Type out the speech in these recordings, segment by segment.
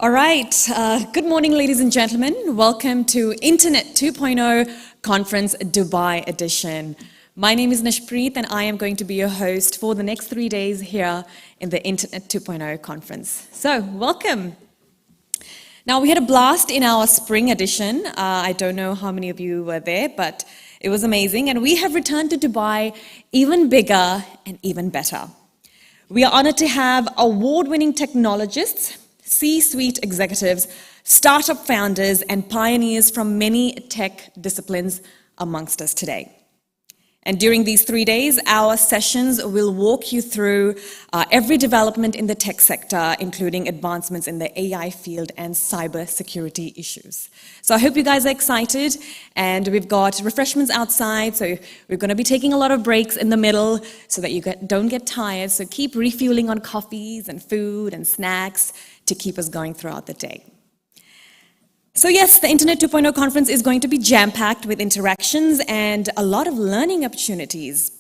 All right. Good morning, ladies and gentlemen. Welcome to Internet 2.0 Conference Dubai Edition. My name is Nishpreet, and I am going to be your host for the next 3 days here in the Internet 2.0 Conference. So, welcome. Now, we had a blast in our spring edition. I don't know how many of you were there, but it was amazing. And we have returned to Dubai even bigger and even better. We are honored to have award-winning technologists, C-suite executives, startup founders, and pioneers from many tech disciplines amongst us today. And during these 3 days, our sessions will walk you through every development in the tech sector, including advancements in the AI field and cybersecurity issues. So I hope you guys are excited, and we've got refreshments outside, so we're going to be taking a lot of breaks in the middle so that you don't get tired. So keep refueling on coffees and food and snacks to keep us going throughout the day. So yes, the Internet 2.0 conference is going to be jam-packed with interactions and a lot of learning opportunities.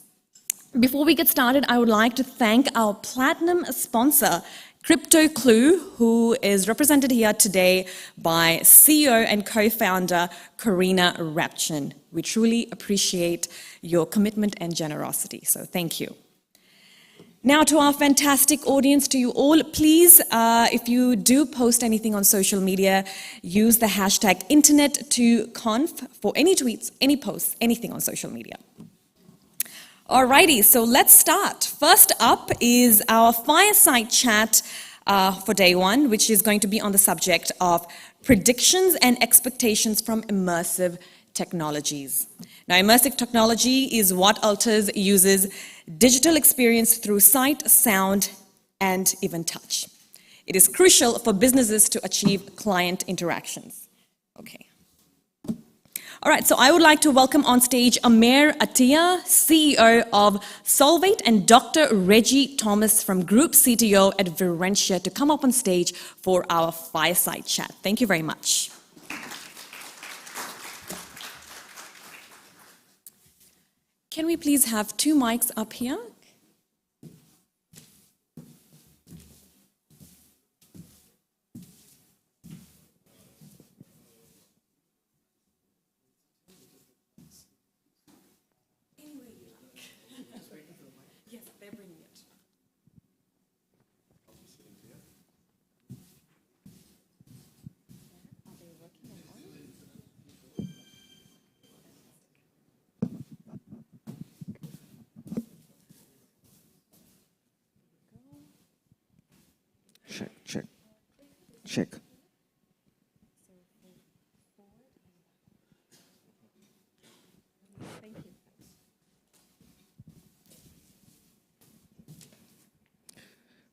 Before we get started, I would like to thank our platinum sponsor, Crypto Clue, who is represented here today by CEO and co-founder Karina Rapchin. We truly appreciate your commitment and generosity, so thank you. Now, to our fantastic audience, to you all, please, if you do post anything on social media, use the hashtag Internet2Conf for any tweets, any posts, anything on social media. Alrighty, so let's start. First up is our fireside chat for day one, which is going to be on the subject of predictions and expectations from immersive technologies. Now, immersive technology is what alters users' digital experience through sight, sound, and even touch. It is crucial for businesses to achieve client interactions. Okay. All right, so I would like to welcome on stage Amer Attia, CEO of Solvate, and Dr. Reggie Thomas from Group CTO at Virentia to come up on stage for our fireside chat. Thank you very much. Can we please have 2 mics up here? Yes, they're bringing it. Are they working on? Check.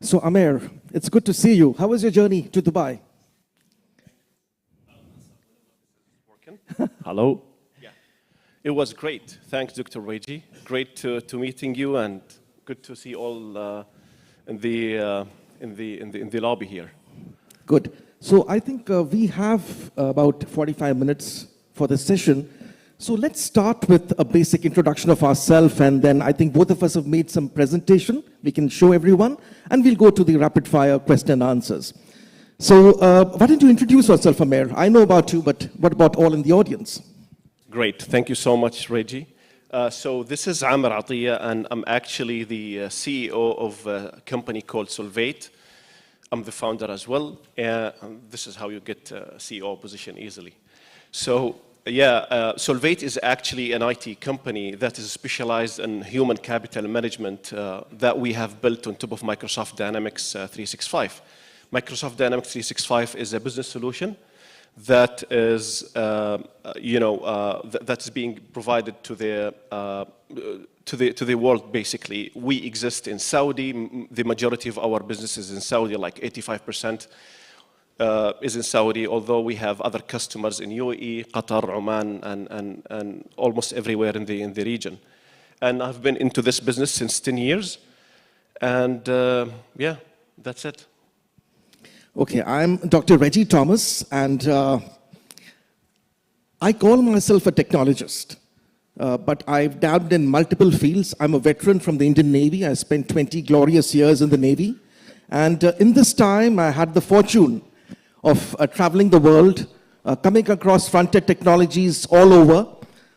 So Amer, it's good to see you. How was your journey to Dubai? Hello. Yeah. It was great. Thanks, Dr. Reggie. Great to meeting you, and good to see all in the lobby here. Good. So I think we have about 45 minutes for this session. So let's start with a basic introduction of ourselves, and then I think both of us have made some presentation we can show everyone, and we'll go to the rapid fire question and answers. So why don't you introduce yourself, Amer? I know about you, but what about all in the audience? Great. Thank you so much, Reggie. So this is Amer Attia, and I'm actually the CEO of a company called Solvate. I'm the founder as well. This is how you get a CEO position easily. So yeah, Solvate is actually an IT company that is specialized in human capital management that we have built on top of Microsoft Dynamics 365. Microsoft Dynamics 365 is a business solution that is, that's being provided to the world, basically. We exist in Saudi. The majority of our business is in Saudi, like 85% is in Saudi, although we have other customers in UAE, Qatar, Oman, and almost everywhere in the region. And I've been into this business since 10 years. And yeah, that's it. Okay, I'm Dr. Reggie Thomas, and I call myself a technologist. But I've dabbled in multiple fields. I'm a veteran from the Indian Navy. I spent 20 glorious years in the Navy. And in this time, I had the fortune of traveling the world, coming across frontier technologies all over.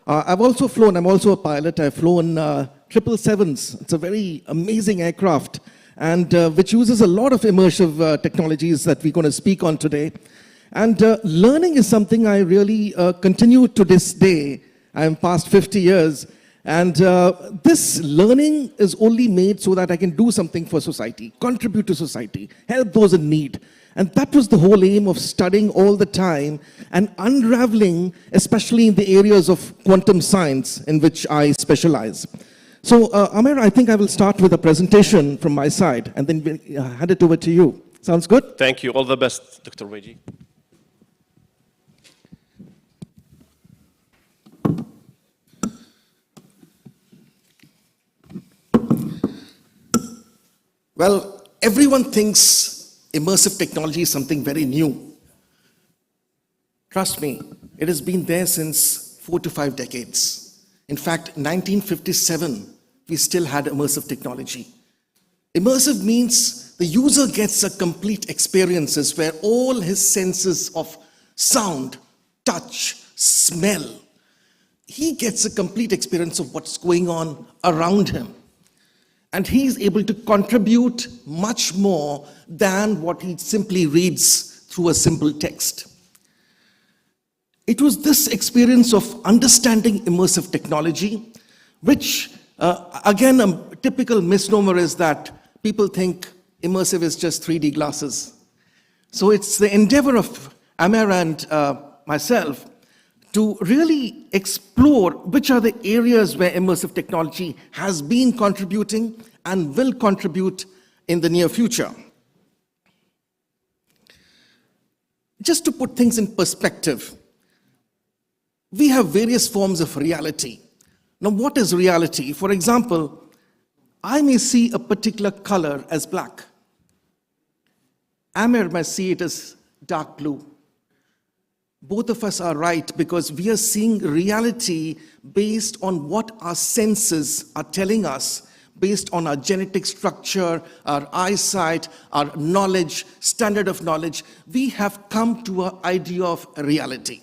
I've also flown, I'm also a pilot, I've flown 777s. It's a very amazing aircraft, and which uses a lot of immersive technologies that we're going to speak on today. And learning is something I really continue to this day. I'm past 50 years, and this learning is only made so that I can do something for society, contribute to society, help those in need. And that was the whole aim of studying all the time and unraveling, especially in the areas of quantum science in which I specialize. So, Amer, I think I will start with a presentation from my side and then hand it over to you. Sounds good? Thank you. All the best, Dr. Reggie. Well, everyone thinks immersive technology is something very new. Trust me, it has been there since 4 to 5 decades. In fact, 1957, we still had immersive technology. Immersive means the user gets a complete experiences where all his senses of sound, touch, smell, he gets a complete experience of what's going on around him. And he's able to contribute much more than what he simply reads through a simple text. It was this experience of understanding immersive technology, which, again, a typical misnomer is that people think immersive is just 3D glasses. So it's the endeavor of Amer and myself to really explore which are the areas where immersive technology has been contributing and will contribute in the near future. Just to put things in perspective, we have various forms of reality. Now, what is reality? For example, I may see a particular color as black. Amer may see it as dark blue. Both of us are right because we are seeing reality based on what our senses are telling us, based on our genetic structure, our eyesight, our knowledge, standard of knowledge. We have come to an idea of reality.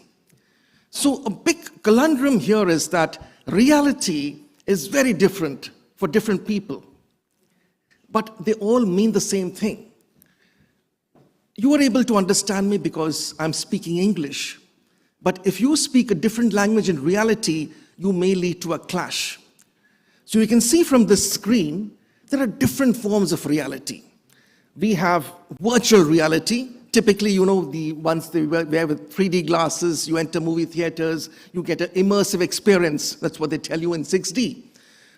So a big conundrum here is that reality is very different for different people, but they all mean the same thing. You are able to understand me because I'm speaking English. But if you speak a different language in reality, you may lead to a clash. So you can see from this screen, there are different forms of reality. We have virtual reality. Typically, you know, the ones they wear with 3D glasses, you enter movie theaters, you get an immersive experience. That's what they tell you in 6D.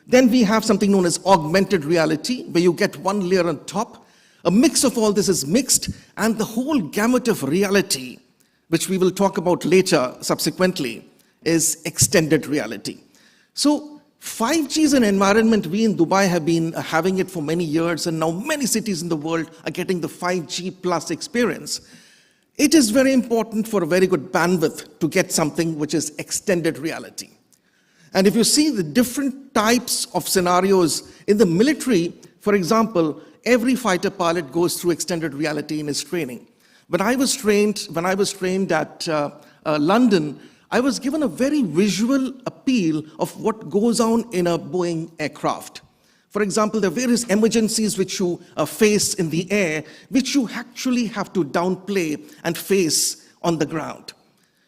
Then we have something known as augmented reality, where you get one layer on top. A mix of all this is mixed, and the whole gamut of reality, which we will talk about later subsequently, is extended reality. So 5G is an environment we in Dubai have been having it for many years, and now many cities in the world are getting the 5G plus experience. It is very important for a very good bandwidth to get something which is extended reality. And if you see the different types of scenarios in the military, for example, every fighter pilot goes through extended reality in his training. When I was trained at London, I was given a very visual appeal of what goes on in a Boeing aircraft. For example, there are various emergencies which you face in the air, which you actually have to downplay and face on the ground.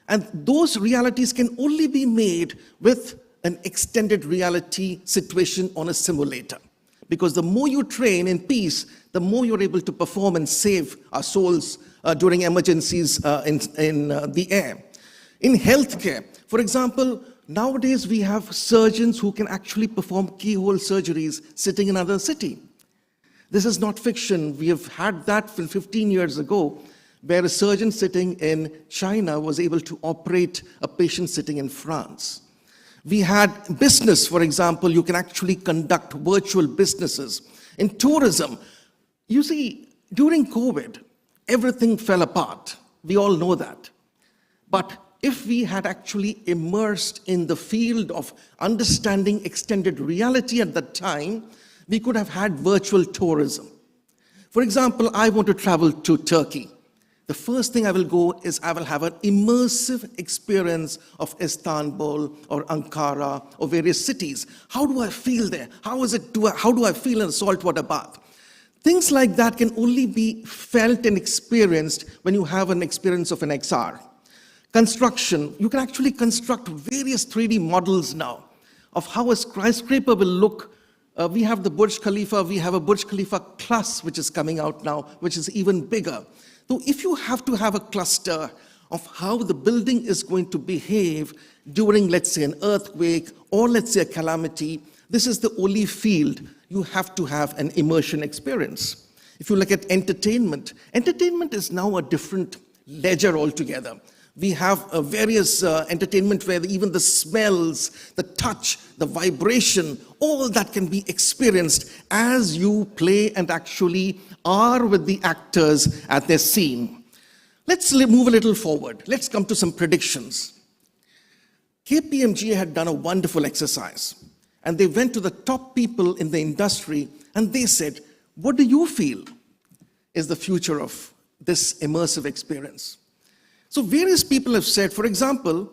And those realities can only be made with an extended reality situation on a simulator. Because the more you train in peace, the more you're able to perform and save our souls during emergencies in the air. In healthcare, for example, nowadays we have surgeons who can actually perform keyhole surgeries sitting in another city. This is not fiction. We have had that 15 years ago, where a surgeon sitting in China was able to operate a patient sitting in France. We had business, for example, you can actually conduct virtual businesses. In tourism, you see, during COVID, everything fell apart. We all know that. But if we had actually immersed in the field of understanding extended reality at that time, we could have had virtual tourism. For example, I want to travel to Turkey. The first thing I will go is I will have an immersive experience of Istanbul or Ankara or various cities. How do I feel there? How do I feel in a saltwater bath? Things like that can only be felt and experienced when you have an experience of an XR. Construction, you can actually construct various 3D models now of how a skyscraper will look. We have the Burj Khalifa, we have a Burj Khalifa Plus which is coming out now, which is even bigger. So if you have to have a cluster of how the building is going to behave during, let's say, an earthquake or let's say a calamity, this is the only field you have to have an immersion experience. If you look at entertainment, entertainment is now a different ledger altogether. We have various entertainment where even the smells, the touch, the vibration, all that can be experienced as you play and actually are with the actors at their scene. Let's move a little forward. Let's come to some predictions. KPMG had done a wonderful exercise, and they went to the top people in the industry and they said, what do you feel is the future of this immersive experience? So various people have said, for example,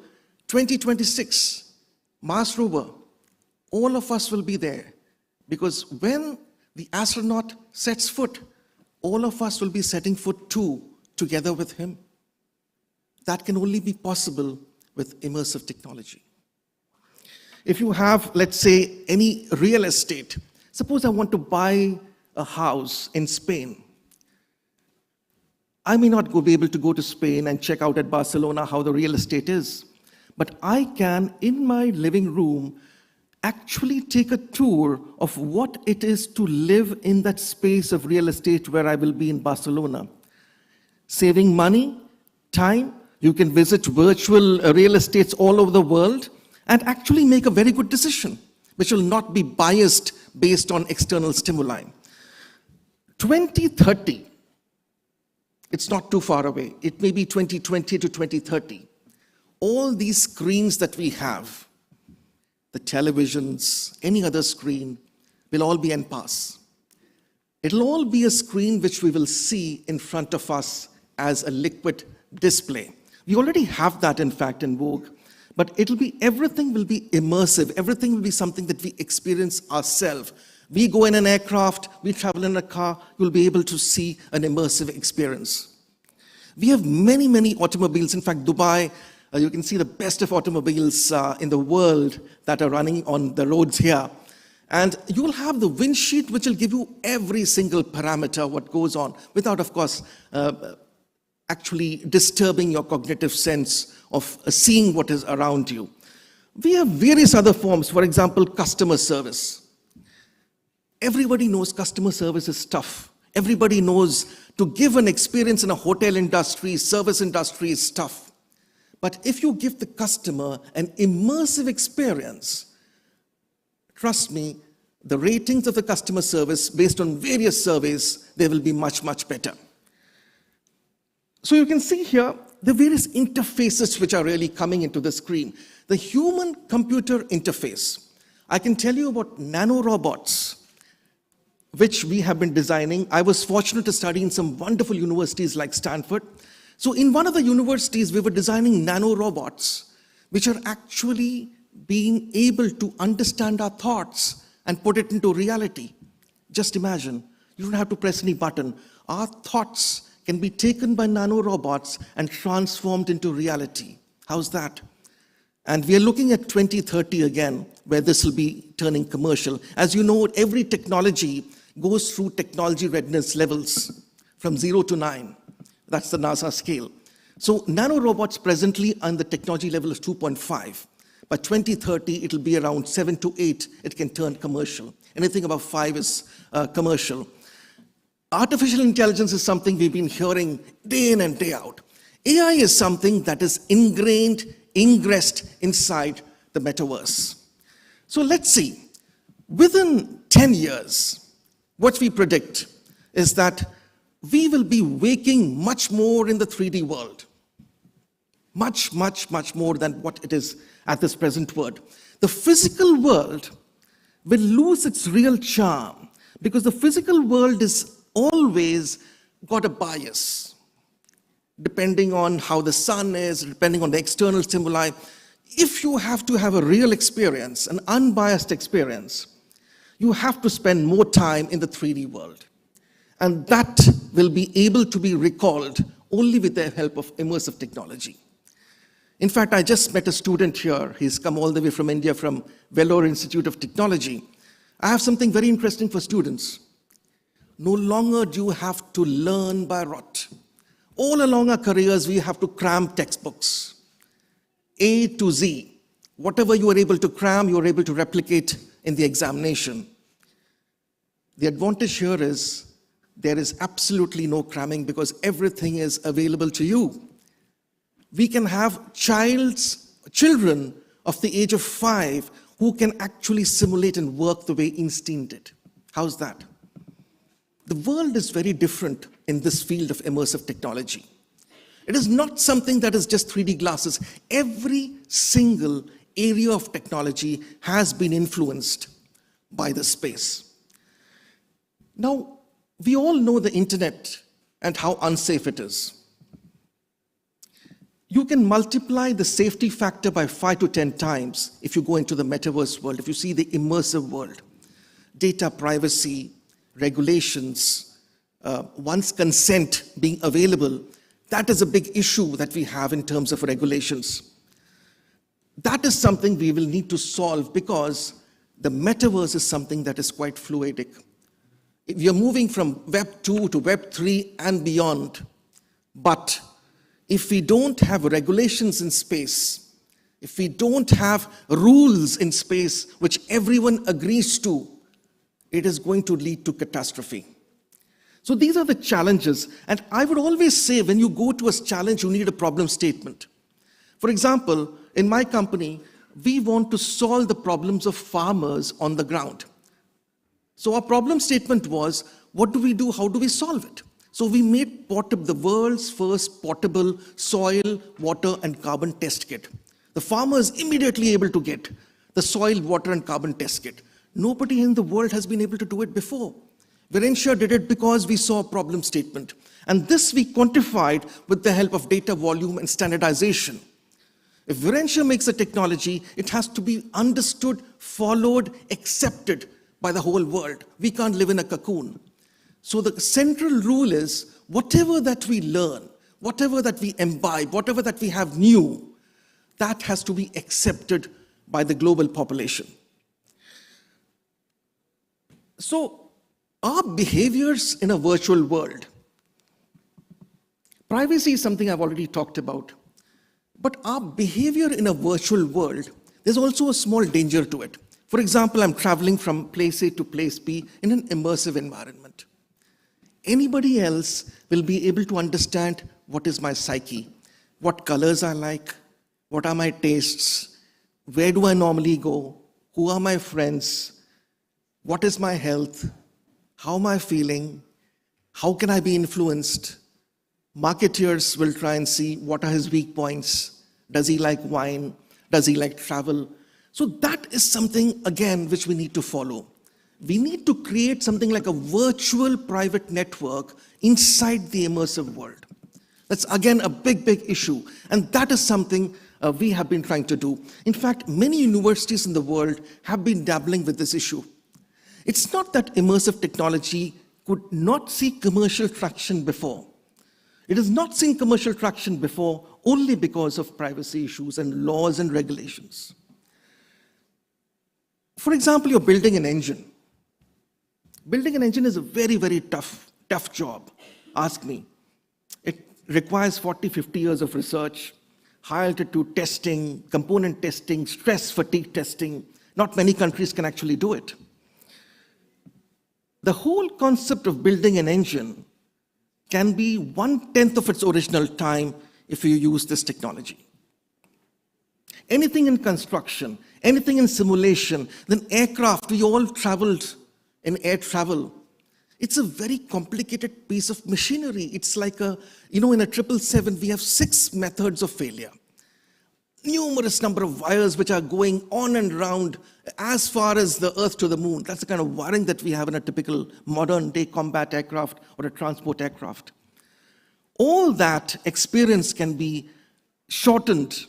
2026, Mars rover, all of us will be there, because when the astronaut sets foot, all of us will be setting foot too, together with him. That can only be possible with immersive technology. If you have, let's say, any real estate, suppose I want to buy a house in Spain. I may not be able to go to Spain and check out at Barcelona how the real estate is, but I can, in my living room, actually take a tour of what it is to live in that space of real estate where I will be in Barcelona. Saving money, time, you can visit virtual real estates all over the world and actually make a very good decision, which will not be biased based on external stimuli. 2030, it's not too far away. It may be 2020 to 2030. All these screens that we have, the televisions, any other screen, will all be en passe. It'll all be a screen which we will see in front of us as a liquid display. We already have that, in fact, in Vogue. But everything will be immersive. Everything will be something that we experience ourselves. We go in an aircraft, we travel in a car, you'll be able to see an immersive experience. We have many, many automobiles. In fact, Dubai, you can see the best of automobiles in the world that are running on the roads here. And you will have the windshield, which will give you every single parameter, what goes on, without, of course, actually disturbing your cognitive sense of seeing what is around you. We have various other forms, for example, customer service. Everybody knows customer service is tough. Everybody knows to give an experience in a hotel industry, service industry is tough. But if you give the customer an immersive experience, trust me, the ratings of the customer service based on various surveys, they will be much, much better. So you can see here the various interfaces which are really coming into the screen. The human-computer interface. I can tell you about nanorobots, which we have been designing. I was fortunate to study in some wonderful universities like Stanford. So in one of the universities, we were designing nanorobots, which are actually being able to understand our thoughts and put it into reality. Just imagine, you don't have to press any button. Our thoughts can be taken by nanorobots and transformed into reality. How's that? And we are looking at 2030 again, where this will be turning commercial. As you know, every technology goes through technology readiness levels from 0 to 9. That's the NASA scale. So nanorobots presently on the technology level is 2.5. By 2030, it'll be around 7 to 8. It can turn commercial. Anything above 5 is commercial. Artificial intelligence is something we've been hearing day in and day out. AI is something that is ingrained, ingressed inside the metaverse. So let's see. Within 10 years, what we predict is that we will be waking much more in the 3D world. Much, much, much more than what it is at this present world. The physical world will lose its real charm because the physical world is always got a bias. depending on how the sun is, depending on the external stimuli. If you have to have a real experience, an unbiased experience, you have to spend more time in the 3D world. And that will be able to be recalled only with the help of immersive technology. In fact, I just met a student here. He's come all the way from India, from Vellore Institute of Technology. I have something very interesting for students. No longer do you have to learn by rote. All along our careers, we have to cram textbooks. A to Z. Whatever you are able to cram, you are able to replicate in the examination. The advantage here is there is absolutely no cramming because everything is available to you. We can have children of the age of 5 who can actually simulate and work the way Einstein did. How's that? The world is very different in this field of immersive technology. It is not something that is just 3D glasses. Every single area of technology has been influenced by the space. Now, we all know the internet and how unsafe it is. You can multiply the safety factor by 5 to 10 times if you go into the metaverse world, if you see the immersive world. Data privacy, regulations, once consent being available, that is a big issue that we have in terms of regulations. That is something we will need to solve because the metaverse is something that is quite fluidic. We are moving from Web 2 to Web 3 and beyond. But if we don't have regulations in space, if we don't have rules in space which everyone agrees to, it is going to lead to catastrophe. So these are the challenges. And I would always say when you go to a challenge, you need a problem statement. For example, in my company, we want to solve the problems of farmers on the ground. So our problem statement was, what do we do? How do we solve it? So we made the world's first portable soil, water, and carbon test kit. The farmer is immediately able to get the soil, water, and carbon test kit. Nobody in the world has been able to do it before. Virensha did it because we saw a problem statement. And this we quantified with the help of data volume and standardization. If Virensha makes a technology, it has to be understood, followed, accepted by the whole world. We can't live in a cocoon. So the central rule is whatever that we learn, whatever that we imbibe, whatever that we have new, that has to be accepted by the global population. So our behaviors in a virtual world, privacy is something I've already talked about, but our behavior in a virtual world, there's also a small danger to it. For example, I'm traveling from place A to place B in an immersive environment. Anybody else will be able to understand what is my psyche, what colors I like, what are my tastes, where do I normally go, who are my friends, what is my health, how am I feeling, how can I be influenced. Marketeers will try and see what are his weak points. Does he like wine? Does he like travel? So that is something, again, which we need to follow. We need to create something like a virtual private network inside the immersive world. That's, again, a big, big issue. And that is something we have been trying to do. In fact, many universities in the world have been dabbling with this issue. It's not that immersive technology could not see commercial traction before. It has not seen commercial traction before only because of privacy issues and laws and regulations. For example, you're building an engine. Building an engine is a very, very tough job, ask me. It requires 40, 50 years of research, high altitude testing, component testing, stress fatigue testing. Not many countries can actually do it. The whole concept of building an engine can be 1/10 of its original time if you use this technology. Anything in construction, anything in simulation, then aircraft, we all traveled in air travel. It's a very complicated piece of machinery. It's like in a 777, we have 6 methods of failure. Numerous number of wires which are going on and around as far as the Earth to the moon. That's the kind of wiring that we have in a typical modern day combat aircraft or a transport aircraft. all that experience can be shortened,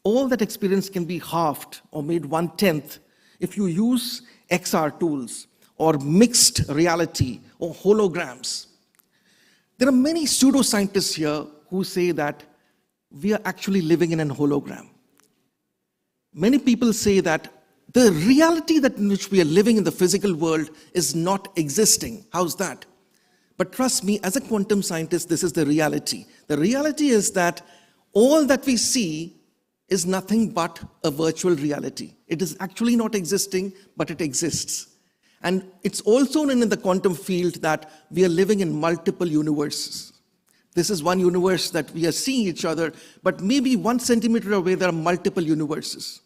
all that experience can be halved or made 1/10 if you use XR tools or mixed reality or holograms. There are many pseudoscientists here who say that we are actually living in a hologram. Many people say that the reality that in which we are living in the physical world is not existing. How's that? But trust me, as a quantum scientist, this is the reality. The reality is that all that we see is nothing but a virtual reality. It is actually not existing, but it exists. And it's also known in the quantum field that we are living in multiple universes. This is one universe that we are seeing each other, but maybe 1 centimeter away there are multiple universes.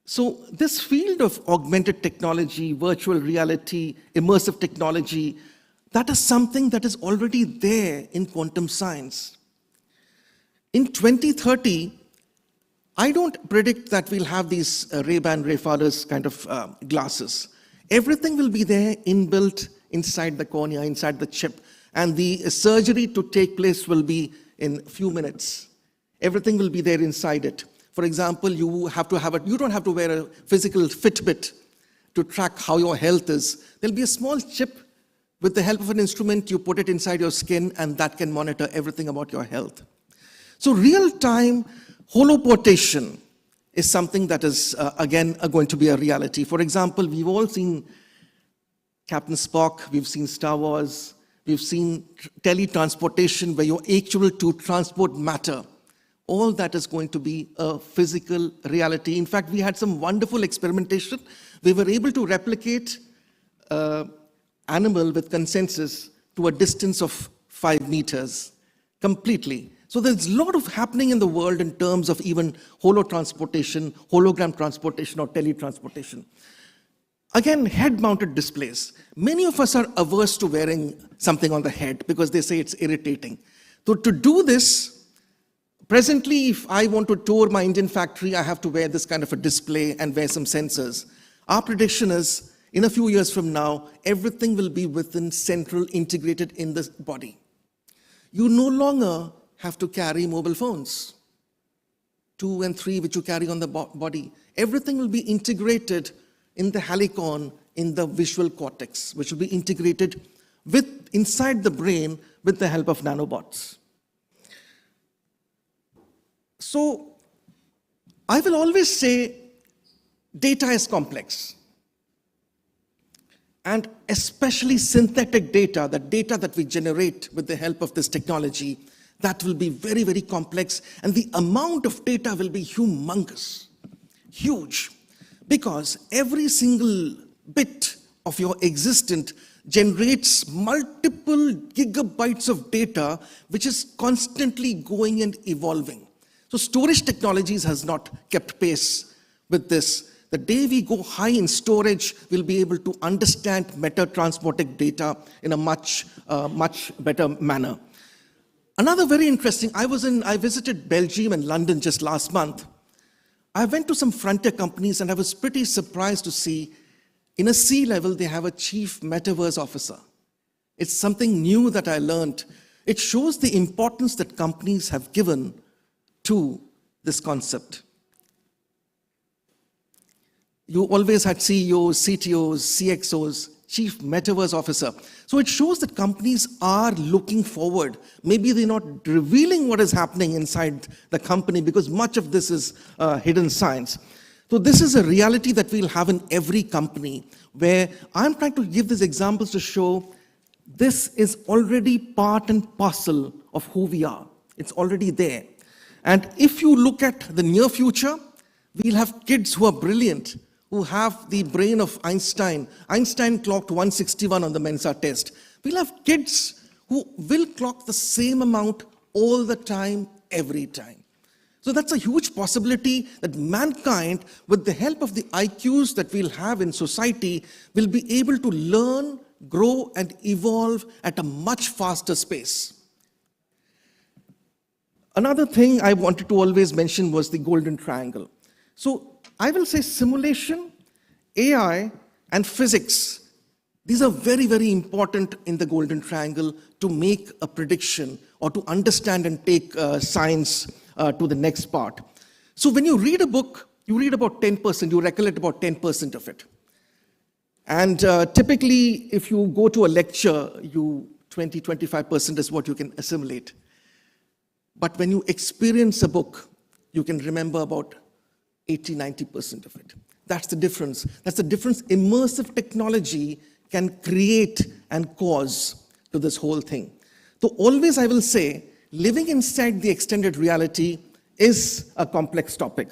So this field of augmented technology, virtual reality, immersive technology, that is something that is already there in quantum science. In 2030, I don't predict that we'll have these Ray-Ban, Ray-Farlers kind of glasses. Everything will be there inbuilt inside the cornea, inside the chip, and the surgery to take place will be in a few minutes. Everything will be there inside it. For example, you don't have to wear a physical Fitbit to track how your health is. There'll be a small chip. With the help of an instrument, you put it inside your skin, and that can monitor everything about your health. So real-time holoportation is something that is, again, going to be a reality. For example, we've all seen Captain Spock, we've seen Star Wars, we've seen teletransportation where you're able to transport matter. All that is going to be a physical reality. In fact, we had some wonderful experimentation. We were able to replicate animal with consensus to a distance of 5 meters completely. So there's a lot of happening in the world in terms of even holotransportation, hologram transportation, or teletransportation. Again, head-mounted displays. Many of us are averse to wearing something on the head because they say it's irritating. So to do this, presently, if I want to tour my Indian factory, I have to wear this kind of a display and wear some sensors. Our prediction is, in a few years from now, everything will be within central integrated in the body. You no longer have to carry mobile phones, 2 and 3, which you carry on the body. Everything will be integrated in the helicon, in the visual cortex, which will be integrated inside the brain with the help of nanobots. So I will always say data is complex. And especially synthetic data, the data that we generate with the help of this technology, that will be very, very complex. And the amount of data will be humongous, huge. Because every single bit of your existence generates multiple gigabytes of data, which is constantly going and evolving. So storage technologies has not kept pace with this. The day we go high in storage, we'll be able to understand meta-transported data in a much better manner. Another very interesting, I visited Belgium and London just last month. I went to some frontier companies and I was pretty surprised to see in a C-level, they have a chief Metaverse officer. It's something new that I learned. It shows the importance that companies have given to this concept. You always had CEOs, CTOs, CXOs, Chief Metaverse Officer. So it shows that companies are looking forward. Maybe they're not revealing what is happening inside the company because much of this is hidden science. So this is a reality that we'll have in every company where I'm trying to give these examples to show this is already part and parcel of who we are. It's already there. And if you look at the near future, we'll have kids who are brilliant, who have the brain of Einstein. Einstein clocked 161 on the Mensa test. We'll have kids who will clock the same amount all the time, every time. So that's a huge possibility that mankind, with the help of the IQs that we'll have in society, will be able to learn, grow, and evolve at a much faster pace. Another thing I wanted to always mention was the golden triangle. So I will say simulation, AI, and physics These are very, very important in the Golden Triangle to make a prediction or to understand and take science to the next part. So when you read a book, you read about 10%, you recollect about 10% of it. And typically, if you go to a lecture, 25% is what you can assimilate. But when you experience a book, you can remember about 80-90% of it. That's the difference. That's the difference immersive technology can create and cause to this whole thing. So always I will say, living inside the extended reality is a complex topic.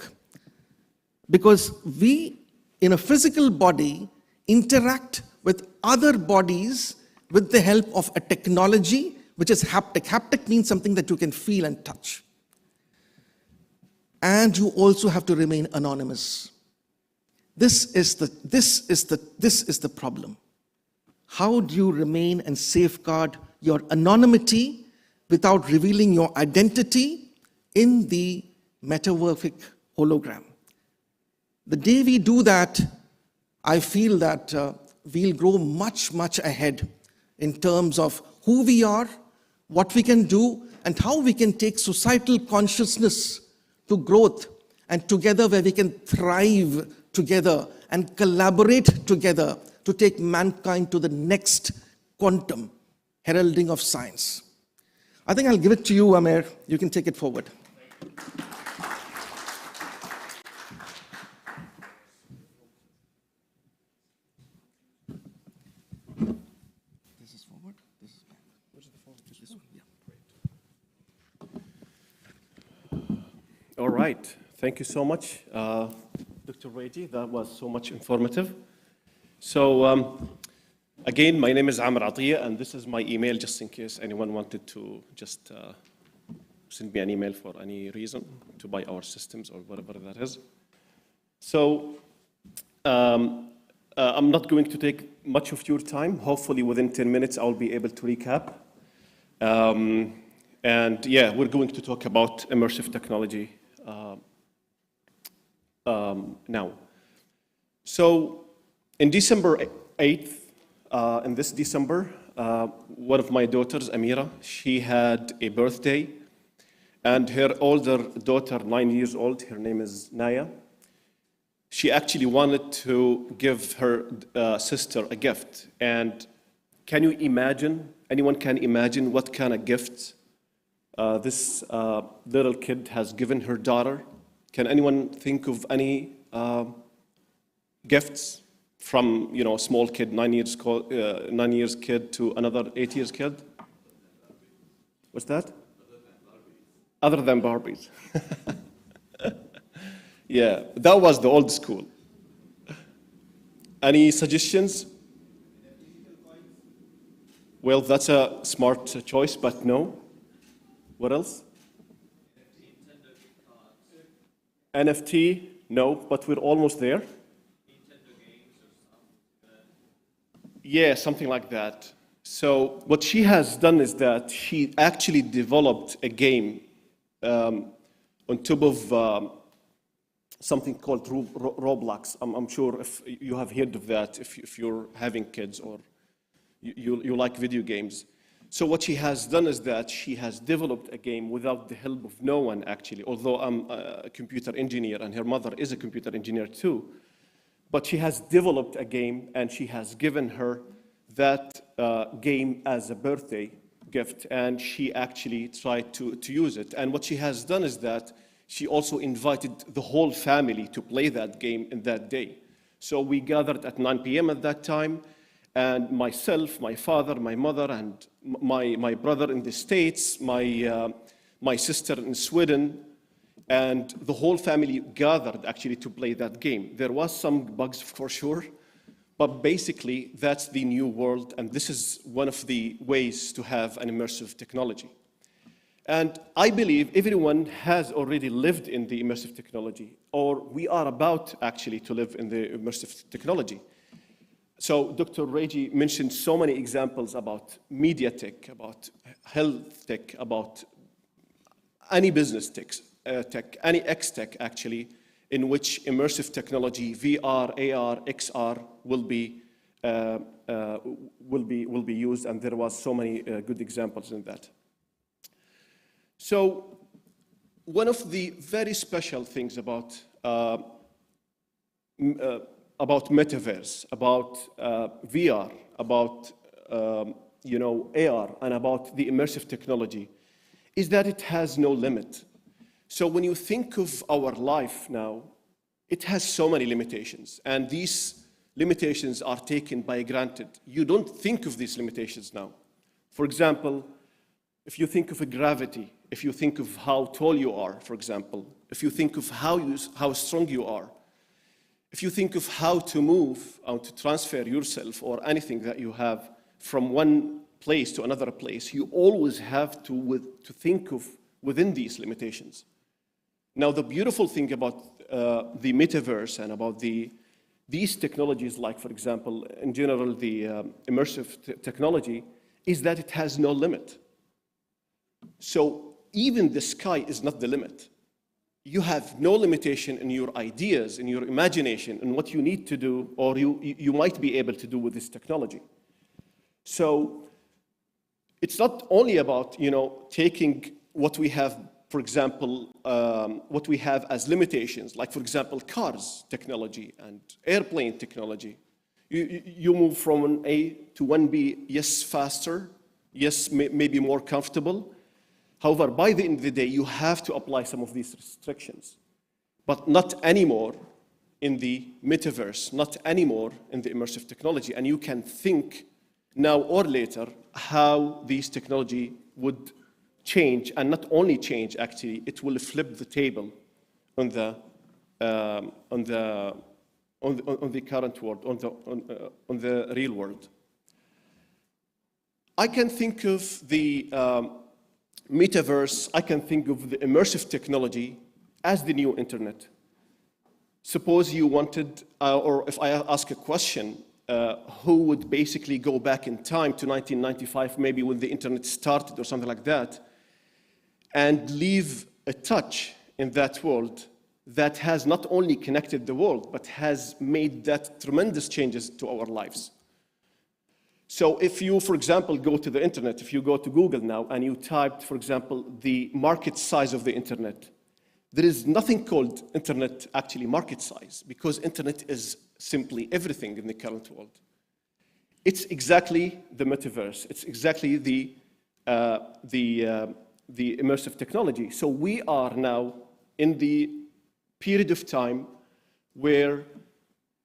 Because we, in a physical body, interact with other bodies with the help of a technology which is haptic. Haptic means something that you can feel and touch. And you also have to remain anonymous. This is the problem. How do you remain and safeguard your anonymity without revealing your identity in the metaversic hologram? The day we do that, I feel that we'll grow much, much ahead in terms of who we are, what we can do, and how we can take societal consciousness to growth, and together where we can thrive together and collaborate together to take mankind to the next quantum heralding of science. I think I'll give it to you, Amer. You can take it forward. This is forward, this is back. Which is the forward? Just this one? Yeah. All right. Thank you so much, Dr. Reiji. That was so much informative. So, again, my name is Amr Atiyah, and this is my email, just in case anyone wanted to just send me an email for any reason to buy our systems or whatever that is. So, I'm not going to take much of your time. Hopefully, within 10 minutes, I'll be able to recap. And yeah, we're going to talk about immersive technology now. So, in December 8th, in this December, one of my daughters, Amira, she had a birthday, and her older daughter, 9 years old, her name is Naya, she actually wanted to give her sister a gift. And can you imagine, anyone can imagine what kind of gift this little kid has given her daughter? Can anyone think of any gifts? From, you know, a small kid, 9 years kid, to another 8 years kid? What's that? Other than Barbies. Yeah, that was the old school. Any suggestions? Well, that's a smart choice, but no. What else? NFT, no, but we're almost there. Yeah, something like that. So what she has done is that she actually developed a game on top of something called Roblox. I'm sure if you have heard of that, if you're having kids or you like video games. So what she has done is that she has developed a game without the help of no one, actually, although I'm a computer engineer and her mother is a computer engineer too. But she has developed a game, and she has given her that game as a birthday gift, and she actually tried to use it. And what she has done is that she also invited the whole family to play that game in that day. So we gathered at 9 p.m. at that time, and myself, my father, my mother, and my brother in the States, my sister in Sweden, and the whole family gathered actually to play that game. There was some bugs for sure, but basically that's the new world, and this is one of the ways to have an immersive technology. And I believe everyone has already lived in the immersive technology, or we are about actually to live in the immersive technology. So Dr. Reiji mentioned so many examples about media tech, about health tech, about any business tech, any X tech actually, in which immersive technology, VR, AR, XR will be will be used, and there was so many good examples in that. So one of the very special things about Metaverse, about VR, about AR, and about the immersive technology is that it has no limit. So when you think of our life now, it has so many limitations, and these limitations are taken by granted. You don't think of these limitations now. For example, if you think of a gravity, if you think of how tall you are, for example, if you think of how strong you are, if you think of how to move or to transfer yourself or anything that you have from one place to another place, you always have to think of within these limitations. Now, the beautiful thing about the metaverse and about these technologies, like, for example, in general, the immersive technology, is that it has no limit. So even the sky is not the limit. You have no limitation in your ideas, in your imagination, in what you need to do, or you might be able to do with this technology. So it's not only about taking what we have, for example, what we have as limitations, like, for example, cars technology and airplane technology. You move from an A to 1B, yes, faster, yes, maybe more comfortable. However, by the end of the day, you have to apply some of these restrictions, but not anymore in the metaverse, not anymore in the immersive technology. And you can think now or later how this technology would change, and not only change, actually, it will flip the table on the current world, on the real world. I can think of the metaverse, I can think of the immersive technology as the new internet. Suppose you wanted, or if I ask a question, who would basically go back in time to 1995, maybe when the internet started or something like that, and leave a touch in that world that has not only connected the world, but has made that tremendous changes to our lives. So if you, for example, go to the internet, if you go to Google now and you typed, for example, the market size of the internet, there is nothing called internet actually market size, because internet is simply everything in the current world. It's exactly the metaverse. It's exactly the immersive technology. So we are now in the period of time where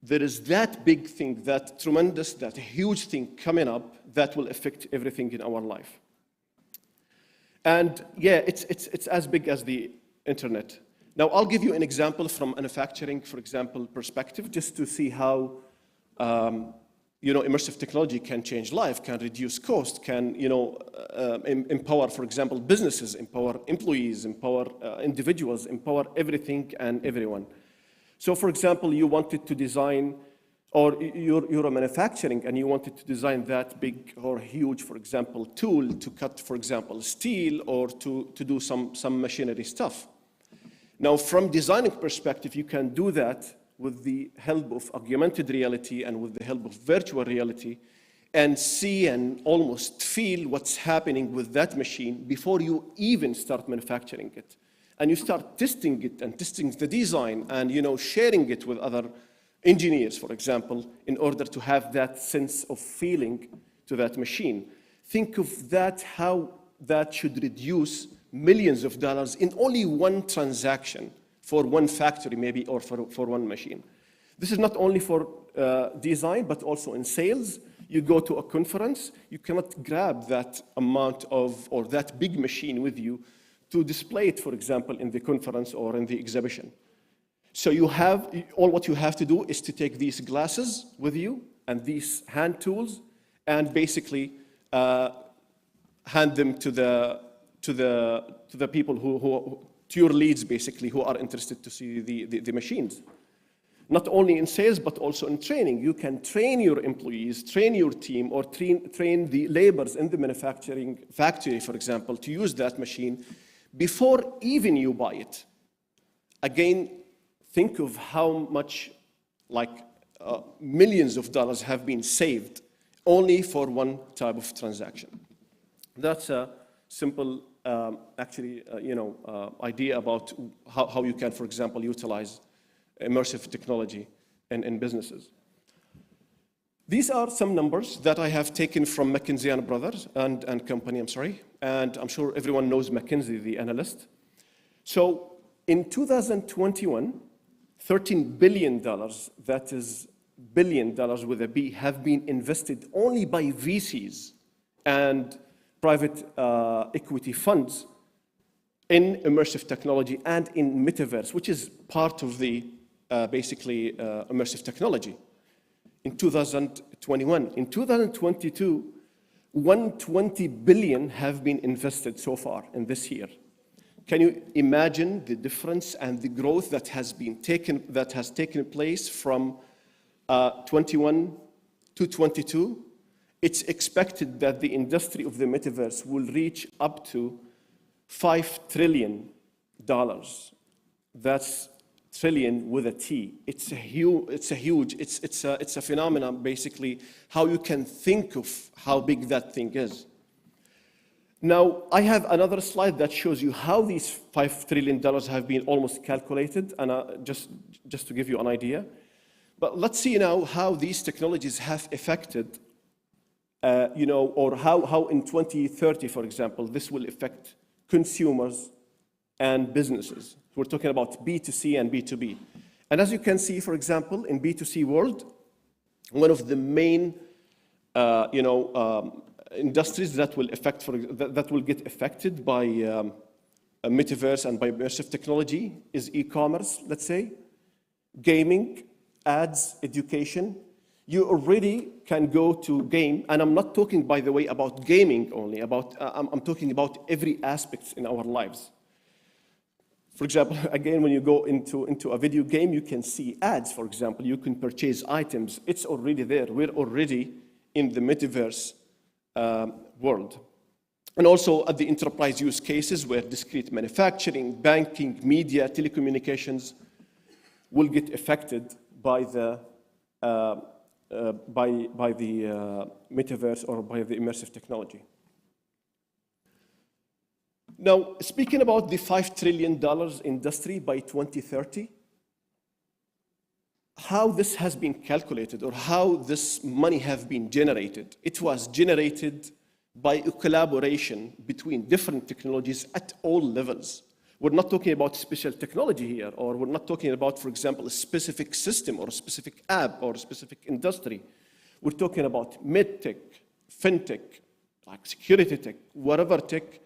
there is that big thing, that tremendous, that huge thing coming up that will affect everything in our life. And yeah, it's as big as the internet. Now, I'll give you an example from manufacturing, for example, perspective, just to see how immersive technology can change life, can reduce cost, can empower, for example, businesses, empower employees, empower individuals, empower everything and everyone. So, for example, you wanted to design, or you're a manufacturing, and you wanted to design that big or huge, for example, tool to cut, for example, steel, or to do some machinery stuff. Now, from designing perspective, you can do that with the help of augmented reality and with the help of virtual reality, and see and almost feel what's happening with that machine before you even start manufacturing it. And you start testing it and testing the design and sharing it with other engineers, for example, in order to have that sense of feeling to that machine. Think of that, how that should reduce millions of dollars in only one transaction for one factory, maybe, or for one machine. This is not only for design, but also in sales. You go to a conference, you cannot grab that amount of, or that big machine with you to display it, for example, in the conference or in the exhibition. So all what you have to do is to take these glasses with you and these hand tools and basically hand them to the people to your leads, basically, who are interested to see the machines. Not only in sales, but also in training. You can train your employees, train your team, or train the laborers in the manufacturing factory, for example, to use that machine before even you buy it. Again, think of how much millions of dollars have been saved only for one type of transaction. That's a simple, idea about how you can, for example, utilize immersive technology in businesses. These are some numbers that I have taken from McKinsey and Brothers and company, and I'm sure everyone knows McKinsey, the analyst. So in 2021, $13 billion, that is billion dollars with a B, have been invested only by VCs and private equity funds in immersive technology and in Metaverse, which is part of the immersive technology. In 2021. In 2022, $120 billion have been invested so far in this year. Can you imagine the difference and the growth that has taken place from 21 to 22? It's expected that the industry of the metaverse will reach up to $5 trillion. That's trillion with a T. It's a phenomenon, basically, how you can think of how big that thing is. Now, I have another slide that shows you how these $5 trillion have been almost calculated, and just to give you an idea. But let's see now how these technologies have affected, or how in 2030, for example, this will affect consumers and businesses. We're talking about B2C and B2B. And as you can see, for example, in B2C world, one of the main, industries that will get affected by a metaverse and by immersive technology is e-commerce, let's say, gaming, ads, education. You already can go to game, and I'm not talking, by the way, about gaming only. I'm talking about every aspect in our lives. For example, again, when you go into a video game, you can see ads, for example. You can purchase items. It's already there. We're already in the metaverse world. And also at the enterprise use cases where discrete manufacturing, banking, media, telecommunications will get affected by the metaverse or by the immersive technology. Now, speaking about the $5 trillion industry by 2030, how this has been calculated or how this money has been generated. It was generated by a collaboration between different technologies at all levels. We're not talking about special technology here, or we're not talking about, for example, a specific system or a specific app or a specific industry. We're talking about medtech, fintech, like security tech, whatever tech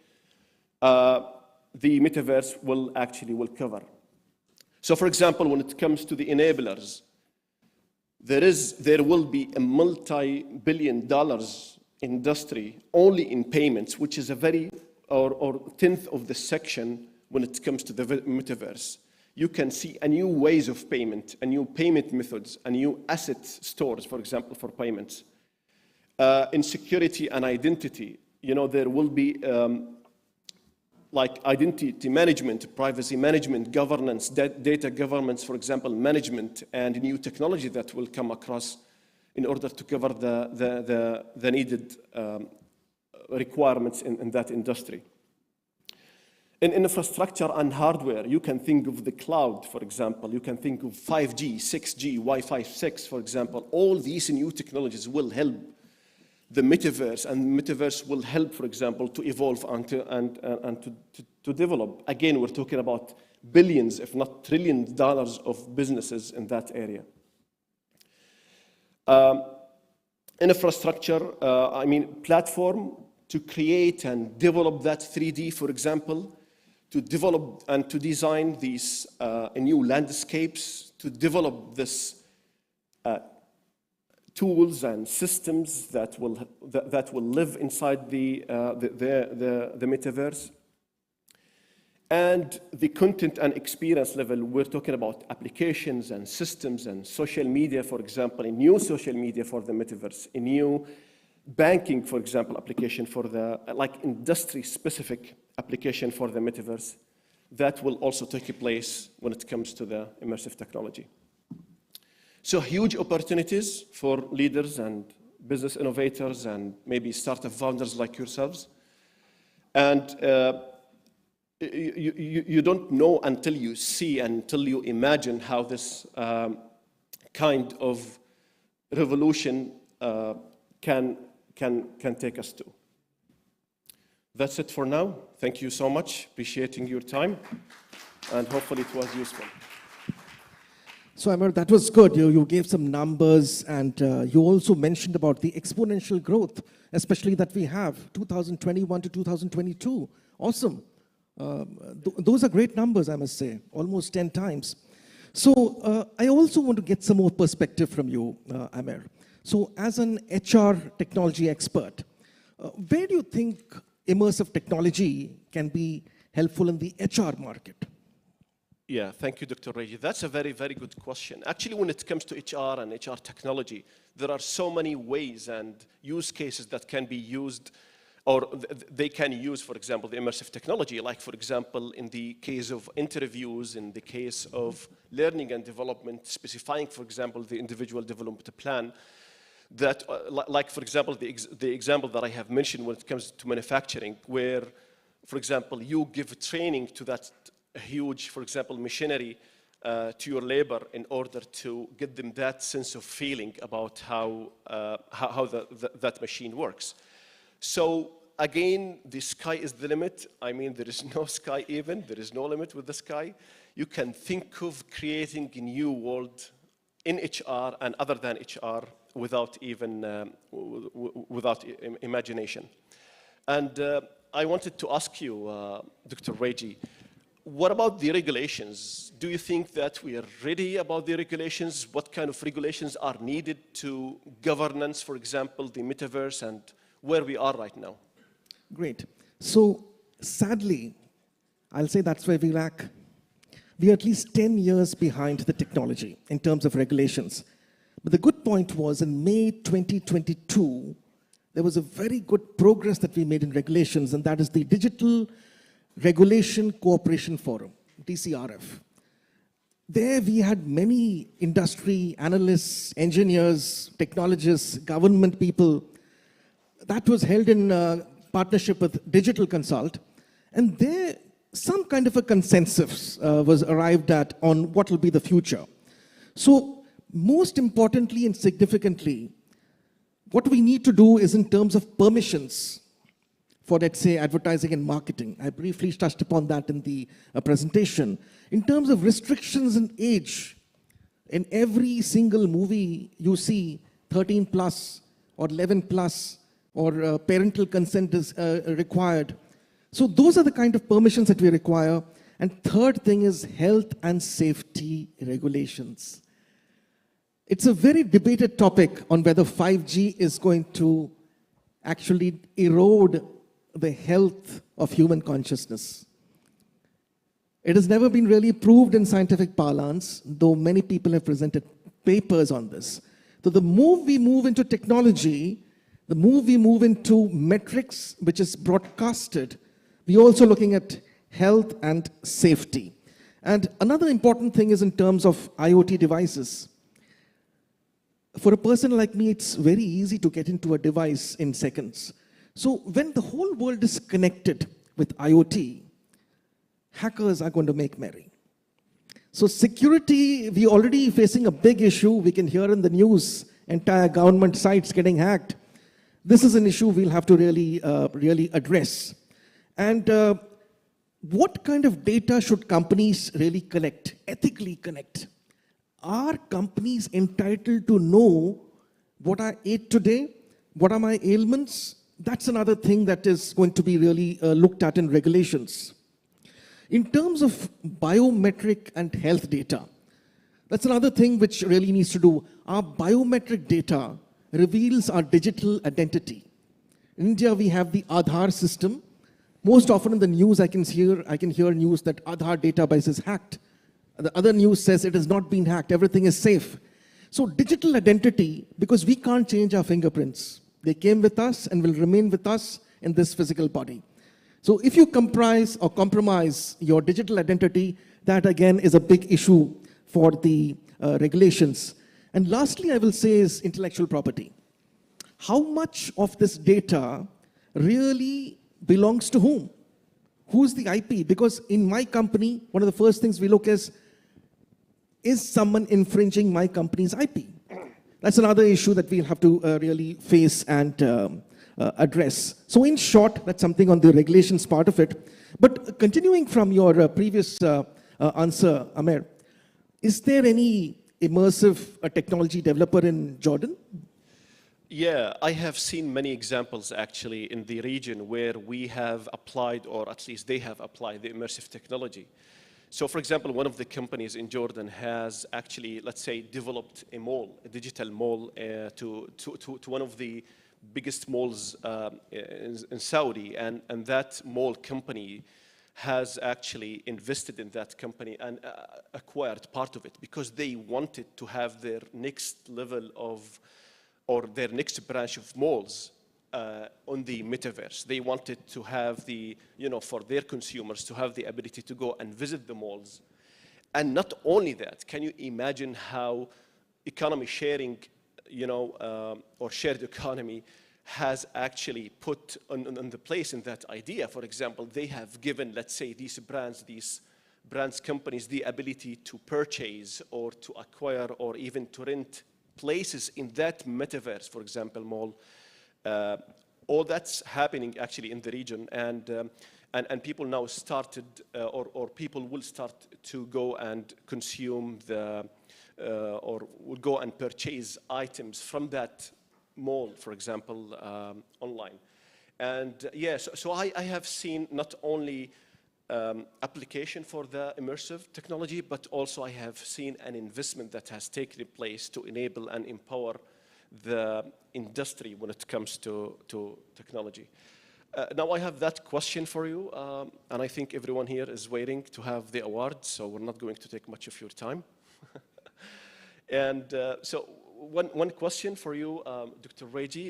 the metaverse will cover. So, for example, when it comes to the enablers, there will be a multi-billion dollars industry only in payments, which is a very or tenth of the section when it comes to the metaverse. You can see a new ways of payment, a new payment methods, a new asset stores, for example, for payments. In security and identity, there will be like identity management, privacy management, governance, data governance, for example, management, and new technology that will come across in order to cover the needed requirements in that industry. In infrastructure and hardware, you can think of the cloud, for example. You can think of 5G, 6G, Wi-Fi 6, for example. All these new technologies will help the metaverse, and metaverse will help, for example, to evolve and to develop. Again, we're talking about billions, if not trillions, dollars of businesses in that area. Infrastructure, platform to create and develop that 3D, for example, to develop and to design these new landscapes, to develop this tools and systems that will live inside the metaverse. And the content and experience level, we're talking about applications and systems and social media, for example, a new social media for the metaverse, a new banking, for example, application for the industry-specific application for the metaverse. That will also take place when it comes to the immersive technology. So huge opportunities for leaders and business innovators and maybe startup founders like yourselves. And you don't know until you see, until you imagine how this kind of revolution can take us to. That's it for now. Thank you so much. Appreciating your time. And hopefully it was useful. So, Amar, that was good. You gave some numbers, and you also mentioned about the exponential growth, especially that we have 2021 to 2022. Awesome. Those are great numbers, I must say, almost 10 times. So I also want to get some more perspective from you, Amir. So as an HR technology expert, where do you think immersive technology can be helpful in the HR market? Yeah, thank you, Dr. Reji. That's a very, very good question. Actually, when it comes to HR and HR technology, there are so many ways and use cases that can be used, or they can use, for example, the immersive technology, like, for example, in the case of interviews, in the case of learning and development, specifying, for example, the individual development plan, that, like, for example, the example that I have mentioned when it comes to manufacturing, where, for example, you give training to that huge, for example, machinery to your labor in order to get them that sense of feeling about how that machine works. So again, the sky is the limit. I mean, there is no sky even. There is no limit with the sky. You can think of creating a new world in HR and other than HR without even without imagination. And I wanted to ask you, Dr. Reji, what about the regulations? Do you think that we are ready about the regulations? What kind of regulations are needed to governance, for example, the metaverse, and where we are right now? Great. So sadly, I'll say that's where we lack. We are at least 10 years behind the technology in terms of regulations. But the good point was in May 2022, there was a very good progress that we made in regulations, and that is the Digital Regulation Cooperation Forum, DCRF. There we had many industry analysts, engineers, technologists, government people. That was held in partnership with Digital Consult. And there, some kind of a consensus was arrived at on what will be the future. So most importantly and significantly, what we need to do is in terms of permissions for, let's say, advertising and marketing. I briefly touched upon that in the presentation. In terms of restrictions in age, in every single movie you see 13 plus or 11 plus or parental consent is required. So those are the kind of permissions that we require. And third thing is health and safety regulations. It's a very debated topic on whether 5G is going to actually erode the health of human consciousness. It has never been really proved in scientific parlance, though many people have presented papers on this. So the more we move into technology, the more we move into metrics, which is broadcasted, we're also looking at health and safety. And another important thing is in terms of IoT devices. For a person like me, it's very easy to get into a device in seconds. So when the whole world is connected with IoT, hackers are going to make merry. So security, we're already facing a big issue. We can hear in the news, entire government sites getting hacked. This is an issue we'll have to really address. And what kind of data should companies really collect, ethically collect? Are companies entitled to know what I ate today? What are my ailments? That's another thing that is going to be really looked at in regulations. In terms of biometric and health data, that's another thing which really needs to do. Our biometric data reveals our digital identity. In India, we have the Aadhaar system. Most often in the news, I can hear news that Aadhaar database is hacked. The other news says it has not been hacked, everything is safe. So digital identity, because we can't change our fingerprints. They came with us and will remain with us in this physical body. So if you comprise or compromise your digital identity, that again is a big issue for the regulations. And lastly, I will say is intellectual property. How much of this data really belongs to whom? Who's the IP? Because in my company, one of the first things we look is someone infringing my company's IP? That's another issue that we'll have to really face and address. So in short, that's something on the regulations part of it. But continuing from your previous answer, Amer, is there any immersive technology developer in Jordan? Yeah, I have seen many examples actually in the region where we have applied, or at least they have applied, the immersive technology. So for example, one of the companies in Jordan has actually, let's say, developed a mall, a digital mall to one of the biggest malls in Saudi, and that mall company has actually invested in that company and acquired part of it because they wanted to have their next level of, or their next branch of malls on the metaverse. They wanted to have the, for their consumers to have the ability to go and visit the malls. And not only that, can you imagine how economy sharing, or shared economy has actually put on the place in that idea? For example, they have given, let's say, these brands companies the ability to purchase or to acquire or even to rent places in that metaverse, for example, mall. All that's happening actually in the region, and people now started, or people will start to go and consume or will go and purchase items from that mall, for example, online. And yes, so I have seen not only application for the immersive technology, but also I have seen an investment that has taken place to enable and empower the industry when it comes to technology. Now I have that question for you, and I think everyone here is waiting to have the award, so we're not going to take much of your time. And so one question for you, Dr. Reji,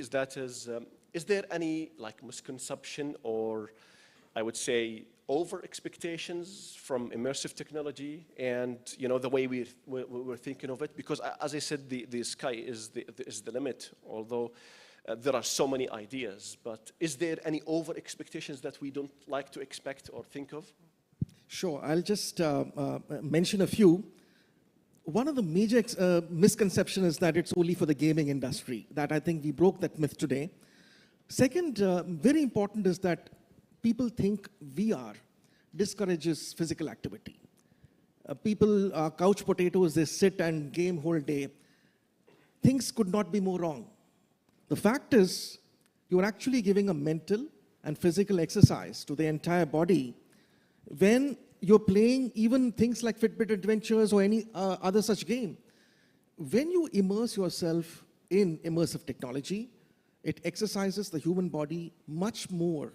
is there any misconception or I would say over expectations from immersive technology and the way we're thinking of it? Because as I said, the sky is the limit, although there are so many ideas. But is there any over expectations that we don't like to expect or think of? Sure, I'll just mention a few. One of the major misconceptions is that it's only for the gaming industry. That I think we broke that myth today. Second, very important is that people think VR discourages physical activity. People are couch potatoes, they sit and game whole day. Things could not be more wrong. The fact is, you're actually giving a mental and physical exercise to the entire body when you're playing even things like Fitbit Adventures or any other such game. When you immerse yourself in immersive technology, it exercises the human body much more.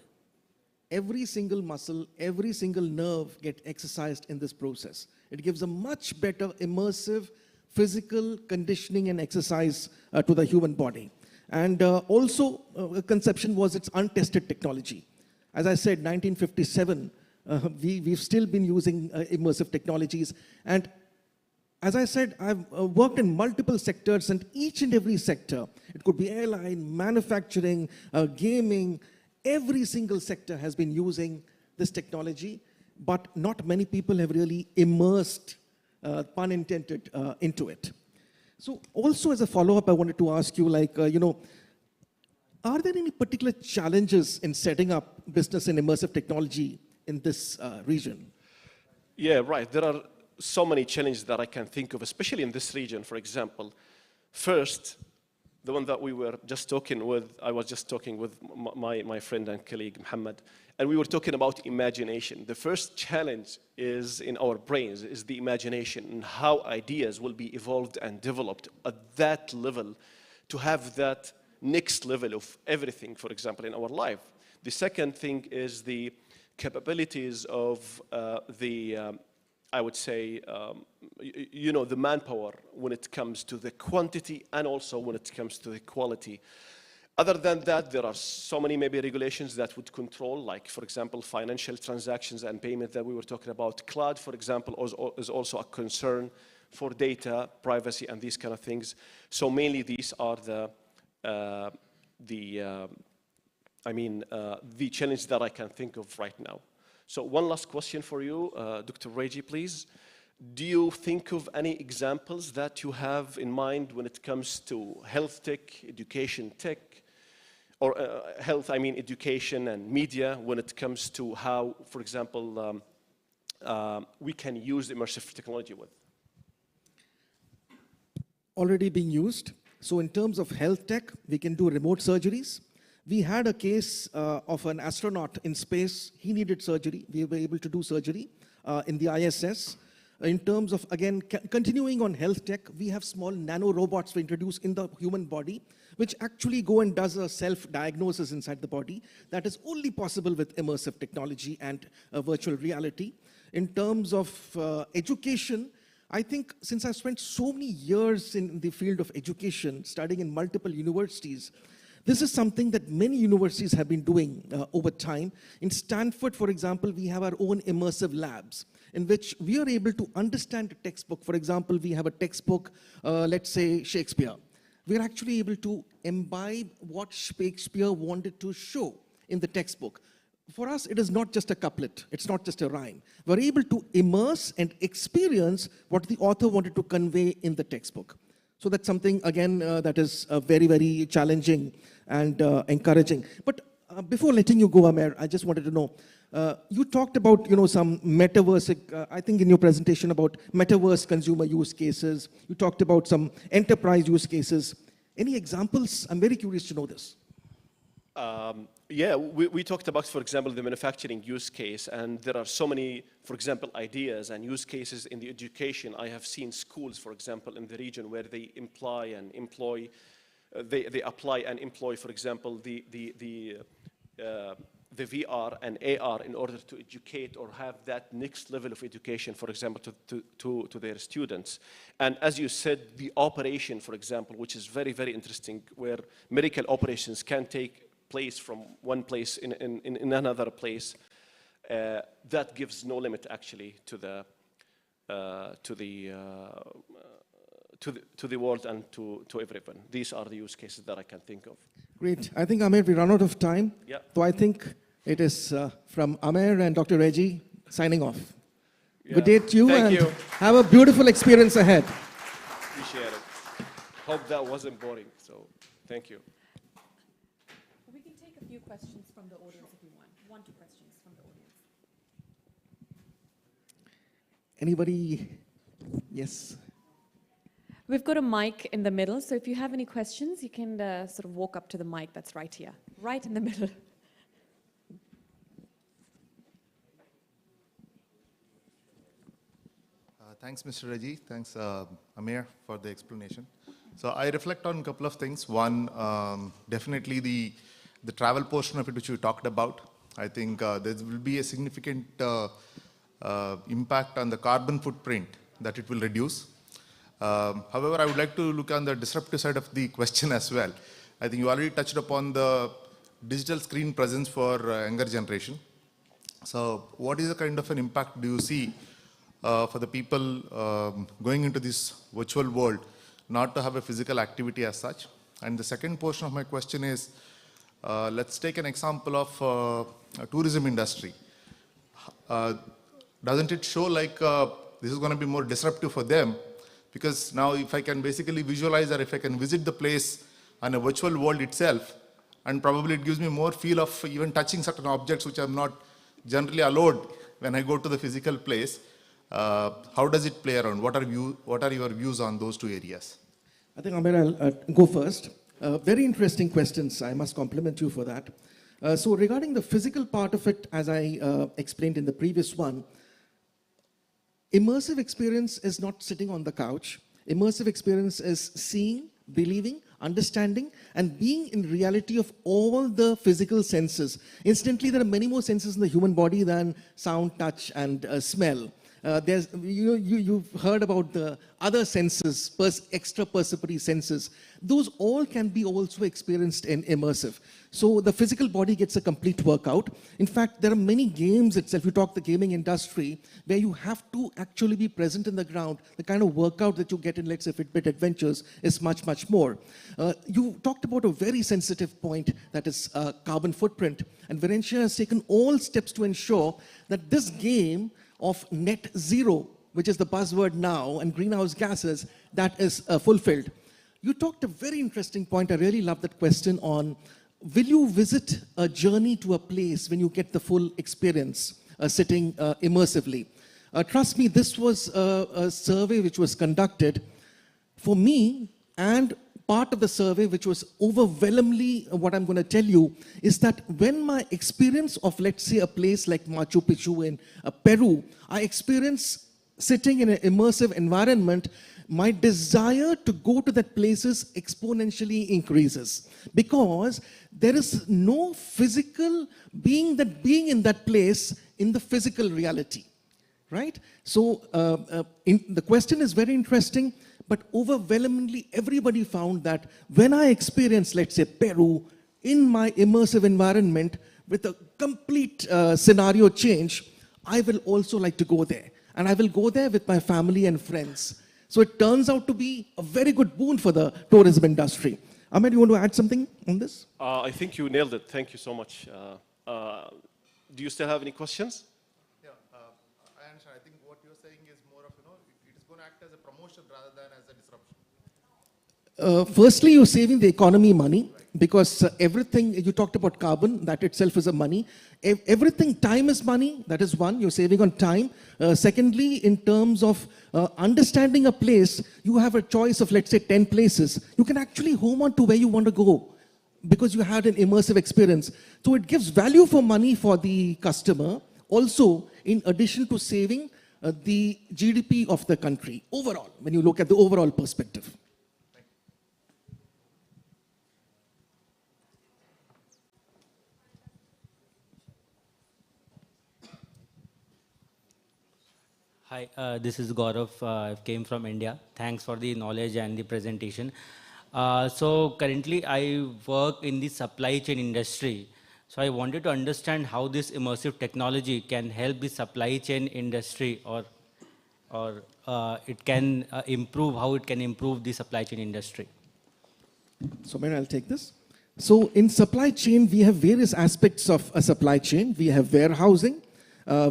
Every single muscle, every single nerve get exercised in this process. It gives a much better immersive physical conditioning and exercise to the human body. And also, a conception was it's untested technology. As I said, 1957, we've still been using immersive technologies. And as I said, I've worked in multiple sectors, and each and every sector, it could be airline, manufacturing, gaming, every single sector has been using this technology, but not many people have really immersed, pun intended, into it. So also as a follow-up, I wanted to ask you, are there any particular challenges in setting up business in immersive technology in this region? Yeah, right. There are so many challenges that I can think of, especially in this region, for example. First, the one that I was just talking with my friend and colleague, Muhammad, and we were talking about imagination. The first challenge is in our brains, is the imagination and how ideas will be evolved and developed at that level to have that next level of everything, for example, in our life. The second thing is the capabilities of I would say, the manpower when it comes to the quantity and also when it comes to the quality. Other than that, there are so many maybe regulations that would control, like, for example, financial transactions and payment that we were talking about. Cloud, for example, is also a concern for data, privacy, and these kind of things. So mainly these are the challenge that I can think of right now. So one last question for you, Dr. Reji, please. Do you think of any examples that you have in mind when it comes to health tech, education tech, or education and media, when it comes to how, for example, we can use immersive technology with? Already being used. So in terms of health tech, we can do remote surgeries. We had a case of an astronaut in space. He needed surgery. We were able to do surgery in the ISS. In terms of, again, continuing on health tech, we have small nano robots we introduce in the human body, which actually go and does a self-diagnosis inside the body. That is only possible with immersive technology and virtual reality. In terms of education, I think since I've spent so many years in the field of education, studying in multiple universities, this is something that many universities have been doing over time. In Stanford, for example, we have our own immersive labs in which we are able to understand a textbook. For example, we have a textbook, let's say Shakespeare. We're actually able to imbibe what Shakespeare wanted to show in the textbook. For us, it is not just a couplet. It's not just a rhyme. We're able to immerse and experience what the author wanted to convey in the textbook. So that's something, again, that is very, very challenging and encouraging. But before letting you go, Amer, I just wanted to know, you talked about, some metaverse, I think in your presentation about metaverse consumer use cases. You talked about some enterprise use cases. Any examples? I'm very curious to know this. Yeah, we talked about, for example, the manufacturing use case, and there are so many, for example, ideas and use cases in the education. I have seen schools, for example, in the region where they apply and employ, for example, the VR and AR in order to educate or have that next level of education, for example, to their students. And as you said, the operation, for example, which is very, very interesting, where medical operations can take place from one place in another place, that gives no limit actually to the world and to everyone. These are the use cases that I can think of. Great. I think, Amer, we run out of time. Yeah. So I think it is from Amer and Dr. Reji signing off. Yeah. Good day to you. Thank and you. Have a beautiful experience ahead. Appreciate it. Hope that wasn't boring. So thank you. We can take a few questions from the audience if you want. 1, 2 questions from the audience. Anybody? Yes. We've got a mic in the middle, so if you have any questions, you can sort of walk up to the mic that's right here, right in the middle. Thanks, Mr. Reji. Thanks, Amer, for the explanation. So I reflect on a couple of things. One, definitely the travel portion of it, which you talked about. I think there will be a significant impact on the carbon footprint that it will reduce. However, I would like to look on the disruptive side of the question as well. I think you already touched upon the digital screen presence for younger generation. So what is the kind of an impact do you see for the people going into this virtual world, not to have a physical activity as such? And the second portion of my question is, let's take an example of tourism industry. Doesn't it show like this is going to be more disruptive for them? Because now if I can basically visualize or if I can visit the place on a virtual world itself, and probably it gives me more feel of even touching certain objects which I'm not generally allowed when I go to the physical place. How does it play around? What are your views on those two areas? I think, Amer, I'll go first. Very interesting questions. I must compliment you for that. So regarding the physical part of it, as I explained in the previous one, immersive experience is not sitting on the couch. Immersive experience is seeing, believing, understanding, and being in reality of all the physical senses. Instantly, there are many more senses in the human body than sound, touch, and smell. You've heard about the other senses, extra perceptory senses. Those all can be also experienced in immersive. So the physical body gets a complete workout. In fact, there are many games itself. You talk the gaming industry, where you have to actually be present in the ground. The kind of workout that you get in, let's say, Fitbit Adventures is much, much more. You talked about a very sensitive point, that is carbon footprint. And Varencia has taken all steps to ensure that this game of net zero, which is the buzzword now, and greenhouse gases, that is fulfilled. You talked a very interesting point. I really love that question on, will you visit a journey to a place when you get the full experience sitting immersively? Trust me, this was a survey which was conducted for me, and part of the survey, which was overwhelmingly what I'm going to tell you, is that when my experience of, let's say, a place like Machu Picchu in Peru, I experience sitting in an immersive environment, my desire to go to that places exponentially increases, because there is no physical being in that place in the physical reality, right? So the question is very interesting, but overwhelmingly everybody found that when I experience, let's say, Peru in my immersive environment with a complete scenario change, I will also like to go there. And I will go there with my family and friends. So it turns out to be a very good boon for the tourism industry. Ahmed, you want to add something on this? I think you nailed it. Thank you so much. Do you still have any questions? Yeah, I understand. I think what you're saying is more of, it is going to act as a promotion rather than as a disruption. Firstly, you're saving the economy money, because everything, you talked about carbon, that itself is a money. Everything, time is money, that is one, you're saving on time. Secondly, in terms of understanding a place, you have a choice of, let's say, 10 places. You can actually home on to where you want to go, because you had an immersive experience. So it gives value for money for the customer, also in addition to saving the GDP of the country overall, when you look at the overall perspective. Hi, this is Gaurav. I came from India. Thanks for the knowledge and the presentation. So currently I work in the supply chain industry. So I wanted to understand how this immersive technology can help the supply chain industry, or it can improve, how it can improve the supply chain industry. So maybe I'll take this. So in supply chain, we have various aspects of a supply chain. We have warehousing,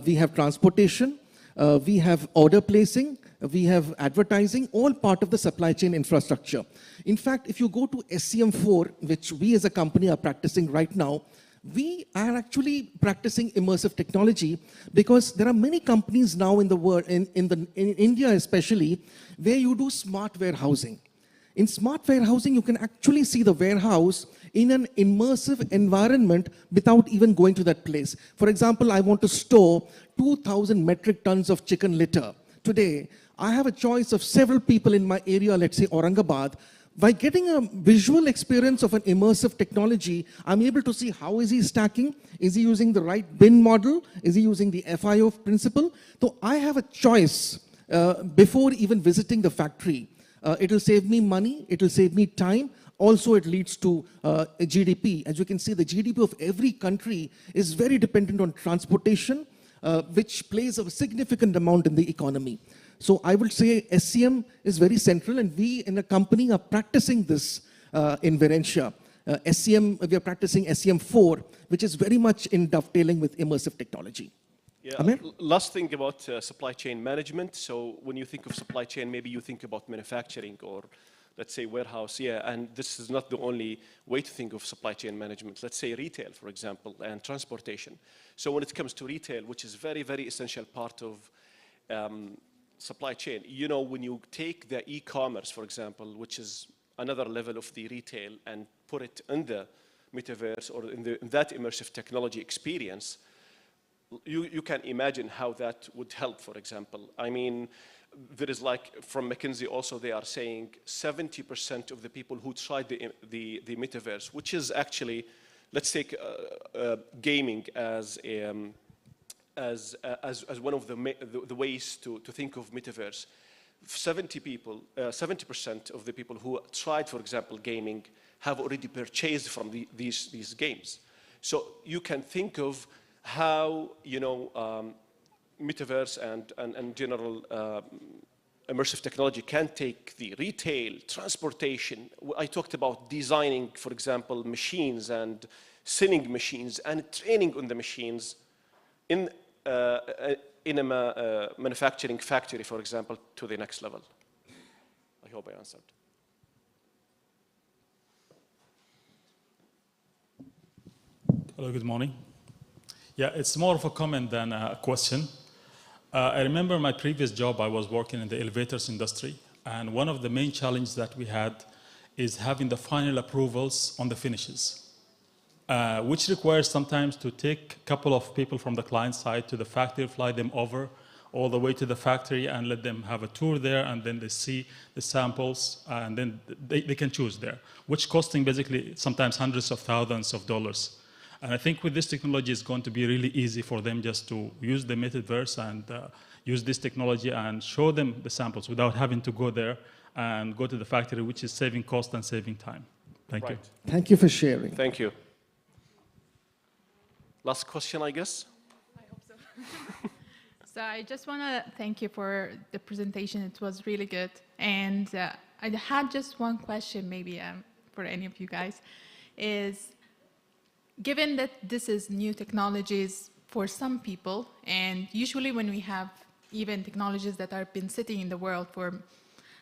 we have transportation, we have order placing, we have advertising, all part of the supply chain infrastructure. In fact, if you go to SCM4, which we as a company are practicing right now, we are actually practicing immersive technology, because there are many companies now in the world, in India especially, where you do smart warehousing. In smart warehousing, you can actually see the warehouse in an immersive environment without even going to that place. For example, I want to store 2,000 metric tons of chicken litter. Today, I have a choice of several people in my area, let's say Aurangabad. By getting a visual experience of an immersive technology, I'm able to see how is he stacking, is he using the right bin model, is he using the FIO principle. So I have a choice before even visiting the factory. It will save me money, it will save me time. Also, it leads to a GDP. As you can see, the GDP of every country is very dependent on transportation, which plays a significant amount in the economy. So I would say SCM is very central, and we in a company are practicing this in Varencia. We are practicing SCM4, which is very much in dovetailing with immersive technology. Yeah, Amir? last thing about supply chain management. So when you think of supply chain, maybe you think about manufacturing or, let's say, warehouse. Yeah, and this is not the only way to think of supply chain management. Let's say retail, for example, and transportation. So when it comes to retail, which is very, very essential part of supply chain, when you take the e-commerce, for example, which is another level of the retail, and put it in the metaverse or in that immersive technology experience, you can imagine how that would help, for example. I mean, there is from McKinsey also, they are saying 70% of the people who tried the metaverse, which is actually, let's take gaming as as one of the ways to think of metaverse. 70% of the people who tried, for example, gaming, have already purchased from these games. So you can think of how, metaverse and general immersive technology can take the retail, transportation. I talked about designing, for example, machines and selling machines and training on the machines in a manufacturing factory, for example, to the next level. I hope I answered. Hello, good morning. Yeah, it's more of a comment than a question. I remember my previous job, I was working in the elevators industry, and one of the main challenges that we had is having the final approvals on the finishes, which requires sometimes to take a couple of people from the client side to the factory, fly them over all the way to the factory and let them have a tour there, and then they see the samples, and then they can choose there, which costing basically sometimes hundreds of thousands of dollars. And I think with this technology, it's going to be really easy for them just to use the metaverse and use this technology and show them the samples without having to go there and go to the factory, which is saving cost and saving time. Thank you. Thank you for sharing. Thank you. Last question, I guess. I hope so. So I just want to thank you for the presentation. It was really good. And I had just one question, maybe for any of you guys, is given that this is new technologies for some people, and usually when we have even technologies that have been sitting in the world for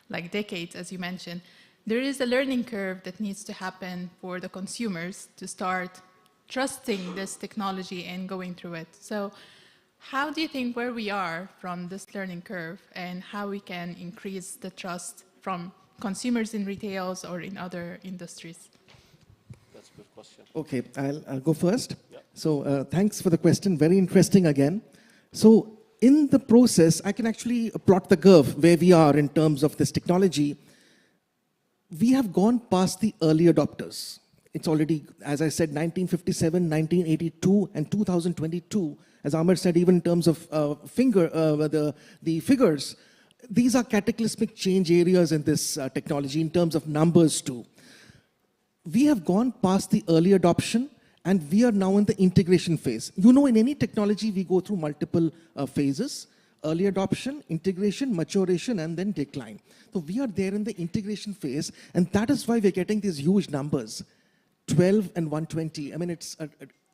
like decades, as you mentioned, there is a learning curve that needs to happen for the consumers to start trusting this technology and going through it. So how do you think where we are from this learning curve and how we can increase the trust from consumers in retails or in other industries? That's a good question. Okay, I'll go first. Yeah. So thanks for the question. Very interesting again. So in the process, I can actually plot the curve where we are in terms of this technology. We have gone past the early adopters. It's already, as I said, 1957, 1982, and 2022. As Amar said, even in terms of the figures, these are cataclysmic change areas in this technology in terms of numbers too. We have gone past the early adoption, and we are now in the integration phase. You know, in any technology, we go through multiple phases: early adoption, integration, maturation, and then decline. So we are there in the integration phase, and that is why we're getting these huge numbers, 12 and 120. I mean,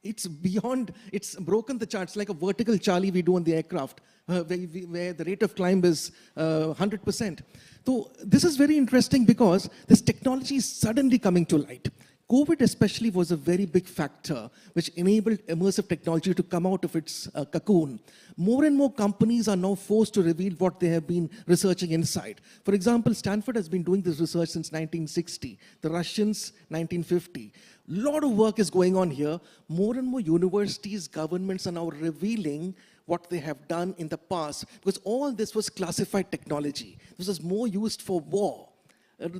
it's beyond, it's broken the charts, like a vertical Charlie we do on the aircraft, where the rate of climb is 100%. So this is very interesting because this technology is suddenly coming to light. COVID especially was a very big factor which enabled immersive technology to come out of its cocoon. More and more companies are now forced to reveal what they have been researching inside. For example, Stanford has been doing this research since 1960, the Russians 1950. A lot of work is going on here. More and more universities, governments are now revealing what they have done in the past, because all this was classified technology. This was more used for war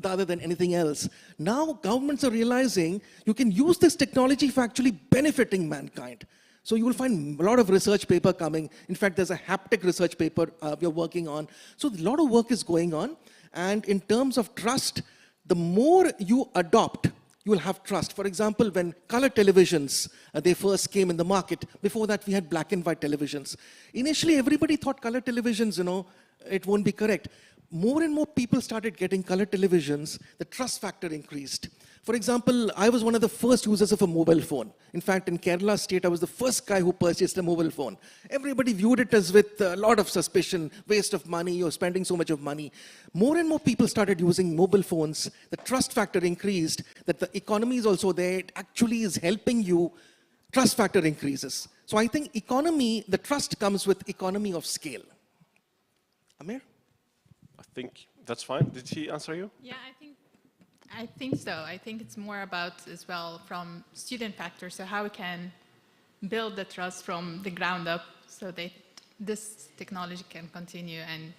rather than anything else. Now governments are realizing you can use this technology for actually benefiting mankind. So you will find a lot of research paper coming. In fact, there's a haptic research paper we're working on. So a lot of work is going on. And in terms of trust, the more you adopt, you will have trust. For example, when color televisions, they first came in the market, before that we had black and white televisions. Initially, everybody thought color televisions, it won't be correct. More and more people started getting color televisions, the trust factor increased. For example, I was one of the first users of a mobile phone. In fact, in Kerala state, I was the first guy who purchased a mobile phone. Everybody viewed it as with a lot of suspicion, waste of money, you're spending so much of money. More and more people started using mobile phones. The trust factor increased, that the economy is also there. It actually is helping you. Trust factor increases. So I think economy, the trust comes with economy of scale. Amir? I think that's fine. Did he answer you? Yeah, I think so. I think it's more about, as well, from student factors, so how we can build the trust from the ground up so that this technology can continue and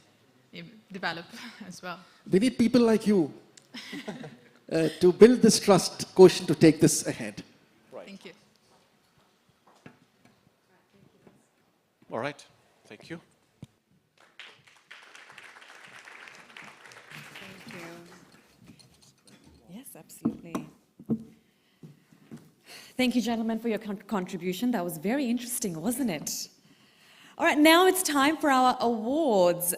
develop as well. We need people like you to build this trust quotient to take this ahead. Right. Thank you. All right, thank you. Thank you. Yes, absolutely. Thank you, gentlemen, for your contribution. That was very interesting, wasn't it? All right, now it's time for our awards.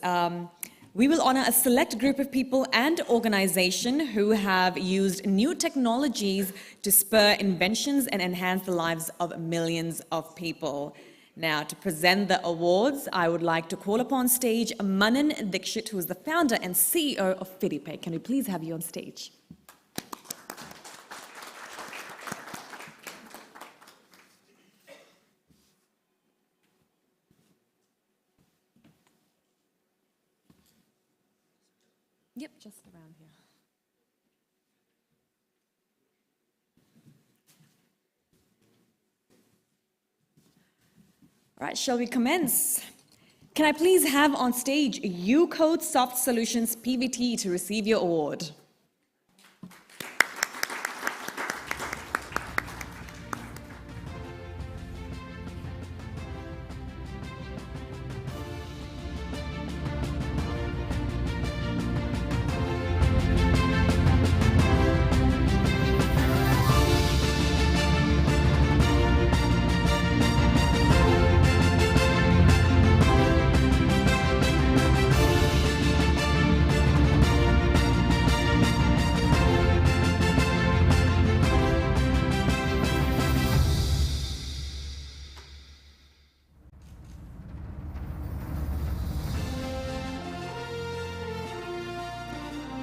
We will honor a select group of people and organization who have used new technologies to spur inventions and enhance the lives of millions of people. Now, to present the awards, I would like to call upon stage Manan Dixit, who is the founder and CEO of FidiPay. Can we please have you on stage? Yep, just around here. All right, shall we commence? Can I please have on stage UCode Soft Solutions PVT to receive your award?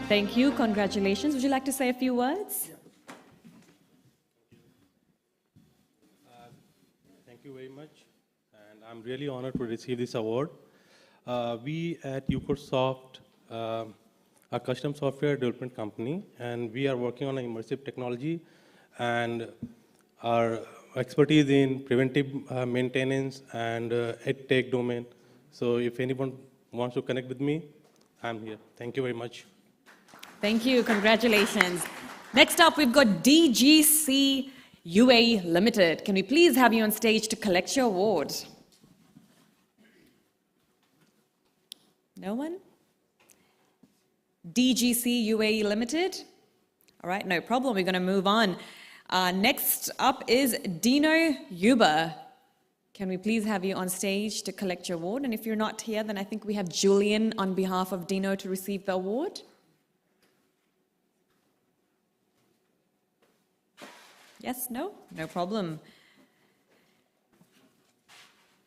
Thank you, congratulations. Would you like to say a few words? Thank you very much, and I'm really honored to receive this award. We at Ucosoft are a custom software development company, and we are working on an immersive technology, and our expertise in preventive maintenance and ed-tech domain. So if anyone wants to connect with me, I'm here. Thank you very much. Thank you, congratulations. Next up, we've got DGC UAE Limited. Can we please have you on stage to collect your award? No one? DGC UAE Limited? All right, no problem, we're gonna move on. Next up is Dino Uber. Can we please have you on stage to collect your award? And if you're not here, then I think we have Julian on behalf of Dino to receive the award. Yes, no? No problem.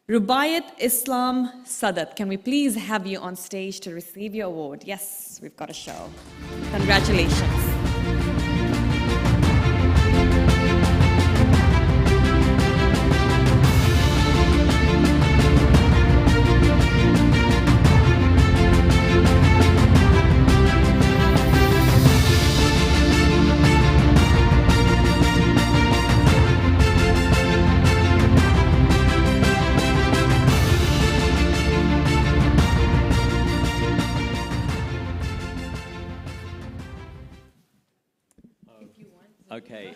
Rubayat Islam Sadat, can we please have you on stage to receive your award? Yes, we've got a show. Congratulations. Okay.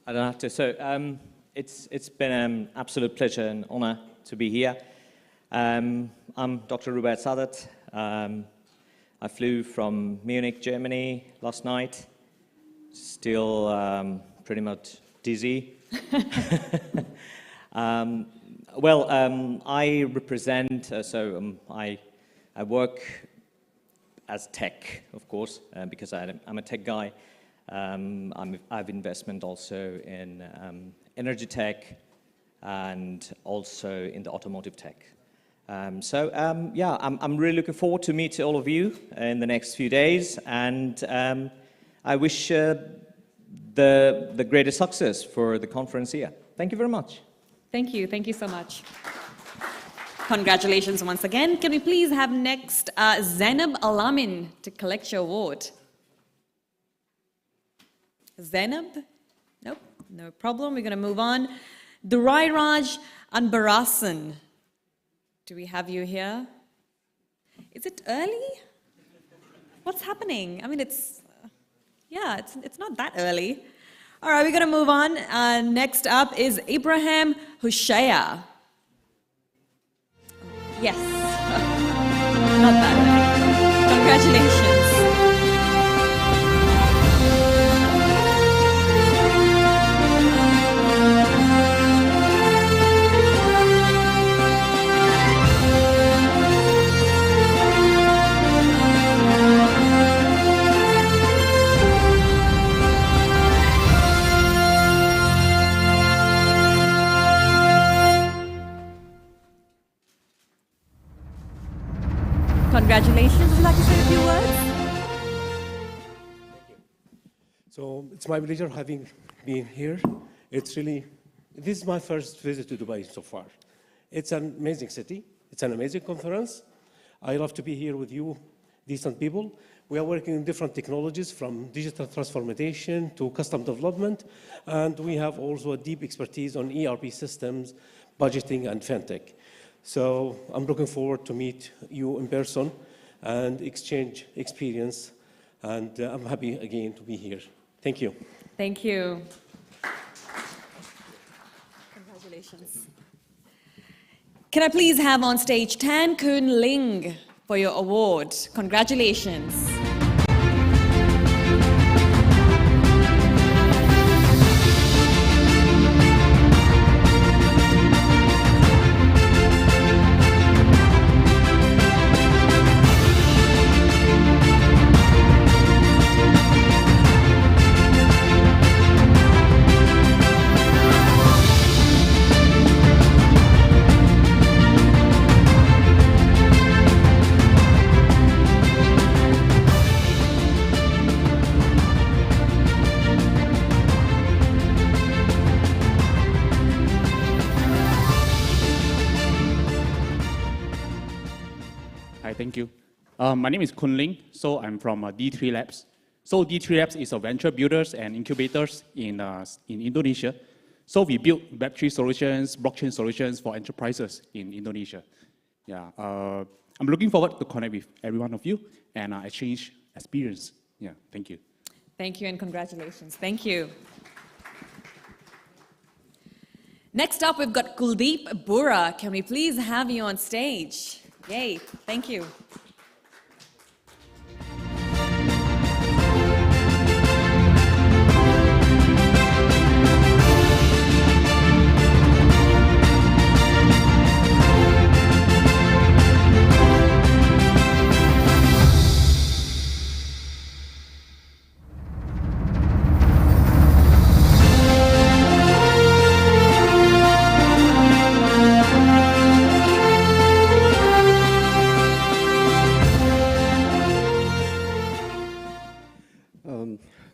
I don't have to. So it's been an absolute pleasure and honor to be here. I'm Dr. Rubayat Sadat. I flew from Munich, Germany last night. Still pretty much dizzy. I represent, I work as tech, of course, because I'm a tech guy. I have investment also in energy tech and also in the automotive tech. I'm really looking forward to meet all of you in the next few days, and I wish the greatest success for the conference here. Thank you very much. Thank you so much. Congratulations once again. Can we please have next Zainab Alamin to collect your award? Zainab? Nope, no problem. We're going to move on. Durairaj Anbarasan. Do we have you here? Is it early? What's happening? I mean, it's not that early. All right, we're going to move on. Next up is Ibrahim Hushaya. Yes. Not that early. Congratulations. Congratulations. Would you like to say a few words? So it's my pleasure having been here. This is my first visit to Dubai so far. It's an amazing city. It's an amazing conference. I love to be here with you, decent people. We are working in different technologies from digital transformation to custom development. And we have also a deep expertise on ERP systems, budgeting, and fintech. So I'm looking forward to meet you in person and exchange experience. And I'm happy again to be here. Thank you. Thank you. Congratulations. Can I please have on stage Tan Kun Ling for your award? Congratulations. Hi, thank you. My name is Kun Ling, so I'm from D3 Labs. So D3 Labs is a venture builders and incubators in Indonesia. So we build Web3 solutions, blockchain solutions for enterprises in Indonesia. Yeah, I'm looking forward to connect with every one of you and exchange experience. Yeah, thank you. Thank you and congratulations. Thank you. Next up, we've got Kuldeep Bura. Can we please have you on stage? Yay, thank you.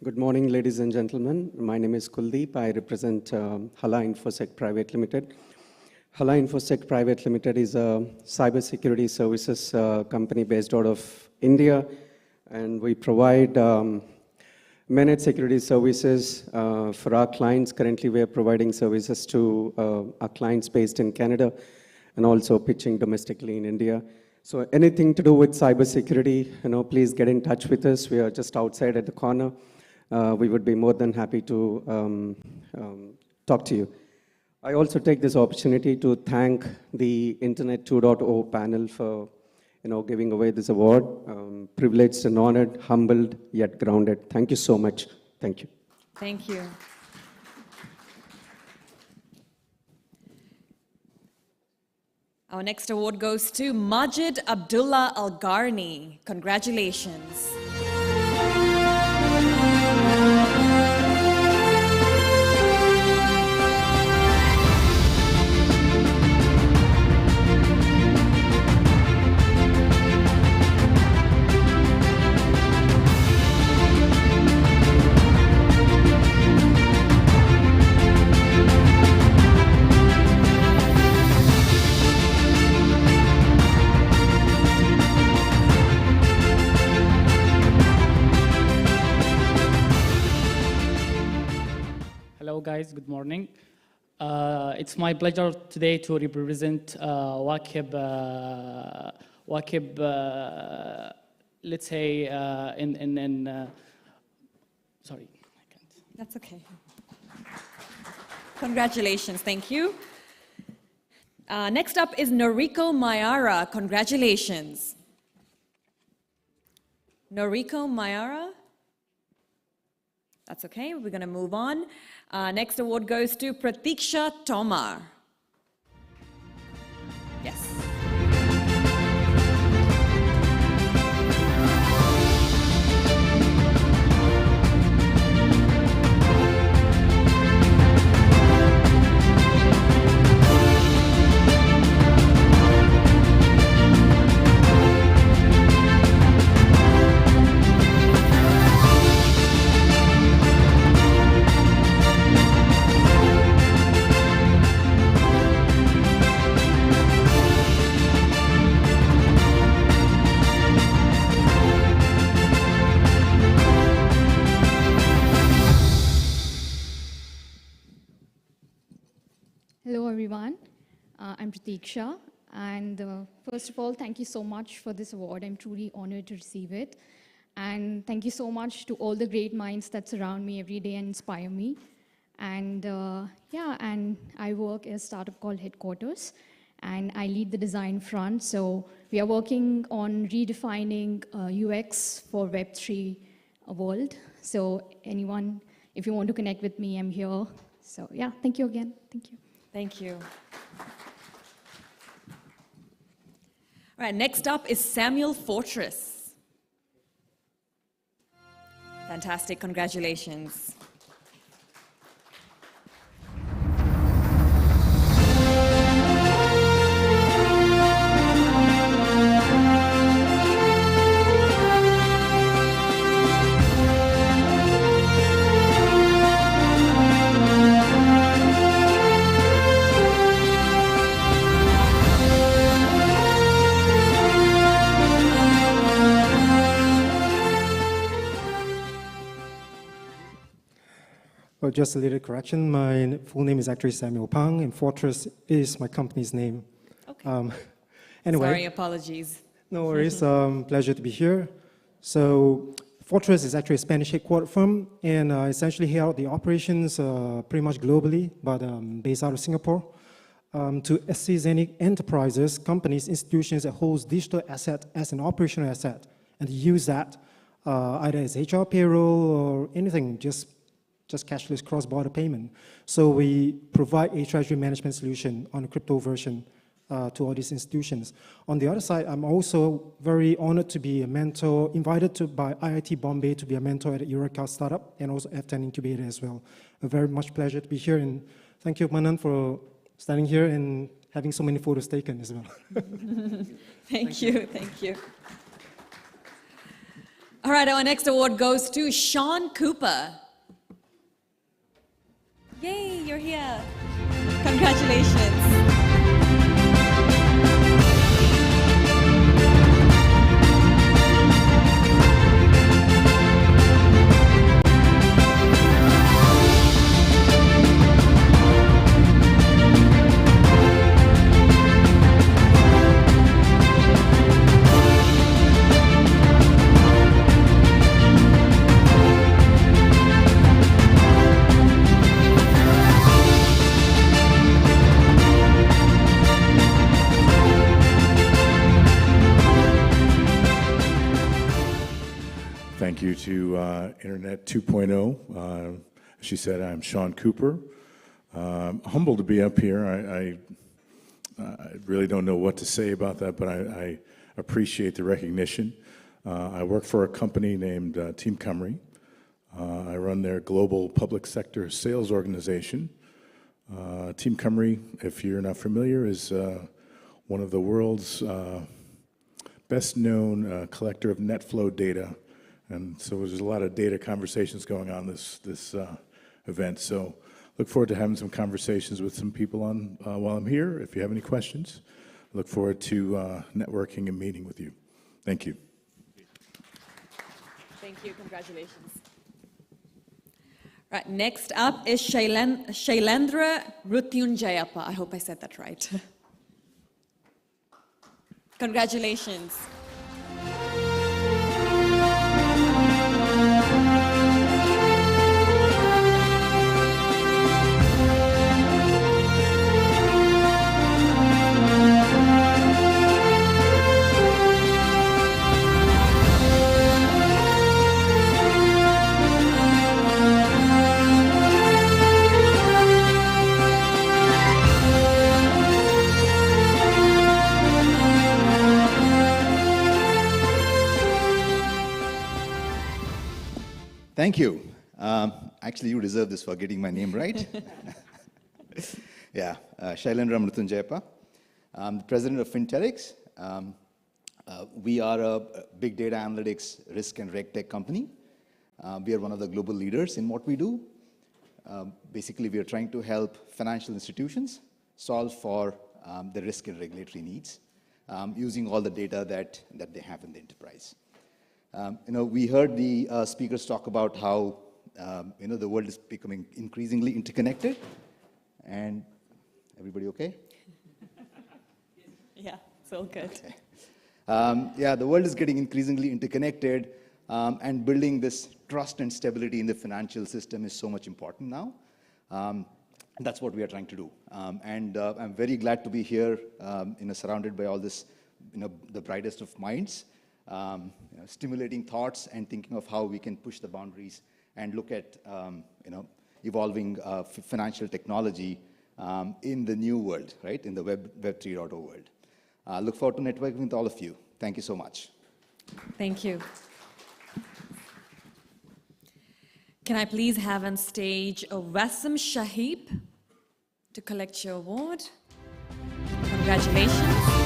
Good morning, ladies and gentlemen. My name is Kuldeep. I represent Hala Infosec Private Limited. Hala Infosec Private Limited is a cybersecurity services company based out of India, and we provide managed security services for our clients. Currently, we are providing services to our clients based in Canada and also pitching domestically in India. So anything to do with cybersecurity, please get in touch with us. We are just outside at the corner. We would be more than happy to talk to you. I also take this opportunity to thank the Internet 2.0 panel for giving away this award. Privileged and honored, humbled, yet grounded. Thank you so much. Thank you. Thank you. Our next award goes to Majid Abdullah Al-Garni. Congratulations. Hello guys, good morning. It's my pleasure today to represent Wakib, let's say, sorry, I can't. That's okay. Congratulations, thank you. Next up is Noriko Mayara. Congratulations. Noriko Mayara? That's okay, we're going to move on. Next award goes to Pratiksha Tomar. Yes. Hello, everyone. I'm Pratiksha. And first of all, thank you so much for this award. I'm truly honored to receive it. And thank you so much to all the great minds that surround me every day and inspire me. And yeah, and I work in a startup called Headquarters, and I lead the design front. So we are working on redefining UX for Web3 world. So anyone, if you want to connect with me, I'm here. So yeah, thank you again. Thank you. Thank you. All right, next up is Samuel Fortress. Fantastic, congratulations. Well, just a little correction. My full name is actually Samuel Pang, and Fortress is my company's name. Okay. Anyway. Sorry, apologies. No worries. Pleasure to be here. So, Fortress is actually a Spanish headquartered firm, and essentially here out the operations pretty much globally, but based out of Singapore, to assist any enterprises, companies, institutions that holds digital asset as an operational asset, and to use that either as HR payroll or anything, just cashless cross-border payment. So we provide a treasury management solution on a crypto version to all these institutions. On the other side, I'm also very honored to be a mentor, invited by IIT Bombay to be a mentor at the Eureka startup and also F10 incubator as well. A very much pleasure to be here, and thank you, Manan, for standing here and having so many photos taken as well. Thank you. All right, our next award goes to Sean Cooper. Yay, you're here. Congratulations. Thank you to Internet 2.0. As she said, I'm Sean Cooper. Humbled to be up here. I really don't know what to say about that, but I appreciate the recognition. I work for a company named Team Cymru. I run their global public sector sales organization. Team Cymru, if you're not familiar, is one of the world's best known collector of net flow data. And so there's a lot of data conversations going on this event. So look forward to having some conversations with some people while I'm here. If you have any questions, look forward to networking and meeting with you. Thank you. Thank you. Congratulations. Right, next up is Shailendra Rutyunjayappa. I hope I said that right. Congratulations. Thank you. Actually, you deserve this for getting my name right. Yeah, Shailendra Mrutunjayappa. I'm the president of Fintelix. We are a big data analytics, risk and reg tech company. We are one of the global leaders in what we do. Basically, we are trying to help financial institutions solve for the risk and regulatory needs using all the data that they have in the enterprise. We heard the speakers talk about how the world is becoming increasingly interconnected. And everybody okay? Yeah, it's all good. Okay. Yeah, the world is getting increasingly interconnected, and building this trust and stability in the financial system is so much important now. That's what we are trying to do. And I'm very glad to be here, surrounded by all this, the brightest of minds, stimulating thoughts and thinking of how we can push the boundaries and look at, evolving financial technology in the new world, right? In the Web 3.0 world. Look forward to networking with all of you. Thank you so much. Thank you. Can I please have on stage Wasim Shahib to collect your award? Congratulations.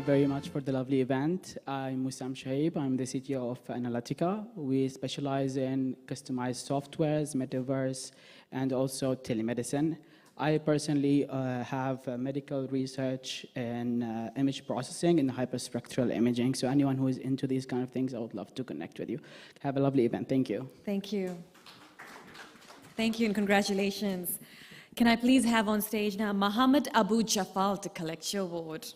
Very much for the lovely event. I'm Wasim Shahib. I'm the CTO of Analytica. We specialize in customized softwares, Metaverse, and also telemedicine. I personally have medical research and image processing and hyperspectral imaging. So anyone who is into these kind of things, I would love to connect with you. Have a lovely event. Thank you. Thank you. Thank you and congratulations. Can I please have on stage now Mohammed Abu Jafal to collect your award?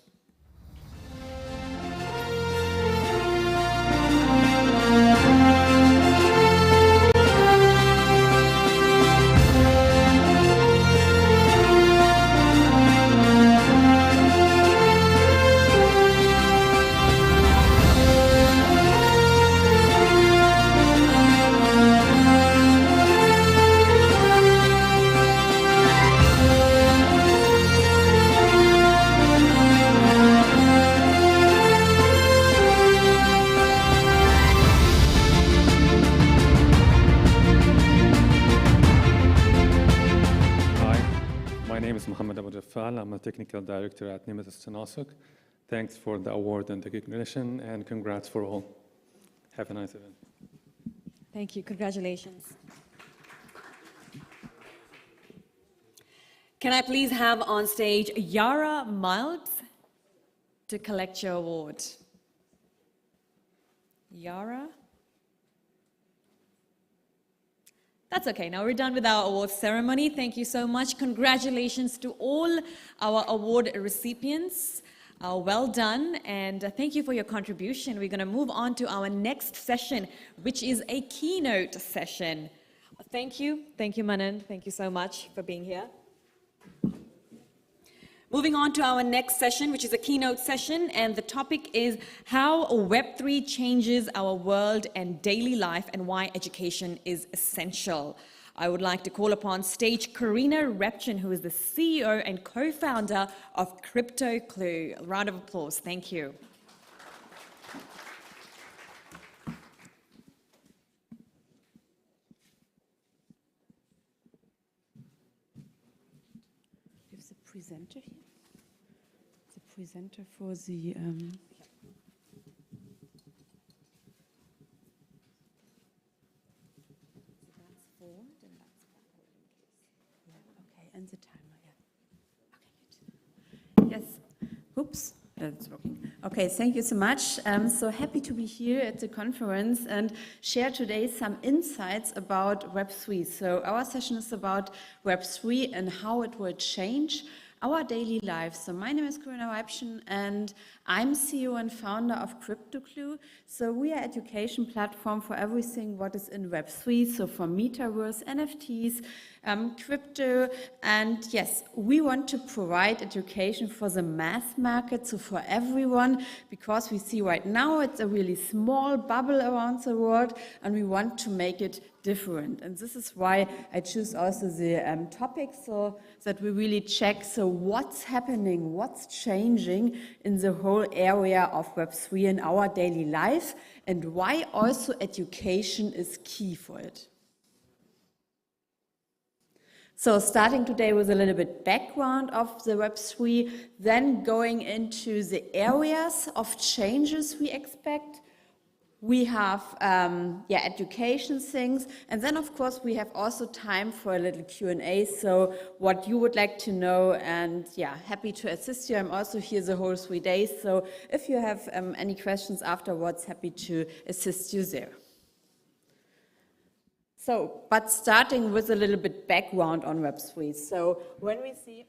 I'm a technical director at Metaverse. Thanks for the award and the recognition, and congrats for all. Have a nice event. Thank you. Congratulations. Can I please have on stage Yara Miles to collect your award? Yara? That's okay. Now we're done with our awards ceremony. Thank you so much. Congratulations to all our award recipients. Well done, and thank you for your contribution. We're going to move on to our next session, which is a keynote session. Thank you. Thank you, Manan. Thank you so much for being here. Moving on to our next session, which is a keynote session, and the topic is how Web3 changes our world and daily life and why education is essential. I would like to call upon stage Karina Repchin, who is the CEO and co-founder of Crypto Clue. A round of applause. Thank you. There's a presenter here. The presenter for the and the timer, yeah. Okay, good. Yes. Oops, it's working. Okay, thank you so much. I'm so happy to be here at the conference and share today some insights about Web3. So our session is about Web3 and how it will change our daily lives. So my name is Corinna Weibchen, and I'm CEO and founder of CryptoClue. So we are an education platform for everything what is in Web3, so from Metaverse, NFTs, crypto, and yes, we want to provide education for the mass market, so for everyone, because we see right now it's a really small bubble around the world, and we want to make it different. And this is why I choose also the topic, so that we really check, so what's happening, what's changing in the whole area of Web3 in our daily life, and why also education is key for it. So starting today with a little bit background of the Web3, then going into the areas of changes we expect. We have education things, and then of course we have also time for a little Q&A, so what you would like to know, and happy to assist you. I'm also here the whole 3 days, so if you have any questions afterwards, happy to assist you there. So, but starting with a little bit background on Web3. So when we see,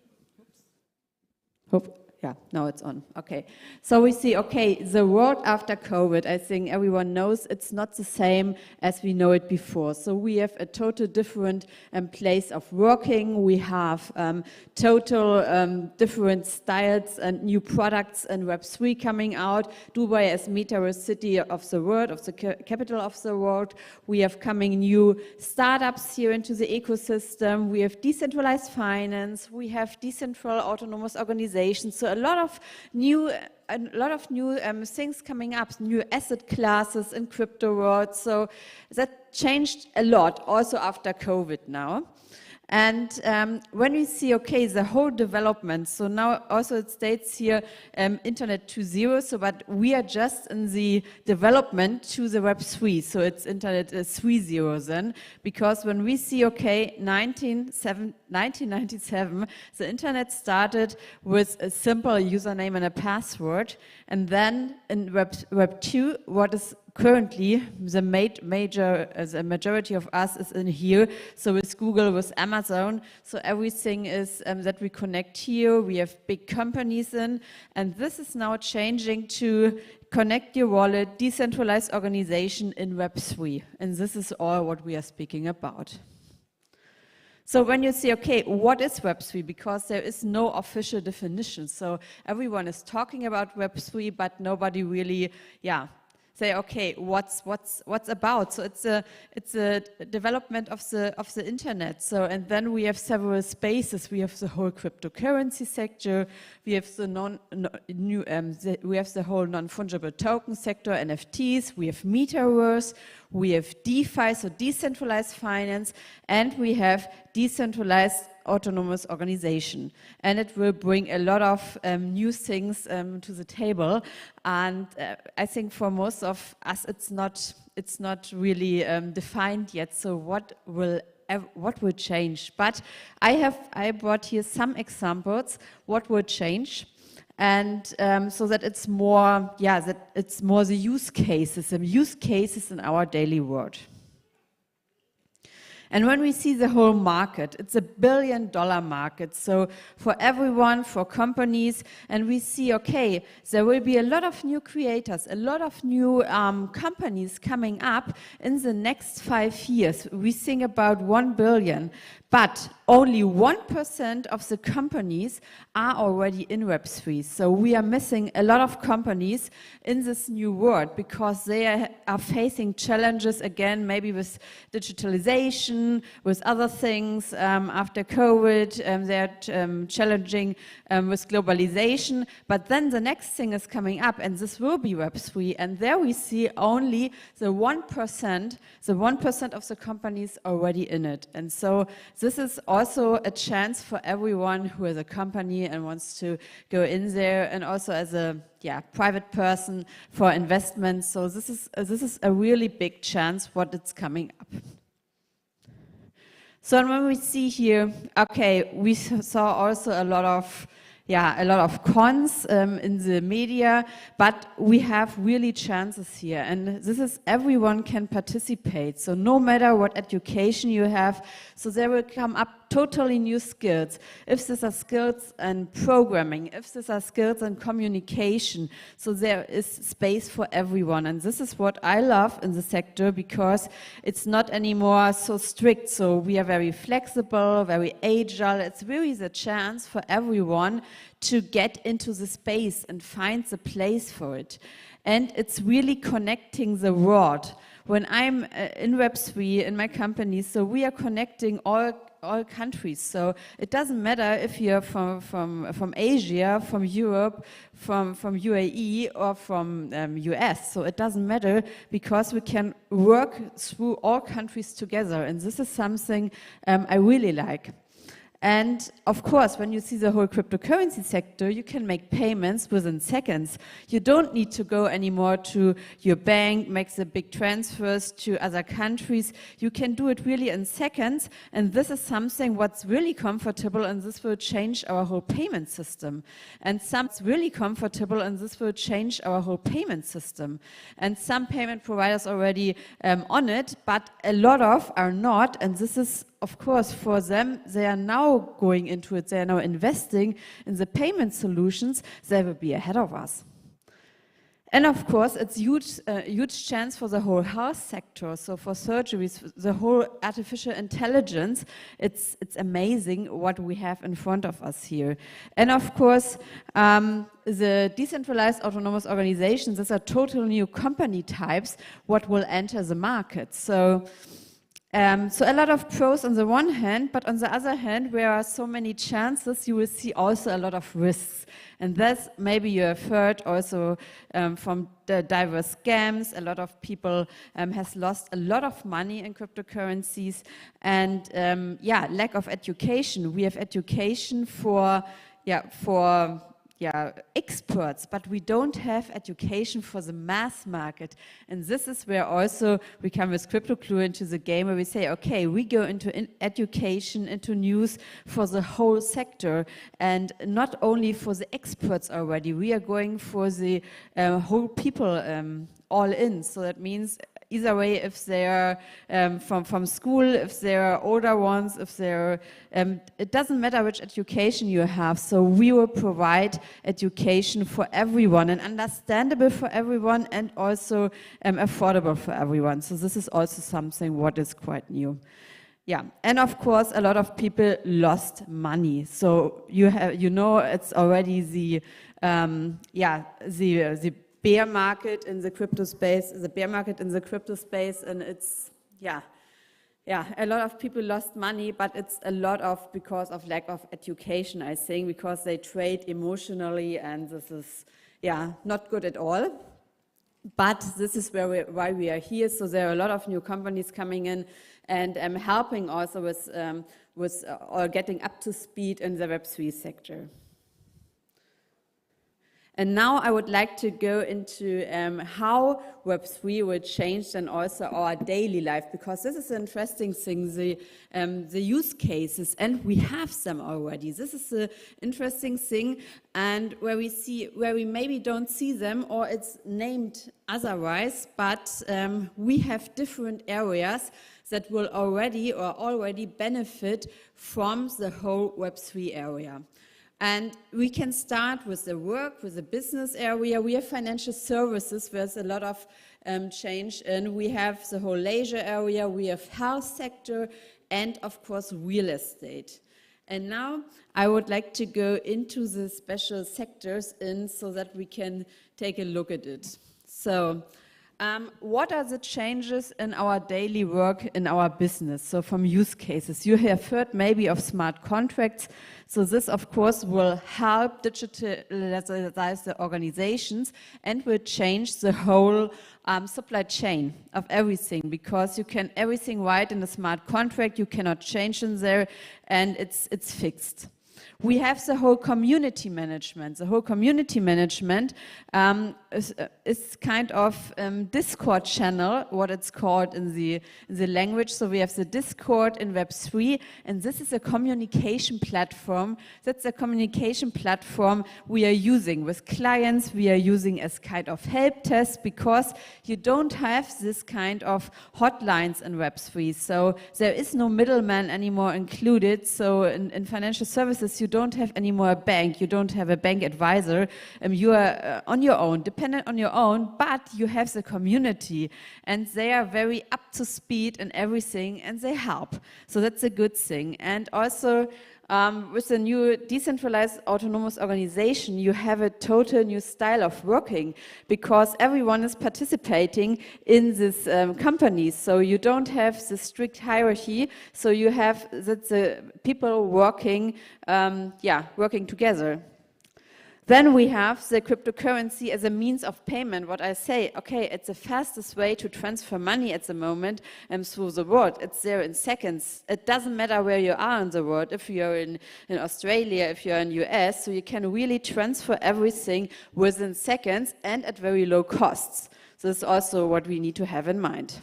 now it's on. Okay. So we see, the world after COVID, I think everyone knows it's not the same as we know it before. So we have a total different place of working. We have total different styles and new products and Web3 coming out. Dubai as Metaverse city of the world, of the capital of the world. We have coming new startups here into the ecosystem. We have decentralized finance. We have decentralized autonomous organizations. So a lot of new things coming up, new asset classes in crypto world. So that changed a lot also after COVID now. And when we see, the whole development, so now also it states here Internet 2.0, so but we are just in the development to the Web 3, so it's Internet 3.0 then, because when we see, 1997, the Internet started with a simple username and a password, and then in Web 2, what is currently the majority of us is in here, so with Google, with Amazon, so everything is that we connect here, we have big companies in, and this is now changing to connect your wallet, decentralized organization in Web 3, and this is all what we are speaking about. So when you see, what is Web3? Because there is no official definition, so everyone is talking about Web3, but nobody really, say, what's about? So it's a development of the internet. So and then we have several spaces. We have the whole cryptocurrency sector. We have the whole non-fungible token sector, NFTs. We have Metaverse. We have DeFi, so decentralized finance, and we have decentralized autonomous organization, and it will bring a lot of new things to the table. And I think for most of us, it's not really defined yet. So what will change? But I brought here some examples what will change. And so that it's more, the use cases in our daily world. And when we see the whole market, it's $1 billion market. So for everyone, for companies, and we see, there will be a lot of new creators, a lot of new companies coming up in the next 5 years. We think about 1 billion. But only 1% of the companies are already in Web3. So we are missing a lot of companies in this new world because they are facing challenges again, maybe with digitalization, with other things after COVID. They're challenging with globalization. But then the next thing is coming up, and this will be Web3. And there we see only the 1% of the companies already in it. And so this is also a chance for everyone who has a company and wants to go in there, and also as a private person for investments. So this is a really big chance what it's coming up. So when we see here, we saw also a lot of a lot of cons in the media, but we have really chances here. And this is everyone can participate. So no matter what education you have, so there will come up totally new skills. If these are skills in programming, if these are skills in communication, so there is space for everyone. And this is what I love in the sector, because it's not anymore so strict. So we are very flexible, very agile. It's really the chance for everyone to get into the space and find the place for it. And it's really connecting the world. When I'm in Web3 in my company, so we are connecting all countries. So it doesn't matter if you're from Asia, from Europe, from UAE, or from US. So it doesn't matter, because we can work through all countries together. And this is something I really like. And of course, when you see the whole cryptocurrency sector, you can make payments within seconds. You don't need to go anymore to your bank, make the big transfers to other countries. You can do it really in seconds. And this is something what's really comfortable, and this will change our whole payment system. And some's really comfortable, and this will change our whole payment system. And some payment providers already on it, but a lot of are not. And this is, of course, for them, they are now going into it, they are now investing in the payment solutions, they will be ahead of us. And of course, it's huge chance for the whole health sector. So for surgeries, the whole artificial intelligence, it's amazing what we have in front of us here. And of course, the decentralized autonomous organizations, these are total new company types, what will enter the market. So a lot of pros on the one hand, but on the other hand, where are so many chances, you will see also a lot of risks. And that's, maybe you have heard also from the diverse scams. A lot of people has lost a lot of money in cryptocurrencies. And lack of education. We have education for experts, but we don't have education for the mass market. And this is where also we come with CryptoClue into the game, where we say, okay, we go into education, into news for the whole sector, and not only for the experts already. We are going for the whole people all in. So that means either way, if they're from school, if they're older ones, if they're, it doesn't matter which education you have. So we will provide education for everyone, and understandable for everyone, and also affordable for everyone. So this is also something what is quite new. Yeah, and of course, a lot of people lost money. So you know, it's already the bear market in the crypto space, and it's, a lot of people lost money, but it's a lot of because of lack of education, I think, because they trade emotionally, and this is, not good at all. But this is why we are here. So there are a lot of new companies coming in, and helping also with getting up to speed in the Web3 sector. And now I would like to go into how Web3 will change then also our daily life, because this is an interesting thing, the use cases, and we have them already. This is an interesting thing, and where we maybe don't see them, or it's named otherwise, but we have different areas that will already benefit from the whole Web3 area. And we can start with the work, with the business area. We have financial services, where there's a lot of change, and we have the whole leisure area, we have health sector, and of course real estate. And now I would like to go into the special sectors so that we can take a look at it. So what are the changes in our daily work, in our business? So from use cases, you have heard maybe of smart contracts. So this, of course, will help digitalize the organizations and will change the whole supply chain of everything, because you can everything write in a smart contract, you cannot change in there, and it's fixed. We have the whole community management. The whole community management is kind of Discord channel, what it's called in the language. So we have the Discord in Web3, and this is a communication platform. That's a communication platform we are using with clients. We are using as kind of help desk because you don't have this kind of hotlines in Web3. So there is no middleman anymore included. So in financial services, you don't have anymore a bank. You don't have a bank advisor. You are on your own, dependent on your own, but you have the community, and they are very up to speed in everything, and they help. So that's a good thing. And also, with the new decentralized autonomous organization, you have a total new style of working because everyone is participating in this company. So you don't have the strict hierarchy. So you have the people working, working together. Then we have the cryptocurrency as a means of payment. What I say, okay, it's the fastest way to transfer money at the moment through the world. It's there in seconds. It doesn't matter where you are in the world, if you're in Australia, if you're in US, so you can really transfer everything within seconds and at very low costs. So this is also what we need to have in mind.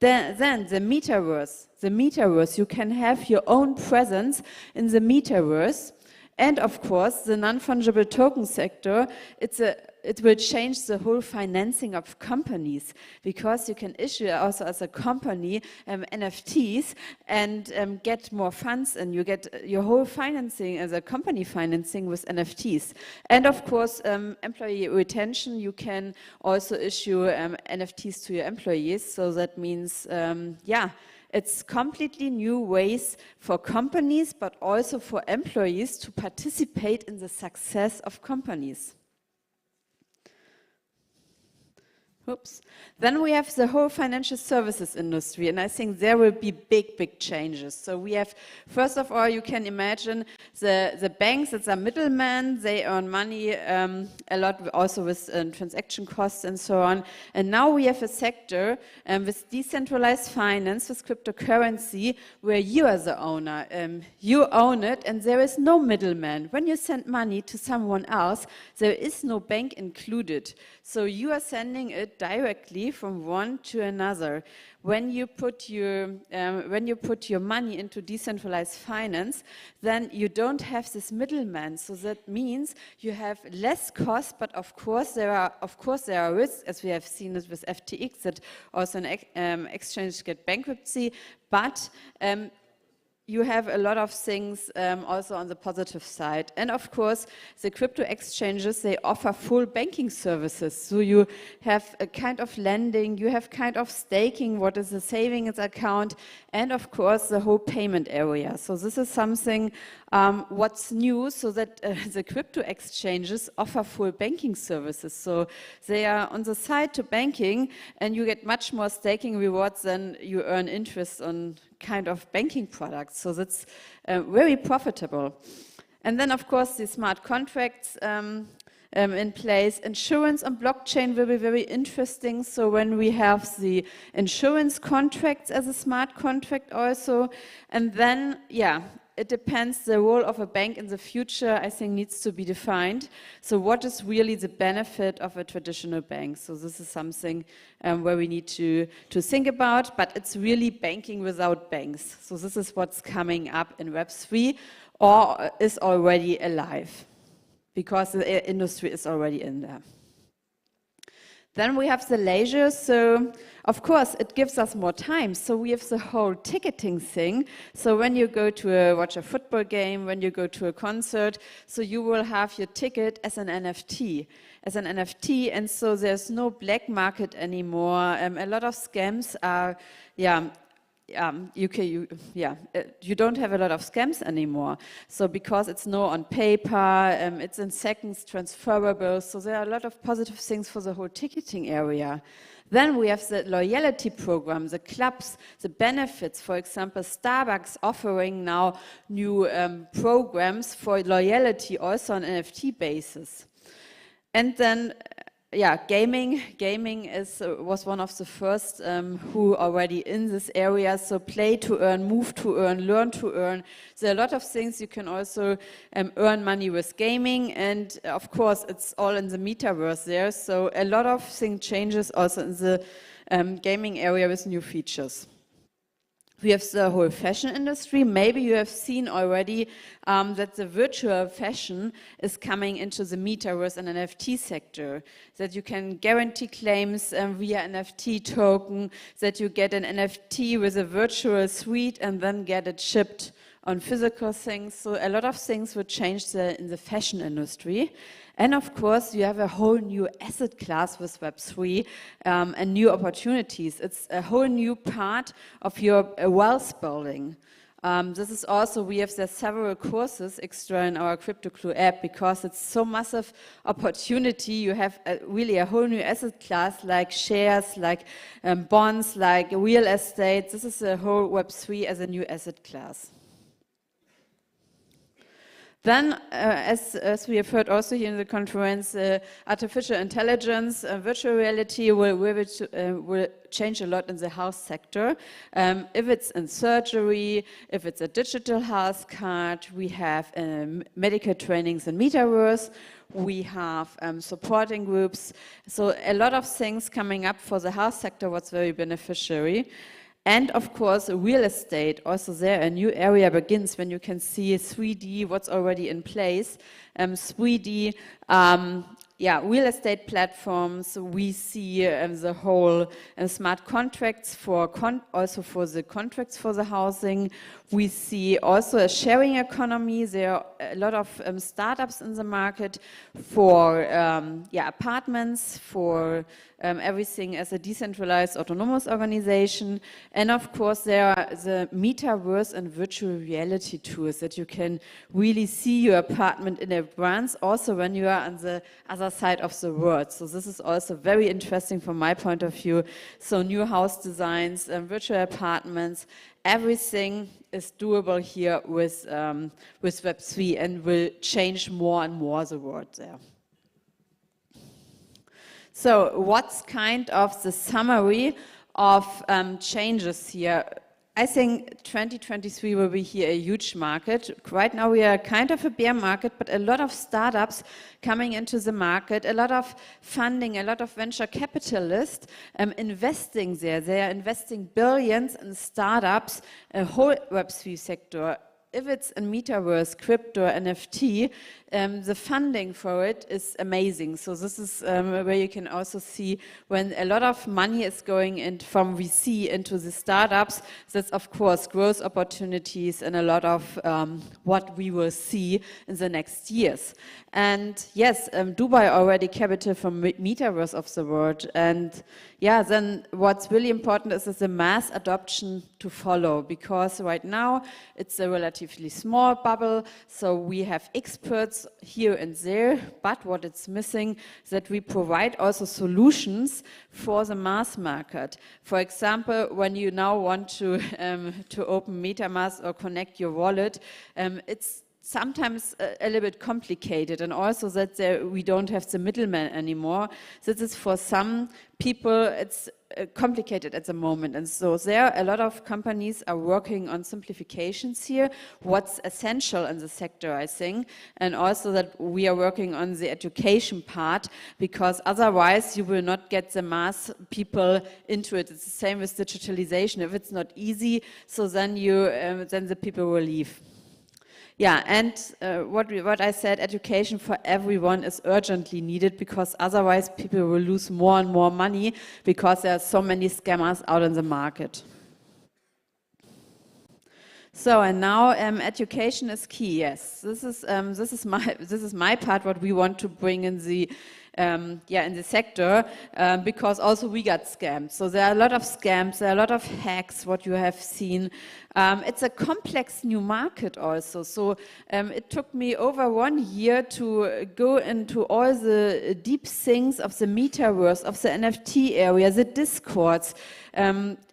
Then the Metaverse. The Metaverse, you can have your own presence in the Metaverse. And of course, the non-fungible token sector, it will change the whole financing of companies because you can issue also as a company NFTs and get more funds, and you get your whole financing as a company financing with NFTs. And of course, employee retention, you can also issue NFTs to your employees. So that means, it's completely new ways for companies, but also for employees to participate in the success of companies. Oops. Then we have the whole financial services industry, and I think there will be big changes. So we have, first of all, you can imagine the banks, it's a middleman, they earn money a lot also with transaction costs and so on. And now we have a sector with decentralized finance, with cryptocurrency, where you are the owner. You own it, and there is no middleman. When you send money to someone else, there is no bank included. So you are sending it directly from one to another. When you put your money into decentralized finance, then you don't have this middleman. So that means you have less cost, but of course there are risks, as we have seen it with FTX, that also an exchange get bankruptcy. But you have a lot of things also on the positive side. And of course, the crypto exchanges, they offer full banking services. So you have a kind of lending, you have kind of staking, what is a savings account, and of course, the whole payment area. So this is something what's new, so that the crypto exchanges offer full banking services. So they are on the side to banking, and you get much more staking rewards than you earn interest on kind of banking products. So that's very profitable. And then, of course, the smart contracts in place. Insurance on blockchain will be very interesting. So when we have the insurance contracts as a smart contract also, and then, it depends, the role of a bank in the future, I think, needs to be defined. So what is really the benefit of a traditional bank? So this is something where we need to think about, but it's really banking without banks. So this is what's coming up in Web3 or is already alive because the industry is already in there. Then we have the leisure, so of course it gives us more time. So we have the whole ticketing thing. So when you go to watch a football game, when you go to a concert, so you will have your ticket as an NFT. And so there's no black market anymore. A lot of scams are, you don't have a lot of scams anymore. So because it's no on paper, it's in seconds transferable. So there are a lot of positive things for the whole ticketing area. Then we have the loyalty program, the clubs, the benefits. For example, Starbucks offering now new programs for loyalty also on NFT basis. And then yeah, gaming was one of the first who already in this area. So play to earn, move to earn, learn to earn. There are a lot of things you can also earn money with gaming, and of course it's all in the metaverse there. So a lot of things changes also in the gaming area with new features. We have the whole fashion industry. Maybe you have seen already that the virtual fashion is coming into the metaverse and NFT sector, that you can guarantee claims via NFT token, that you get an NFT with a virtual suite and then get it shipped on physical things. So a lot of things will change in the fashion industry. And of course, you have a whole new asset class with Web3 and new opportunities. It's a whole new part of your wealth building. This is also, we have several courses extra in our CryptoClue app because it's so massive opportunity. You have really a whole new asset class like shares, like bonds, like real estate. This is a whole Web3 as a new asset class. Then, as we have heard also here in the conference, artificial intelligence, virtual reality will change a lot in the health sector. If it's in surgery, if it's a digital health card, we have medical trainings in Metaverse, we have supporting groups. So a lot of things coming up for the health sector, what's very beneficiary. And of course, real estate, also there a new area begins when you can see 3D, what's already in place. 3D, real estate platforms, we see the whole smart contracts also for the contracts for the housing. We see also a sharing economy. There are a lot of startups in the market for apartments, for everything as a decentralized autonomous organization. And of course, there are the metaverse and virtual reality tools that you can really see your apartment in advance, also when you are on the other side of the world. So this is also very interesting from my point of view. So new house designs, virtual apartments, everything is doable here with Web3 and will change more and more the world there. So what's kind of the summary of changes here? I think 2023 will be here a huge market. Right now we are kind of a bear market, but a lot of startups coming into the market, a lot of funding, a lot of venture capitalists investing there. They are investing billions in startups, a whole Web3 sector. If it's in Metaverse, crypto, NFT, the funding for it is amazing. So this is where you can also see when a lot of money is going in from VC into the startups, that's of course growth opportunities and a lot of what we will see in the next years. And yes, Dubai already capital from Metaverse of the world. And yeah, then what's really important is the mass adoption to follow, because right now it's a relatively small bubble. So we have experts here and there, but what it's missing is that we provide also solutions for the mass market. For example, when you now want to open MetaMask or connect your wallet, it's sometimes a little bit complicated, and also that we don't have the middleman anymore. This is for some people, it's complicated at the moment, and so there a lot of companies are working on simplifications here, what's essential in the sector, I think, and also that we are working on the education part, because otherwise you will not get the mass people into it. It's the same with digitalization. If it's not easy, so then then the people will leave. Yeah, and what I said, education for everyone is urgently needed, because otherwise people will lose more and more money because there are so many scammers out in the market. So, and now education is key. Yes, this is my part. What we want to bring in the in the sector, because also we got scammed. So there are a lot of scams, there are a lot of hacks, what you have seen. It's a complex new market also. So it took me over 1 year to go into all the deep things of the metaverse, of the NFT area, the discords.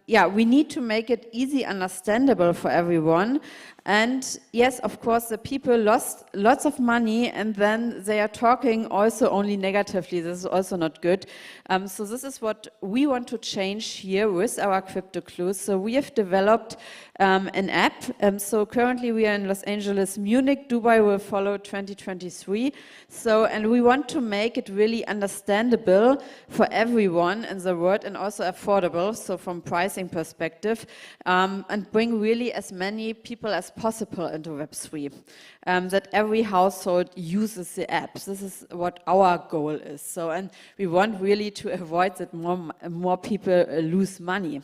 Yeah, we need to make it easy understandable for everyone. And yes, of course, the people lost lots of money, and then they are talking also only negatively. This is also not good. So this is what we want to change here with our crypto clues. So we have developed an app. So currently we are in Los Angeles, Munich, Dubai will follow 2023. So, and we want to make it really understandable for everyone in the world and also affordable. So from pricing perspective, and bring really as many people as possible into Web3, that every household uses the apps. This is what our goal is. So, and we want really to avoid that more people lose money.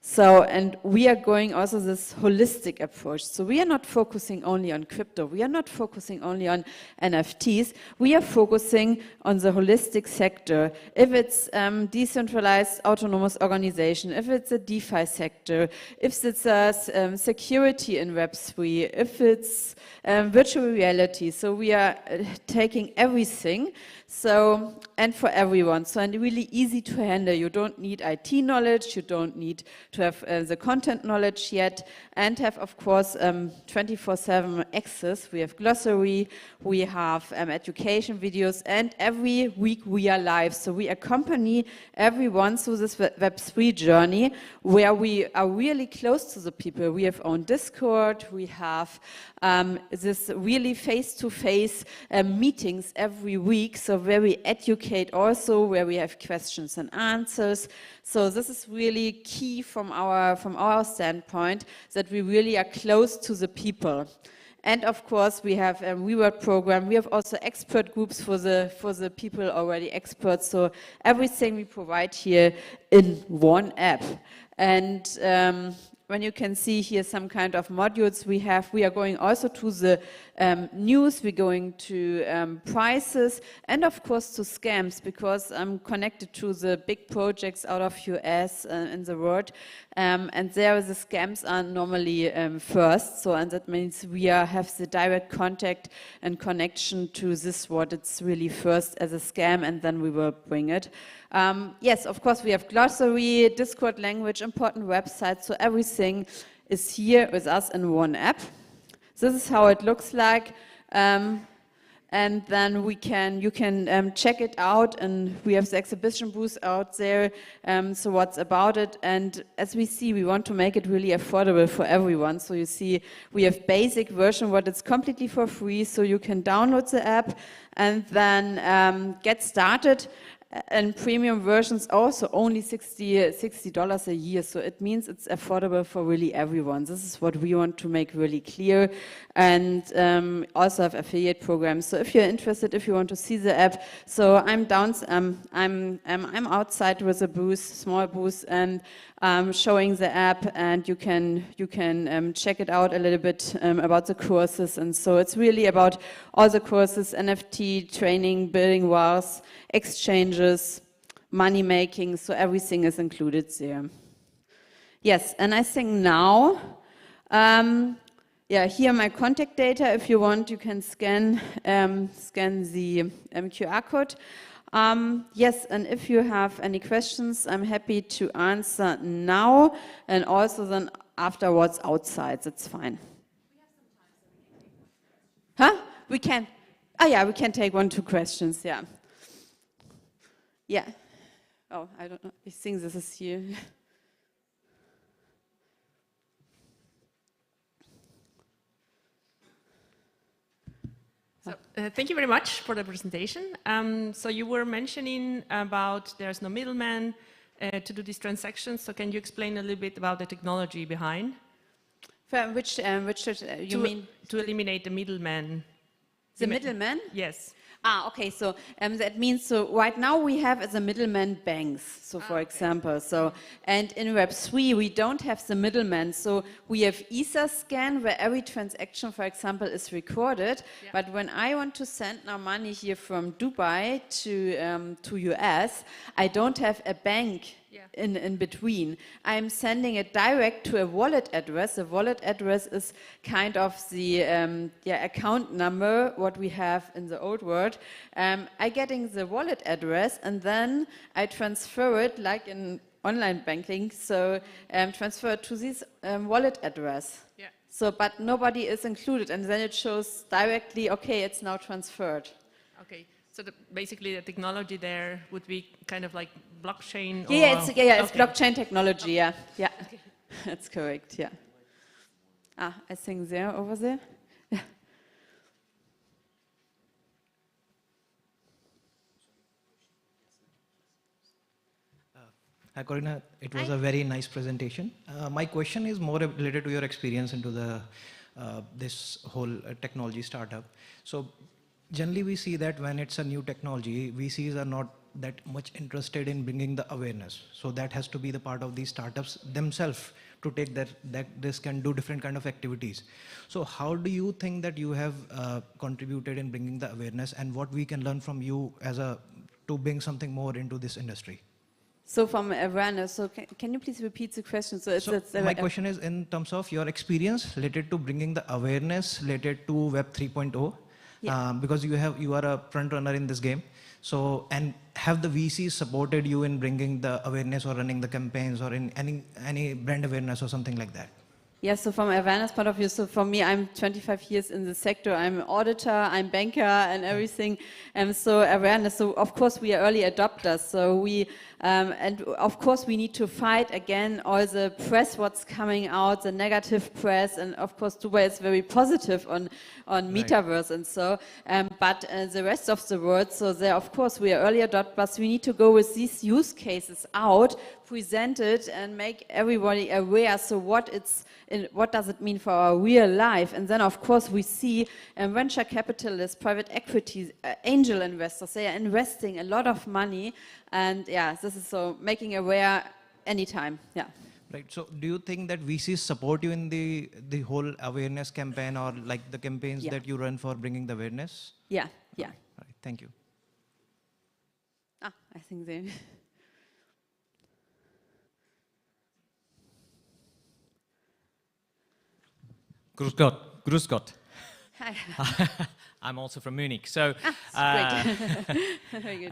So, and we are going also this holistic approach. So we are not focusing only on crypto. We are not focusing only on NFTs. We are focusing on the holistic sector. If it's decentralized autonomous organization, if it's a DeFi sector, if it's a security in Web3, if it's virtual reality. So we are taking everything. So, and for everyone, so and really easy to handle. You don't need IT knowledge, you don't need to have the content knowledge yet, and have, of course, 24/7 access. We have glossary, we have education videos, and every week we are live. So we accompany everyone through this Web3 journey, where we are really close to the people. We have own Discord, we have this really face-to-face meetings every week, so where we educate also, where we have questions and answers. So this is really key from our standpoint, that we really are close to the people. And of course, we have a reward program. We have also expert groups for the people already experts. So everything we provide here in one app. And when you can see here some kind of modules we are going also to the news, we're going to prices, and of course to scams, because I'm connected to the big projects out of US in the world, and there the scams are normally first. So, and that means we have the direct contact and connection to this, what it's really first as a scam, and then we will bring it. Yes, of course, we have glossary, Discord language, important websites, so everything is here with us in one app. This is how it looks like, and then you can check it out, and we have the exhibition booth out there, so what's about it, and as we see, we want to make it really affordable for everyone. So you see, we have basic version, what it's completely for free, so you can download the app and then get started. And premium versions also only $60 a year. So it means it's affordable for really everyone. This is what we want to make really clear. And also have affiliate programs. So if you're interested, if you want to see the app, so I'm outside with a booth, small booth, and showing the app, and you can check it out a little bit about the courses. And so it's really about all the courses, NFT, training, building wealth, exchanges, money making, so everything is included there. Yes, and I think now, yeah, here are my contact data. If you want, you can scan the QR code. Yes, and if you have any questions, I'm happy to answer now, and also then afterwards outside, that's fine. Huh? We can, yeah, we can take 1-2 questions, yeah. Yeah. Oh, I don't know. I think this is here. So, thank you very much for the presentation. So you were mentioning about there's no middleman to do these transactions. So can you explain a little bit about the technology behind? Which you mean? To eliminate the middleman. The middleman? Yes. Ah, okay, so that means, so right now we have as a middleman banks, so for example, so, and in Web3 we don't have the middleman, so we have Etherscan where every transaction, for example, is recorded, but when I want to send now money here from Dubai to US, I don't have a bank in between. I'm sending it direct to a wallet address. A wallet address is kind of the account number, what we have in the old world. I getting the wallet address, and then I transfer it like in online banking, so transfer it to this wallet address. Yeah. So, but nobody is included, and then it shows directly, okay, it's now transferred. Okay, so basically the technology there would be kind of like blockchain? Yeah, it's okay. blockchain technology, yeah. Okay. That's correct, yeah. I think over there. Yeah. Hi, Corina. It was a very nice presentation. My question is more related to your experience into the this whole technology startup. So generally we see that when it's a new technology, VCs are not that much interested in bringing the awareness. So that has to be the part of these startups themselves to take that this can do different kind of activities. So how do you think that you have contributed in bringing the awareness, and what we can learn from you to bring something more into this industry? So from awareness, so can you please repeat the question? So my question is in terms of your experience related to bringing the awareness related to Web 3.0, because you are a front runner in this game. So, and have the VCs supported you in bringing the awareness or running the campaigns or in any brand awareness or something like that? Yeah, so from awareness point of view, so for me, I'm 25 years in the sector. I'm an auditor, I'm banker and everything. And so awareness, so of course we are early adopters. So we, and of course we need to fight again all the press, what's coming out, the negative press. And of course Dubai is very positive on Metaverse and so. But the rest of the world, so there of course we are early adopters. We need to go with these use cases out, present it and make everybody aware. So what does it mean for our real life? And then of course we see venture capitalists, private equity, angel investors, they are investing a lot of money, and yeah, this is so making aware anytime, yeah. Right, so do you think that VCs support you in the whole awareness campaign or like the campaigns that you run for bringing the awareness? Yeah. All right, thank you. I think they... Grüß Gott. Hi. I'm also from Munich. So, Very good.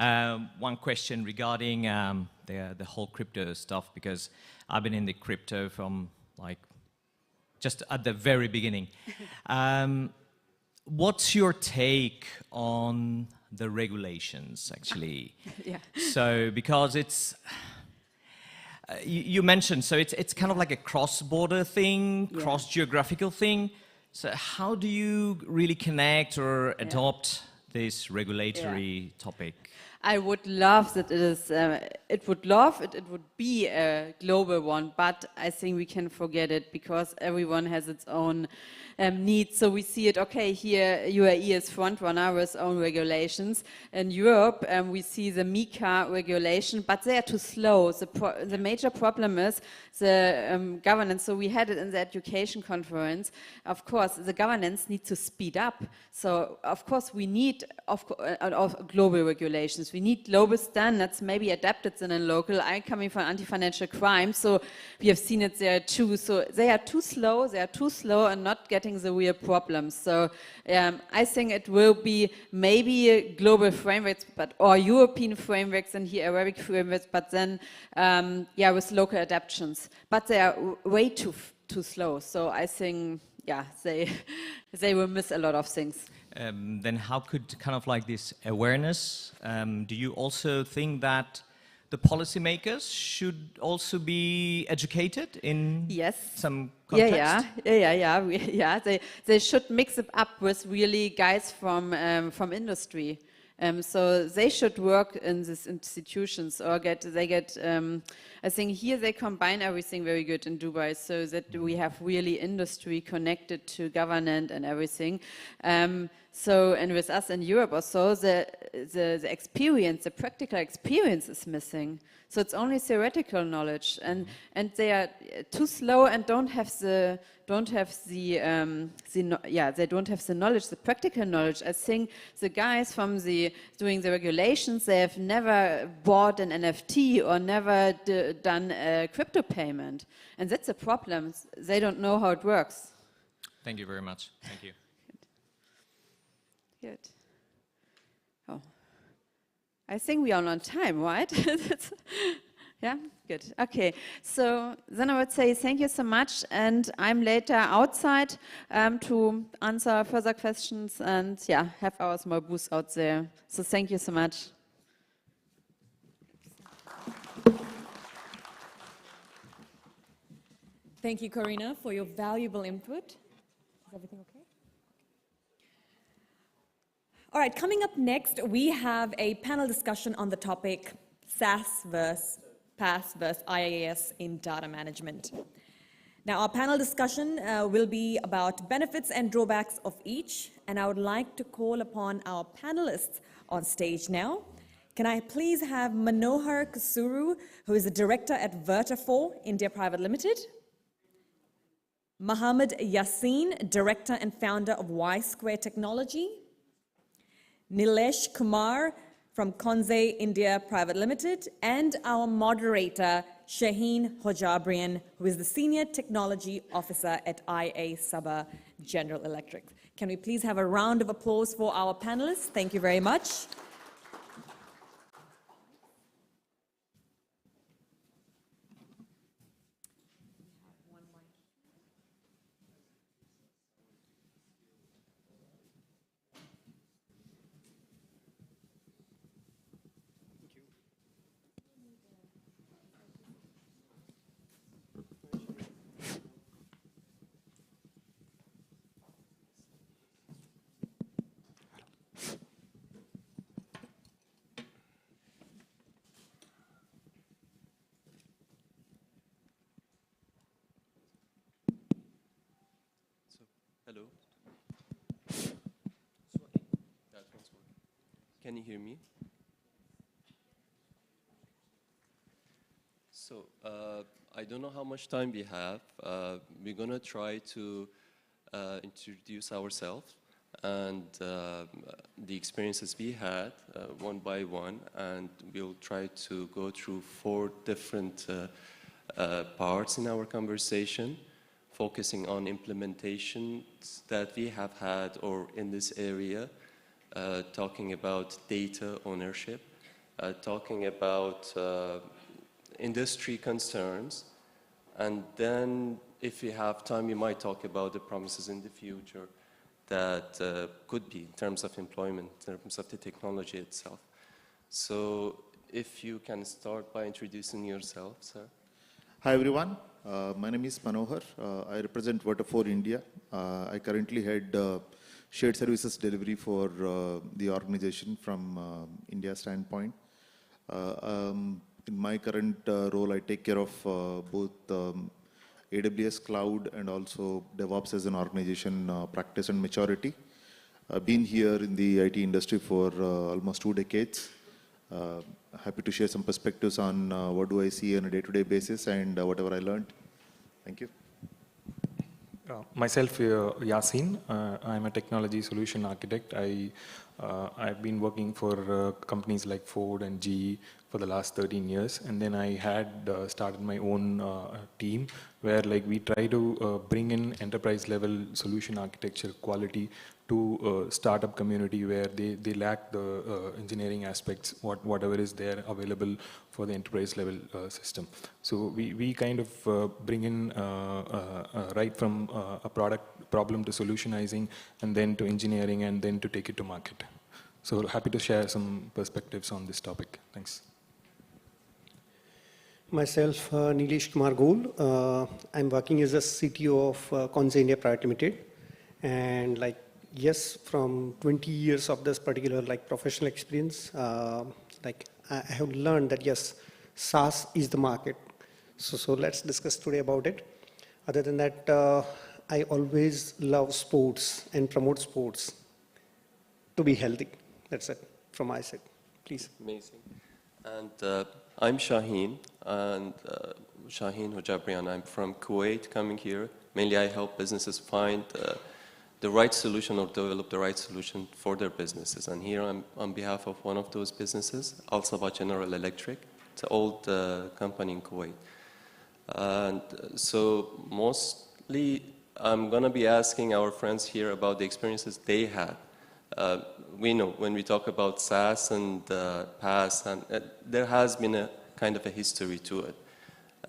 one question regarding the whole crypto stuff, because I've been in the crypto from like just at the very beginning. What's your take on the regulations, actually? Yeah. So, because it's you mentioned, so it's kind of like a cross-border thing, cross-geographical thing. So how do you really connect or adopt this regulatory topic? I would love that it would be a global one, but I think we can forget it because everyone has its own needs. So we see it, okay, here UAE is front runner with own regulations. In Europe, we see the MiCA regulation, but they are too slow. The major problem is the governance. So we had it in the education conference. Of course, the governance needs to speed up. So of course we need global regulations. We need global standards, maybe adapted in a local. I'm coming from anti-financial crime, so we have seen it there too. So they are too slow and not getting the real problems. So I think it will be maybe global frameworks, or European frameworks and here Arabic frameworks, but then with local adaptations. But they are way too slow. So I think they will miss a lot of things. Then how could kind of like this awareness, do you also think that the policymakers should also be educated in some context? Yeah. They should mix it up with really guys from industry. So they should work in these institutions or I think here they combine everything very good in Dubai, so that we have really industry connected to government and everything. So, and with us in Europe also, the experience, the practical experience is missing. So it's only theoretical knowledge, and they are too slow and they don't have the knowledge, the practical knowledge. I think the guys from doing the regulations, they have never bought an NFT or never done a crypto payment, and that's a problem. They don't know how it works. Thank you very much. Thank you. Good. Oh, I think we are on time, right? Yeah, good. Okay, so then I would say thank you so much, and I'm later outside to answer further questions and yeah, have our small booth out there. So thank you so much. Thank you, Corina, for your valuable input. Is everything okay? All right, coming up next, we have a panel discussion on the topic PaaS versus IaaS in data management. Now, our panel discussion will be about benefits and drawbacks of each, and I would like to call upon our panelists on stage now. Can I please have Manohar Kasuru, who is the director at Verta4 India Private Limited, Mohammed Yassin, director and founder of Y Square Technology, Nilesh Kumar from Konze India Private Limited, and our moderator, Shaheen Hojabrian, who is the Senior Technology Officer at IA Sabah General Electric. Can we please have a round of applause for our panelists? Thank you very much. Hello. That one's working. Can you hear me? So I don't know how much time we have. We're gonna try to introduce ourselves and the experiences we had one by one, and we'll try to go through 4 different parts in our conversation, focusing on implementations that we have had or in this area, talking about data ownership, talking about industry concerns, and then if we have time, we might talk about the promises in the future that could be in terms of employment, in terms of the technology itself. So if you can start by introducing yourself, sir. Hi everyone, my name is Manohar. I represent Verta4 India. I currently head shared services delivery for the organization from India standpoint. In my current role, I take care of both AWS Cloud and also DevOps as an organization practice and maturity. I've been here in the IT industry for almost 2 decades. Happy to share some perspectives on what do I see on a day-to-day basis and whatever I learned. Thank you. Myself, Yasin. I'm a technology solution architect. I've been working for companies like Ford and GE for the last 13 years, and then I had started my own team where we try to bring in enterprise level solution architecture quality to startup community where they lack the engineering aspects, whatever is there available for the enterprise level system. So we kind of bring in right from a product problem to solutionizing, and then to engineering, and then to take it to market. So happy to share some perspectives on this topic. Thanks. Myself, Nilesh Kumar Gol. I'm working as a CTO of Konze India Private Limited, and yes, from 20 years of this particular professional experience, I have learned that yes, SaaS is the market. So let's discuss today about it. Other than that, I always love sports and promote sports. to be healthy. That's it from my side. Please. Amazing. And I'm Shaheen, and Shaheen Hojabrian. I'm from Kuwait, coming here. Mainly I help businesses find the right solution or develop the right solution for their businesses. And here I'm on behalf of one of those businesses, Al Sabah General Electric. It's an old company in Kuwait. And so mostly I'm going to be asking our friends here about the experiences they had. We know when we talk about SaaS and PaaS, and there has been a kind of a history to it.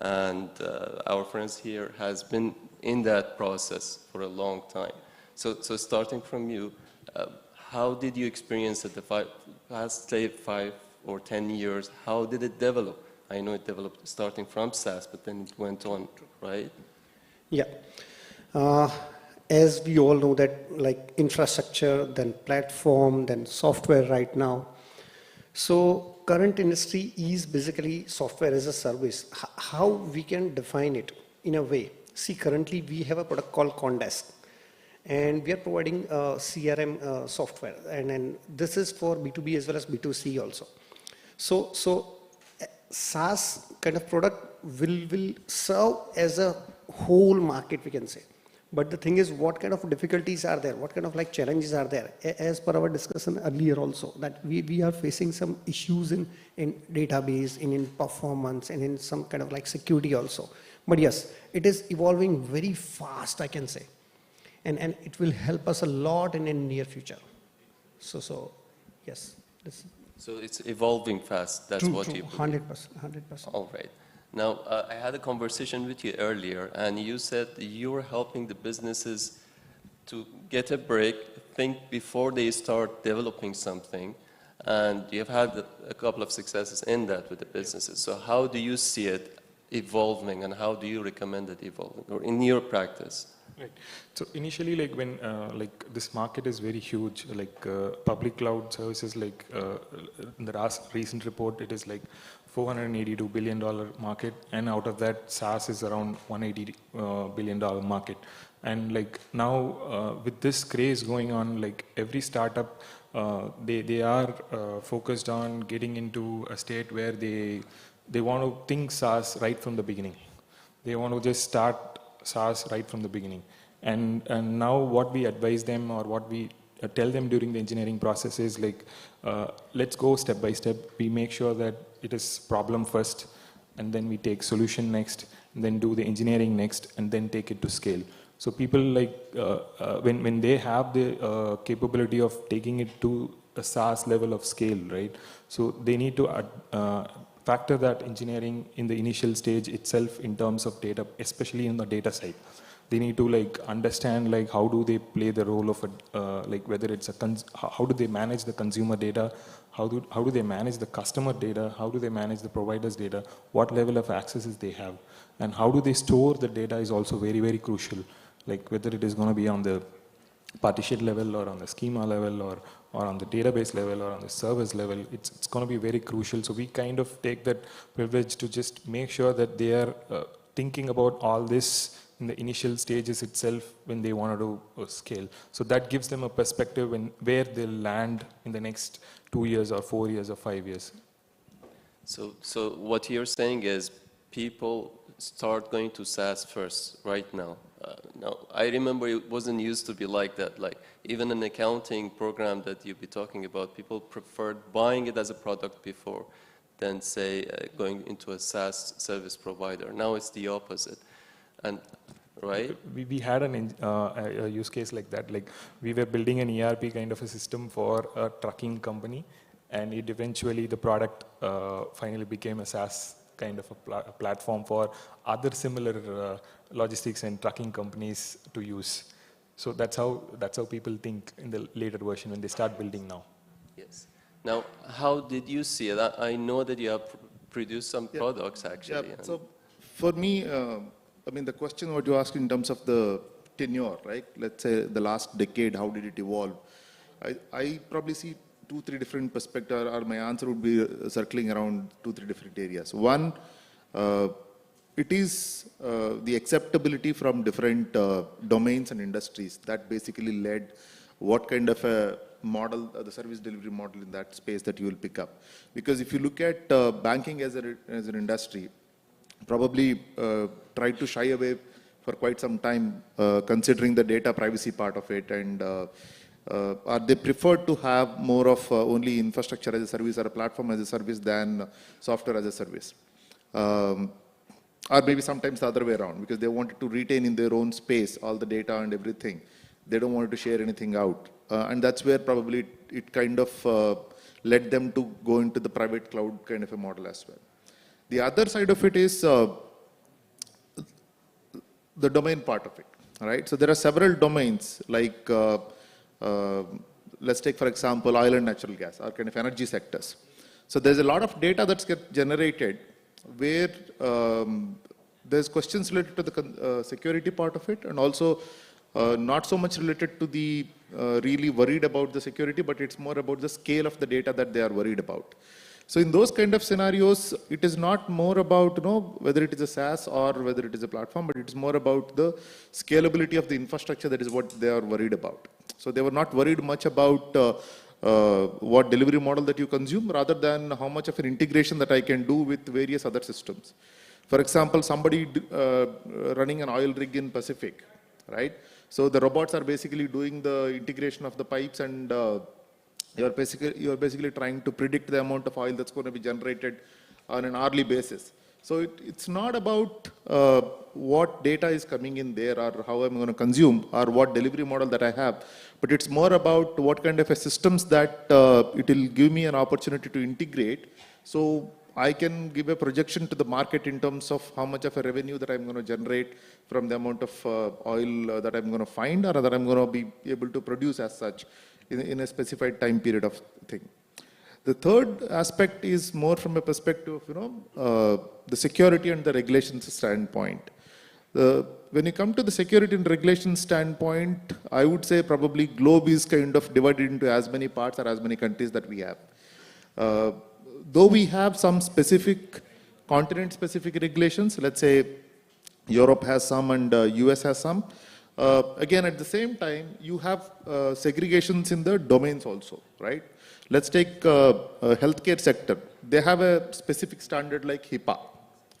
And our friends here has been in that process for a long time. So starting from you, how did you experience it the past, say, 5 or 10 years? How did it develop? I know it developed starting from SaaS, but then it went on, right? Yeah. As we all know that like infrastructure, then platform, then software right now. So current industry is basically software as a service. How we can define it in a way? See, currently we have a product called Condesk, and we are providing CRM software, and this is for B2B as well as B2C also. So SaaS kind of product will serve as a whole market, we can say. But the thing is, what kind of difficulties are there? What kind of like challenges are there? As per our discussion earlier also, that we are facing some issues in database, in performance, and in some kind of like security also. But yes, it is evolving very fast, I can say. And it will help us a lot in the near future. So yes. So it's evolving fast, that's True, what true. you 100%, 100%. All right. Now, I had a conversation with you earlier, and you said you were helping the businesses to get a break, think before they start developing something, and you've had a couple of successes in that with the businesses. So how do you see it evolving, and how do you recommend it evolving, or in your practice? Right. So initially, like when like this market is very huge, like public cloud services, like in the recent report, it is like $482 billion market, and out of that, SaaS is around $180 billion market. And like now, with this craze going on, like every startup, they are focused on getting into a state where they want to think SaaS right from the beginning. They want to just start SaaS right from the beginning. And now what we advise them, or what we tell them during the engineering process is like, let's go step by step. We make sure that it is problem first, and then we take solution next, and then do the engineering next, and then take it to scale. So people like, when they have the capability of taking it to a SaaS level of scale, right? So they need to factor that engineering in the initial stage itself in terms of data, especially in the data side. They need to like understand like how do they play the role of a, like whether it's a, how do they manage the consumer data, how do they manage the customer data, how do they manage the provider's data, what level of accesses they have, and how do they store the data is also very, very crucial. Like whether it is going to be on the partition level, or on the schema level, or on the database level, or on the service level, it's going to be very crucial. So we kind of take that privilege to just make sure that they are thinking about all this in the initial stages itself when they want to do scale. So that gives them a perspective where they'll land in the next 2 years or 4 years or 5 years. So what you're saying is people start going to SaaS first right now. Now, I remember it wasn't used to be like that. Like even an accounting program that you'd be talking about, people preferred buying it as a product before than say going into a SaaS service provider. Now it's the opposite. And right? We had a use case like that. Like we were building an ERP kind of a system for a trucking company, and it eventually the product finally became a SaaS kind of a platform for other similar logistics and trucking companies to use. So that's how people think in the later version when they start building now. Yes. Now, how did you see it? I know that you have produced some products actually. Yeah. So for me, I mean, the question what you asked in terms of the tenure, right? Let's say the last decade, how did it evolve? I probably see 2-3 different perspectives, or my answer would be circling around 2-3 different areas. One, it is the acceptability from different domains and industries that basically led what kind of a model, the service delivery model in that space that you will pick up. Because if you look at banking as an industry, probably tried to shy away for quite some time, considering the data privacy part of it, and or they prefer to have more of only infrastructure as a service or a platform as a service than software as a service. Or maybe sometimes the other way around, because they wanted to retain in their own space all the data and everything. They don't want to share anything out. And that's where probably it kind of led them to go into the private cloud kind of a model as well. The other side of it is the domain part of it, right? So there are several domains, like let's take, for example, oil and natural gas, or kind of energy sectors. So there's a lot of data that's generated where there's questions related to the security part of it, and also not so much related to the really worried about the security, but it's more about the scale of the data that they are worried about. So in those kind of scenarios, it is not more about whether it is a SaaS or whether it is a platform, but it's more about the scalability of the infrastructure. That is what they are worried about. So they were not worried much about what delivery model that you consume, rather than how much of an integration that I can do with various other systems. For example, somebody running an oil rig in Pacific, right? So the robots are basically doing the integration of the pipes, and you're basically trying to predict the amount of oil that's going to be generated on an hourly basis. So it's not about what data is coming in there or how I'm going to consume or what delivery model that I have, but it's more about what kind of a systems that it will give me an opportunity to integrate, so I can give a projection to the market in terms of how much of a revenue that I'm going to generate from the amount of oil that I'm going to find or that I'm going to be able to produce as such in a specified time period of thing. The third aspect is more from a perspective of the security and the regulations standpoint. When you come to the security and regulation standpoint, I would say probably globe is kind of divided into as many parts or as many countries that we have. Though we have some specific continent-specific regulations, let's say Europe has some and US has some. Again, at the same time, you have segregations in the domains also, right? Let's take healthcare sector. They have a specific standard like HIPAA,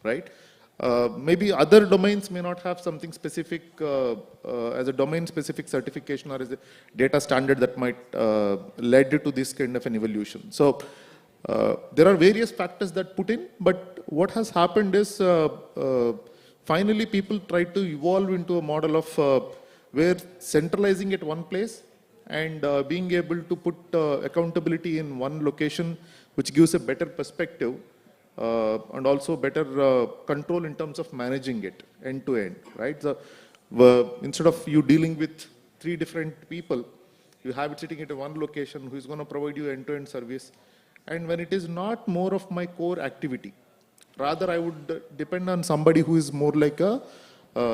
right? Maybe other domains may not have something specific as a domain-specific certification or as a data standard that might lead to this kind of an evolution. So there are various factors that put in, but what has happened is finally people try to evolve into a model of where centralizing at one place and being able to put accountability in one location, which gives a better perspective and also better control in terms of managing it end to end, right? So, instead of you dealing with 3 different people, you have it sitting at one location who is going to provide you end-to-end service. And when it is not more of my core activity, rather I would depend on somebody who is more like a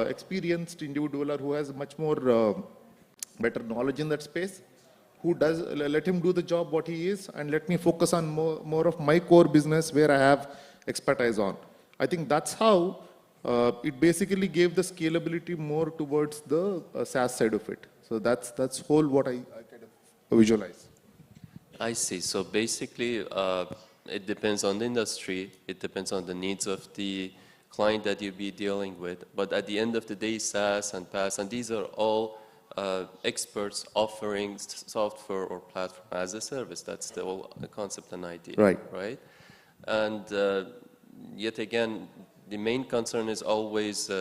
experienced individual or who has much more better knowledge in that space, who does, let him do the job what he is and let me focus on more of my core business where I have expertise on. I think that's how it basically gave the scalability more towards the SaaS side of it. So that's whole what I kind of visualize. I see. So basically, it depends on the industry. It depends on the needs of the client that you'll be dealing with. But at the end of the day, SaaS and PaaS, and these are all experts offering software or platform as a service. That's the whole concept and idea, right? And yet again, the main concern is always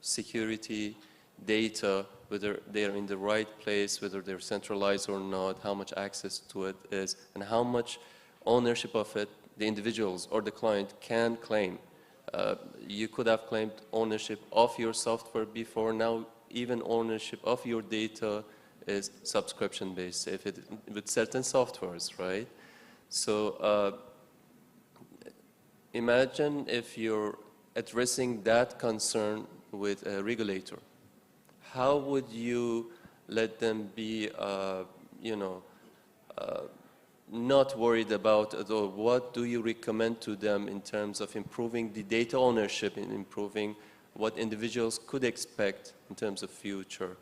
security, data, whether they're in the right place, whether they're centralized or not, how much access to it is, and how much ownership of it the individuals or the client can claim. You could have claimed ownership of your software before. Now even ownership of your data is subscription-based with certain softwares, right? So imagine if you're addressing that concern with a regulator. How would you let them be, not worried about it, or what do you recommend to them in terms of improving the data ownership and improving what individuals could expect in terms of future?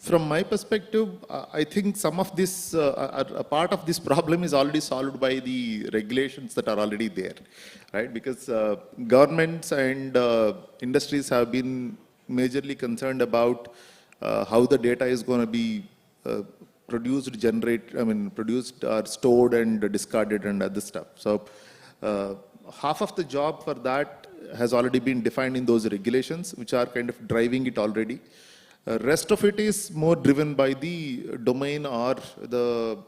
From my perspective, I think some of this, a part of this problem is already solved by the regulations that are already there, right? Because governments and industries have been majorly concerned about how the data is going to be produced, produced or stored and discarded and other stuff. So half of the job for that has already been defined in those regulations, which are kind of driving it already. Rest of it is more driven by the domain or the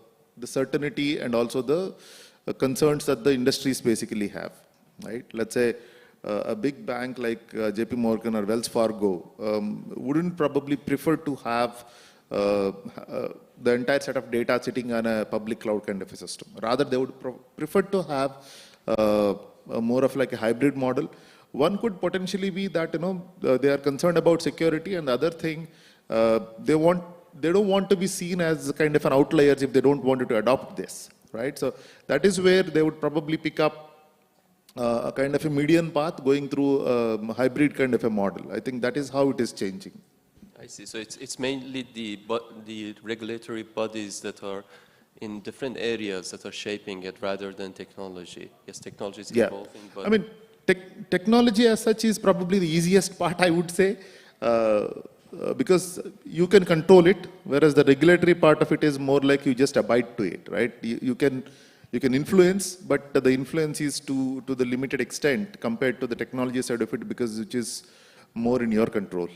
certainty and also the concerns that the industries basically have, right? Let's say a big bank like JP Morgan or Wells Fargo wouldn't probably prefer to have the entire set of data sitting on a public cloud kind of a system. Rather, they would prefer to have more of like a hybrid model. One could potentially be that they are concerned about security, and the other thing they don't want to be seen as kind of an outliers if they don't want to adopt this, right? So that is where they would probably pick up a kind of a median path going through a hybrid kind of a model. I think that is how it is changing. I see. So it's mainly the regulatory bodies that are in different areas that are shaping it rather than technology. Yes, technology is evolving, but... I mean, technology as such is probably the easiest part, I would say, because you can control it, whereas the regulatory part of it is more like you just abide to it, right? You can influence, but the influence is to the limited extent compared to the technology side of it, because which is more in your control.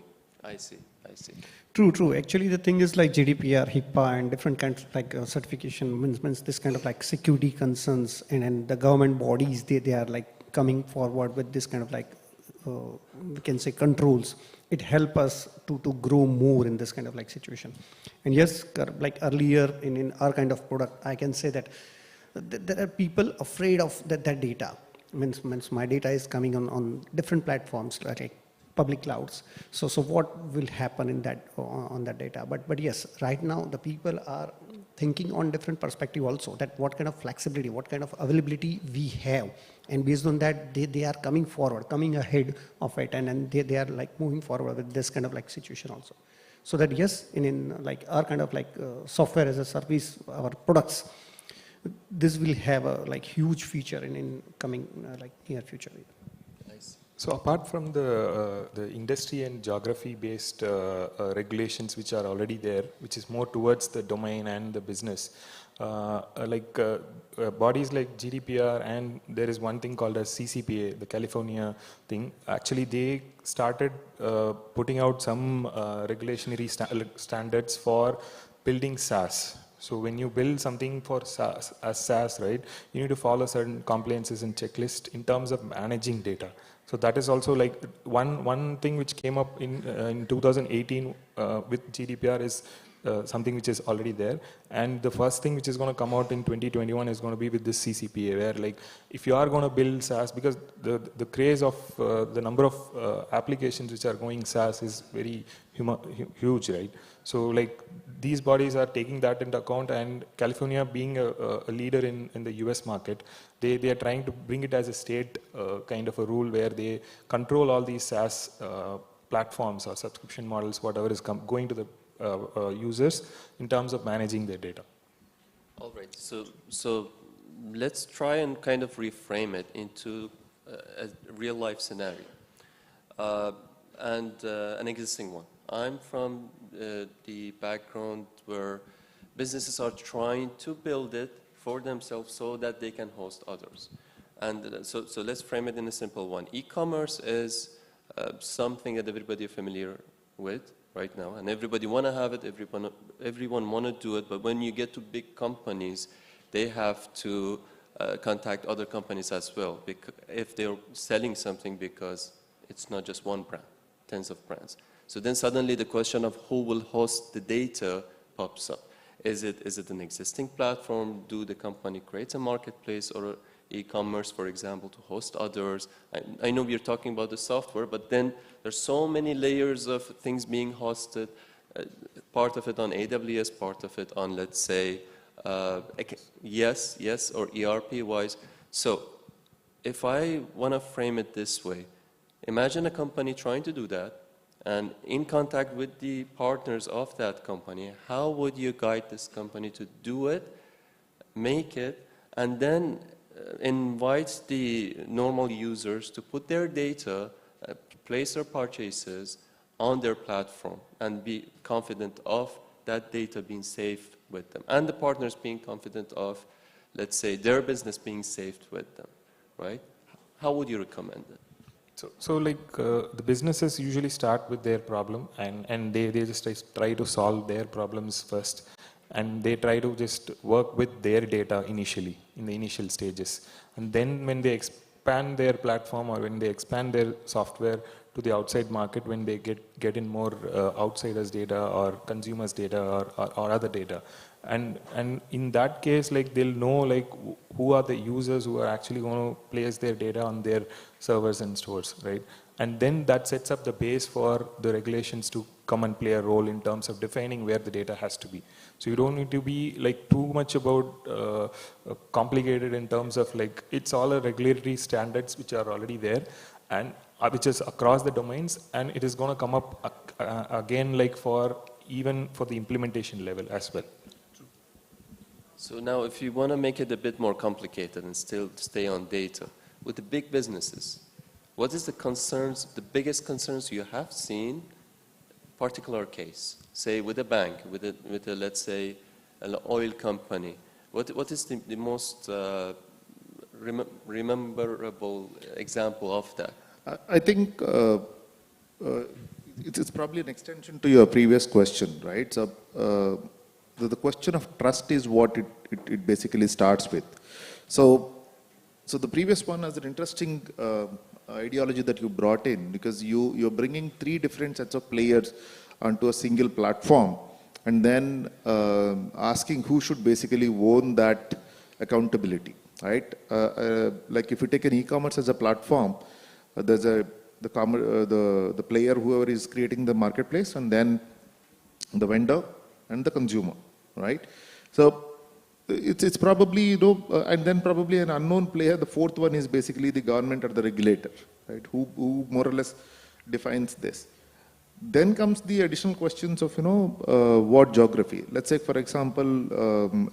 I see, I see. True. Actually, the thing is like GDPR, HIPAA, and different kinds of like certification means this kind of like security concerns, and the government bodies, they are like coming forward with this kind of like, we can say controls. It helps us to grow more in this kind of like situation. And yes, like earlier in our kind of product, I can say that there are people afraid of that data. Means my data is coming on different platforms like public clouds. So what will happen in that on that data? But yes, right now the people are thinking on different perspective also, that what kind of flexibility, what kind of availability we have. And based on that, they are coming forward, coming ahead of it, and they are like moving forward with this kind of like situation also. So that yes, in like our kind of like software as a service, our products, this will have a like huge feature in coming like near future. Nice. So apart from the industry and geography based regulations which are already there, which is more towards the domain and the business, bodies like GDPR, and there is one thing called as CCPA, the California thing. Actually, they started putting out some regulationary standards for building SaaS. So when you build something for SaaS, as SaaS, right, you need to follow certain compliances and checklist in terms of managing data. So that is also like one thing which came up in 2018 with GDPR is something which is already there, and the first thing which is going to come out in 2021 is going to be with this CCPA, where like if you are going to build SaaS, because the craze of the number of applications which are going SaaS is very huge, right? So like these bodies are taking that into account, and California being a leader in the US market, they are trying to bring it as a state kind of a rule where they control all these SaaS platforms or subscription models, whatever is going to the users in terms of managing their data. All right, so let's try and kind of reframe it into a real life scenario and an existing one. I'm from the background where businesses are trying to build it for themselves so that they can host others. And so let's frame it in a simple one. E-commerce is something that everybody is familiar with right now, and everybody want to have it, everyone want to do it, but when you get to big companies, they have to contact other companies as well, if they're selling something, because it's not just one brand, tens of brands. So then suddenly the question of who will host the data pops up. Is it an existing platform? Do the company create a marketplace or e-commerce, for example, to host others? I know we're talking about the software, but then there's so many layers of things being hosted, part of it on AWS, part of it on, let's say, yes, or ERP-wise. So if I want to frame it this way, imagine a company trying to do that, And in contact with the partners of that company, how would you guide this company to do it, make it, and then invite the normal users to put their data, place their purchases on their platform and be confident of that data being safe with them, and the partners being confident of, let's say, their business being safe with them, right? How would you recommend it? So like the businesses usually start with their problem and they just try to solve their problems first, and they try to just work with their data initially in the initial stages, and then when they expand their platform or when they expand their software to the outside market, when they get in more outsiders data or consumers data or other data, and in that case, like they'll know like who are the users who are actually going to place their data on their servers and stores, right? And then that sets up the base for the regulations to come and play a role in terms of defining where the data has to be. So you don't need to be like too much about complicated in terms of like, it's all a regulatory standards which are already there and which is across the domains, and it is going to come up again like even for the implementation level as well. So now if you want to make it a bit more complicated and still stay on data, with the big businesses, what is the concerns, the biggest concerns you have seen, particular case, say with a bank, with a let's say, an oil company, what is the most rememberable example of that? I think it's probably an extension to your previous question, right? So the question of trust is what it basically starts with. So the previous one has an interesting ideology that you brought in, because you're bringing 3 different sets of players onto a single platform, and then asking who should basically own that accountability, right? Like if you take an e-commerce as a platform, there's the player, whoever is creating the marketplace, and then the vendor and the consumer, right? So it's probably, you know, and then probably an unknown player. The 4th one is basically the government or the regulator, right? Who more or less defines this. Then comes the additional questions of, you know, what geography. Let's say, for example,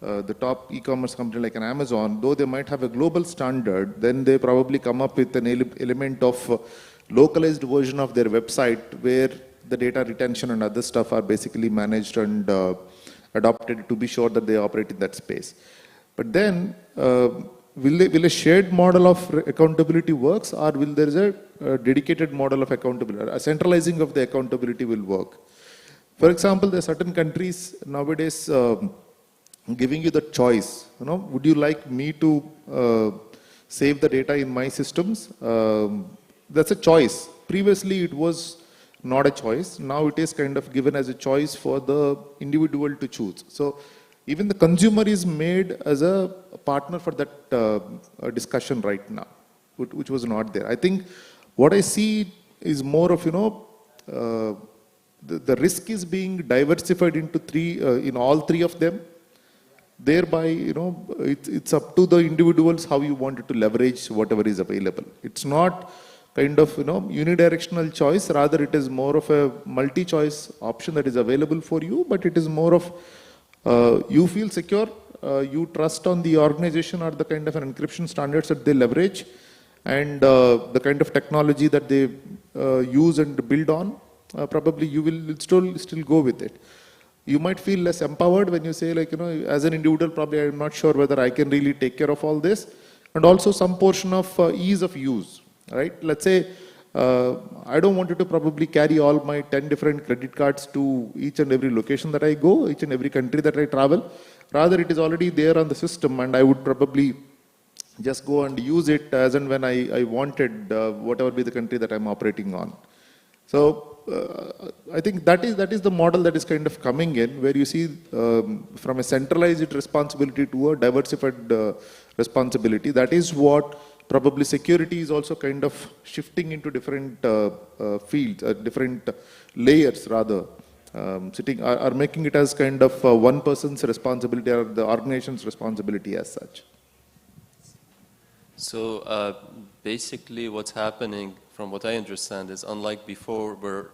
the top e-commerce company like an Amazon, though they might have a global standard, then they probably come up with an element of localized version of their website where the data retention and other stuff are basically managed and adopted to be sure that they operate in that space. But then, will a shared model of accountability works, or will there is a dedicated model of accountability? A centralizing of the accountability will work. For example, there are certain countries nowadays giving you the choice. You know, would you like me to save the data in my systems? That's a choice. Previously, it was not a choice. Now it is kind of given as a choice for the individual to choose. So even the consumer is made as a partner for that discussion right now, which was not there. I think what I see is more of, you know, the risk is being diversified into 3, in all 3 of them. Thereby, you know, it's up to the individuals how you wanted to leverage whatever is available. It's not kind of, you know, unidirectional choice. Rather, it is more of a multi-choice option that is available for you, but it is more of you feel secure, you trust on the organization or the kind of an encryption standards that they leverage, and the kind of technology that they use and build on. Probably you will still go with it. You might feel less empowered when you say, like, you know, as an individual, probably I'm not sure whether I can really take care of all this. And also some portion of ease of use, right? Let's say I don't want to probably carry all my 10 different credit cards to each and every location that I go, each and every country that I travel. Rather, it is already there on the system, and I would probably just go and use it as and when I wanted, whatever be the country that I'm operating on. So I think that is the model that is kind of coming in, where you see from a centralized responsibility to a diversified responsibility. That is what probably security is also kind of shifting into different fields, different layers rather, are making it as kind of one person's responsibility or the organization's responsibility as such. So basically what's happening, from what I understand, is unlike before where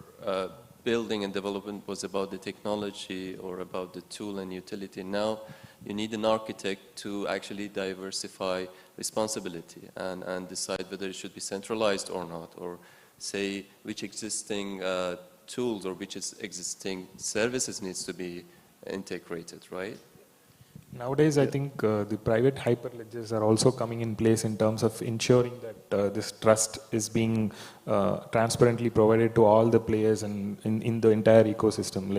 building and development was about the technology or about the tool and utility, now you need an architect to actually diversify responsibility and decide whether it should be centralized or not, or say which existing tools or which existing services needs to be integrated, right? Nowadays, I think the private hyperledgers are also coming in place in terms of ensuring that this trust is being transparently provided to all the players and in the entire ecosystem.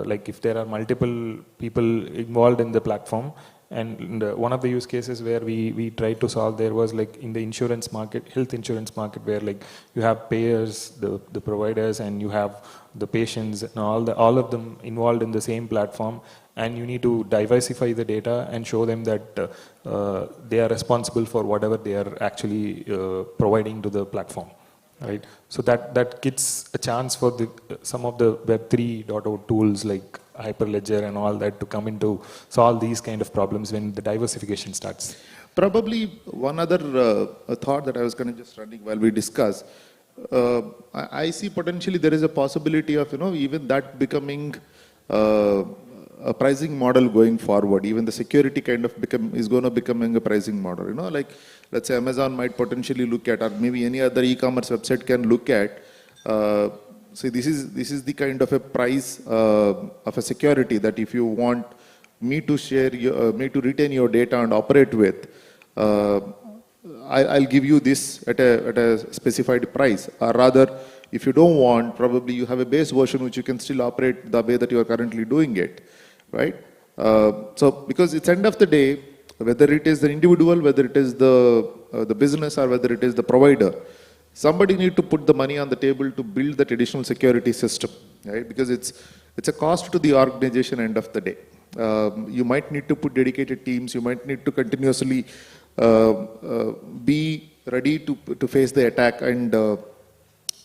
Like if there are multiple people involved in the platform, and one of the use cases where we tried to solve there was like in the insurance market, health insurance market, where like you have payers, the providers, and you have the patients, and all of them involved in the same platform. And you need to diversify the data and show them that they are responsible for whatever they are actually providing to the platform, right? So that gets a chance for some of the Web 3.0 tools like Hyperledger and all that to come in to solve these kind of problems when the diversification starts. Probably one other thought that I was kind of just running while we discuss. I see potentially there is a possibility of even that becoming a pricing model going forward. Even the security kind of is going to becoming a pricing model. Like let's say Amazon might potentially look at, or maybe any other e-commerce website can look at. See, this is the kind of a price of a security that if you want me to share, me to retain your data and operate with, I'll give you this at a specified price. Or rather, if you don't want, probably you have a base version which you can still operate the way that you are currently doing it. Right? So because it's end of the day, whether it is the individual, whether it is the business, or whether it is the provider, somebody need to put the money on the table to build that additional security system, right? Because it's a cost to the organization end of the day. You might need to put dedicated teams, you might need to continuously be ready to face the attack, and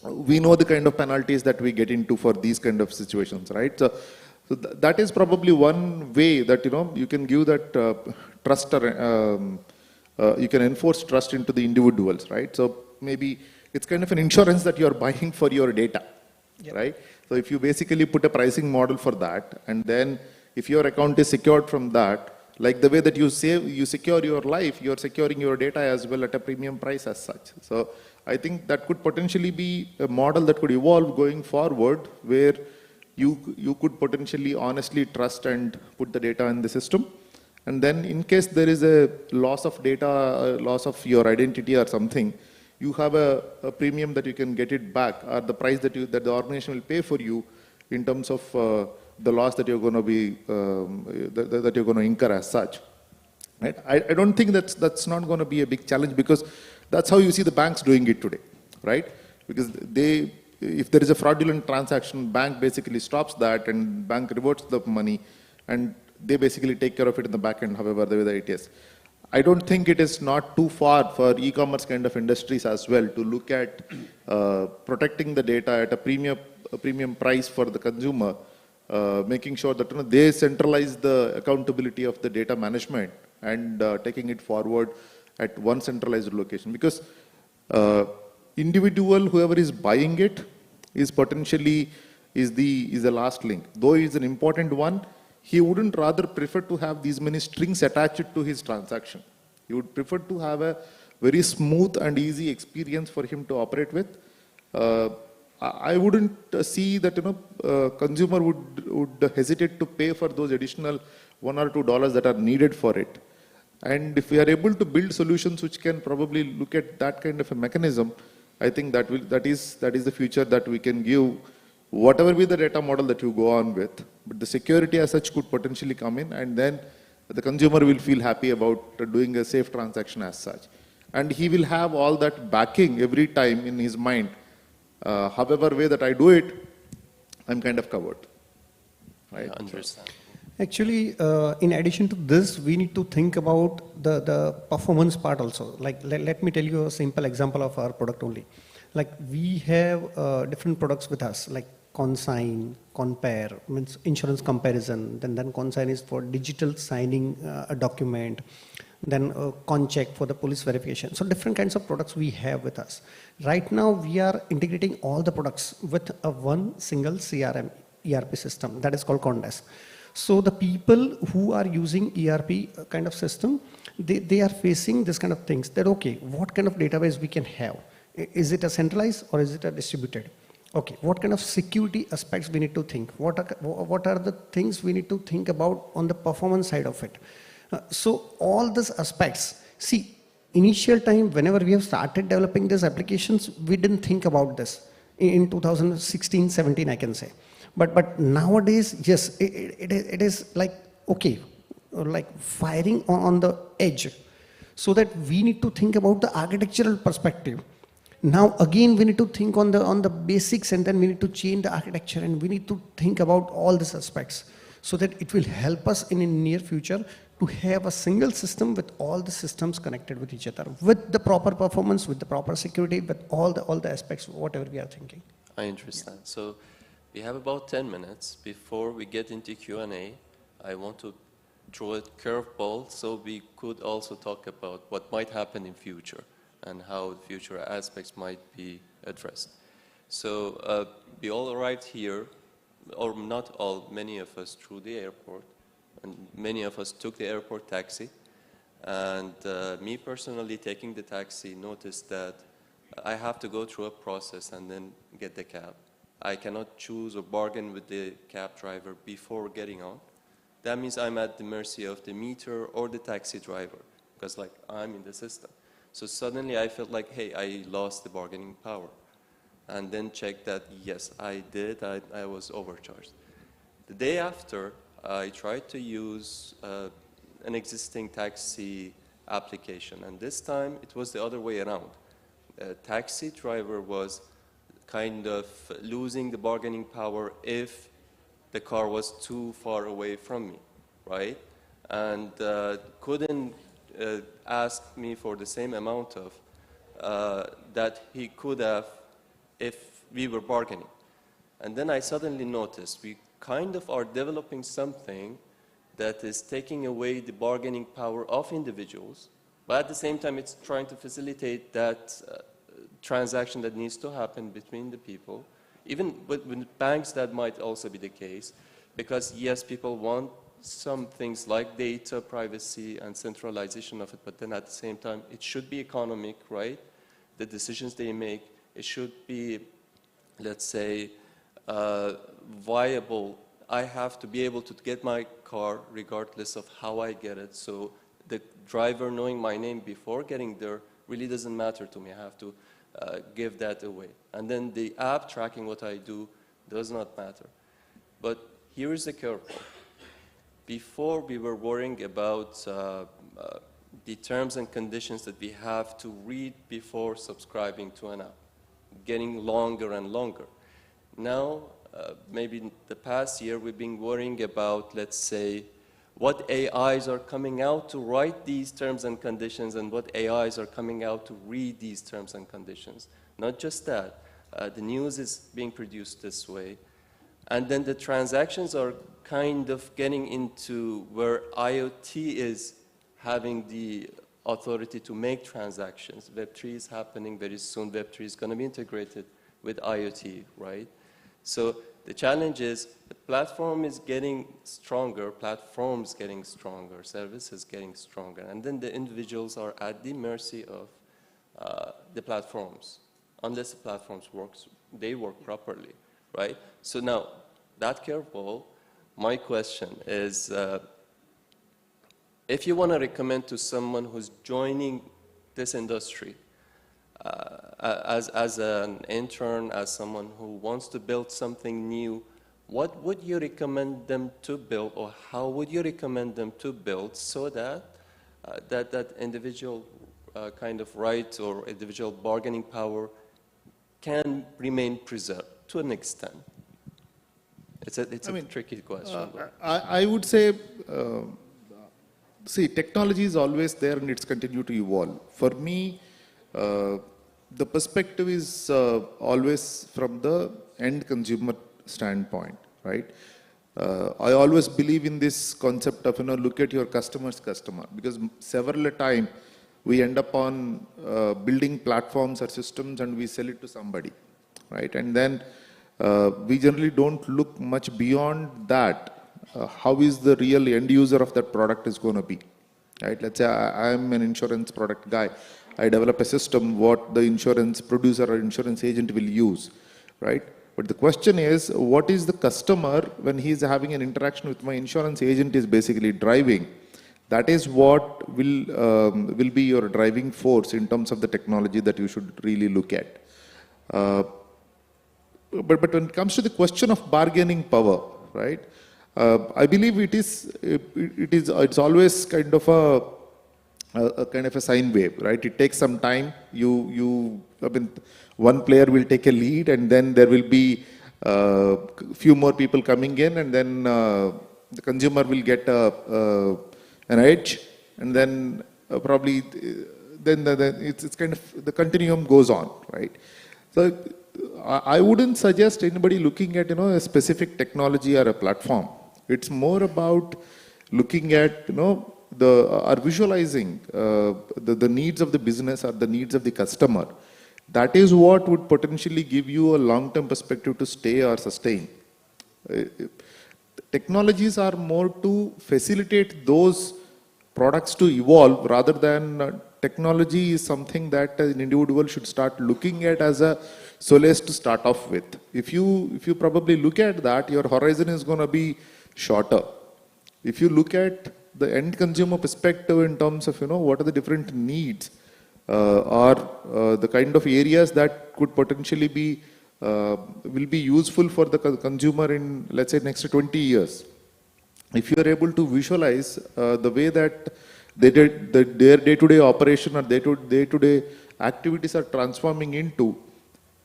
we know the kind of penalties that we get into for these kind of situations, right? So that is probably one way that you can give that trust, or you can enforce trust into the individuals, right? So maybe it's kind of an insurance that you are buying for your data, right? So if you basically put a pricing model for that, and then if your account is secured from that, like the way that you secure your life, you are securing your data as well at a premium price as such. So I think that could potentially be a model that could evolve going forward, where you could potentially honestly trust and put the data in the system. And then in case there is a loss of data, loss of your identity or something, you have a premium that you can get it back, or the price that the organization will pay for you in terms of the loss that you're going to be, that you're going to incur as such. Right? I don't think that's not going to be a big challenge, because that's how you see the banks doing it today, right? Because if there is a fraudulent transaction, bank basically stops that, and bank reverts the money, and they basically take care of it in the back end, however the way it is. I don't think it is not too far for e-commerce kind of industries as well to look at protecting the data at a premium price for the consumer, making sure that they centralize the accountability of the data management and taking it forward at one centralized location. Because individual, whoever is buying it, is potentially the last link. Though it's an important one, he wouldn't rather prefer to have these many strings attached to his transaction. He would prefer to have a very smooth and easy experience for him to operate with. I wouldn't see that consumer would hesitate to pay for those additional $1 or $2 that are needed for it. And if we are able to build solutions which can probably look at that kind of a mechanism, I think that is the future that we can give, whatever be the data model that you go on with. But the security as such could potentially come in, and then the consumer will feel happy about doing a safe transaction as such. And he will have all that backing every time in his mind. However way that I do it, I'm kind of covered. Right? I understand. Actually, in addition to this, we need to think about the performance part also. Like, let me tell you a simple example of our product only. Like, we have different products with us, like consign, compare, means insurance comparison. Then consign is for digital signing a document. then con check for the police verification. So different kinds of products we have with us. Right now, we are integrating all the products with a one single CRM ERP system that is called Condesk. So the people who are using ERP kind of system, they are facing this kind of things that, okay, what kind of database we can have? Is it a centralized or is it a distributed? Okay, what kind of security aspects we need to think? What are the things we need to think about on the performance side of it? So all these aspects, see, initial time, whenever we have started developing these applications, we didn't think about this in 2016, 17, I can say. But nowadays, yes, it is like, okay, like firing on the edge, so that we need to think about the architectural perspective. Now again, we need to think on the basics, and then we need to change the architecture, and we need to think about all these aspects, so that it will help us in the near future to have a single system with all the systems connected with each other, with the proper performance, with the proper security, with all the aspects, whatever we are thinking. I understand. So we have about 10 minutes. Before we get into Q&A, I want to throw a curveball so we could also talk about what might happen in future and how future aspects might be addressed. So we all arrived here, or not all, many of us through the airport, and many of us took the airport taxi. And me personally, taking the taxi, noticed that I have to go through a process and then get the cab. I cannot choose or bargain with the cab driver before getting on. That means I'm at the mercy of the meter or the taxi driver, because like I'm in the system. So suddenly I felt like, hey, I lost the bargaining power. And then checked that, yes, I did, I was overcharged. The day after, I tried to use an existing taxi application, and this time it was the other way around. A taxi driver was kind of losing the bargaining power if the car was too far away from me, right? And couldn't ask me for the same amount of that he could have if we were bargaining. And then I suddenly noticed we kind of are developing something that is taking away the bargaining power of individuals, but at the same time it's trying to facilitate that transaction that needs to happen between the people. Even with banks, that might also be the case, because yes, people want some things like data privacy and centralization of it, but then at the same time it should be economic, right? The decisions they make, it should be, let's say, viable. I have to be able to get my car regardless of how I get it. So the driver knowing my name before getting there really doesn't matter to me. I have to give that away. And then the app tracking what I do does not matter. But here is the curveball. Before we were worrying about the terms and conditions that we have to read before subscribing to an app, getting longer and longer. Now, maybe in the past year, we've been worrying about, let's say, what AIs are coming out to write these terms and conditions and what AIs are coming out to read these terms and conditions. Not just that, the news is being produced this way. And then the transactions are kind of getting into where IoT is having the authority to make transactions. Web3 is happening very soon. Web3 is going to be integrated with IoT, right? So the challenge is the platform is getting stronger, platforms getting stronger, services getting stronger, and then the individuals are at the mercy of the platforms. Unless the platforms they work properly, right? So now, that curveball, my question is, if you want to recommend to someone who's joining this industry, as an intern, as someone who wants to build something new, what would you recommend them to build, or how would you recommend them to build so that that individual kind of right or individual bargaining power can remain preserved to an extent? It's a tricky question. I would say, see, technology is always there and it's continued to evolve. For me, the perspective is always from the end consumer standpoint, right? I always believe in this concept of, look at your customer's customer, because several time we end up on building platforms or systems and we sell it to somebody, right? And then we generally don't look much beyond that. How is the real end user of that product is going to be, right? Let's say I'm an insurance product guy. I develop a system what the insurance producer or insurance agent will use, right? But the question is, what is the customer when he's having an interaction with my insurance agent is basically driving? That is what will be your driving force in terms of the technology that you should really look at. But when it comes to the question of bargaining power, right? I believe it's always kind of a sine wave, right? It takes some time. I mean, one player will take a lead, and then there will be few more people coming in, and then the consumer will get an edge, and then probably then it's kind of the continuum goes on, right? So I wouldn't suggest anybody looking at a specific technology or a platform. It's more about looking at or visualizing the needs of the business or the needs of the customer. That is what would potentially give you a long-term perspective to stay or sustain. Technologies are more to facilitate those products to evolve rather than technology is something that an individual should start looking at as a solace to start off with. If you probably look at that, your horizon is going to be shorter. If you look at the end consumer perspective in terms of what are the different needs or the kind of areas that could potentially be will be useful for the consumer in, let's say, next 20 years. If you are able to visualize the way that their day-to-day operation or day-to-day activities are transforming into,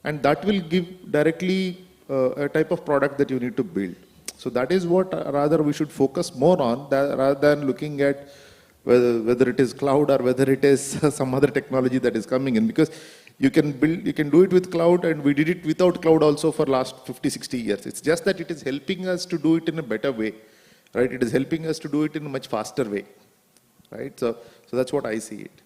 and that will give directly a type of product that you need to build. So that is what rather we should focus more on, rather than looking at whether it is cloud or whether it is some other technology that is coming in, because you can do it with cloud, and we did it without cloud also for last 50-60 years. It's just that it is helping us to do it in a better way, right? It is helping us to do it in a much faster way, right? So that's what I see it.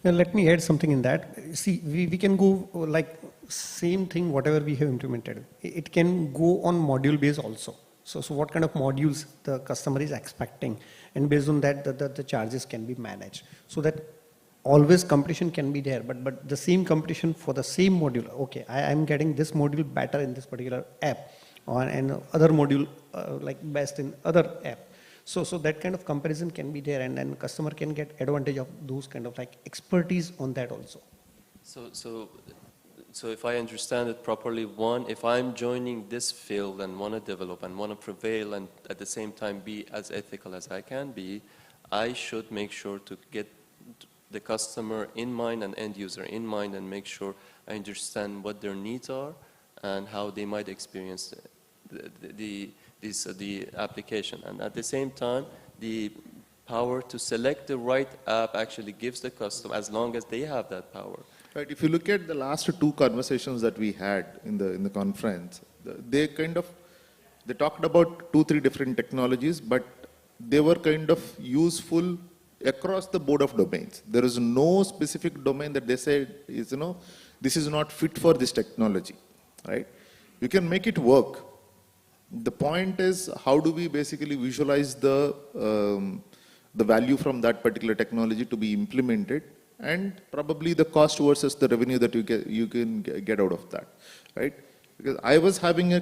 Now let me add something in that. See, we can go like same thing, whatever we have implemented. It can go on module base also. So what kind of modules the customer is expecting, and based on that, the charges can be managed. So that always competition can be there, but the same competition for the same module. Okay, I'm getting this module better in this particular app, and other module like best in other app. So that kind of comparison can be there, and then customer can get advantage of those kind of like expertise on that also. So if I understand it properly, one, if I'm joining this field and want to develop and want to prevail and at the same time be as ethical as I can be, I should make sure to get the customer in mind and end user in mind, and make sure I understand what their needs are and how they might experience the application. And at the same time, the power to select the right app actually gives the customer, as long as they have that power. Right. If you look at the last two conversations that we had in the conference, they talked about 2-3 different technologies, but they were kind of useful across the board of domains. There is no specific domain that they said is, this is not fit for this technology, right? You can make it work. The point is, how do we basically visualize the value from that particular technology to be implemented, and probably the cost versus the revenue that you can get out of that, right? Because I was having a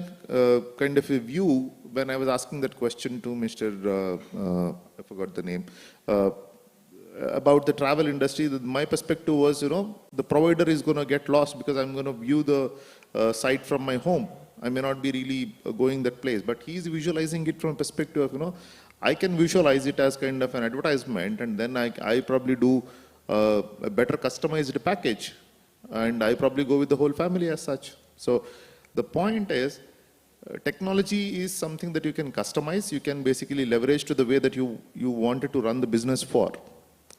kind of a view when I was asking that question to Mr. I forgot the name, about the travel industry. My perspective was, the provider is going to get lost because I'm going to view the site from my home. I may not be really going that place, but he's visualizing it from a perspective of, I can visualize it as kind of an advertisement, and then I probably do a better customized package, and I probably go with the whole family as such. So the point is, technology is something that you can customize, you can basically leverage to the way that you wanted to run the business for,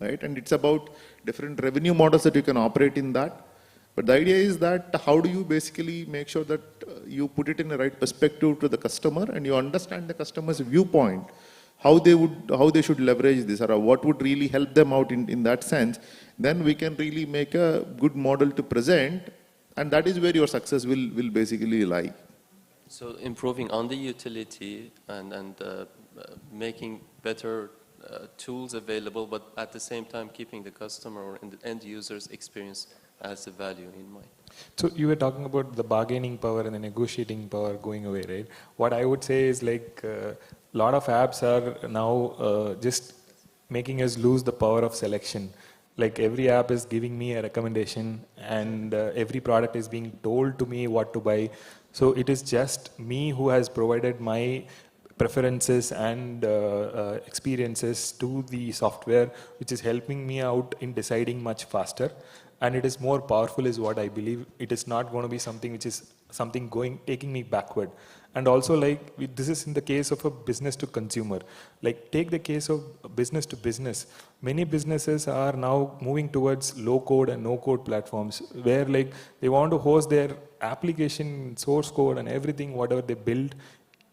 right? And it's about different revenue models that you can operate in that. But the idea is that how do you basically make sure that you put it in the right perspective to the customer and you understand the customer's viewpoint, how they should leverage this or what would really help them out in that sense, then we can really make a good model to present, and that is where your success will basically lie. So improving on the utility and making better tools available, but at the same time keeping the customer or the end user's experience as the value in mind. So you were talking about the bargaining power and the negotiating power going away, right? What I would say is like a lot of apps are now just making us lose the power of selection. Like every app is giving me a recommendation and every product is being told to me what to buy. So it is just me who has provided my preferences and experiences to the software, which is helping me out in deciding much faster. And it is more powerful is what I believe. It is not going to be something which is taking me backward. And also like this is in the case of a business to consumer. Like take the case of business to business. Many businesses are now moving towards low code and no code platforms where like they want to host their application source code and everything, whatever they build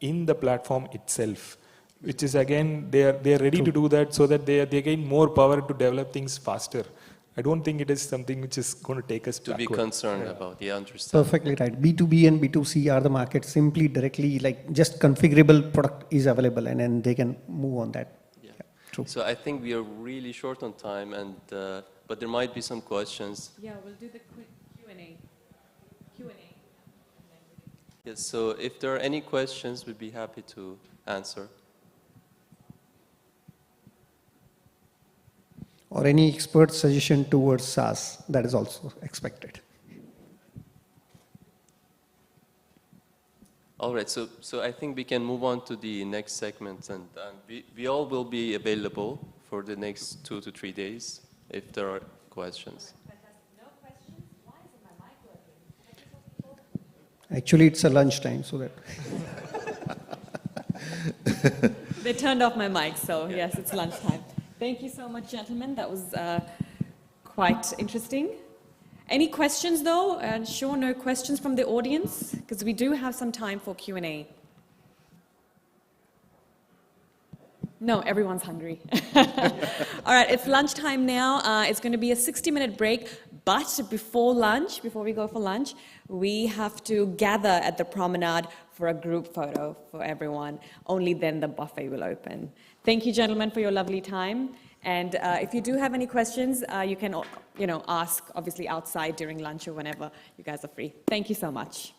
in the platform itself, which is again, they are ready to do that so that they gain more power to develop things faster. I don't think it is something which is going to take us to backward. be concerned about. Yeah, understand. Perfectly right. B2B and B2C are the markets simply directly like just configurable product is available and then they can move on that. Yeah. True. So I think we are really short on time, and but there might be some questions. Yeah, we'll do the Q&A. Yes, so if there are any questions, we'd be happy to answer. Or any expert suggestion towards SaaS, that is also expected. All right, so I think we can move on to the next segment, and we all will be available for the next 2 to 3 days if there are questions. Actually, it's a lunch time, so that. They turned off my mic, so yes, it's lunchtime. Thank you so much, gentlemen. That was quite interesting. Any questions, though? Sure, no questions from the audience, because we do have some time for Q&A. No, everyone's hungry. All right, it's lunchtime now. It's going to be a 60-minute break, but before lunch, before we go for lunch, we have to gather at the promenade for a group photo for everyone. Only then the buffet will open. Thank you, gentlemen, for your lovely time. And if you do have any questions, you can, ask, obviously, outside during lunch or whenever you guys are free. Thank you so much.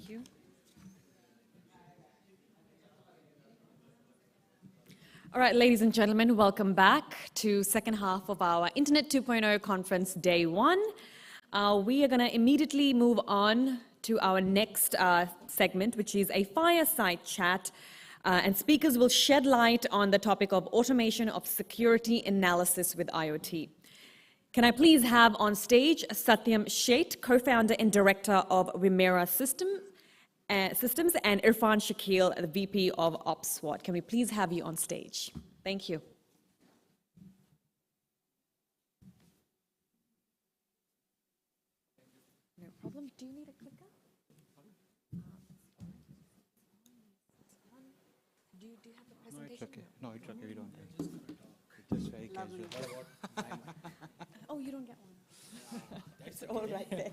Thank you. All right, ladies and gentlemen, welcome back to second half of our Internet 2.0 conference day one. We are going to immediately move on to our next segment, which is a fireside chat. And speakers will shed light on the topic of automation of security analysis with IoT. Can I please have on stage Satyam Sheth, co-founder and director of Vimera Systems, and Irfan Shakil, the VP of OpSWAT. Can we please have you on stage? Thank you. No problem. Do you need a clicker? Do you have the presentation? No, it's okay. No, it's okay. We don't. It's just very casual. Oh, you don't get one. It's all right there.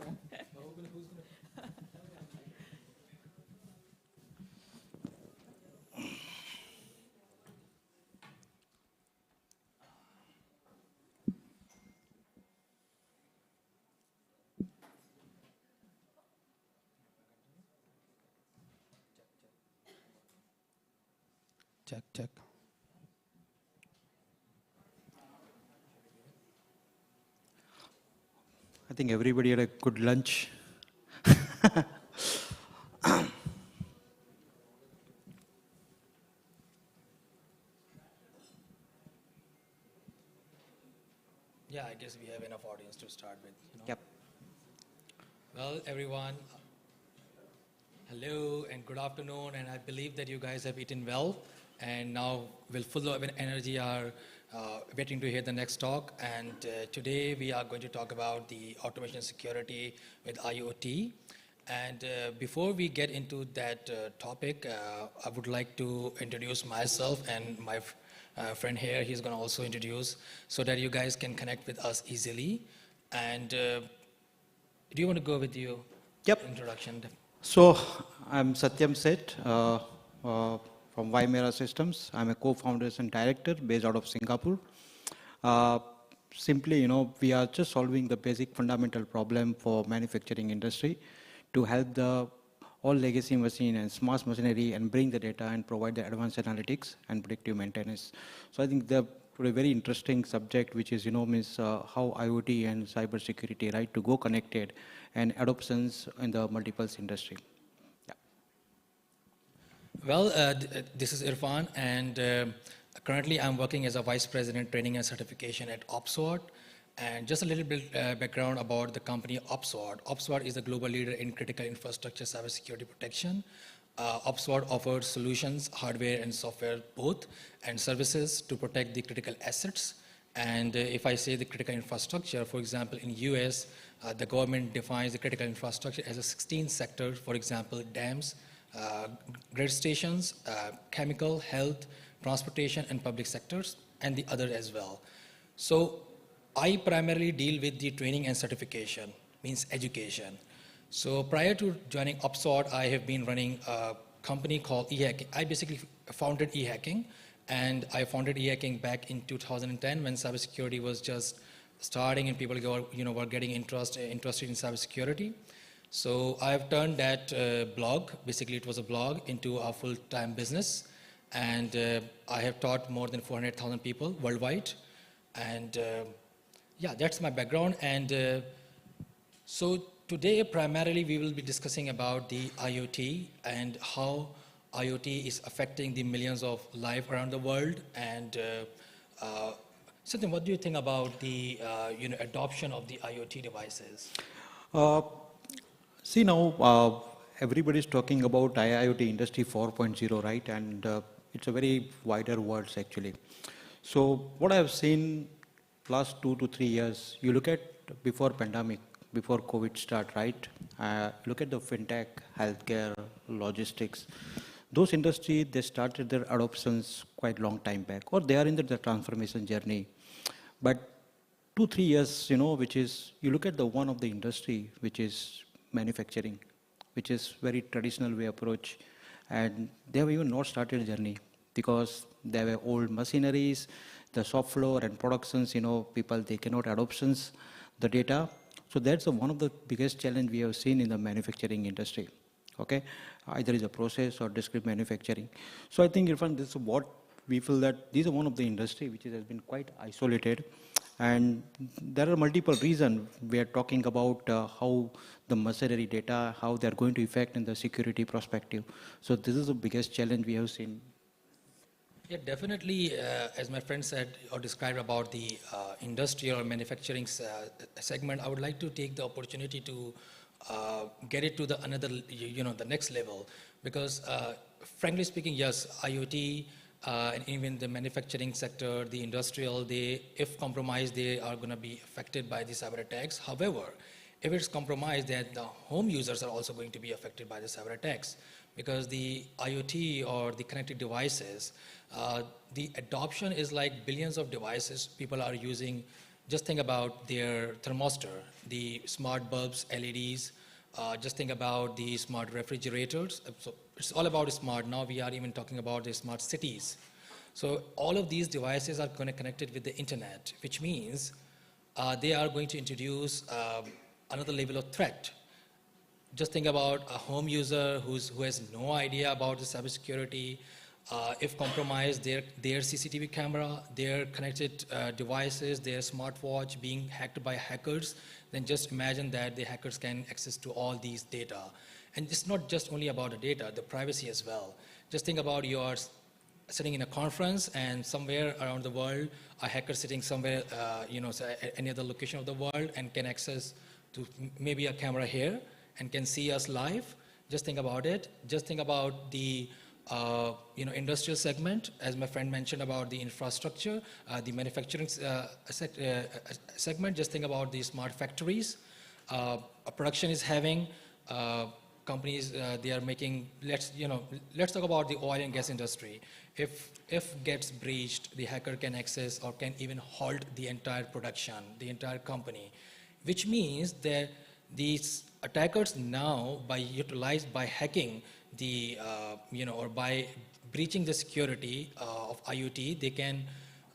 Check. I think everybody had a good lunch. Yeah, I guess we have enough audience to start with. Yep. Well, everyone, hello and good afternoon, and I believe that you guys have eaten well, and now will full of energy are waiting to hear the next talk. And today we are going to talk about the automation security with IoT. And before we get into that topic, I would like to introduce myself and my friend here. He's going to also introduce so that you guys can connect with us easily. And do you want to go with your introduction? So I'm Satyam Sheth from Vimera Systems. I'm a co-founder and director based out of Singapore. Simply, we are just solving the basic fundamental problem for manufacturing industry to help the all legacy machine and smart machinery and bring the data and provide the advanced analytics and predictive maintenance. So I think the very interesting subject, which is, means how IoT and cybersecurity, right, to go connected and adoptions in the multiples industry. Yeah. Well, this is Irfan, and currently I'm working as a Vice President Training and Certification at OpSWAT. And just a little bit background about the company OpSWAT. OpSWAT is a global leader in critical infrastructure cybersecurity protection. OpSWAT offers solutions, hardware and software both, and services to protect the critical assets. And if I say the critical infrastructure, for example, in US, the government defines the critical infrastructure as a 16 sectors, for example, dams, grid stations, chemical, health, transportation, and public sectors, and the other as well. So I primarily deal with the training and certification, means education. So prior to joining OpSWAT, I have been running a company called eHacking. I basically founded eHacking, and I founded eHacking back in 2010 when cybersecurity was just starting and people were getting interested in cybersecurity. So I've turned that blog, basically it was a blog, into a full-time business, and I have taught more than 400,000 people worldwide, and yeah, that's my background. And so today, primarily, we will be discussing about the IoT and how IoT is affecting the millions of lives around the world. And Satyam, what do you think about the adoption of the IoT devices? See now, everybody's talking about IoT industry 4.0, right? And it's a very wider world actually. So what I've seen last 2 to 3 years, you look at before pandemic, before COVID start, right? Look at the fintech, healthcare, logistics. Those industries, they started their adoptions quite long time back, or they are in the transformation journey. But 2-3 years, which is, you look at the one of the industry, which is manufacturing, which is very traditional way approach, and they have even not started journey because they were old machineries, the shop floor and productions, people, they cannot adoptions the data. So that's one of the biggest challenge we have seen in the manufacturing industry. Okay, either is a process or discrete manufacturing. So I think, Irfan, this is what we feel that these are one of the industry which has been quite isolated, and there are multiple reasons. We are talking about how the machinery data, how they are going to affect in the security perspective. So this is the biggest challenge we have seen. Yeah, definitely, as my friend said or described about the industrial or manufacturing segment, I would like to take the opportunity to get it to the another, the next level. Because frankly speaking, yes, IoT and even the manufacturing sector, the industrial, if compromised, they are going to be affected by the cyber attacks. However, if it's compromised, then the home users are also going to be affected by the cyber attacks. Because the IoT or the connected devices, the adoption is like billions of devices people are using. Just think about their thermostat, the smart bulbs, LEDs. Just think about the smart refrigerators. So it's all about smart. Now we are even talking about the smart cities. So all of these devices are connected with the internet, which means they are going to introduce another level of threat. Just think about a home user who has no idea about the cybersecurity. If compromised, their CCTV camera, their connected devices, their smartwatch being hacked by hackers, then just imagine that the hackers can access to all these data. And it's not just only about the data, the privacy as well. Just think about you're sitting in a conference and somewhere around the world, a hacker sitting somewhere, any other location of the world and can access to maybe a camera here and can see us live. Just think about it. Just think about the industrial segment, as my friend mentioned about the infrastructure, the manufacturing segment. Just think about the smart factories. A production is having companies. They are making. Let's talk about the oil and gas industry. If gets breached, the hacker can access or can even halt the entire production, the entire company, which means that these attackers now, by hacking the, or by breaching the security of IoT, they can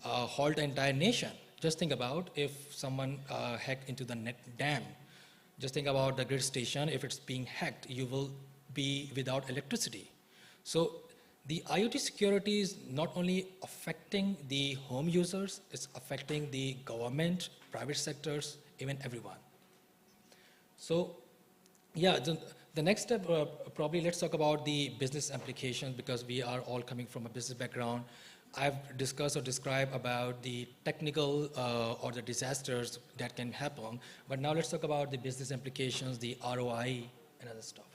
halt the entire nation. Just think about if someone hacked into the net dam. Just think about the grid station. If it's being hacked, you will be without electricity. So the IoT security is not only affecting the home users, it's affecting the government, private sectors, even everyone. So, yeah, the next step, probably let's talk about the business applications, because we are all coming from a business background. I've discussed or described about the technical or the disasters that can happen, but now let's talk about the business implications, the ROI and other stuff.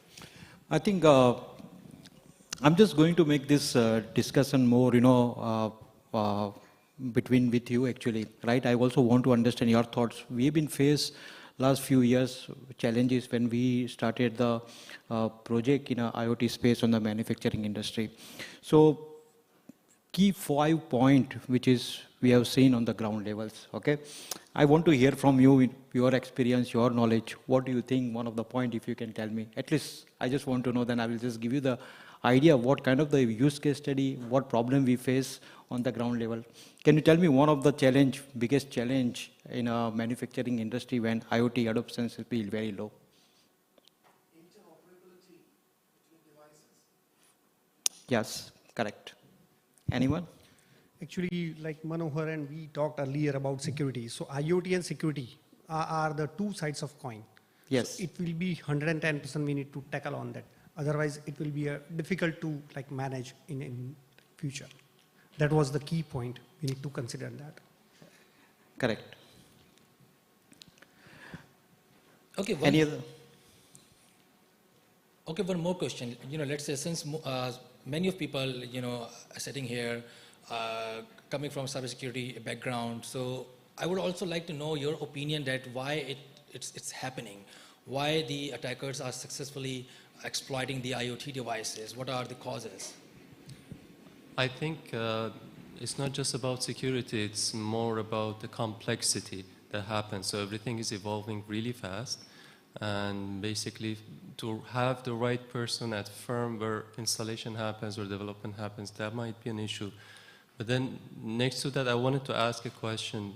I think I'm just going to make this discussion more, with you actually, right? I also want to understand your thoughts. We've been faced last few years challenges when we started the project in a IoT space on the manufacturing industry. So key 5 point which is we have seen on the ground levels. Okay, I want to hear from you, your experience, your knowledge. What do you think? One of the point, if you can tell me, at least I just want to know. Then I will just give you the idea of what kind of the use case study, what problem we face on the ground level. Can you tell me one of the biggest challenge in a manufacturing industry when IoT adoption will be very low? Interoperability between devices. Yes, correct. Anyone? Actually, like Manohar and we talked earlier about security. So IoT and security are the two sides of coin. Yes. So it will be 110% we need to tackle on that. Otherwise, it will be difficult to manage in future. That was the key point. We need to consider that. Correct. Okay. Any other? Okay, one more question. Let's say since many of people, are sitting here, coming from cybersecurity background, so I would also like to know your opinion that why it's happening, why the attackers are successfully exploiting the IoT devices. What are the causes? I think it's not just about security, it's more about the complexity that happens. So everything is evolving really fast, and basically to have the right person at firm where installation happens or development happens, that might be an issue. But then next to that, I wanted to ask a question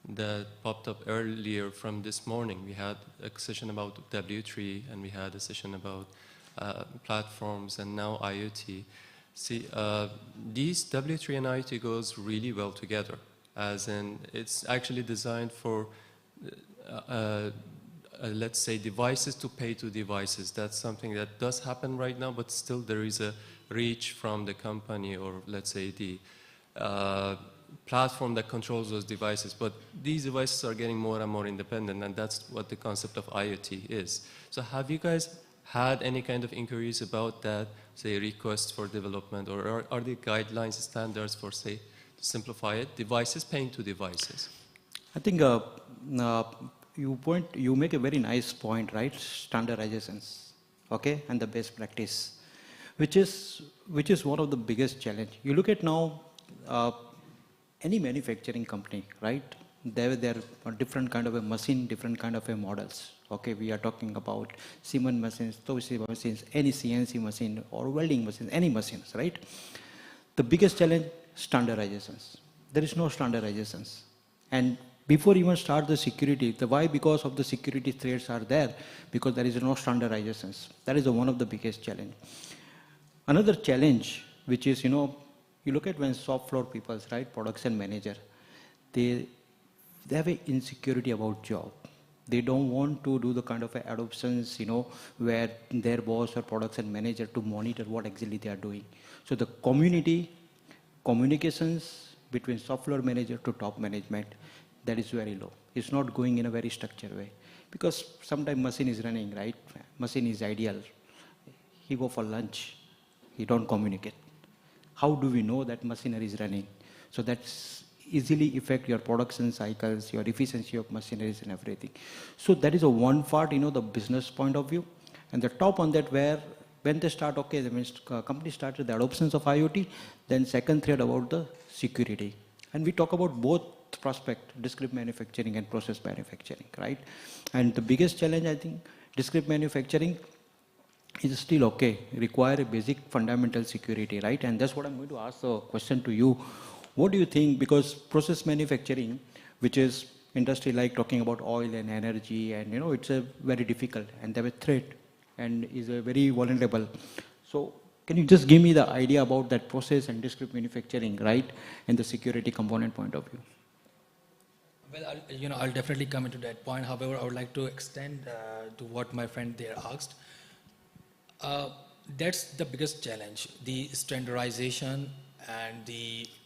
that popped up earlier from this morning. We had a session about W3 and we had a session about platforms and now IoT. See, these W3 and IoT goes really well together, as in it's actually designed for, let's say, devices to pay to devices. That's something that does happen right now, but still there is a reach from the company or, let's say, the platform that controls those devices. But these devices are getting more and more independent, and that's what the concept of IoT is. So have you guys had any kind of inquiries about that, say, requests for development, or are the guidelines, standards for, say, to simplify it, devices paying to devices? I think you make a very nice point, right? Standardizations, okay, and the best practice, which is one of the biggest challenge. You look at now, any manufacturing company, right? There are different kind of a machine, different kind of a models. Okay, we are talking about cement machines, Toshiba machines, any CNC machine or welding machines, any machines, right? The biggest challenge, standardizations. There is no standardizations. And before even start the security, why? Because of the security threats are there, because there is no standardizations. That is one of the biggest challenge. Another challenge, which is, you look at when shop floor people, right, production manager, they have an insecurity about job. They don't want to do the kind of adoptions, where their boss or production manager to monitor what exactly they are doing. So the communications between shop floor manager to top management, that is very low. It's not going in a very structured way. Because sometimes machine is running, right? Machine is ideal. He go for lunch. He don't communicate. How do we know that machinery is running? So that's easily affect your production cycles, your efficiency of machineries and everything. So that is a one part, the business point of view. And the top on that, where when they start, okay, the company started the adoptions of IoT, then second thread about the security. And we talk about both prospect, discrete manufacturing and process manufacturing, right? And the biggest challenge, I think, discrete manufacturing is still okay, require a basic fundamental security, right? And that's what I'm going to ask a question to you. What do you think? Because process manufacturing, which is industry like talking about oil and energy, and it's a very difficult and they have a threat and is a very vulnerable. So can you just give me the idea about that process and discrete manufacturing, right? And the security component point of view. Well, I'll definitely come into that point. However, I would like to extend to what my friend there asked. That's the biggest challenge, the standardization and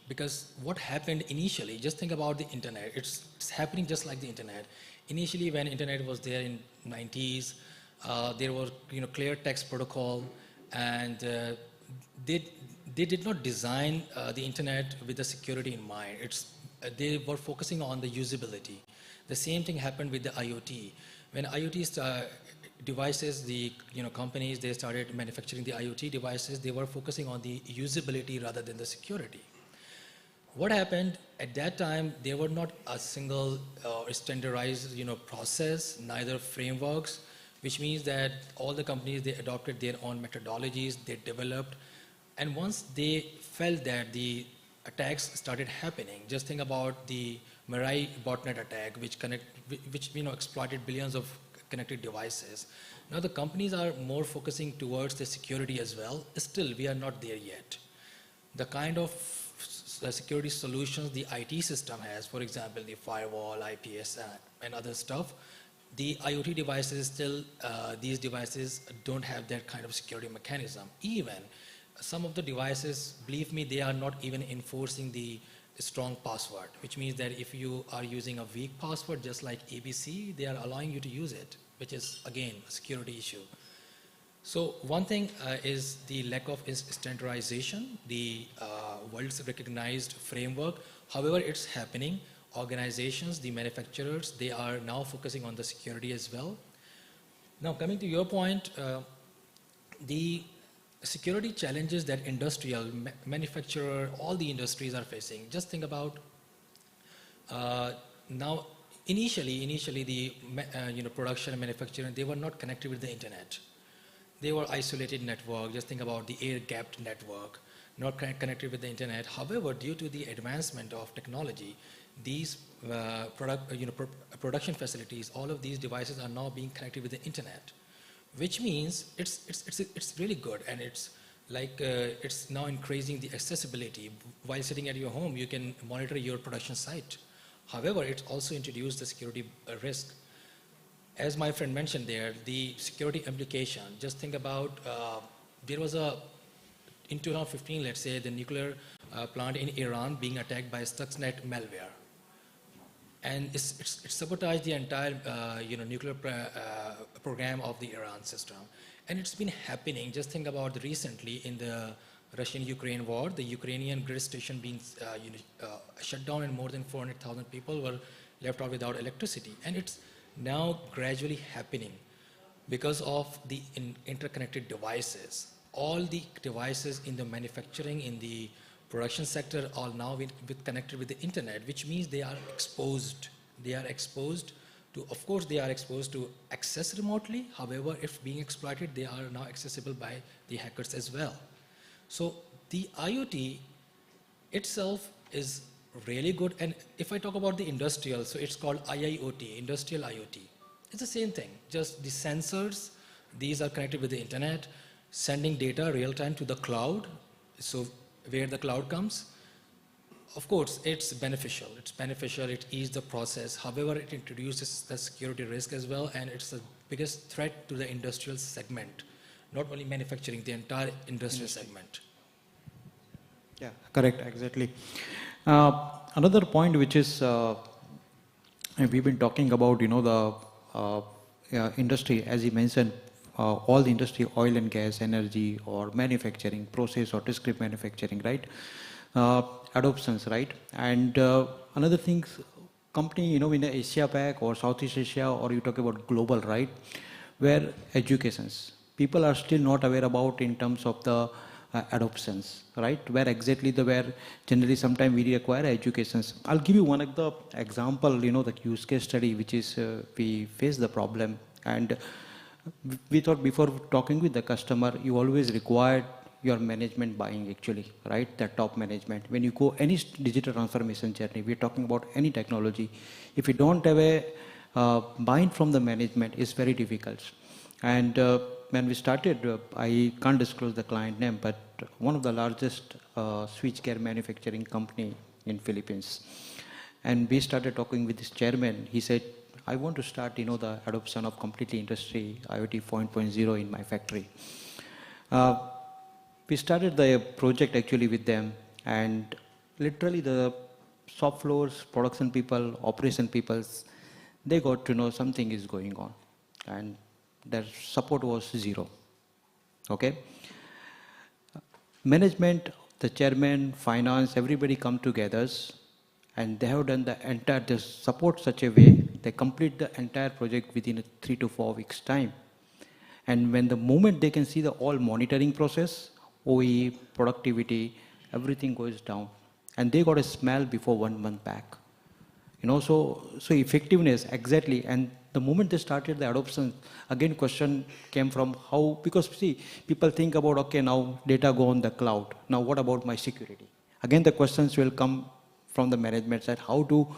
because what happened initially, just think about the internet. It's happening just like the internet. Initially, when internet was there in 90s, there was clear text protocol, and they did not design the internet with the security in mind. They were focusing on the usability. The same thing happened with the IoT. When IoT devices, the companies, they started manufacturing the IoT devices, they were focusing on the usability rather than the security. What happened at that time, there were not a single standardized process, neither frameworks, which means that all the companies, they adopted their own methodologies, they developed, and once they felt that the attacks started happening, just think about the Mirai botnet attack, which exploited billions of connected devices. Now the companies are more focusing towards the security as well. Still, we are not there yet. The kind of security solutions the IT system has, for example, the firewall, IPS, and other stuff, the IoT devices still, these devices don't have that kind of security mechanism. Even some of the devices, believe me, they are not even enforcing the strong password, which means that if you are using a weak password, just like ABC, they are allowing you to use it, which is, again, a security issue. So one thing is the lack of standardization, the world's recognized framework. However, it's happening. Organizations, the manufacturers, they are now focusing on the security as well. Now, coming to your point, the security challenges that industrial, manufacturer, all the industries are facing. Just think about now. Initially, the production and manufacturing, they were not connected with the internet. They were isolated network. Just think about the air-gapped network, not connected with the internet. However, due to the advancement of technology, these production facilities, all of these devices are now being connected with the internet, which means it's really good, and it's like it's now increasing the accessibility. While sitting at your home, you can monitor your production site. However, it also introduced the security risk. As my friend mentioned there, the security implication, just think about, there was in 2015, let's say, the nuclear plant in Iran being attacked by Stuxnet malware. And it sabotaged the entire nuclear program of the Iran system. And it's been happening. Just think about recently in the Russian-Ukraine war, the Ukrainian grid station being shut down, and more than 400,000 people were left out without electricity. And it's now gradually happening because of the interconnected devices. All the devices in the manufacturing, in the production sector are now connected with the internet, which means they are exposed. They are exposed to, of course, they are exposed to access remotely. However, if being exploited, they are now accessible by the hackers as well. So the IoT itself is really good. And if I talk about the industrial, so it's called IIoT, industrial IoT. It's the same thing, just the sensors, these are connected with the internet, sending data real time to the cloud. So where the cloud comes, of course, it's beneficial. It's beneficial, it eases the process. However, it introduces the security risk as well, and it's the biggest threat to the industrial segment, not only manufacturing, the entire industrial segment. Yeah, correct, exactly. Another point which is, we've been talking about, the industry, as you mentioned, all the industry, oil and gas, energy, or manufacturing, process or discrete manufacturing, right? Adoptions, right? And another thing, company, in the Asia Pac or Southeast Asia, or you talk about global, right? Where educations, people are still not aware about in terms of the adoptions, right? Where exactly where generally sometimes we require educations. I'll give you one of the example, the use case study, which is we face the problem, and we thought before talking with the customer, you always required your management buying actually, right? The top management. When you go any digital transformation journey, we're talking about any technology. If you don't have a buy-in from the management, it's very difficult. And when we started, I can't disclose the client name, but one of the largest switchgear manufacturing company in Philippines. And we started talking with this chairman. He said, I want to start, the adoption of completely industry IoT 4.0 in my factory. We started the project actually with them, and literally the shop floors, production people, operation peoples, they got to know something is going on, and their support was zero. Okay. Management, the chairman, finance, everybody come together, and they have done the entire support such a way they complete the entire project within 3 to 4 weeks time. And when the moment they can see the all monitoring process, OE, productivity, everything goes down, and they got a smell before 1 month back. So effectiveness exactly. And the moment they started the adoption, again question came from how, because see, people think about, okay, now data go on the cloud. Now what about my security? Again, the questions will come from the management side, how to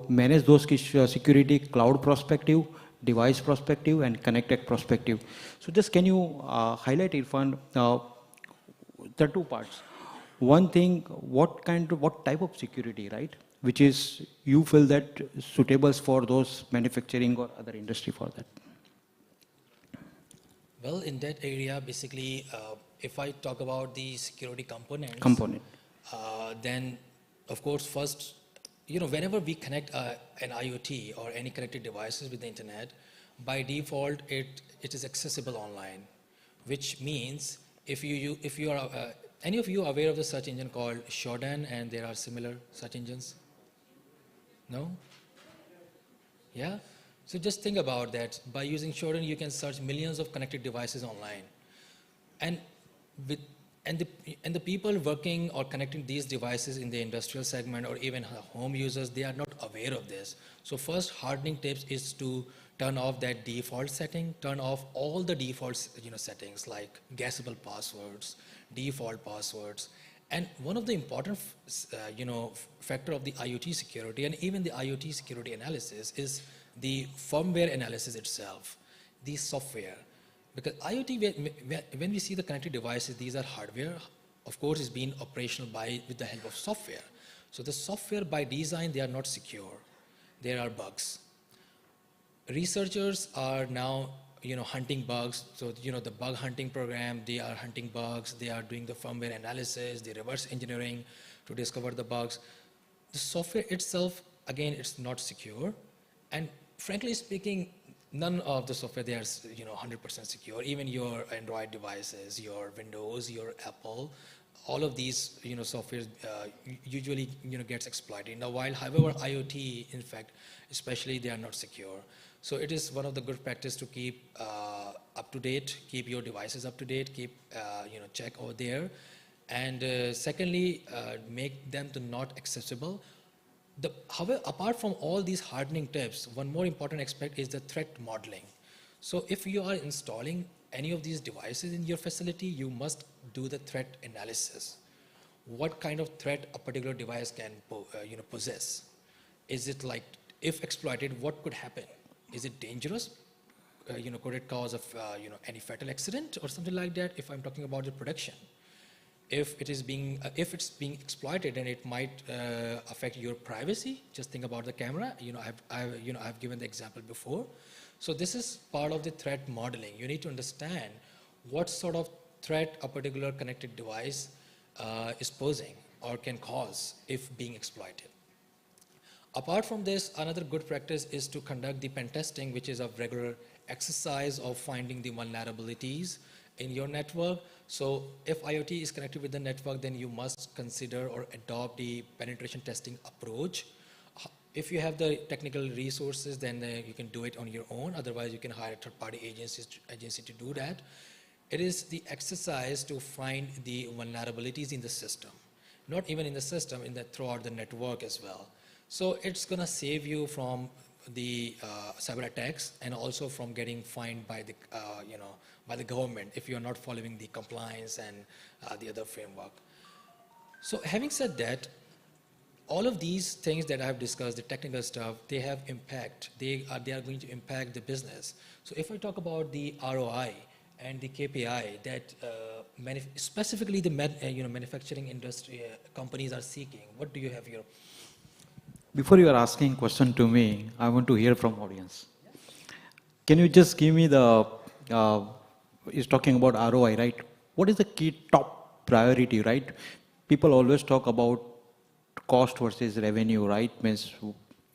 manage those security, cloud perspective, device perspective, and connected perspective. So just can you highlight, Irfan, the two parts. One thing, what type of security, right? Which is you feel that suitable for those manufacturing or other industry for that? Well, in that area, basically, if I talk about the security components, then of course, first, whenever we connect an IoT or any connected devices with the internet, by default, it is accessible online, which means if you are any of you aware of the search engine called Shodan, and there are similar search engines? No? Yeah? So just think about that. By using Shodan, you can search millions of connected devices online. And the people working or connecting these devices in the industrial segment or even home users, they are not aware of this. So first hardening tips is to turn off that default setting, turn off all the default settings like guessable passwords, default passwords. And one of the important factor of the IoT security and even the IoT security analysis is the firmware analysis itself, the software. Because IoT, when we see the connected devices, these are hardware. Of course, it's being operational with the help of software. So the software by design, they are not secure. There are bugs. Researchers are now, hunting bugs. So, the bug hunting program, they are hunting bugs. They are doing the firmware analysis, the reverse engineering to discover the bugs. The software itself, again, it's not secure. And frankly speaking, none of the software there is 100% secure. Even your Android devices, your Windows, your Apple, all of these software usually gets exploited. Now, while however IoT, in fact, especially they are not secure. So it is one of the good practice to keep up to date, keep your devices up to date, keep check over there, and secondly, make them to not accessible. However, apart from all these hardening tips, one more important aspect is the threat modeling. So if you are installing any of these devices in your facility, you must do the threat analysis. What kind of threat a particular device can possess? Is it like, if exploited, what could happen? Is it dangerous? Could it cause any fatal accident or something like that? If I'm talking about the production. If it's being exploited, then it might affect your privacy. Just think about the camera. I've given the example before. So this is part of the threat modeling. You need to understand what sort of threat a particular connected device is posing or can cause if being exploited. Apart from this, another good practice is to conduct the pen testing, which is a regular exercise of finding the vulnerabilities in your network. So if IoT is connected with the network, then you must consider or adopt the penetration testing approach. If you have the technical resources, then you can do it on your own. Otherwise, you can hire a third-party agency to do that. It is the exercise to find the vulnerabilities in the system, not even in the system, throughout the network as well. So it's going to save you from the cyber attacks and also from getting fined by the by the government if you're not following the compliance and the other framework. So having said that, all of these things that I've discussed, the technical stuff, they have impact. They are going to impact the business. So if I talk about the ROI and the KPI that specifically the manufacturing industry companies are seeking, what do you have here? Before you are asking question to me, I want to hear from audience. Can you just give me the, is talking about ROI, right? What is the key top priority, right? People always talk about cost versus revenue, right? Means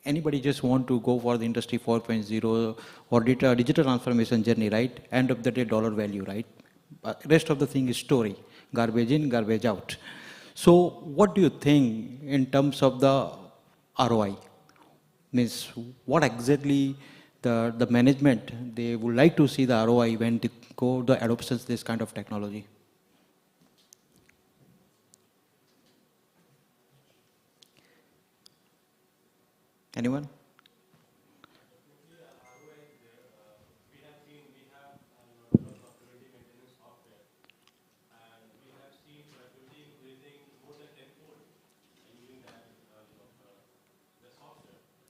anybody just want to go for the industry 4.0 or digital transformation journey, right? End of the day, dollar value, right? Rest of the thing is story, garbage in, garbage out. So what do you think in terms of the ROI? Means what exactly the management, they would like to see the ROI when they go the adoptions this kind of technology? Anyone?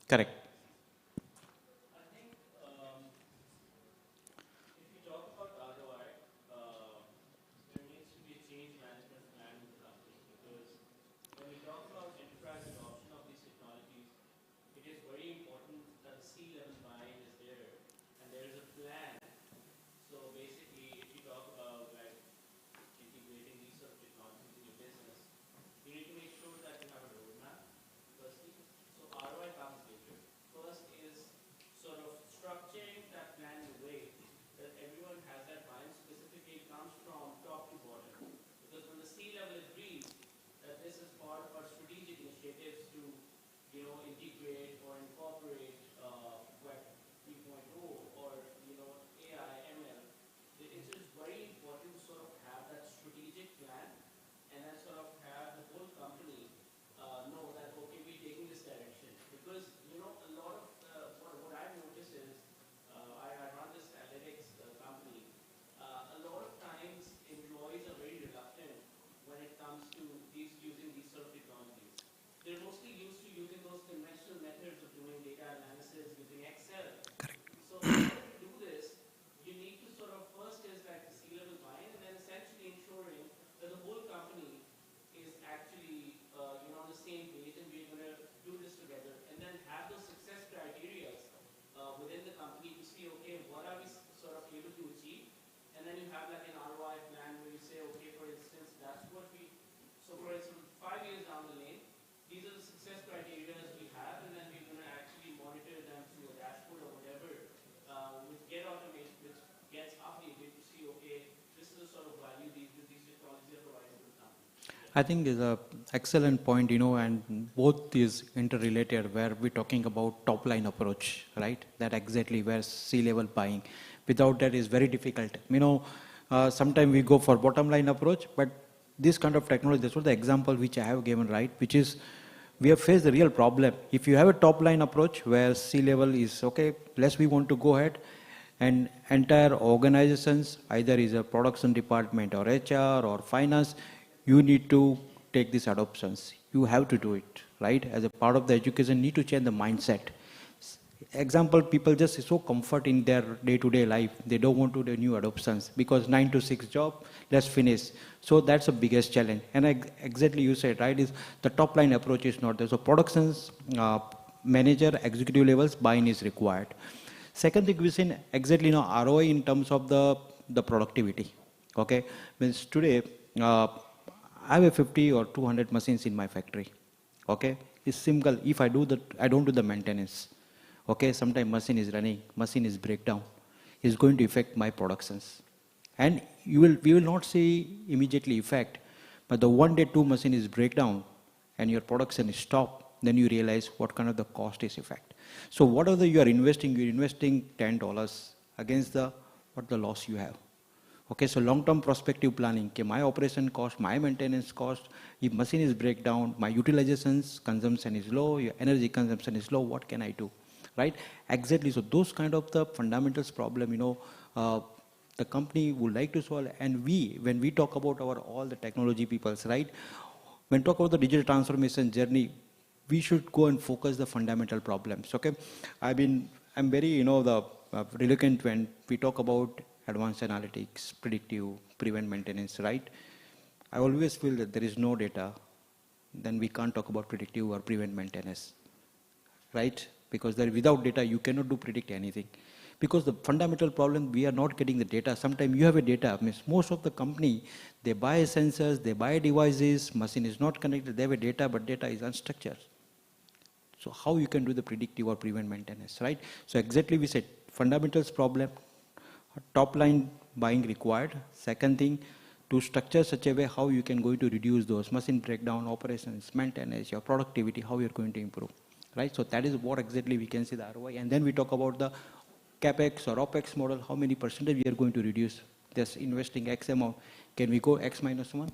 Correct. I think if you talk about ROI, there needs to be a change management plan in the company, because when we talk about enterprise adoption of these technologies, it is very important that the C-level buy-in is there and there is a plan. So basically, if you talk about like integrating these sort of technologies in your business, you need to make sure that you have a roadmap, firstly. So ROI comes later. then you have like an ROI plan where you say, okay, for instance, that's what we, so for instance, 5 years down the lane, these are the success criteria we have, and then we're going to actually monitor them through a dashboard or whatever, with Get Automation, which gets updated to see, okay, this is the sort of value these technologies are providing to the company. I think is a excellent point, and both is interrelated where we're talking about top line approach, right? That exactly where C-level buying. Without that is very difficult. Sometimes we go for bottom line approach, but this kind of technology, that's what the example which I have given, right? Which is, we have faced the real problem. If you have a top line approach where C-level is, okay, less we want to go ahead, and entire organizations, either is a production department or HR or finance, you need to take these adoptions. You have to do it, right? As a part of the education, need to change the mindset. Example, people just so comfort in their day-to-day life. They don't want to do new adoptions because 9 to 6 job, let's finish. So that's the biggest challenge. And exactly you said, right, is the top line approach is not there. So productions, manager, executive levels, buy-in is required. Second thing we've seen exactly ROI in terms of the productivity. Okay, means today, I have 50 or 200 machines in my factory. Okay, it's simple. If I don't do the maintenance. Okay, sometimes machine is running, machine is breakdown. It's going to affect my productions, and we will not see immediately effect. But the 1 day 2 machine is breakdown, and your production is stopped. Then you realize what kind of the cost is effect. So whatever you are investing, you're investing $10 against what the loss you have. Okay, so long-term prospective planning, okay, my operation cost, my maintenance cost, if machine is breakdown, my utilizations, consumption is low, your energy consumption is low, what can I do, right? Exactly, so those kind of the fundamentals problem, the company would like to solve, and when we talk about all the technology peoples, right? When talk about the digital transformation journey, we should go and focus the fundamental problems, okay? I'm very, reluctant when we talk about advanced analytics, predictive, prevent maintenance, right? I always feel that there is no data, then we can't talk about predictive or prevent maintenance, right? Because without data, you cannot predict anything. Because the fundamental problem, we are not getting the data. Sometimes you have a data, means most of the company, they buy sensors, they buy devices, machine is not connected, they have a data, but data is unstructured. So how you can do the predictive or prevent maintenance, right? So exactly we said, fundamentals problem, top line buying required. Second thing, to structure such a way how you can going to reduce those machine breakdown, operations, maintenance, your productivity, how you're going to improve, right? So that is what exactly we can see the ROI. And then we talk about the CapEx or OpEx model, how many percentage we are going to reduce. Just investing X amount, can we go X minus 1?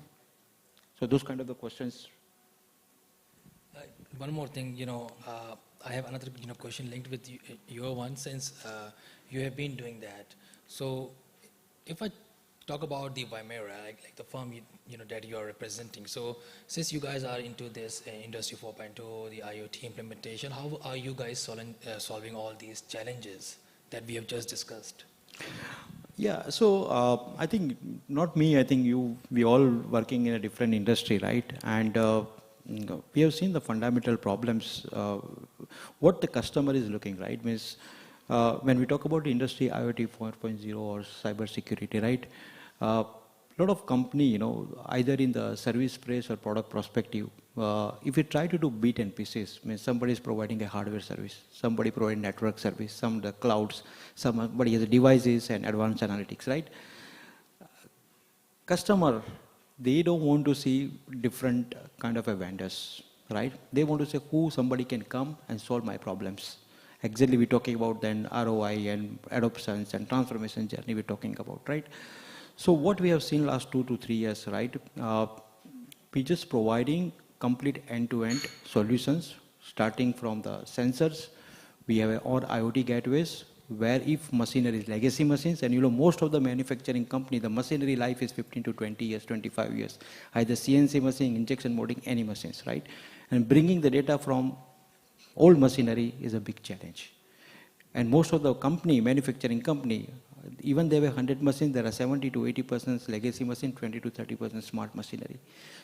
So those kind of the questions. One more thing, I have another question linked with your one, since you have been doing that. So if I talk about the Vimera, like the firm that you are representing, so since you guys are into this Industry 4.0, the IoT implementation, how are you guys solving all these challenges that we have just discussed? Yeah, so I think, not me, I think we all working in a different industry, right? And we have seen the fundamental problems, what the customer is looking, right? Means when we talk about industry IoT 4.0 or cyber security, right? A lot of company, either in the service space or product perspective, if you try to do bit and pieces, means somebody is providing a hardware service, somebody providing network service, some the clouds, somebody has devices and advanced analytics, right? Customer, they don't want to see different kind of a vendors, right? They want to say somebody can come and solve my problems. Exactly, we're talking about then ROI and adoptions and transformation journey we're talking about, right? So what we have seen last 2 to 3 years, right? We just providing complete end-to-end solutions, starting from the sensors. We have our IoT gateways, where if machinery is legacy machines, and most of the manufacturing company, the machinery life is 15 to 20 years, 25 years, either CNC machine, injection molding, any machines, right? And bringing the data from old machinery is a big challenge. And most of the manufacturing company, even they have 100 machines, there are 70 to 80% legacy machine, 20 to 30% smart machinery.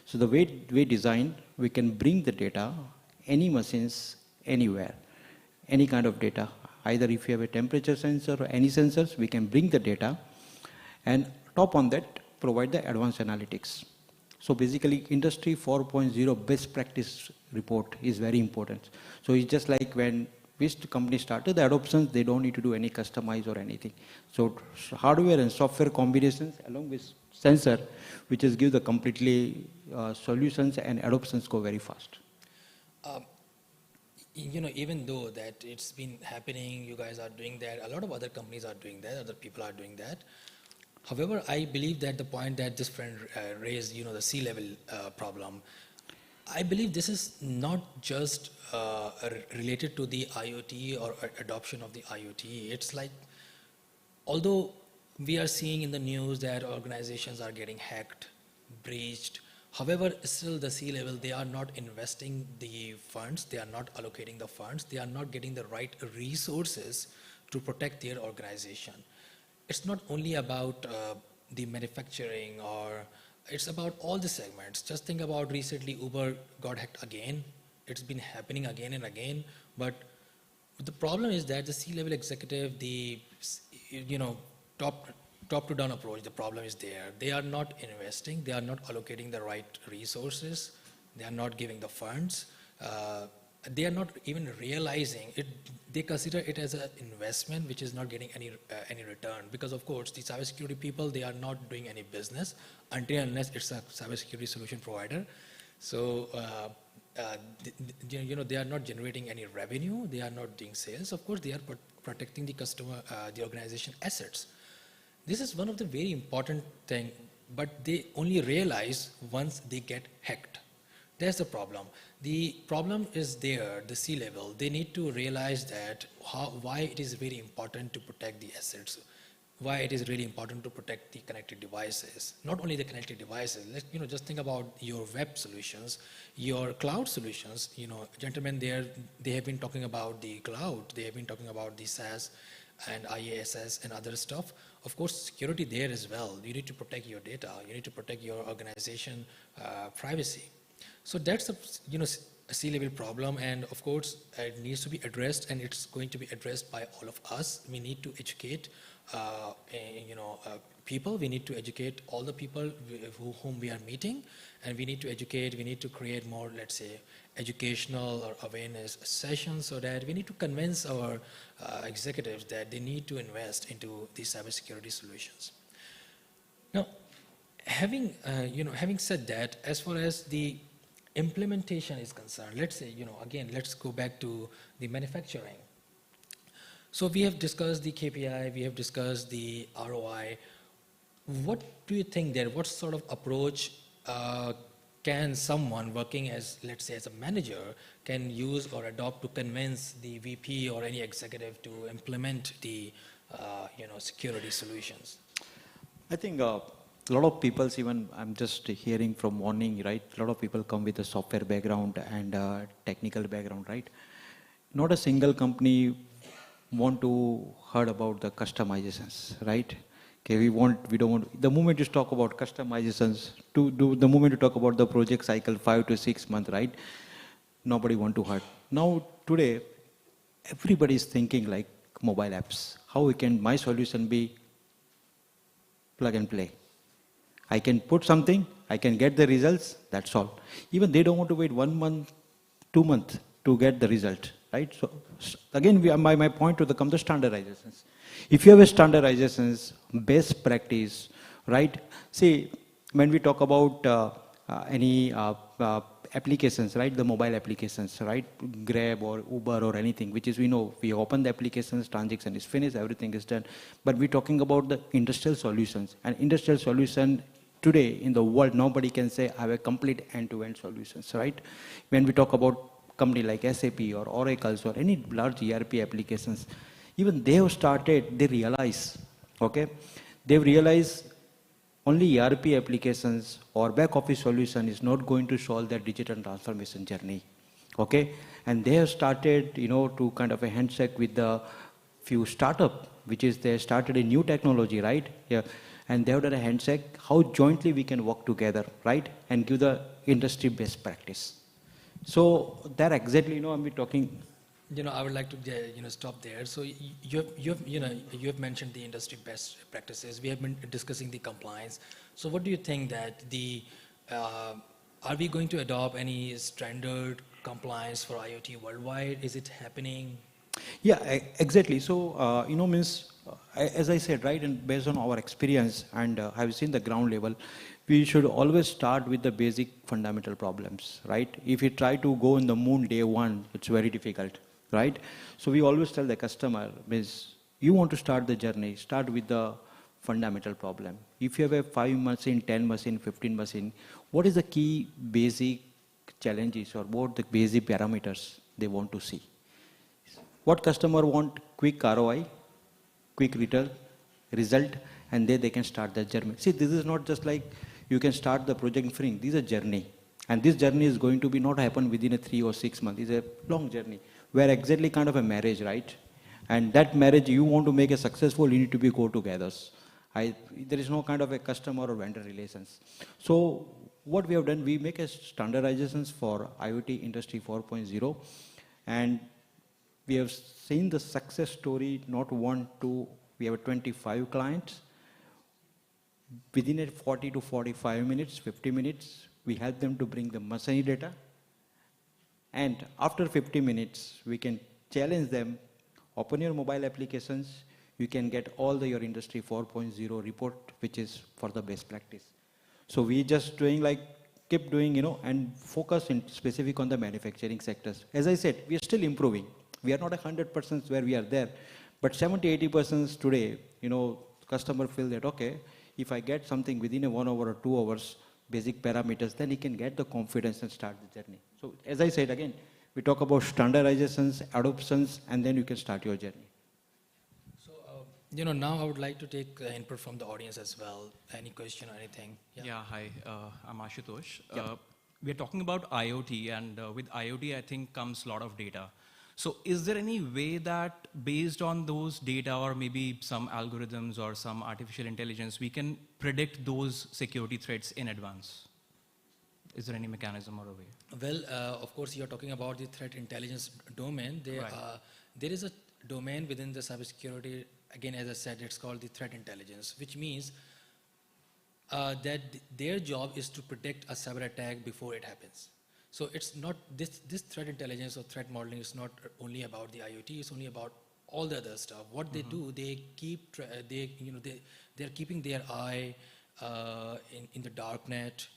So the way we design, we can bring the data, any machines, anywhere, any kind of data. Either if you have a temperature sensor or any sensors, we can bring the data. And top on that, provide the advanced analytics. So basically, Industry 4.0 best practice report is very important. So it's just like when this company started, the adoptions, they don't need to do any customize or anything. So hardware and software combinations along with sensor, which is give the completely solutions and adoptions go very fast. You know, even though that it's been happening, you guys are doing that, a lot of other companies are doing that, other people are doing that. However, I believe that the point that this friend raised, you know, the C-level problem, I believe this is not just related to the IoT or adoption of the IoT. It's like, although we are seeing in the news that organizations are getting hacked, breached, however, still the C-level, they are not investing the funds, they are not allocating the funds, they are not getting the right resources to protect their organization. It's not only about the manufacturing, or it's about all the segments. Just think about recently Uber got hacked again. It's been happening again and again. But the problem is that the C-level executive, the top to down approach, the problem is there. They are not investing. They are not allocating the right resources. They are not giving the funds. They are not even realizing it. They consider it as an investment which is not getting any return, because of course the cybersecurity people, they are not doing any business until unless it's a cybersecurity solution provider. So they are not generating any revenue. They are not doing sales. Of course, they are protecting the customer, the organization assets. This is one of the very important thing, but they only realize once they get hacked. That's the problem. The problem is there, the C-level. They need to realize that why it is very important to protect the assets, why it is really important to protect the connected devices. Not only the connected devices, just think about your web solutions, your cloud solutions. Gentlemen, they have been talking about the cloud. They have been talking about the SaaS and IaaS and other stuff. Of course, security there as well. You need to protect your data. You need to protect your organization privacy. So that's a C-level problem, and of course it needs to be addressed, and it's going to be addressed by all of us. We need to educate people. We need to educate all the people whom we are meeting, and we need to educate. We need to create more, let's say, educational or awareness sessions, so that we need to convince our executives that they need to invest into these cybersecurity solutions. Now, having said that, as far as the implementation is concerned, let's say, again, let's go back to the manufacturing. So we have discussed the KPI, we have discussed the ROI. What do you think there? What sort of approach can someone working as, let's say, as a manager can use or adopt to convince the VP or any executive to implement the security solutions? I think a lot of people, even I'm just hearing from morning, right? A lot of people come with a software background and technical background, right? Not a single company want to heard about the customizations, right? Okay, we don't want, the moment you talk about customizations, the moment you talk about the project cycle 5 to 6 months, right? Nobody want to heard. Now today, everybody is thinking like mobile apps. How can my solution be plug and play? I can put something, I can get the results, that's all. Even they don't want to wait 1 month, 2 months to get the result, right? So again, my point to come the standardizations. If you have a standardizations, best practice, right? See, when we talk about any applications, right? The mobile applications, right? Grab or Uber or anything, which is, we know, we open the applications, transaction is finished, everything is done. But we're talking about the industrial solutions. And industrial solution today in the world, nobody can say I have a complete end-to-end solutions, right? When we talk about company like SAP or Oracle's or any large ERP applications, even they have started, they realize, okay? They've realized only ERP applications or back office solution is not going to solve their digital transformation journey, okay? And they have started, to kind of a handshake with the few startup, which is they started a new technology, right? Yeah. And they have done a handshake, how jointly we can work together, right? And give the industry best practice. So that exactly, I'm talking I would like to stop there. So you've mentioned the industry best practices. We have been discussing the compliance. So what do you think that are we going to adopt any standard compliance for IoT worldwide? Is it happening? Yeah, exactly. So, as I said, right, and based on our experience and have seen the ground level, we should always start with the basic fundamental problems, right? If you try to go on the moon day one, it's very difficult, right? So we always tell the customer, you want to start the journey, start with the fundamental problem. If you have a 5 machine, 10 machine, 15 machine, what is the key basic challenges or what the basic parameters they want to see? What customer want? Quick ROI, quick result, and then they can start the journey. See, this is not just like you can start the project free. This is a journey. And this journey is going to be not happen within a 3 or 6 months. It's a long journey. Where exactly kind of a marriage, right? And that marriage you want to make it successful, you need to be go-together. There is no kind of a customer or vendor relations. So what we have done, we make a standardizations for IoT Industry 4.0, and we have seen the success story, not 1, 2, we have 25 clients. Within a 40 to 45 minutes, 50 minutes, we help them to bring the machine data. And after 50 minutes, we can challenge them, open your mobile applications, you can get all your Industry 4.0 report, which is for the best practice. So we just doing keep doing, and focus in specific on the manufacturing sectors. As I said, we are still improving. We are not 100% where we are there, but 70-80% today, customer feel that, okay, if I get something within a 1 hour or 2 hours, basic parameters, then he can get the confidence and start the journey. So as I said, again, we talk about standardizations, adoptions, and then you can start your journey. Now I would like to take input from the audience as well. Any question or anything? Yeah, hi, I'm Ashutosh. We're talking about IoT, and with IoT, I think comes a lot of data. So is there any way that based on those data or maybe some algorithms or some artificial intelligence, we can predict those security threats in advance? Is there any mechanism or a way? Well, of course, you're talking about the threat intelligence domain. There is a domain within the cybersecurity. Again, as I said, it's called the threat intelligence, which means that their job is to predict a cyber attack before it happens. So it's not this threat intelligence or threat modeling is not only about the IoT. It's only about all the other stuff. What they do, they keep they're keeping their eye in the dark net,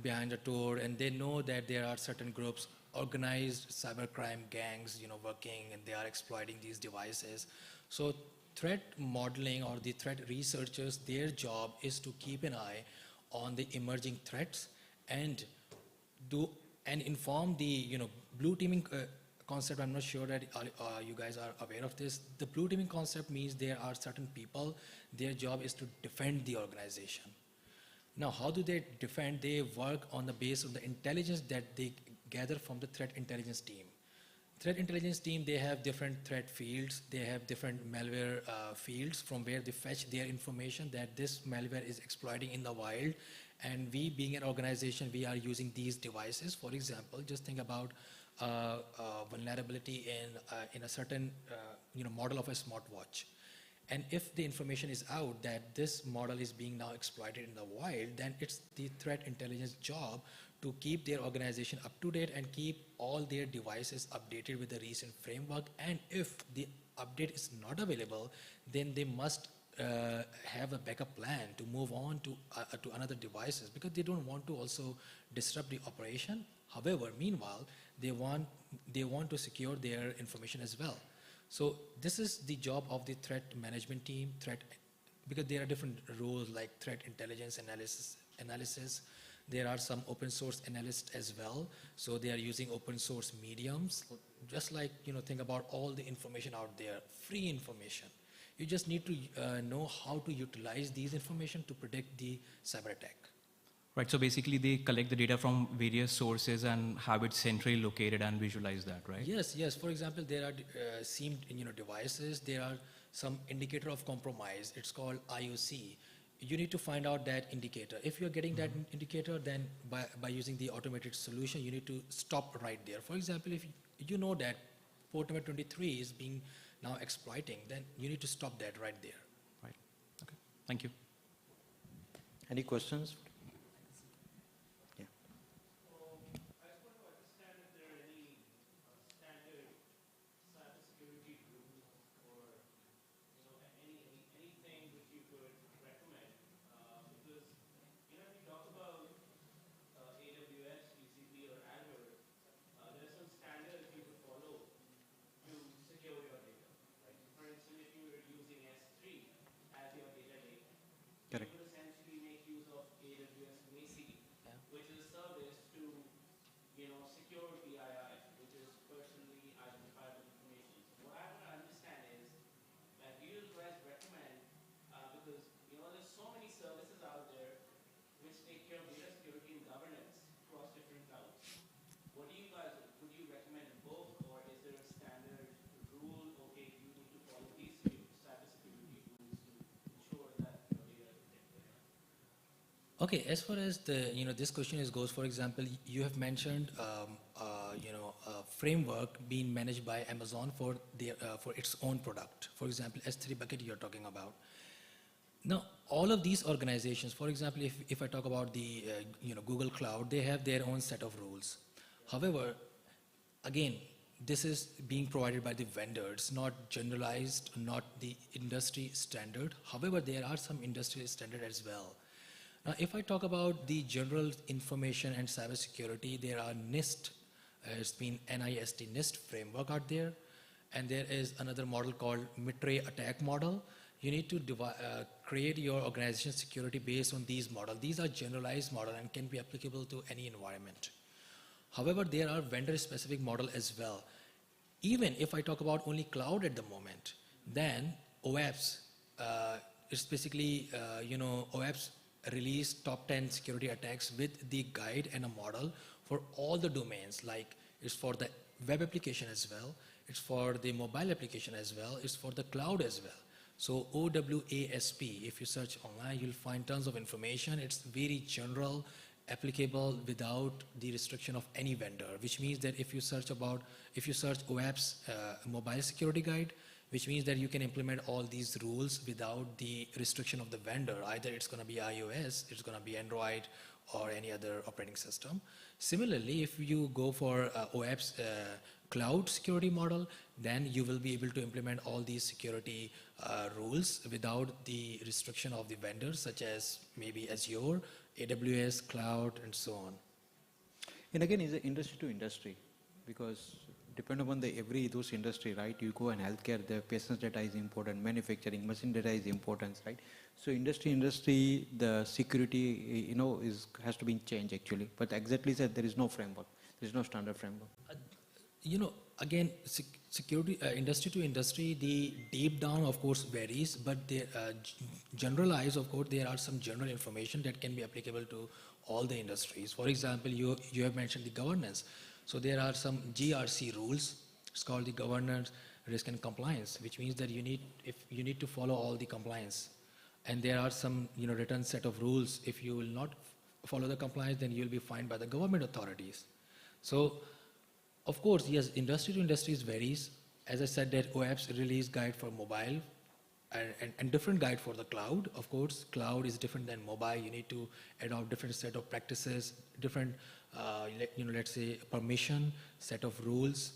behind the door, and they know that there are certain groups, organized cybercrime gangs, working, and they are exploiting these devices. So threat modeling or the threat researchers, their job is to keep an eye on the emerging threats and inform the blue teaming concept. I'm not sure that you guys are aware of this. The blue teaming concept means there are certain people, their job is to defend the organization. Now, how do they defend? They work on the basis of the intelligence that they gather from the threat intelligence team. Threat intelligence team, they have different threat fields. They have different malware fields from where they fetch their information that this malware is exploiting in the wild. And we, being an organization, we are using these devices. For example, just think about vulnerability in a certain model of a smartwatch. And if the information is out that this model is being now exploited in the wild, then it's the threat intelligence job to keep their organization up to date and keep all their devices updated with the recent framework. And if the update is not available, then they must have a backup plan to move on to another devices, because they don't want to also disrupt the operation. However, meanwhile, they want to secure their information as well. So this is the job of the threat management team, because there are different roles like threat intelligence analysis. There are some open source analysts as well. So they are using open source mediums, just like, think about all the information out there, free information. You just need to know how to utilize these information to predict the cyber attack. Right, so basically they collect the data from various sources and have it centrally located and visualize that, right? Yes. For example, there are seamed devices. There are some indicator of compromise. It's called IOC. you need to find out that indicator. If you're getting that indicator, then by using the automated solution, you need to stop right there. For example, if you know that port number 23 is being now exploiting, then you need to stop that right there. Right. Okay. Thank you. Any questions? Yeah. I just want to understand if there are any standard cybersecurity rules or anything which you could recommend, because if you talk about AWS, GCP, or Azure, there are some standards you could follow to secure your data. Right? So for instance, if you were using S3 as your data lake, Correct. you would essentially make use of AWS Macy, which is a service to secure PII, which is personally identifiable information. So what I want to understand is, do you guys recommend, because there's so many services out there which take care of data security and governance across different clouds. What do you guys, would you recommend both, or is there a standard rule, okay, you need to follow these cybersecurity rules to ensure that your data is protected? Okay, as far as the this question goes, for example, you have mentioned a framework being managed by Amazon for its own product. For example, S3 bucket you're talking about. Now, all of these organizations, for example, if I talk about the Google Cloud, they have their own set of rules. However, again, this is being provided by the vendors, not generalized, not the industry standard. However, there are some industry standard as well. Now, if I talk about the general information and cybersecurity, there are NIST, it's been NIST NIST framework out there, and there is another model called MITRE attack model. You need to create your organization security based on these models. These are generalized models and can be applicable to any environment. However, there are vendor-specific models as well. Even if I talk about only cloud at the moment, then OAPS, it's basically, OAPS released top 10 security attacks with the guide and a model for all the domains, like it's for the web application as well, it's for the mobile application as well, it's for the cloud as well. So OWASP, if you search online, you'll find tons of information. It's very general, applicable without the restriction of any vendor, which means that if you search OAPS mobile security guide, which means that you can implement all these rules without the restriction of the vendor. Either it's going to be iOS, it's going to be Android, or any other operating system. Similarly, if you go for OAPS cloud security model, then you will be able to implement all these security rules without the restriction of the vendors, such as maybe Azure, AWS, cloud, and so on. And again, it's industry to industry, because depending on those industry, right? You go in healthcare, the patient's data is important, manufacturing, machine data is important, right? So industry, the security, has to be changed actually. But exactly said, there is no framework. There is no standard framework. Again, security, industry to industry, the deep down, of course, varies, but generalized, of course, there are some general information that can be applicable to all the industries. For example, you have mentioned the governance. So there are some GRC rules. It's called the governance, risk and compliance, which means that you need to follow all the compliance. And there are some written set of rules. If you will not follow the compliance, then you will be fined by the government authorities. So, of course, yes, industry to industry varies. As I said, that OAPS released guide for mobile and different guide for the cloud. Of course, cloud is different than mobile. You need to adopt different set of practices, different, let's say, permission, set of rules.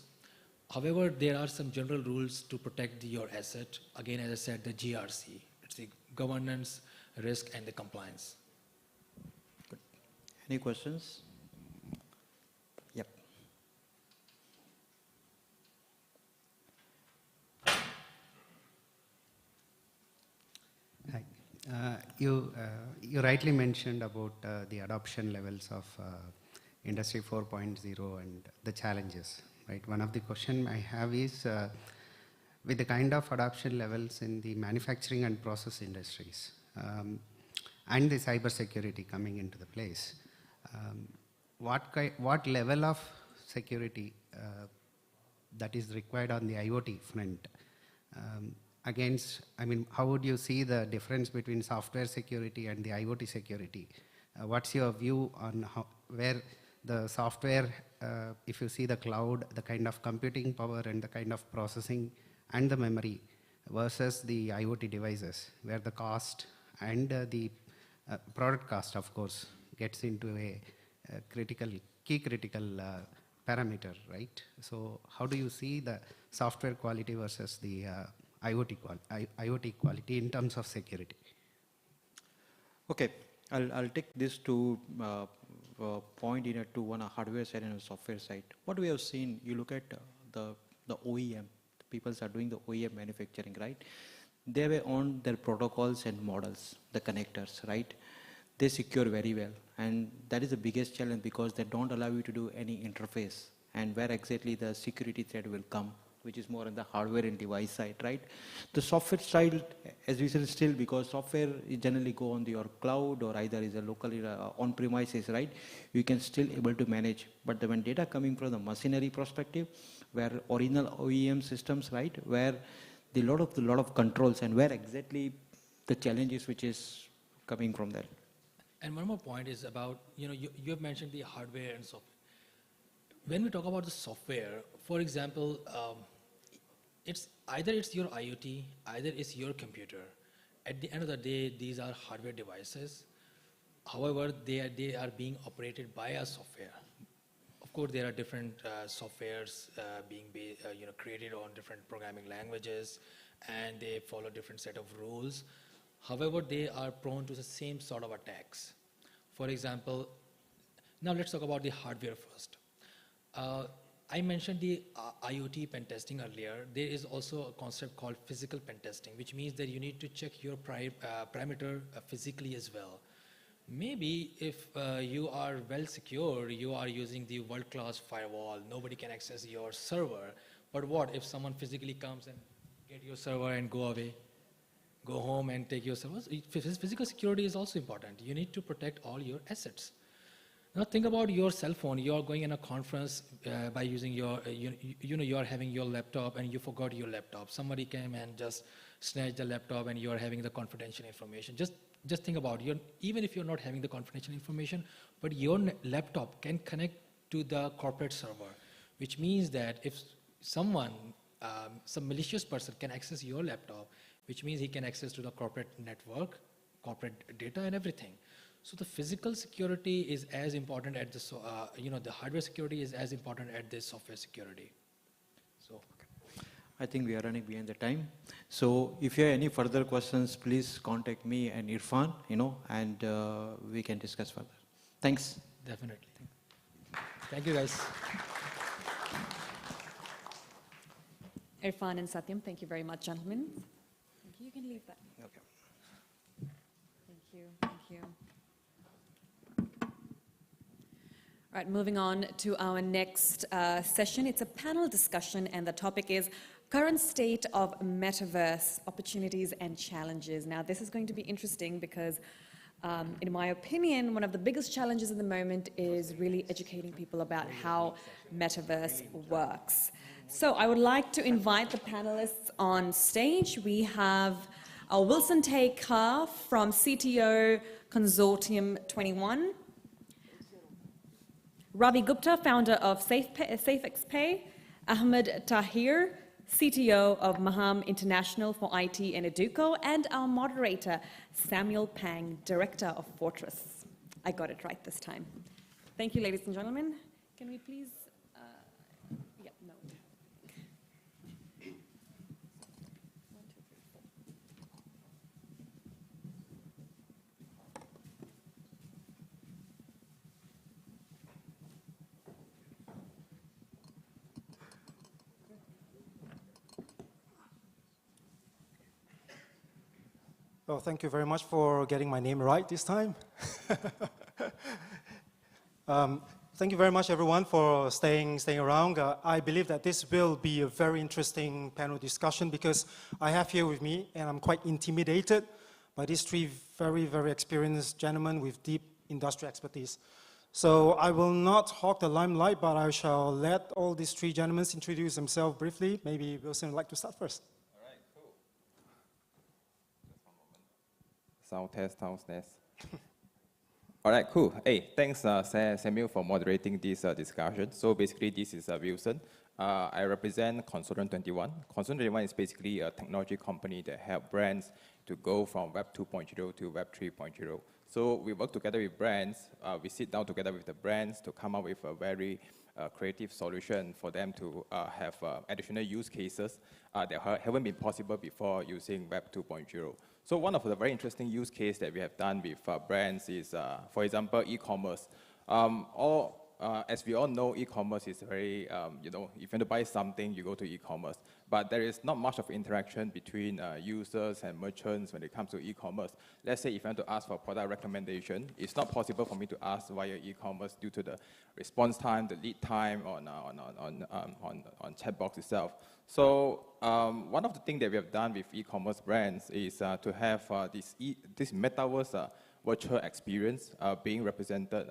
However, there are some general rules to protect your asset. Again, as I said, the GRC. It's the governance, risk, and the compliance. Good. Any questions? Yep. Hi. You rightly mentioned about the adoption levels of Industry 4.0 and the challenges, right? One of the question I have is, with the kind of adoption levels in the manufacturing and process industries, and the cybersecurity coming into the place, what level of security that is required on the IoT front against, I mean, how would you see the difference between software security and the IoT security? What's your view on where the software, if you see the cloud, the kind of computing power and the kind of processing and the memory versus the IoT devices, where the cost and the product cost, of course, gets into a key critical parameter, right? So how do you see the software quality versus the IoT quality in terms of security? Okay, I'll take this to point in it to one hardware side and a software side. What we have seen, you look at the OEM, the people are doing the OEM manufacturing, right? They have on their protocols and models, the connectors, right? They secure very well, and that is the biggest challenge because they don't allow you to do any interface, and where exactly the security threat will come, which is more on the hardware and device side, right? The software side, as we said, still because software is generally go on your cloud or either is a locally on premises, right? You can still able to manage, but when data coming from the machinery perspective, where original OEM systems, right, where the lot of controls and where exactly the challenges which is coming from that. And one more point is about, you have mentioned the hardware and software. When we talk about the software, for example, it's your IoT, either it's your computer. At the end of the day, these are hardware devices. However, they are being operated by a software. Of course, there are different softwares being created on different programming languages, and they follow different set of rules. However, they are prone to the same sort of attacks. For example, now let's talk about the hardware first. I mentioned the IoT pen testing earlier. There is also a concept called physical pen testing, which means that you need to check your parameter physically as well. Maybe if you are well secure, you are using the world-class firewall, nobody can access your server. But what if someone physically comes and get your server and go away? Go home and take your servers? Physical security is also important. You need to protect all your assets. Now think about your cell phone. You are going in a conference by using your, you are having your laptop and you forgot your laptop. Somebody came and just snatched the laptop and you are having the confidential information. Just think about it. Even if you're not having the confidential information, but your laptop can connect to the corporate server, which means that if someone, some malicious person can access your laptop, which means he can access to the corporate network, corporate data and everything. So the physical security is as important at the, the hardware security is as important as the software security. So, I think we are running behind the time. So if you have any further questions, please contact me and Irfan, and we can discuss further. Thanks. Definitely. Thank you, guys. Irfan and Satyam, thank you very much, gentlemen. Thank you. You can leave that. Okay. Thank you. Thank you. All right, moving on to our next session. It's a panel discussion, and the topic is current state of Metaverse, opportunities and challenges. Now, this is going to be interesting because, in my opinion, one of the biggest challenges at the moment is really educating people about how Metaverse works. So I would like to invite the panelists on stage. We have Wilson Tay Carr from CTO Consortium 21, Ravi Gupta, founder of SafeXPay, Ahmed Tahir, CTO of Maham International for IT and Educo, and our moderator, Samuel Pang, director of Fortress. I got it right this time. Thank you, ladies and gentlemen. Can we please, yeah, no. Well, thank you very much for getting my name right this time. Thank you very much, everyone, for staying around. I believe that this will be a very interesting panel discussion because I have here with me, and I'm quite intimidated by these three very, very experienced gentlemen with deep industry expertise. So I will not hog the limelight, but I shall let all these three gentlemen introduce themselves briefly. Maybe Wilson would like to start first. All right, cool. Test. All right, cool. Hey, thanks, Samuel, for moderating this discussion. So basically, this is Wilson. I represent Consultant 21. Consultant 21 is basically a technology company that helps brands to go from Web 2.0 to Web 3.0. So we work together with brands. We sit down together with the brands to come up with a very creative solution for them to have additional use cases that haven't been possible before using Web 2.0. So one of the very interesting use case that we have done with brands is, for example, e-commerce. As we all know, e-commerce is very, if you want to buy something, you go to e-commerce. But there is not much of interaction between users and merchants when it comes to e-commerce. Let's say if I want to ask for product recommendation, it's not possible for me to ask via e-commerce due to the response time, the lead time on chat box itself. So one of the things that we have done with e-commerce brands is to have this Metaverse virtual experience being represented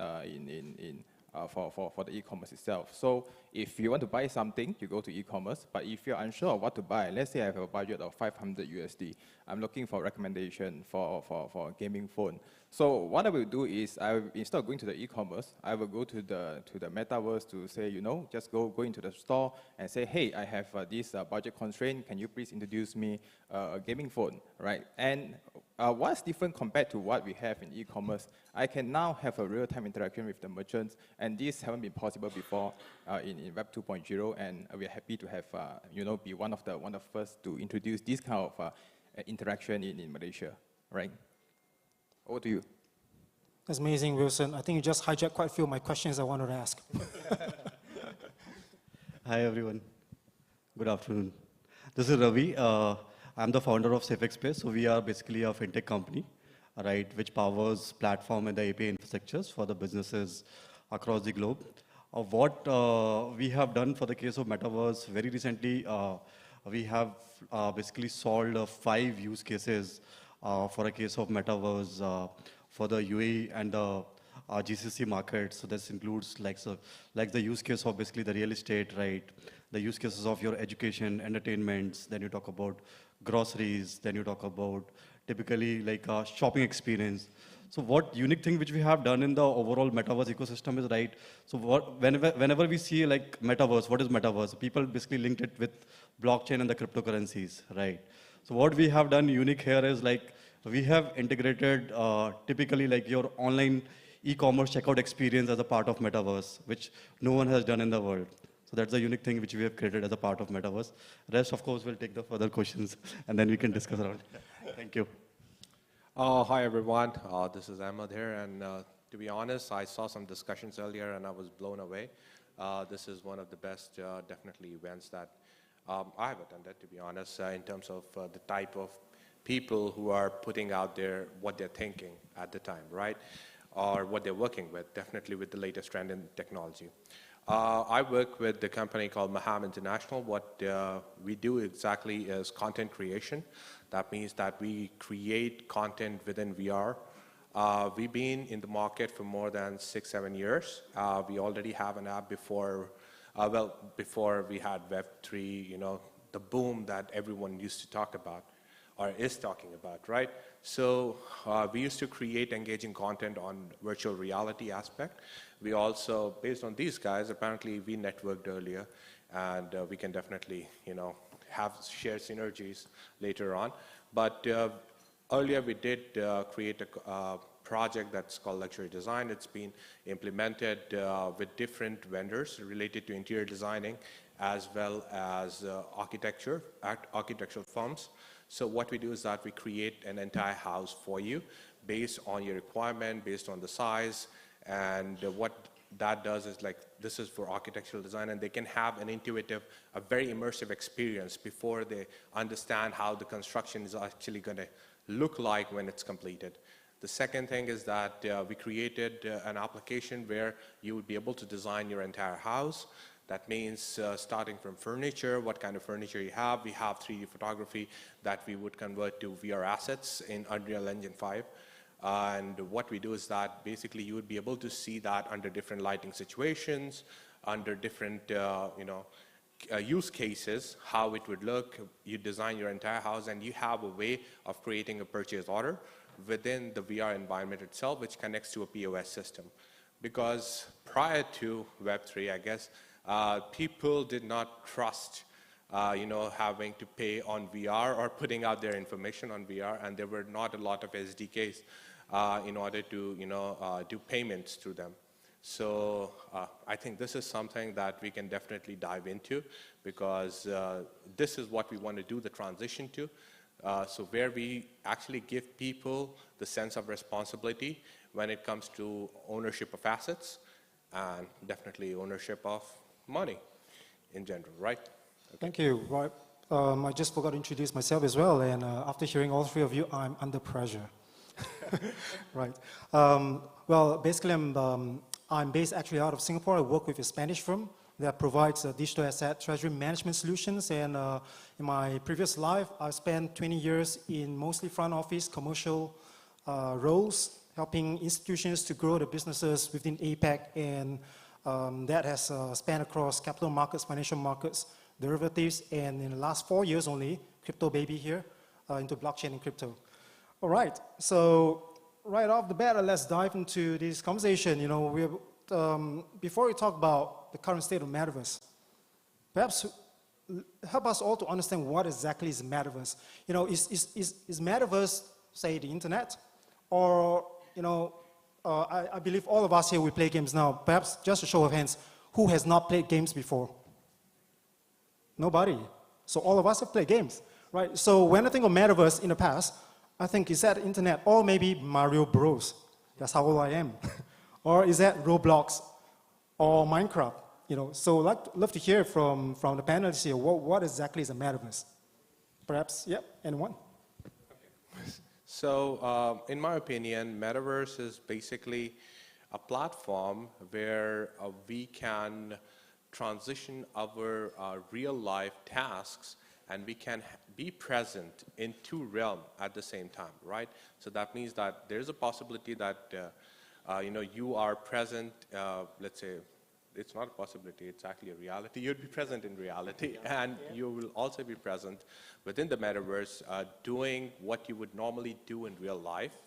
for the e-commerce itself. So if you want to buy something, you go to e-commerce, but if you're unsure of what to buy, let's say I have a budget of 500 USD, I'm looking for a recommendation for a gaming phone. So what I will do is, instead of going to the e-commerce, I will go to the Metaverse to say, just go into the store and say, hey, I have this budget constraint, can you please introduce me a gaming phone, right? And what's different compared to what we have in e-commerce, I can now have a real-time interaction with the merchants, and this haven't been possible before in Web 2.0, and we're happy to have, be one of the first to introduce this kind of interaction in Malaysia, right? Over to you. That's amazing, Wilson. I think you just hijacked quite a few of my questions I wanted to ask. Hi, everyone. Good afternoon. This is Ravi. I'm the founder of SafeXpace. So we are basically a fintech company, right, which powers platform and the API infrastructures for the businesses across the globe. What we have done for the case of Metaverse very recently, we have basically solved 5 use cases for a case of Metaverse for the UAE and the GCC market. So this includes like the use case of basically the real estate, right? The use cases of your education, entertainments, then you talk about groceries, then you talk about typically like a shopping experience. So what unique thing which we have done in the overall Metaverse ecosystem is, right, so whenever we see like Metaverse, what is Metaverse? People basically linked it with blockchain and the cryptocurrencies, right? So what we have done unique here is like, we have integrated typically like your online e-commerce checkout experience as a part of Metaverse, which no one has done in the world. So that's a unique thing which we have created as a part of Metaverse. Rest, of course, we'll take the further questions and then we can discuss around. Thank you. Hi, everyone. This is Ahmed here. And to be honest, I saw some discussions earlier and I was blown away. This is one of the best, definitely, events that I have attended, to be honest, in terms of the type of people who are putting out there what they're thinking at the time, right? Or what they're working with, definitely with the latest trend in technology. I work with the company called Maham International. What we do exactly is content creation. That means that we create content within VR. We've been in the market for more than 6-7 years. We already have an app before we had Web3, the boom that everyone used to talk about or is talking about, right? So we used to create engaging content on virtual reality aspect. We also, based on these guys, apparently we networked earlier, and we can definitely, have shared synergies later on. But earlier we did create a project that's called Luxury Design. It's been implemented with different vendors related to interior designing, as well as architectural firms. So what we do is that we create an entire house for you based on your requirement, based on the size, and what that does is like, this is for architectural design, and they can have an intuitive, a very immersive experience before they understand how the construction is actually going to look like when it's completed. The second thing is that we created an application where you would be able to design your entire house. That means starting from furniture, what kind of furniture you have. We have 3D photography that we would convert to VR assets in Unreal Engine 5. And what we do is that basically you would be able to see that under different lighting situations, under different use cases, how it would look. You design your entire house and you have a way of creating a purchase order within the VR environment itself, which connects to a POS system. Because prior to Web3, I guess, people did not trust having to pay on VR or putting out their information on VR, and there were not a lot of SDKs in order to do payments through them. So I think this is something that we can definitely dive into, because this is what we want to do the transition to. So where we actually give people the sense of responsibility when it comes to ownership of assets and definitely ownership of money in general, right? Okay. Thank you. Right. I just forgot to introduce myself as well, and after hearing all three of you, I'm under pressure. Right. Well, basically, I'm based actually out of Singapore. I work with a Spanish firm that provides digital asset treasury management solutions. And in my previous life, I spent 20 years in mostly front office commercial roles, helping institutions to grow the businesses within APAC. And that has spanned across capital markets, financial markets, derivatives, and in the last 4 years only, crypto baby here, into blockchain and crypto. All right, so right off the bat, let's dive into this conversation. Before we talk about the current state of Metaverse, perhaps help us all to understand what exactly is Metaverse. Is Metaverse, say, the internet? Or, I believe all of us here, we play games now. Perhaps just a show of hands, who has not played games before? Nobody. So all of us have played games, right? So when I think of Metaverse in the past, I think, is that internet? Or maybe Mario Bros. That's how old I am. Or is that Roblox or Minecraft? So I'd love to hear from the panelists here, what exactly is a Metaverse? Perhaps, yep, anyone? So in my opinion, Metaverse is basically a platform where we can transition our real life tasks, and we can be present in two realms at the same time, right? So that means that there's a possibility that you are present, let's say, it's not a possibility, it's actually a reality. You'd be present in reality, and you will also be present within the Metaverse doing what you would normally do in real life,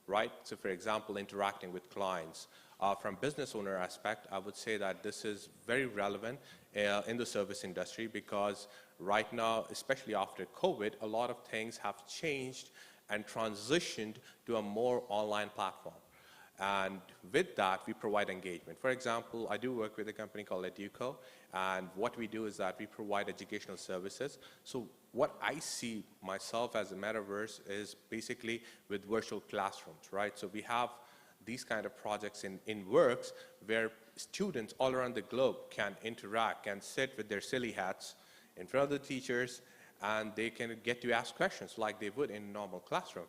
right? So for example, interacting with clients. From business owner aspect, I would say that this is very relevant in the service industry, because right now, especially after COVID, a lot of things have changed and transitioned to a more online platform. And with that, we provide engagement. For example, I do work with a company called Educo, and what we do is that we provide educational services. So what I see myself as a Metaverse is basically with virtual classrooms, right? So we have these kind of projects in works where students all around the globe can interact and sit with their silly hats in front of the teachers, and they can get to ask questions like they would in a normal classroom.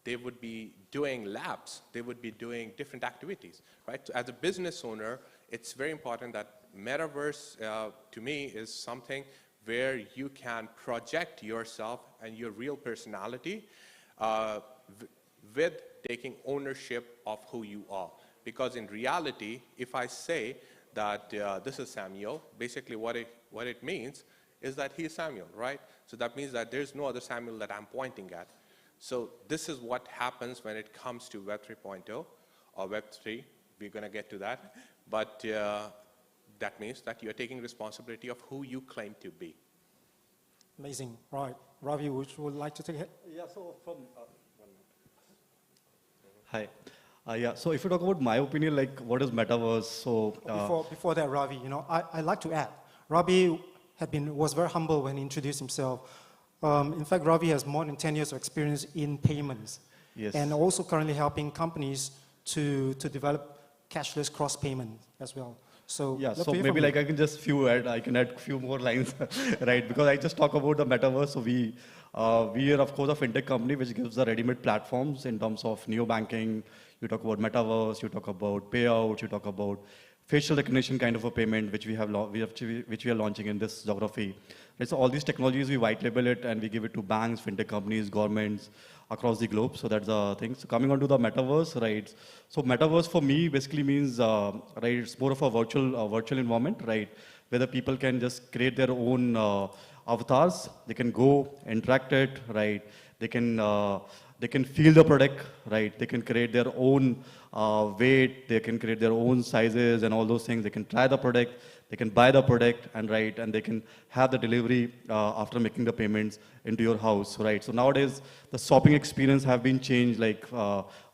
They would be doing labs, they would be doing different activities, right? So as a business owner, it's very important that Metaverse, to me, is something where you can project yourself and your real personality with taking ownership of who you are. Because in reality, if I say that this is Samuel, basically what it means is that he is Samuel, right? So that means that there's no other Samuel that I'm pointing at. So this is what happens when it comes to Web 3.0 or Web 3. We're going to get to that. But that means that you're taking responsibility of who you claim to be. Amazing. Right. Ravi, would you like to take it? Yeah, so from... Hi. Yeah, so if you talk about my opinion, like what is Metaverse, so... Before that, Ravi, I'd like to add, Ravi was very humble when he introduced himself. In fact, Ravi has more than 10 years of experience in payments. Yes. And also currently helping companies to develop cashless cross-payment as well. So yeah, so maybe like I can add few more lines, right? Because I just talk about the Metaverse. So we are of course a fintech company which gives the ready-made platforms in terms of neo-banking. You talk about Metaverse, you talk about payouts, you talk about facial recognition kind of a payment which we are launching in this geography. Right, so all these technologies, we white label it and we give it to banks, fintech companies, governments across the globe. So that's the thing. So coming on to the Metaverse, right? So Metaverse for me basically means, right, it's more of a virtual environment, right? Where the people can just create their own avatars. They can go, interact it, right? They can they can feel the product, right? They can create their own weight, they can create their own sizes and all those things. They can try the product, they can buy the product, and right, and they can have the delivery after making the payments into your house, right? So nowadays, the shopping experience have been changed. Like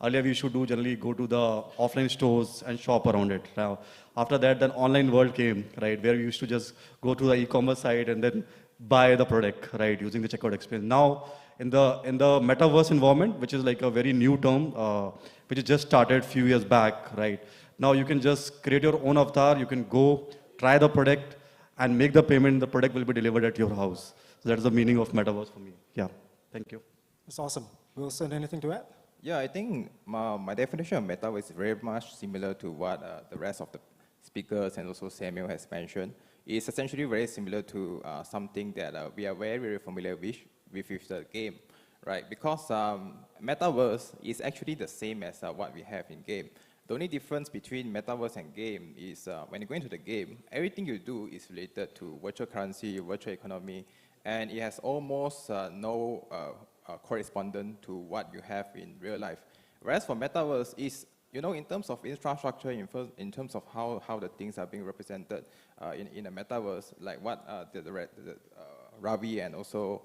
earlier, we used to do generally go to the offline stores and shop around it. Now, after that, then online world came, right, where we used to just go to the e-commerce site and then buy the product, right, using the checkout experience. Now, in the metaverse environment, which is like a very new term, which just started a few years back, right? Now you can just create your own avatar. You can go try the product and make the payment. The product will be delivered at your house. So that's the meaning of metaverse for me. Yeah, thank you. That's awesome. Wilson, anything to add? Yeah, I think my definition of metaverse is very much similar to what the rest of the speakers and also Samuel has mentioned. It's essentially very similar to something that we are very, very familiar with the game, right? Because metaverse is actually the same as what we have in game. The only difference between metaverse and game is when you go into the game, everything you do is related to virtual currency, virtual economy, and it has almost no correspondence to what you have in real life. Whereas for metaverse is, you know, in terms of infrastructure, in terms of how the things are being represented in a metaverse, like what Ravi and also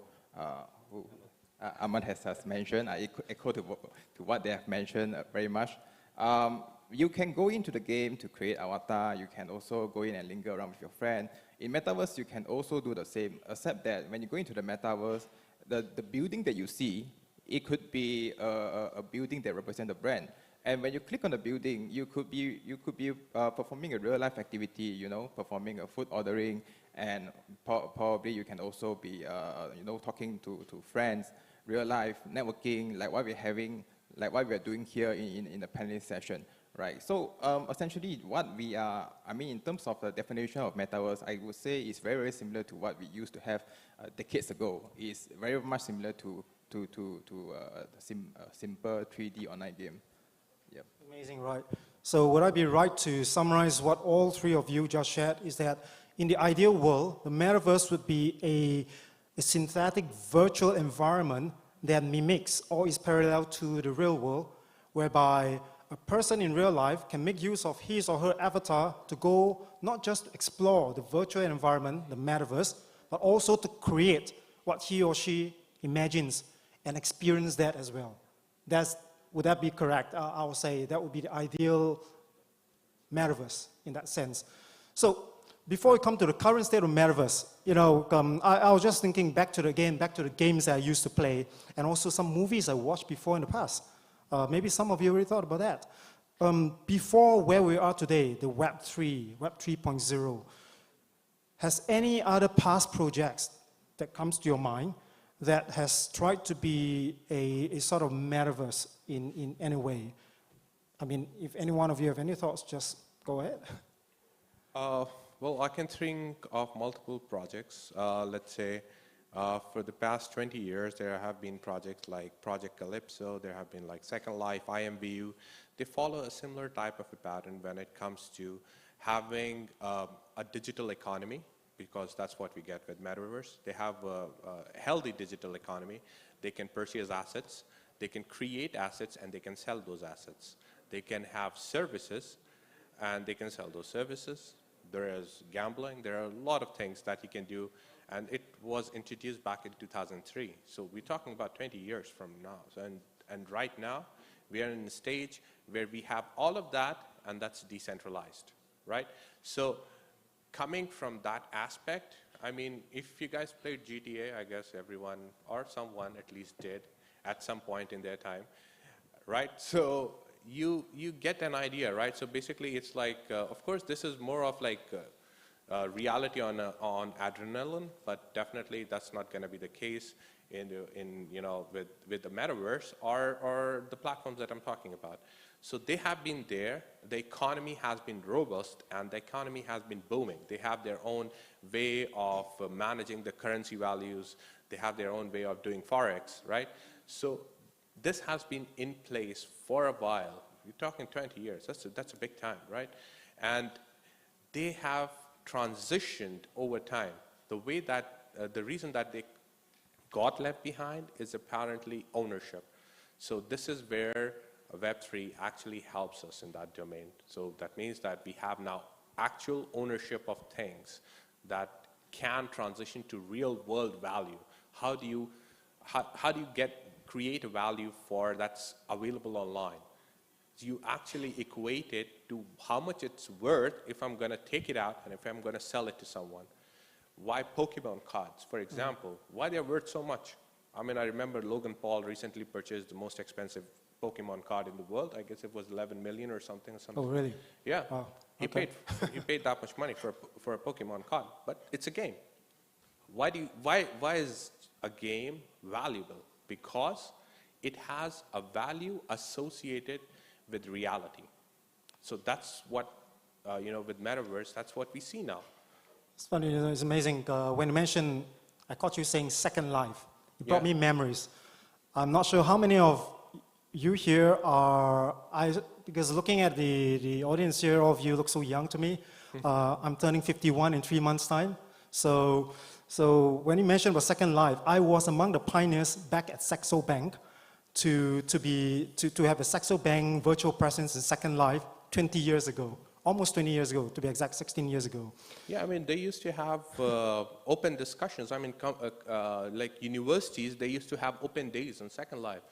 Ahmad has mentioned, I echo to what they have mentioned very much. You can go into the game to create avatar. You can also go in and linger around with your friend. In metaverse, you can also do the same, except that when you go into the metaverse, the building that you see, it could be a building that represents a brand. And when you click on the building, you could be performing a real life activity, you know, performing a food ordering, and probably you can also be, you know, talking to friends, real life networking, like what we're having, like what we're doing here in the panel session, right? So essentially, what we are, I mean, in terms of the definition of metaverse, I would say it's very, very similar to what we used to have decades ago. It's very much similar to a simple 3D online game. Yep. Amazing, right? So would I be right to summarize what all three of you just shared is that in the ideal world, the metaverse would be a synthetic virtual environment that mimics or is parallel to the real world, whereby a person in real life can make use of his or her avatar to go not just explore the virtual environment, the metaverse, but also to create what he or she imagines and experience that as well. Would that be correct? I would say that would be the ideal metaverse in that sense. So before we come to the current state of metaverse, you know, I was just thinking back to the games that I used to play, and also some movies I watched before in the past. Maybe some of you already thought about that. Before where we are today, the Web 3.0, has any other past projects that comes to your mind that has tried to be a sort of metaverse in any way? I mean, if any one of you have any thoughts, just go ahead. Well, I can think of multiple projects. Let's say for the past 20 years, there have been projects like Project Calypso, there have been like Second Life, IMVU. They follow a similar type of a pattern when it comes to having a digital economy, because that's what we get with Metaverse. They have a healthy digital economy. They can purchase assets, they can create assets, and they can sell those assets. They can have services, and they can sell those services. There is gambling. There are a lot of things that you can do, and it was introduced back in 2003. So we're talking about 20 years from now. So, and right now, we are in a stage where we have all of that, and that's decentralized, right? So coming from that aspect, I mean, if you guys played GTA, I guess everyone or someone at least did at some point in their time, right? So you get an idea, right? So basically, it's like, of course, this is more of like reality on adrenaline, but definitely that's not going to be the case in you know, with the metaverse or the platforms that I'm talking about. So they have been there. The economy has been robust, and the economy has been booming. They have their own way of managing the currency values. They have their own way of doing Forex, right? So this has been in place for a while. You're talking 20 years. That's a big time, right? And they have transitioned over time. The way that the reason that they got left behind is apparently ownership. So this is where Web3 actually helps us in that domain. So that means that we have now actual ownership of things that can transition to real world value. How do you create a value for that's available online? You actually equate it to how much it's worth if I'm going to take it out and if I'm going to sell it to someone. Why Pokemon cards, for example, why they're worth so much? I mean, I remember Logan Paul recently purchased the most expensive Pokemon card in the world. I guess it was 11 million or something. Oh, really? Yeah. Wow. He Okay. paid that much money for a Pokemon card, but it's a game. Why is a game valuable? Because it has a value associated with reality. So that's what, with Metaverse, that's what we see now. It's funny, it's amazing. When you mentioned, I caught you saying Second Life. It brought me memories. I'm not sure how many of you here are, because looking at the audience here, all of you look so young to me. I'm turning 51 in 3 months' time. So when you mentioned about Second Life, I was among the pioneers back at Saxo Bank to have a Saxo Bank virtual presence in Second Life 20 years ago. Almost 20 years ago, to be exact, 16 years ago. Yeah, I mean, they used to have open discussions. I mean, like universities, they used to have open days on Second Life.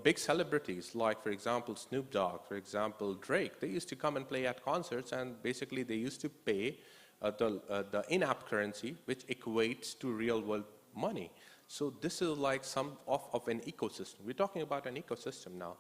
Big celebrities, like, for example, Snoop Dogg, for example, Drake, they used to come and play at concerts, and basically they used to pay the in-app currency, which equates to real-world money. So this is like some of an ecosystem. We're talking about an ecosystem now.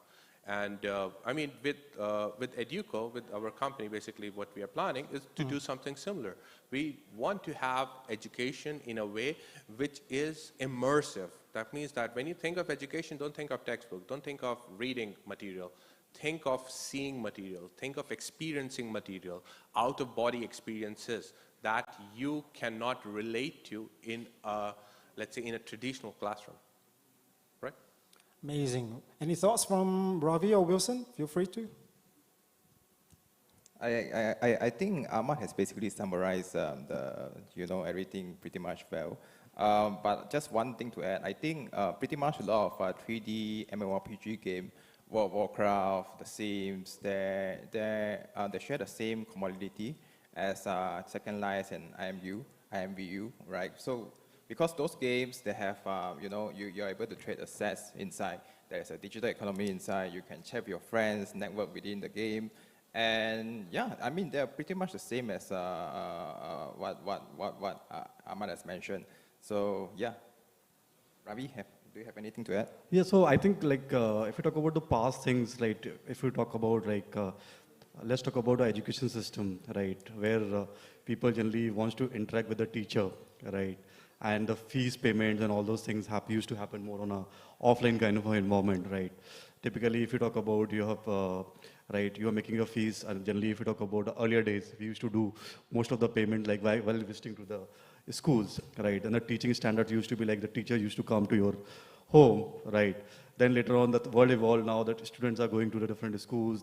And I mean, with Educo, with our company, basically what we are planning is to do something similar. We want to have education in a way which is immersive. That means that when you think of education, don't think of textbook, don't think of reading material. Think of seeing material, think of experiencing material, out-of-body experiences that you cannot relate to in let's say, in a traditional classroom. Right? Amazing. Any thoughts from Ravi or Wilson? Feel free to. I think Ahmad has basically summarized everything pretty much well. But just one thing to add, I think pretty much a lot of 3D MMORPG game, World of Warcraft, The Sims, they share the same commodity as Second Life and IMVU, right? So because those games, they have, you're able to trade assets inside. There's a digital economy inside. You can chat with your friends, network within the game. And yeah, I mean, they're pretty much the same as what Ahmad has mentioned. So yeah, Ravi, do you have anything to add? Yeah, so I think if we talk about the past things, right, if we talk about let's talk about the education system, right, where people generally want to interact with the teacher, right? And the fees payments and all those things used to happen more on a offline kind of environment, right? Typically, if you talk about you are making your fees, and generally if you talk about the earlier days, we used to do most of the payment while visiting to the schools, right? And the teaching standards used to be like the teacher used to come to your home, right? Then later on, the world evolved now that students are going to the different schools,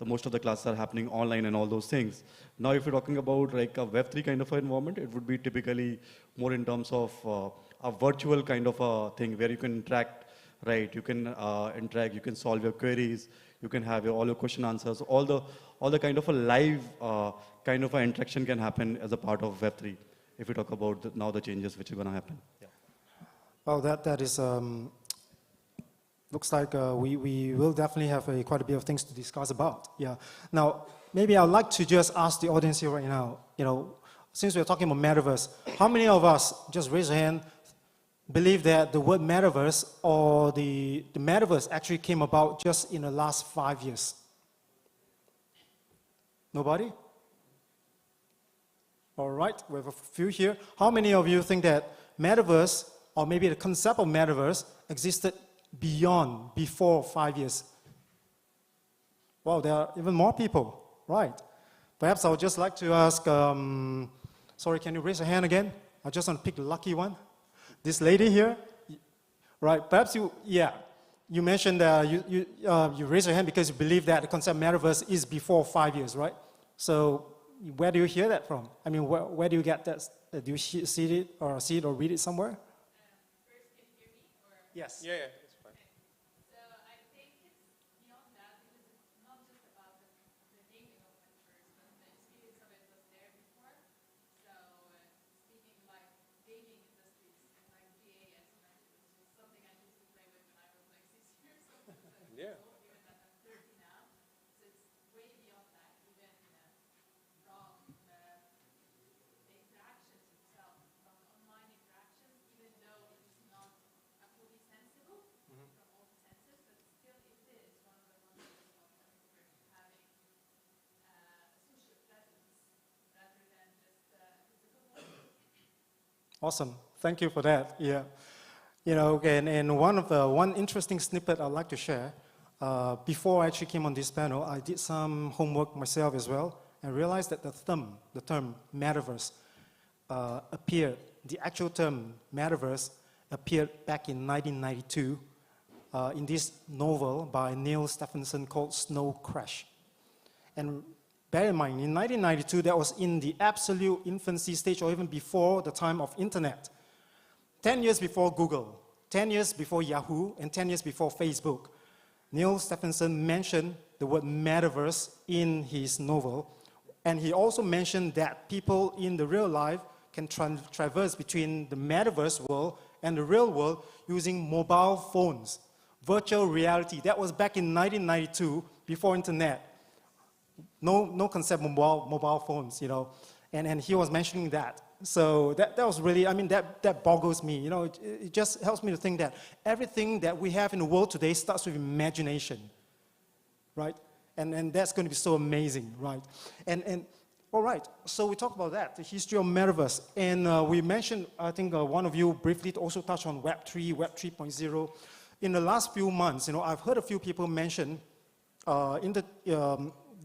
most of the classes are happening online and all those things. Now, if you're talking about like a Web3 kind of environment, it would be typically more in terms of a virtual kind of a thing where you can interact, right? You can interact, you can solve your queries, you can have all your question answers, all the kind of a live kind of a interaction can happen as a part of Web3. If we talk about now the changes which are going to happen. Yeah. Well, that is. Looks like we will definitely have quite a bit of things to discuss about. Yeah. Now, maybe I'd like to just ask the audience here right now, since we're talking about Metaverse, how many of us, just raise your hand, believe that the word Metaverse or the Metaverse actually came about just in the last 5 years? Nobody? All right, we have a few here. How many of you think that Metaverse, or maybe the concept of Metaverse, existed before 5 years? Wow, there are even more people, right? Perhaps I would just like to ask, sorry, can you raise your hand again? I just want to pick the lucky one. This lady here, right? Perhaps you mentioned that you raised your hand because you believe that the concept of Metaverse is before 5 years, right? So where do you hear that from? I mean, where do you get that? Do you see it or read it somewhere? Yes. Yeah, it's fine. Awesome. Thank you for that. Yeah. You know, and one interesting snippet I'd like to share. Before I actually came on this panel, I did some homework myself as well and realized that the term metaverse appeared, the actual term metaverse appeared back in 1992 in this novel by Neil Stephenson called Snow Crash. And bear in mind, in 1992, that was in the absolute infancy stage or even before the time of internet. 10 years before Google, 10 years before Yahoo, and 10 years before Facebook, Neil Stephenson mentioned the word metaverse in his novel, and he also mentioned that people in the real life can traverse between the metaverse world and the real world using mobile phones, virtual reality. That was back in 1992, before internet. No concept of mobile phones, you know, and he was mentioning that. So that was really, I mean, that boggles me, you know, it just helps me to think that everything that we have in the world today starts with imagination, right? And that's going to be so amazing, right? And all right, so we talked about that, the history of Metaverse, and we mentioned, I think one of you briefly also touched on Web 3, Web 3.0. In the last few months, you know, I've heard a few people mention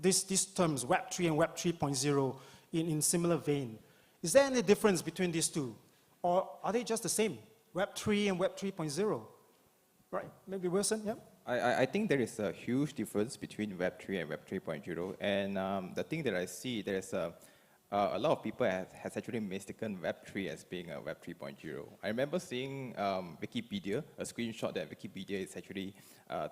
these terms, Web 3 and Web 3.0, in similar vein. Is there any difference between these two? Or are they just the same, Web 3 and Web 3.0? Right, maybe Wilson, yeah? I think there is a huge difference between Web 3 and Web 3.0. And the thing that I see, there's a lot of people has actually mistaken Web 3 as being a Web 3.0. I remember seeing Wikipedia, a screenshot that Wikipedia is actually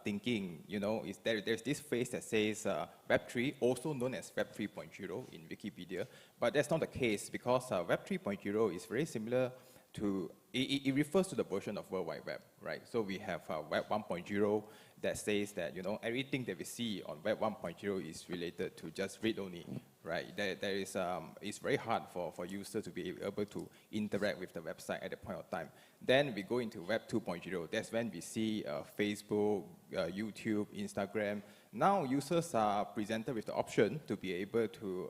thinking, you know, there's this phrase that says Web 3, also known as Web 3.0 in Wikipedia, but that's not the case because Web 3.0 is very similar to, it refers to the version of World Wide Web, right? So we have Web 1.0 that says that, you know, everything that we see on Web 1.0 is related to just read-only, right? It's very hard for users to be able to interact with the website at that point of time. Then we go into Web 2.0. That's when we see Facebook, YouTube, Instagram. Now users are presented with the option to be able to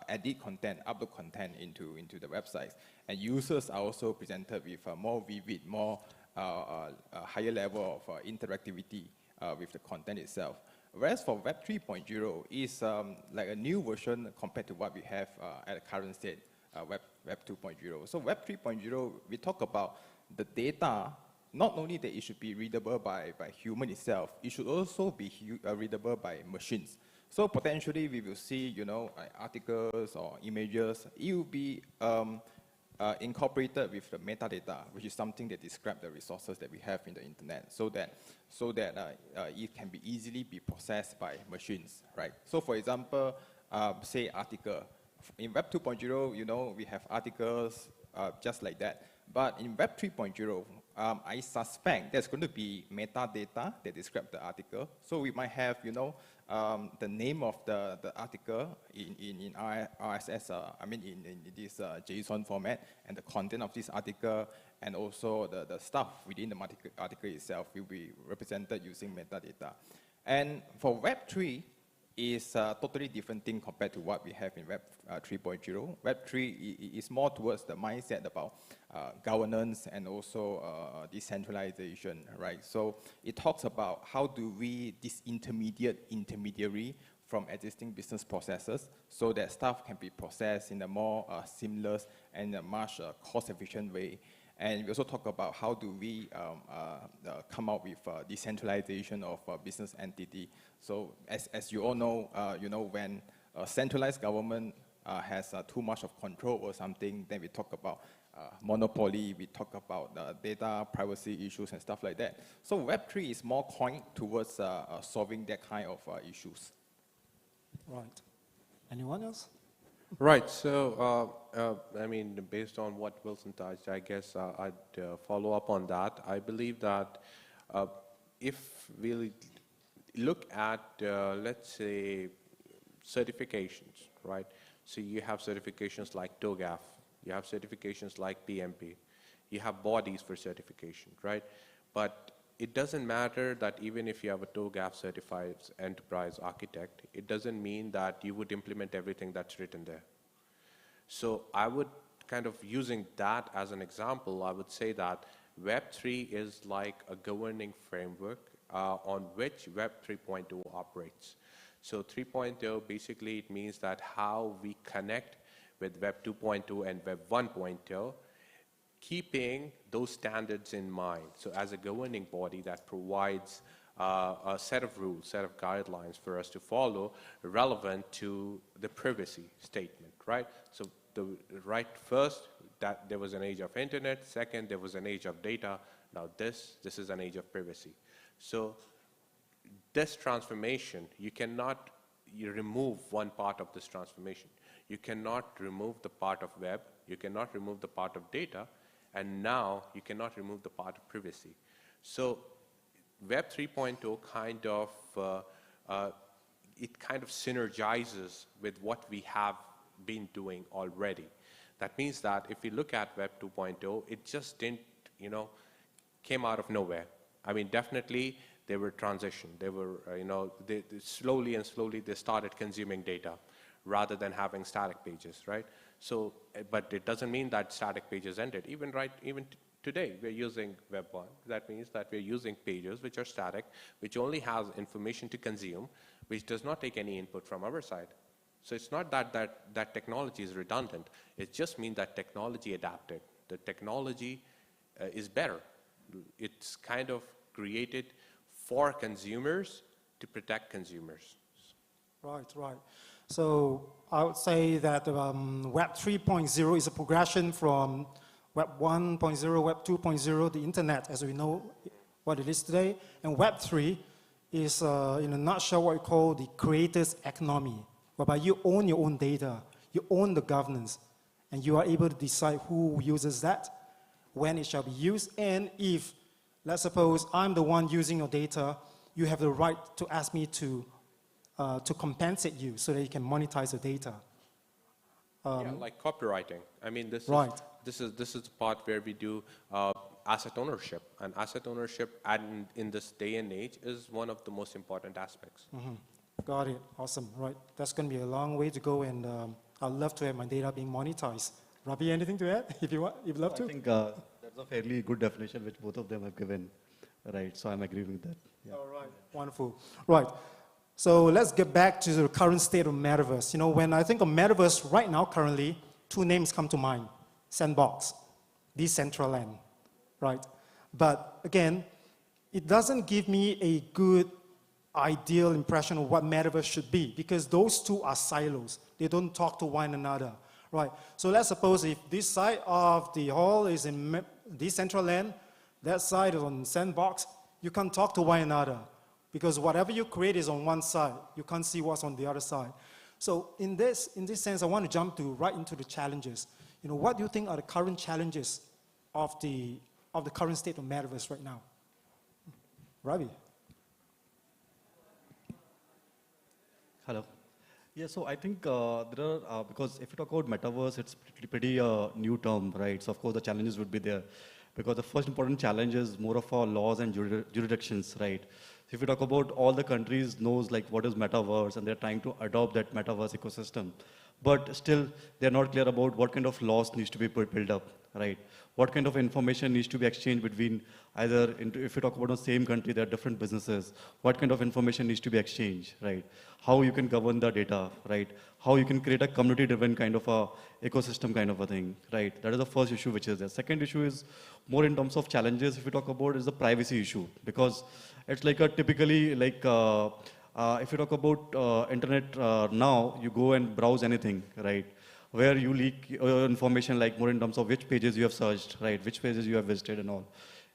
edit content, upload content into the websites. And users are also presented with a more vivid, more higher level of interactivity with the content itself. Whereas for Web 3.0 is like a new version compared to what we have at the current state, Web 2.0. So Web 3.0, we talk about the data, not only that it should be readable by human itself, it should also be readable by machines. So potentially we will see, you know, articles or images, it will be incorporated with the metadata, which is something that describes the resources that we have in the internet, so that it can be easily be processed by machines, right? So for example, say article. In Web 2.0, you know, we have articles just like that. But in Web 3.0, I suspect there's going to be metadata that describe the article. So we might have, you know, the name of the article in RSS, in this JSON format, and the content of this article, and also the stuff within the article itself will be represented using metadata. And for Web 3, is a totally different thing compared to what we have in Web 3.0. Web 3 is more towards the mindset about governance and also decentralization, right? So it talks about how do we intermediary from existing business processes so that stuff can be processed in a more seamless and a much cost-efficient way. And we also talk about how do we come up with decentralization of business entity. So as you all know, when a centralized government has too much of control or something, then we talk about monopoly, we talk about data privacy issues and stuff like that. So Web3 is more coined towards solving that kind of issues. Right. Anyone else? Right. So, based on what Wilson touched, I guess I'd follow up on that. I believe that if we look at, let's say, certifications, right? So you have certifications like TOGAF, you have certifications like PMP, you have bodies for certification, right? But it doesn't matter that even if you have a TOGAF certified enterprise architect, it doesn't mean that you would implement everything that's written there. So I would kind of using that as an example, I would say that Web3 is like a governing framework on which Web 3.0 operates. So 3.0, basically it means that how we connect with Web 2.0 and Web 1.0, keeping those standards in mind. So as a governing body that provides a set of rules, set of guidelines for us to follow relevant to the privacy statement, right? So first, that there was an age of internet. Second, there was an age of data. Now this is an age of privacy. So this transformation, you cannot remove one part of this transformation. You cannot remove the part of web, you cannot remove the part of data, and now you cannot remove the part of privacy. So Web 3.0 kind of, it kind of synergizes with what we have been doing already. That means that if we look at Web 2.0, it just didn't, came out of nowhere. I mean, definitely they were transition. They were, they slowly and slowly they started consuming data rather than having static pages, right? So, but it doesn't mean that static pages ended. Even today, we're using Web 1. That means that we're using pages which are static, which only has information to consume, which does not take any input from our side. So it's not that technology is redundant. It just means that technology adapted. The technology is better. It's kind of created for consumers to protect consumers. Right. So I would say that Web 3.0 is a progression from Web 1.0, Web 2.0, the internet as we know what it is today. And Web 3 is, in a nutshell, what we call the creator's economy, whereby you own your own data, you own the governance, and you are able to decide who uses that, when it shall be used, and if, let's suppose, I'm the one using your data, you have the right to ask me to compensate you so that you can monetize the data. Yeah, like copywriting. I mean, this is the part where we do asset ownership, and asset ownership in this day and age is one of the most important aspects. Mm-hmm. Got it. Awesome. Right. That's going to be a long way to go, and I'd love to have my data being monetized. Ravi, anything to add? If you want, you'd love to. I think that's a fairly good definition which both of them have given. Right. So I'm agreeing with that. Yeah. All right. Wonderful. Right. So let's get back to the current state of Metaverse. When I think of Metaverse right now, currently, two names come to mind: Sandbox, Decentraland, right? But again, it doesn't give me a good ideal impression of what Metaverse should be, because those two are silos. They don't talk to one another, right? So let's suppose if this side of the hall is in Decentraland, that side is on Sandbox, you can't talk to one another, because whatever you create is on one side. You can't see what's on the other side. So in this sense, I want to jump right into the challenges. What do you think are the current challenges of the current state of Metaverse right now? Ravi. Hello. Yeah, so I think there are, because if you talk about Metaverse, it's pretty new term, right? So of course the challenges would be there, because the first important challenge is more of our laws and jurisdictions, right? So if you talk about all the countries knows like what is Metaverse, and they're trying to adopt that Metaverse ecosystem, but still they're not clear about what kind of laws needs to be built up, right? What kind of information needs to be exchanged between either, if you talk about the same country, there are different businesses, what kind of information needs to be exchanged, right? How you can govern the data, right? How you can create a community-driven kind of a ecosystem kind of a thing, right? That is the first issue which is there. Second issue is more in terms of challenges, if you talk about, is the privacy issue, because it's like a typically like, if you talk about internet now, you go and browse anything, right? Where you leak information like more in terms of which pages you have searched, right? Which pages you have visited and all.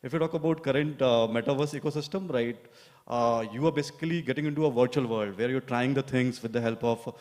If you talk about current Metaverse ecosystem, right? You are basically getting into a virtual world where you're trying the things with the help of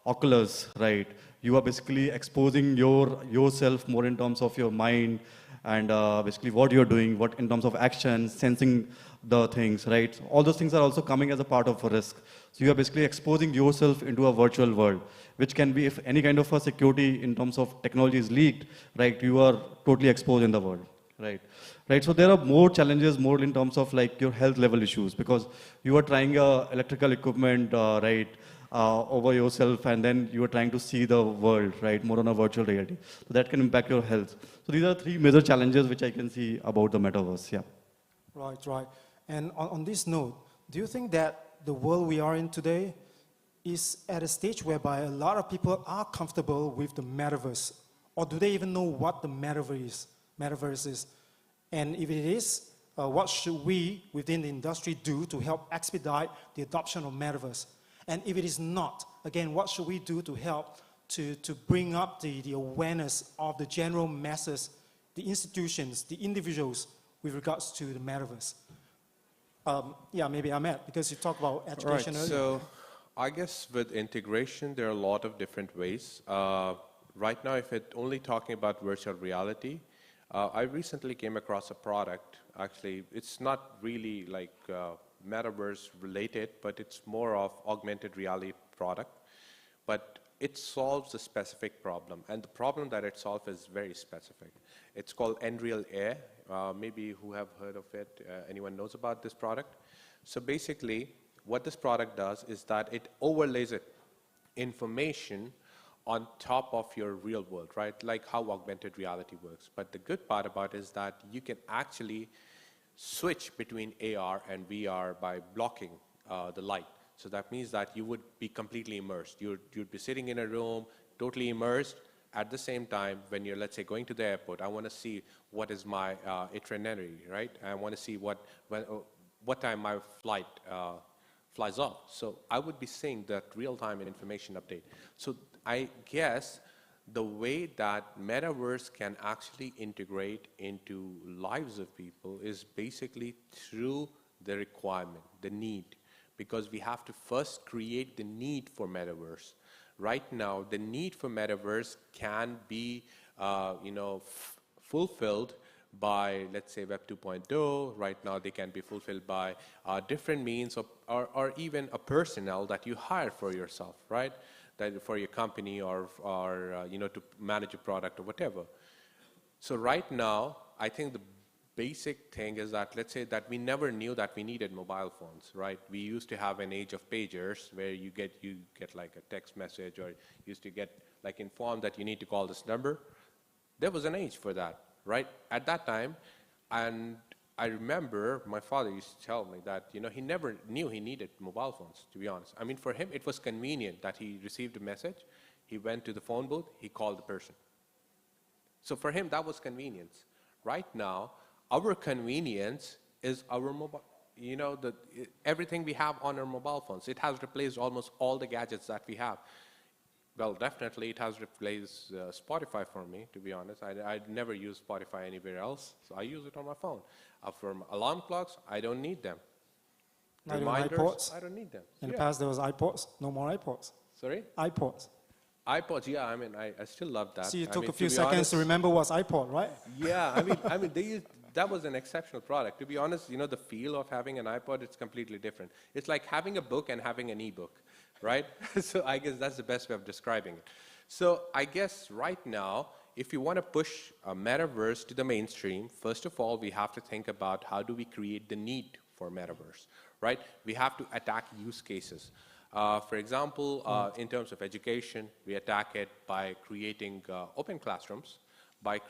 Oculus, right? You are basically exposing yourself more in terms of your mind and basically what you're doing, what in terms of action, sensing the things, right? So all those things are also coming as a part of a risk. So you are basically exposing yourself into a virtual world, which can be, if any kind of a security in terms of technology is leaked, right, you are totally exposed in the world, right? Right, so there are more challenges, more in terms of like your health level issues, because you are trying electrical equipment, right? over yourself, and then you are trying to see the world, right, more on a virtual reality. So that can impact your health. So these are three major challenges which I can see about the metaverse. Yeah. Right, right. And on this note, do you think that the world we are in today is at a stage whereby a lot of people are comfortable with the metaverse? Or do they even know what the metaverse is? And if it is, what should we within the industry do to help expedite the adoption of metaverse? And if it is not, again, what should we do to help to bring up the awareness of the general masses, the institutions, the individuals with regards to the metaverse? Yeah, maybe Ahmed, because you talked about education earlier. So I guess with integration, there are a lot of different ways. Right now, if it's only talking about virtual reality, I recently came across a product. Actually, it's not really like metaverse related, but it's more of augmented reality product. But it solves a specific problem, and the problem that it solves is very specific. It's called Nreal Air. Maybe who have heard of it, anyone knows about this product? So basically, what this product does is that it overlays information on top of your real world, right? Like how augmented reality works. But the good part about it is that you can actually switch between AR and VR by blocking the light. So that means that you would be completely immersed. You'd be sitting in a room, totally immersed. At the same time, when you're, let's say, going to the airport, I want to see what is my itinerary, right? I want to see what time my flight flies off. So I would be seeing that real-time information update. So I guess the way that metaverse can actually integrate into lives of people is basically through the requirement, the need, because we have to first create the need for metaverse. Right now, the need for metaverse can be, fulfilled by, let's say, Web 2.0. Right now, they can be fulfilled by different means or even a personnel that you hire for yourself, right? That for your company or to manage a product or whatever. So right now, I think the basic thing is that, let's say that we never knew that we needed mobile phones, right? We used to have an age of pagers where you get like a text message, or used to get like informed that you need to call this number. There was an age for that, right? At that time, and I remember my father used to tell me that, he never knew he needed mobile phones, to be honest. I mean, for him, it was convenient that he received a message, he went to the phone booth, he called the person. So for him, that was convenience. Right now, our convenience is our mobile, everything we have on our mobile phones. It has replaced almost all the gadgets that we have. Well, definitely it has replaced Spotify for me, to be honest. I never use Spotify anywhere else, so I use it on my phone. For alarm clocks, I don't need them. Reminders, iPods. I don't need them. In the past, there was iPods. No more iPods. Sorry? iPods. iPods, yeah, I mean, I still love that. So you took a few seconds to remember what's iPod, right? Yeah, I mean, that was an exceptional product. To be honest, the feel of having an iPod, it's completely different. It's like having a book and having an e-book, right? So I guess that's the best way of describing it. So I guess right now, if you want to push a metaverse to the mainstream, first of all, we have to think about how do we create the need for metaverse, right? We have to attack use cases. For example, in terms of education, we attack it by creating open classrooms, by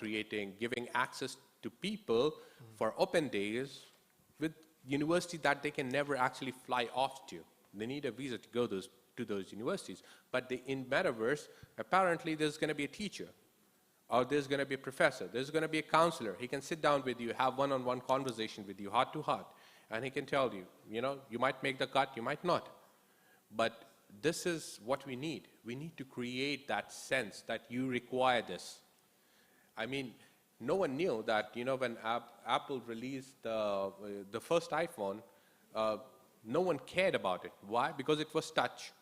giving access to people for open days with university that they can never actually fly off to. They need a visa to go to those universities. But in metaverse, apparently there's going to be a teacher, or there's going to be a professor, there's going to be a counselor. He can sit down with you, have one-on-one conversation with you, heart to heart, and he can tell you, you might make the cut, you might not. But this is what we need. We need to create that sense that you require this. I mean, no one knew that, when Apple released the first iPhone, no one cared about it. Why? Because it was touch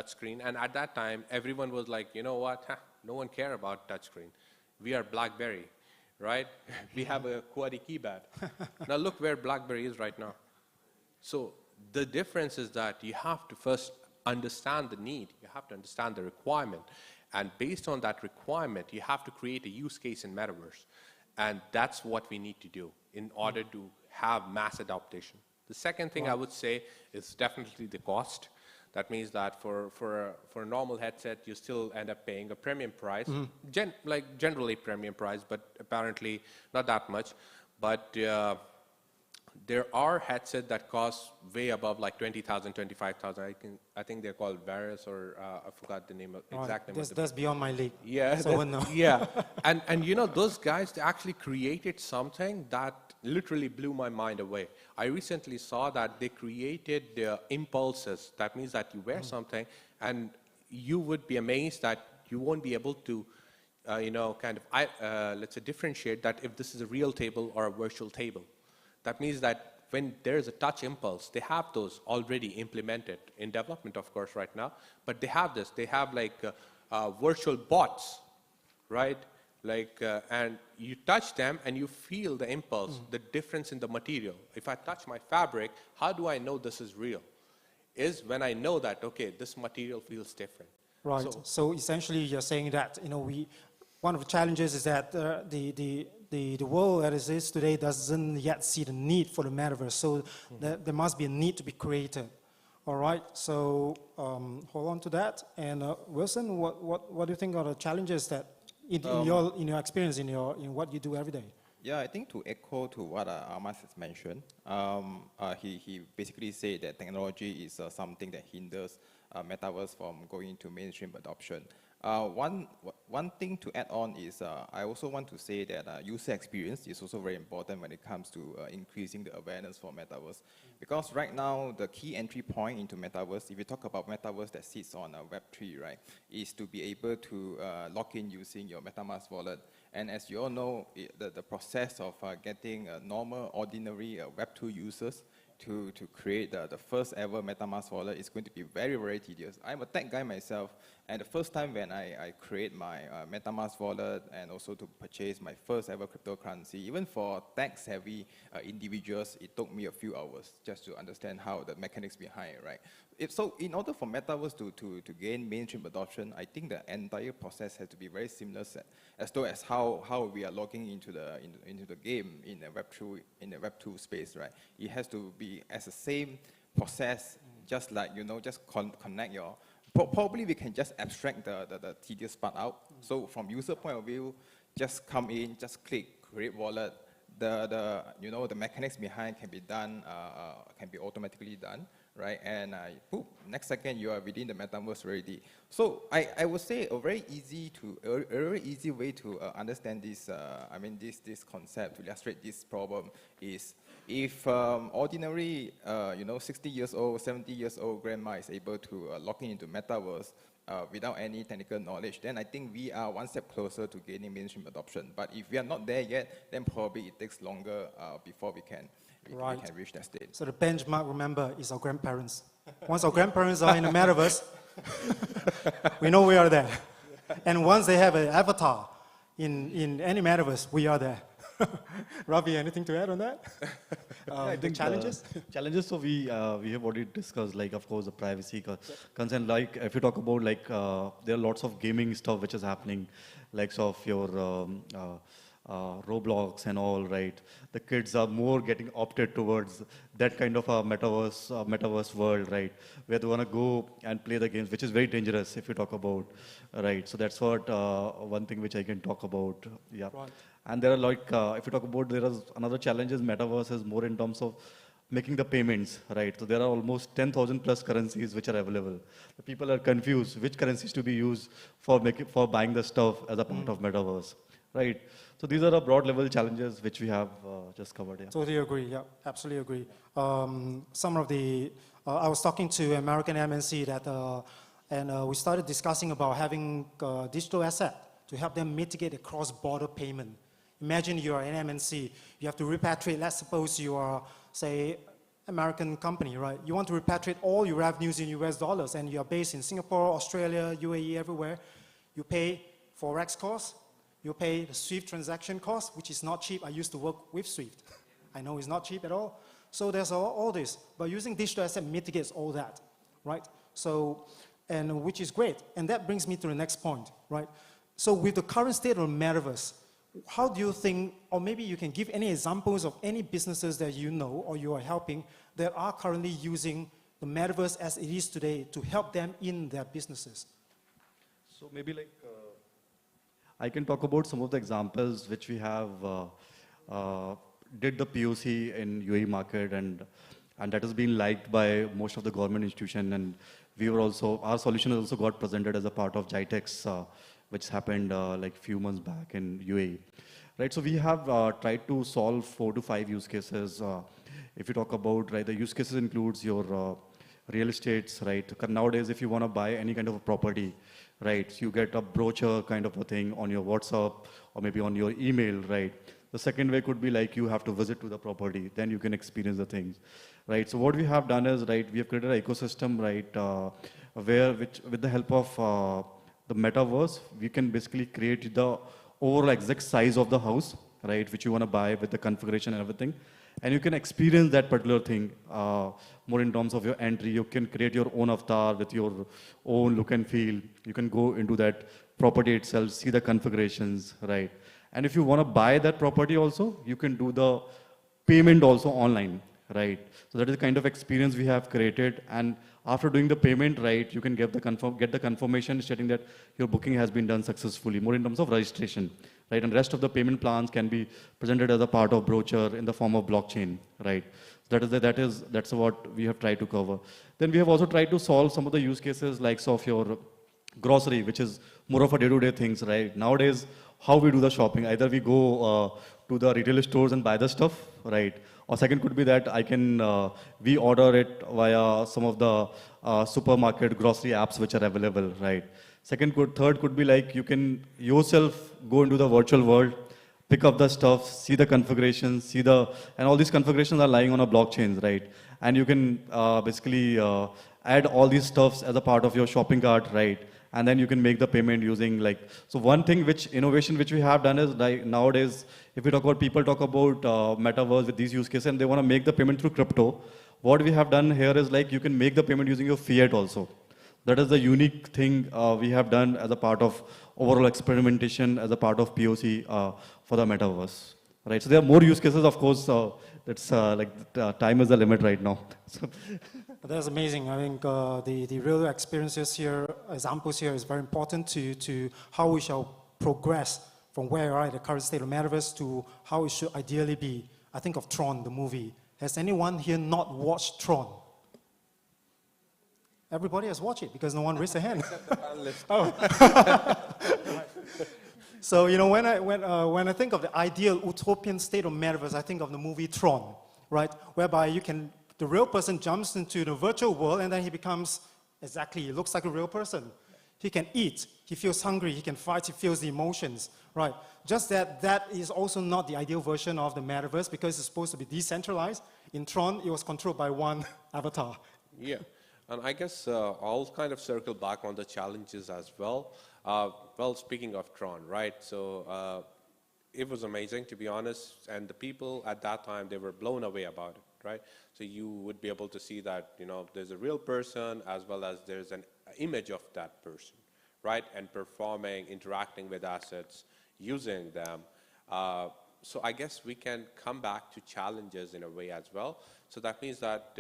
screen. And at that time, everyone was like, you know what? No one cared about touch screen. We are BlackBerry, right? We have a QWERTY keypad. Now look where BlackBerry is right now. So the difference is that you have to first understand the need. You have to understand the requirement. And based on that requirement, you have to create a use case in metaverse. And that's what we need to do in order to have mass adoption. The second thing I would say is definitely the cost. That means that for a normal headset, you still end up paying a premium price, generally premium price, but apparently not that much. But there are headsets that cost way above like 20,000, 25,000. I think they're called Varus, or I forgot the name, exact name. That's beyond my league. Yeah, so no. Yeah, and you know, those guys, they actually created something that literally blew my mind away. I recently saw that they created impulses. That means that you wear something, and you would be amazed that you won't be able to, let's say, differentiate that if this is a real table or a virtual table. That means that when there is a touch impulse, they have those already implemented in development, of course, right now. But they have this. They have like virtual bots, right? And you touch them and you feel the impulse, the difference in the material. If I touch my fabric, how do I know this is real? Is when I know that, okay, this material feels different. Right. So essentially, you're saying that one of the challenges is that the world as it is today doesn't yet see the need for the metaverse. So there must be a need to be created. All right. So hold on to that. And Wilson, what do you think are the challenges that in your experience in what you do every day? Yeah, I think to echo to what Ahmad has mentioned, he basically said that technology is something that hinders metaverse from going to mainstream adoption. One thing to add on is I also want to say that user experience is also very important when it comes to increasing the awareness for metaverse. Because right now, the key entry point into metaverse, if you talk about metaverse that sits on Web3, right, is to be able to log in using your MetaMask wallet. And as you all know, the process of getting normal, ordinary Web2 users to create the first ever MetaMask wallet is going to be very, very tedious. I'm a tech guy myself, and the first time when I create my MetaMask wallet and also to purchase my first ever cryptocurrency, even for tech-savvy individuals, it took me a few hours just to understand how the mechanics behind it, right? So in order for metaverse to gain mainstream adoption, I think the entire process has to be very seamless as though as how we are logging into the game in the Web2 space, right? It has to be as the same process, just like just connect your. Probably we can just abstract the tedious part out. So from user point of view, just come in, just click create wallet. The mechanics behind can be done, can be automatically done, right? And boop, next second you are within the metaverse already. So I would say a very easy way to understand this. This concept to illustrate this problem is if ordinary 60 years old, 70 years old grandma is able to log into metaverse without any technical knowledge, then I think we are one step closer to gaining mainstream adoption. But if we are not there yet, then probably it takes longer before we can reach that state. So the benchmark, remember, is our grandparents. Once our grandparents are in the metaverse, we know we are there. And once they have an avatar in any metaverse, we are there. Ravi, anything to add on that? I think challenges? Challenges, so we have already discussed, like, of course, the privacy concern. Like, if you talk about, like, there are lots of gaming stuff which is happening, like, of your Roblox and all, right? The kids are more getting opted towards that kind of a metaverse world, right? Where they want to go and play the games, which is very dangerous if you talk about, right? So that's what one thing which I can talk about, yeah. Right. And there are, like, if you talk about, there is another challenge is metaverse is more in terms of making the payments, right? So there are almost 10,000 plus currencies which are available. The people are confused which currencies to be used for buying the stuff as a part of metaverse, right? So these are the broad level challenges which we have just covered. Yeah. Totally agree. Yeah, absolutely agree. Some of the I was talking to American MNC and we started discussing about having digital asset to help them mitigate a cross-border payment. Imagine you are an MNC, you have to repatriate, let's suppose you are, say, American company, right? You want to repatriate all your revenues in US dollars and you are based in Singapore, Australia, UAE, everywhere. You pay Forex costs, you pay the SWIFT transaction cost, which is not cheap. I used to work with SWIFT. I know it's not cheap at all. So there's all this, but using digital asset mitigates all that, right? So, and which is great. And that brings me to the next point, right? So with the current state of metaverse, how do you think, or maybe you can give any examples of any businesses that you know or you are helping that are currently using the metaverse as it is today to help them in their businesses? So maybe like I can talk about some of the examples which we have did the POC in UAE market, and that has been liked by most of the government institution, and we were also, our solution also got presented as a part of GITEX, which happened like few months back in UAE. Right, so we have tried to solve 4 to 5 use cases. If you talk about, right, the use cases includes your real estates, right? Nowadays, if you want to buy any kind of a property, right, so you get a brochure kind of a thing on your WhatsApp or maybe on your email, right? The second way could be like you have to visit to the property, then you can experience the things, right? So what we have done is, right, we have created an ecosystem, right, with the help of the metaverse, we can basically create the overall exact size of the house, right, which you want to buy with the configuration and everything. And you can experience that particular thing more in terms of your entry. You can create your own avatar with your own look and feel. You can go into that property itself, see the configurations, right? And if you want to buy that property also, you can do the payment also online, right? So that is the kind of experience we have created. And after doing the payment, right, you can get the confirmation stating that your booking has been done successfully, more in terms of registration, right? And rest of the payment plans can be presented as a part of brochure in the form of blockchain, right? That's what we have tried to cover. Then we have also tried to solve some of the use cases like of your grocery, which is more of a day-to-day things, right? Nowadays, how we do the shopping, either we go to the retail stores and buy the stuff, right? Or second could be that we order it via some of the supermarket grocery apps which are available, right? Third could be like you can yourself go into the virtual world, pick up the stuff, see the configurations, and all these configurations are lying on a blockchain, right? And you can basically add all these stuffs as a part of your shopping cart, right? And then you can make the payment using so one thing innovation which we have done is like nowadays, if we talk about, people talk about metaverse with these use cases and they want to make the payment through crypto. What we have done here is like you can make the payment using your fiat also. That is the unique thing we have done as a part of overall experimentation, as a part of POC for the metaverse, right? So there are more use cases, of course. That's time is the limit right now. That's amazing. I think the real experiences here, examples here, is very important to how we shall progress from where we are at the current state of metaverse to how it should ideally be. I think of Tron, the movie. Has anyone here not watched Tron? Everybody has watched it because no one raised their hand. So, you know, when I think of the ideal utopian state of metaverse, I think of the movie Tron, right? Whereby the real person jumps into the virtual world and then he becomes he looks like a real person. He can eat, he feels hungry, he can fight, he feels the emotions, right? Just that is also not the ideal version of the metaverse because it's supposed to be decentralized. In Tron, it was controlled by one avatar. Yeah. And I guess I'll kind of circle back on the challenges as well. Well, speaking of Tron, right? So it was amazing, to be honest. And the people at that time, they were blown away about it, right? So you would be able to see that, you know, there's a real person as well as there's an image of that person, right? And performing, interacting with assets, using them. So I guess we can come back to challenges in a way as well. So that means that,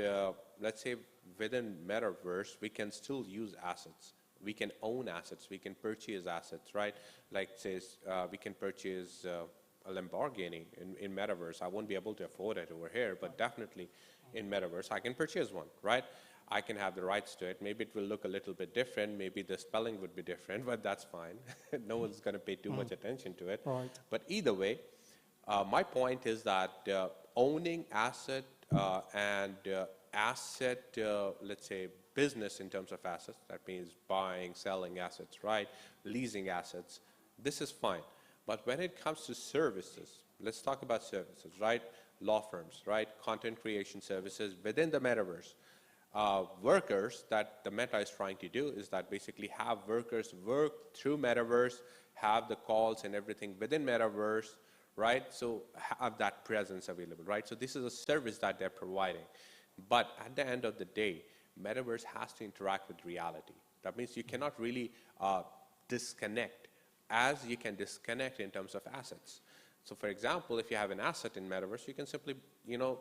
let's say, within Metaverse, we can still use assets. We can own assets. We can purchase assets, right? Like, say, we can purchase a Lamborghini in Metaverse. I won't be able to afford it over here, but definitely in Metaverse, I can purchase one, right? I can have the rights to it. Maybe it will look a little bit different. Maybe the spelling would be different, but that's fine. No one's going to pay too much attention to it. Right. But either way, my point is that owning asset and asset, let's say, business in terms of assets, that means buying, selling assets, right? Leasing assets, this is fine. But when it comes to services, let's talk about services, right? Law firms, right? Content creation services within the metaverse. Workers that the Meta is trying to do is that basically have workers work through metaverse, have the calls and everything within metaverse, right? So have that presence available, right? So this is a service that they're providing. But at the end of the day, metaverse has to interact with reality. That means you cannot really disconnect as you can disconnect in terms of assets. So for example, if you have an asset in metaverse, you can simply, you know,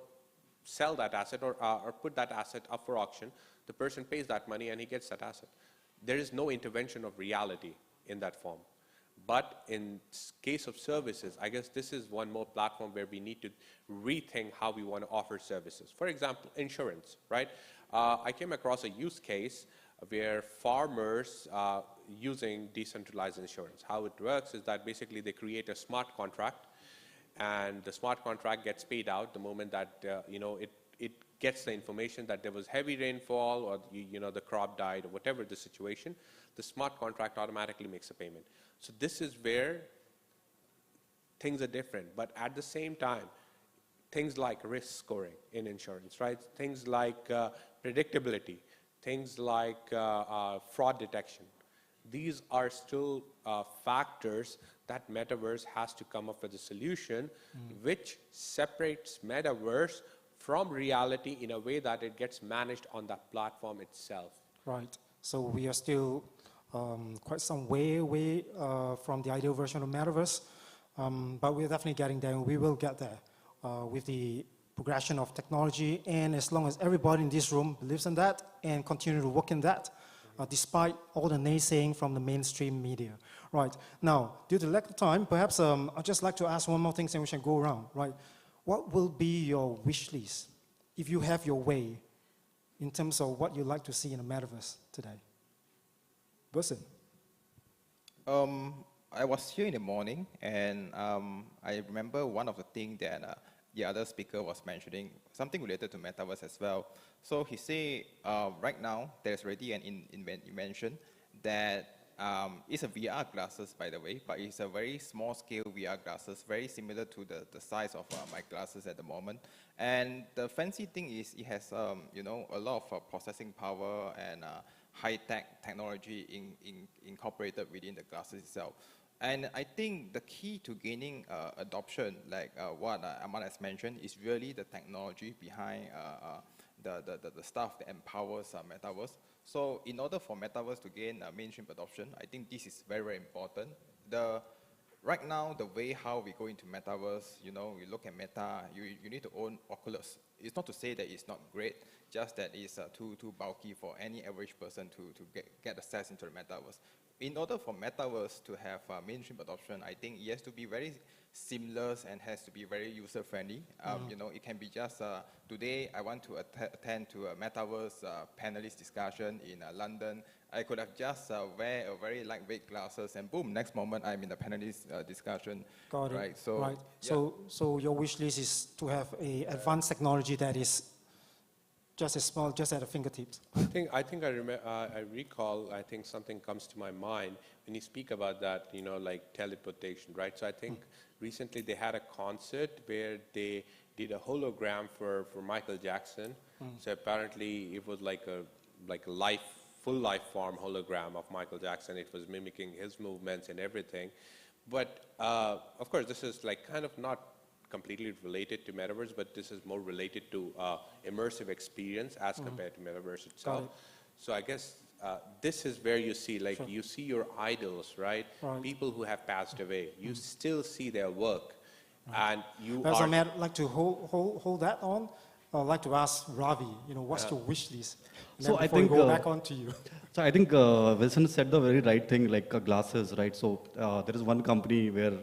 sell that asset or put that asset up for auction. The person pays that money and he gets that asset. There is no intervention of reality in that form. But in case of services, I guess this is one more platform where we need to rethink how we want to offer services. For example, insurance, right? I came across a use case where farmers using decentralized insurance. How it works is that basically they create a smart contract, and the smart contract gets paid out the moment that it gets the information that there was heavy rainfall or the crop died or whatever the situation. The smart contract automatically makes a payment. So this is where things are different, but at the same time, things like risk scoring in insurance, right? Things like predictability, things like fraud detection. These are still factors that Metaverse has to come up with a solution which separates Metaverse from reality in a way that it gets managed on that platform itself. Right. So we are still quite some way away from the ideal version of Metaverse, but we're definitely getting there, and we will get there with the progression of technology, and as long as everybody in this room believes in that and continue to work in that, despite all the naysaying from the mainstream media. Right. Now, due to lack of time, perhaps I'd just like to ask one more thing, and we can go around. Right. What will be your wish list if you have your way in terms of what you'd like to see in the Metaverse today? Wilson. I was here in the morning, and I remember one of the things that the other speaker was mentioning, something related to Metaverse as well. So he said, right now, there's already an invention that it's a VR glasses, by the way, but it's a very small scale VR glasses, very similar to the size of my glasses at the moment. And the fancy thing is it has, a lot of processing power and high-tech technology incorporated within the glasses itself. And I think the key to gaining adoption, like what Ahmad has mentioned, is really the technology behind the stuff that empowers Metaverse. So in order for Metaverse to gain mainstream adoption, I think this is very, very important. Right now, the way how we go into Metaverse, you look at Meta, you need to own Oculus. It's not to say that it's not great, just that it's too bulky for any average person to get access into the Metaverse. In order for Metaverse to have mainstream adoption, I think it has to be very seamless and has to be very user-friendly. It can be just, today I want to attend to a Metaverse panelist discussion in London. I could have just wear a very lightweight glasses and boom, next moment I'm in the panelist discussion. Got it. Right. So, right. Yeah. So your wish list is to have a advanced technology that is just as small, just at the fingertips. I recall, I think something comes to my mind when you speak about that, like teleportation, right? So I think recently they had a concert where they did a hologram for Michael Jackson. So apparently it was like a full life form hologram of Michael Jackson. It was mimicking his movements and everything. But of course, this is like kind of not completely related to Metaverse, but this is more related to immersive experience as compared to Metaverse itself. So I guess this is where you see, like, you see your idols, right? People who have passed away. You still see their work, and you As are. I'd like to hold that on. I'd like to ask Ravi, what's your wish list? And So then I before we think go back on to you. So I think Wilson said the very right thing, like glasses, right? So there is one company where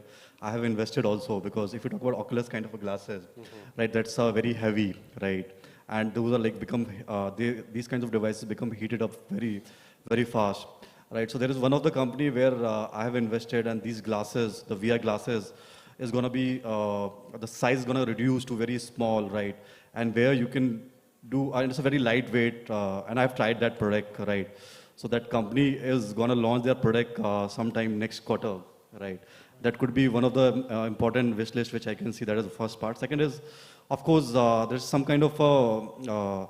I have invested also, because if you talk about Oculus kind of a glasses, right, that's very heavy, right? And those are like these kinds of devices become heated up very, very fast, right? So there is one of the company where I have invested, and these glasses, the VR glasses, is going to be, the size is going to reduce to very small, right? And where you can do, and it's a very lightweight, and I've tried that product, right? So that company is going to launch their product sometime next quarter, right? That could be one of the important wish list which I can see. That is the first part. Second is, of course, there's some kind of a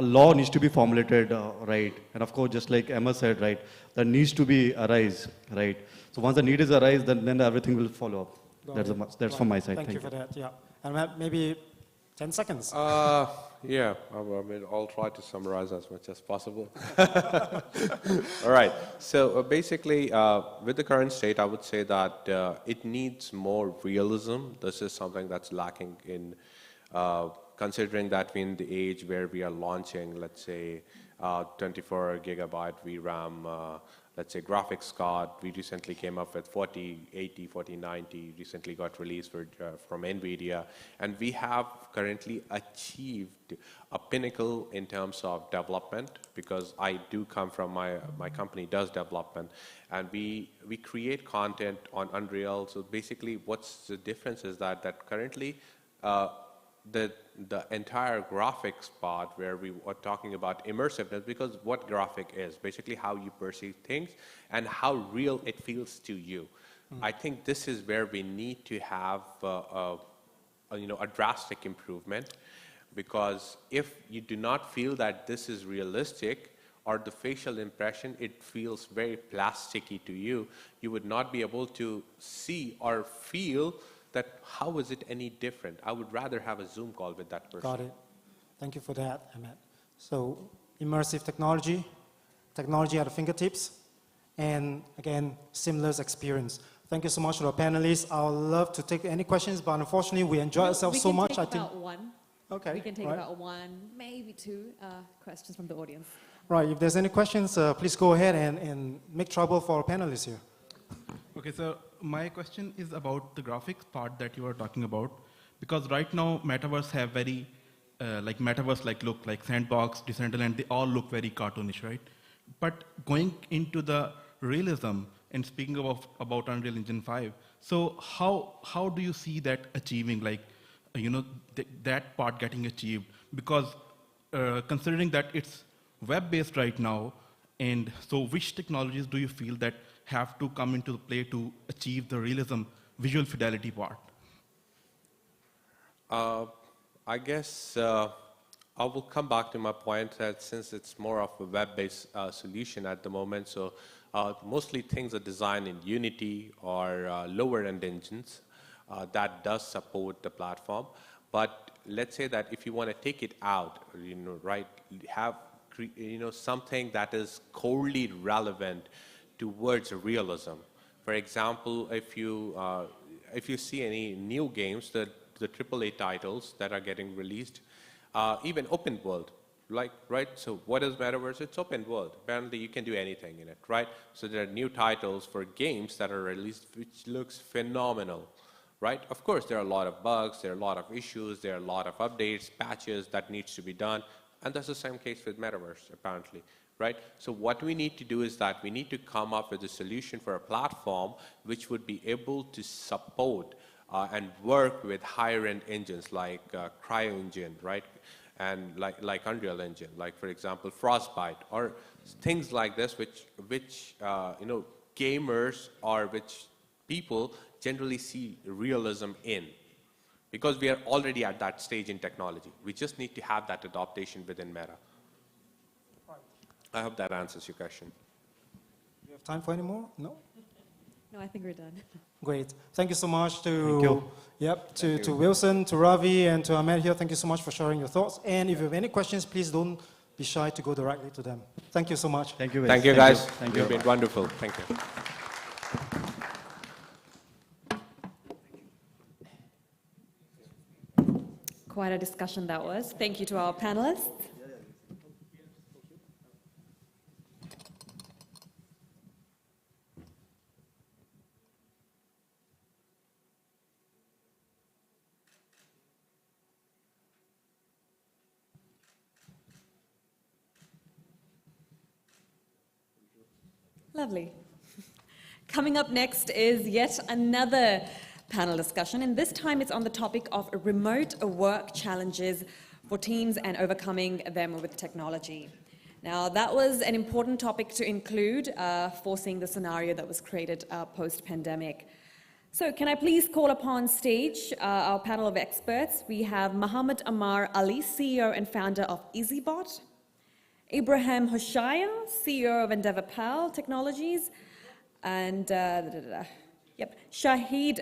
law needs to be formulated, right? And of course, just like Emma said, right, there needs to be arise, right? So once the need is arise, then everything will follow up. That's from my side. Thank you for that. Yeah, and maybe 10 seconds. Yeah, I'll try to summarize as much as possible. All right. So basically, with the current state, I would say that it needs more realism. This is something that's lacking in considering that we're in the age where we are launching, let's say, 24 gigabyte VRAM, let's say graphics card. We recently came up with 4080, 4090, recently got released from NVIDIA. And we have currently achieved a pinnacle in terms of development, because I do come from, my company does development, and we create content on Unreal. So basically what's the difference is that currently the entire graphics part where we are talking about immersiveness, because what graphic is basically how you perceive things and how real it feels to you. I think this is where we need to have a drastic improvement, because if you do not feel that this is realistic, or the facial impression, it feels very plasticky to you, you would not be able to see or feel that how is it any different. I would rather have a Zoom call with that person. Got it. Thank you for that, Ahmed. So immersive technology at the fingertips, and again, seamless experience. Thank you so much to our panelists. I would love to take any questions, but unfortunately we enjoy ourselves so much. I think one. Okay. We can take right. about one, maybe two questions from the audience. Right, if there's any questions, please go ahead and make trouble for our panelists here. Okay, so my question is about the graphics part that you were talking about, because right now Metaverse have very Metaverse look, like Sandbox, Decentraland, they all look very cartoonish, right? But going into the realism and speaking about Unreal Engine 5, so how do you see that achieving, that part getting achieved? Because considering that it's web-based right now, and so which technologies do you feel that have to come into play to achieve the realism, visual fidelity part? I guess I will come back to my point that since it's more of a web-based solution at the moment, so mostly things are designed in Unity or lower-end engines that does support the platform. But let's say that if you want to take it out, have something that is corely relevant towards realism. For example, if you see any new games, the AAA titles that are getting released, even open world, right? So what is Metaverse? It's open world. Apparently you can do anything in it, right? So there are new titles for games that are released, which looks phenomenal, right? Of course, there are a lot of bugs, there are a lot of issues, there are a lot of updates, patches that needs to be done. And that's the same case with Metaverse, apparently, right? So what we need to do is that we need to come up with a solution for a platform which would be able to support and work with higher-end engines like CryoEngine, right? And like Unreal Engine, like, for example, Frostbite, or things like this, which gamers or which people generally see realism in. Because we are already at that stage in technology. We just need to have that adaptation within Meta. I hope that answers your question. Do you have time for any more? No? No, I think we're done. Great. Thank you so much to Wilson, to Ravi, and to Ahmed here. Thank you so much for sharing your thoughts. And if you have any questions, please don't be shy to go directly to them. Thank you so much. Thank you. Thank you, guys. Thank you. You've been wonderful. Thank you. Quite a discussion that was. Thank you to our panelists. Lovely. Coming up next is yet another panel discussion, and this time it's on the topic of remote work challenges for teams and overcoming them with technology. Now, that was an important topic to include, foreseeing the scenario that was created post-pandemic. So can I please call upon stage our panel of experts. We have Muhammad Amar Ali, CEO and founder of EasyBot, Ibrahim Hoshaya, CEO of Endeavor Pal Technologies, and Shahid